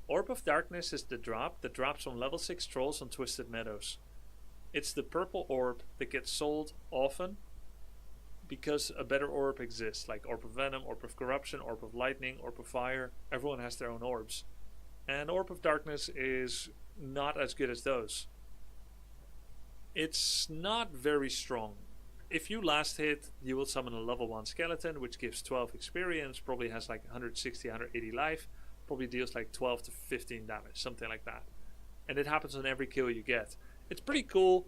Orb of Darkness is the drop that drops on level 6 trolls on Twisted Meadows. It's the purple orb that gets sold often because a better orb exists, like Orb of Venom, Orb of Corruption, Orb of Lightning, Orb of Fire. Everyone has their own orbs. And Orb of Darkness is not as good as those. It's not very strong. If you last hit, you will summon a level 1 skeleton, which gives 12 experience, probably has like 160, 180 life, probably deals like 12 to 15 damage, something like that. And it happens on every kill you get. It's pretty cool,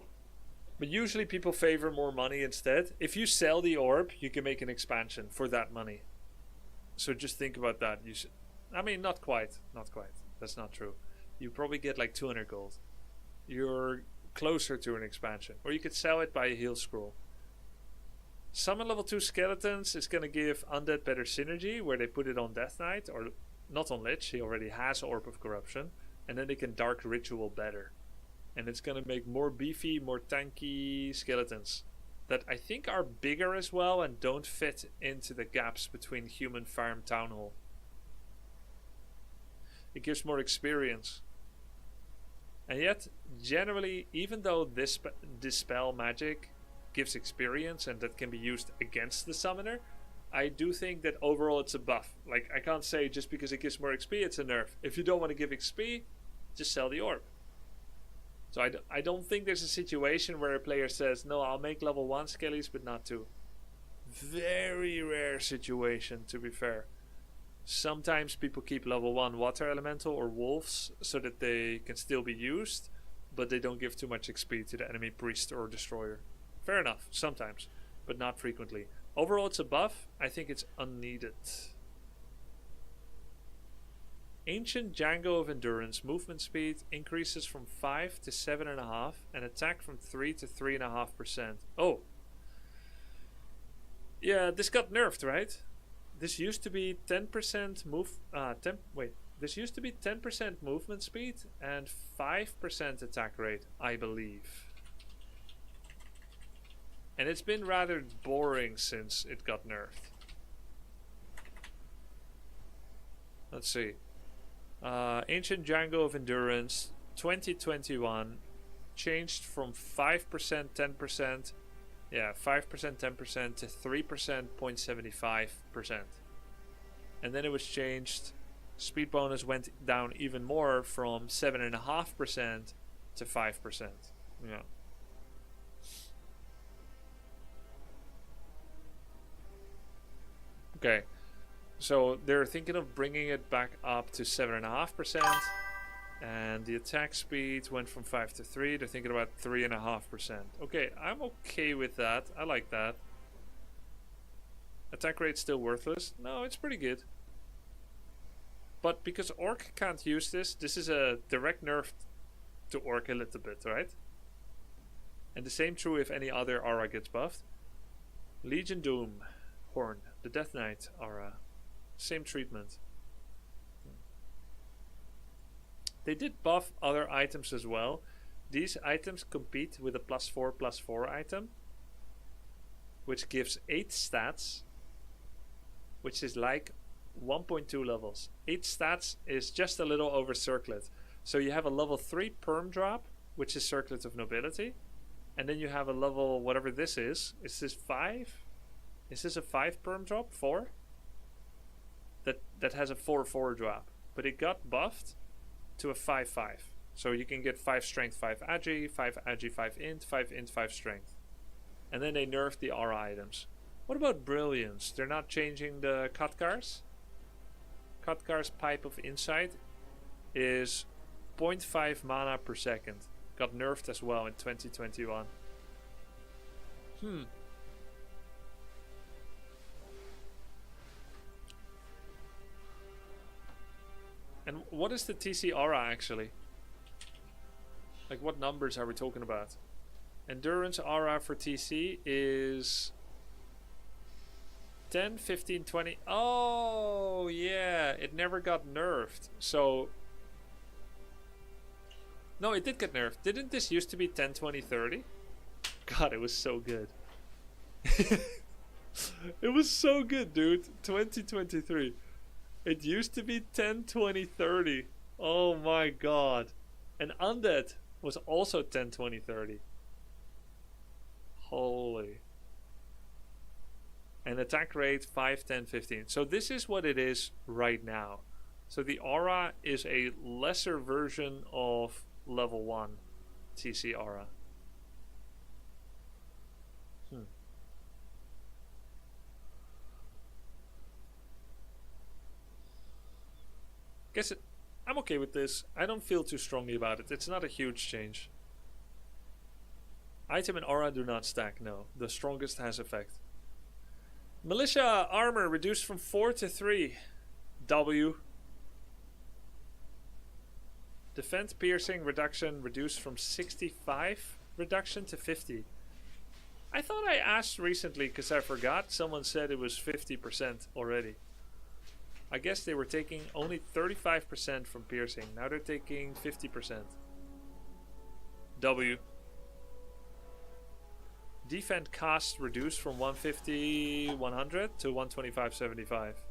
but usually people favor more money instead. If you sell the orb, you can make an expansion for that money. So just think about that. I mean, not quite. That's not true. You probably get like 200 gold. You're closer to an expansion. Or you could sell it by a heal scroll. Summon level 2 skeletons is going to give Undead better synergy, where they put it on Death Knight, or not on Lich, he already has Orb of Corruption, and then they can Dark Ritual better. And it's going to make more beefy, more tanky skeletons that I think are bigger as well and don't fit into the gaps between Human Farm Town Hall. It gives more experience. And yet, generally, even though this Dispel magic gives experience and that can be used against the summoner, I do think that overall it's a buff. Like, I can't say just because it gives more XP it's a nerf. If you don't want to give XP, just sell the orb. So I don't think there's a situation where a player says, no, I'll make level 1 skellies but not 2. Very rare situation, to be fair. Sometimes people keep level 1 water elemental or wolves so that they can still be used, but they don't give too much XP to the enemy priest or destroyer. Fair enough, sometimes, but not frequently. Overall it's a buff. I think it's unneeded. Ancient Django of Endurance movement speed increases from 5 to 7.5 and attack from 3 to 3.5%. Oh. Yeah, this got nerfed, right? This used to be 10% this used to be 10% movement speed and 5% attack rate, I believe. And it's been rather boring since it got nerfed. Let's see. Ancient Django of Endurance 2021 changed from 5% 10%, yeah, 5% 10% to 3% 0.75%. And then it was changed, speed bonus went down even more from 7.5% to 5%. Yeah. Okay, so they're thinking of bringing it back up to 7.5%, and the attack speed went from 5 to 3. They're thinking about 3.5%. Okay, I'm okay with that. I like that. Attack rate still worthless? No, it's pretty good. But because Orc can't use this, this is a direct nerf to Orc a little bit, right? And the same true if any other aura gets buffed. Legion Doom, Horn, the Death Knight aura. Same treatment. They did buff other items as well. These items compete with a +4/+4 item, which gives 8 stats, which is like 1.2 levels. 8 stats is just a little over Circlet. So you have a level 3 perm drop, which is Circlet of Nobility, and then you have a level, whatever this is. Is this 5? Is this a 5 perm drop? 4? That has a 4/4 drop, but it got buffed to a 5/5. So you can get 5 strength, 5 agi, 5 agi, 5 int, 5 int, 5 strength. And then they nerfed the aura items. What about Brilliance? They're not changing the Khadgar's? Khadgar's Pipe of Insight is 0.5 mana per second. Got nerfed as well in 2021. And what is the TC aura actually? Like, what numbers are we talking about? Endurance aura for TC is 10, 15, 20. Oh, yeah. It never got nerfed. So... No, it did get nerfed. Didn't this used to be 10, 20, 30? God, it was so good. It was so good, dude. 2023. It used to be 10, 20, 30. Oh my god. And Undead was also 10, 20, 30. Holy. And attack rate 5, 10, 15. So this is what it is right now. So the aura is a lesser version of level 1 TC aura. Guess I'm okay with this. I don't feel too strongly about it. It's not a huge change. Item and aura do not stack, no. The strongest has effect. Militia armor reduced from 4 to 3. W. Defense piercing reduction reduced from 65 reduction to 50. I thought I asked recently because I forgot. Someone said it was 50% already. I guess they were taking only 35% from piercing. Now they're taking 50%. W. Defend cost reduced from 150, 100 to 125, 75.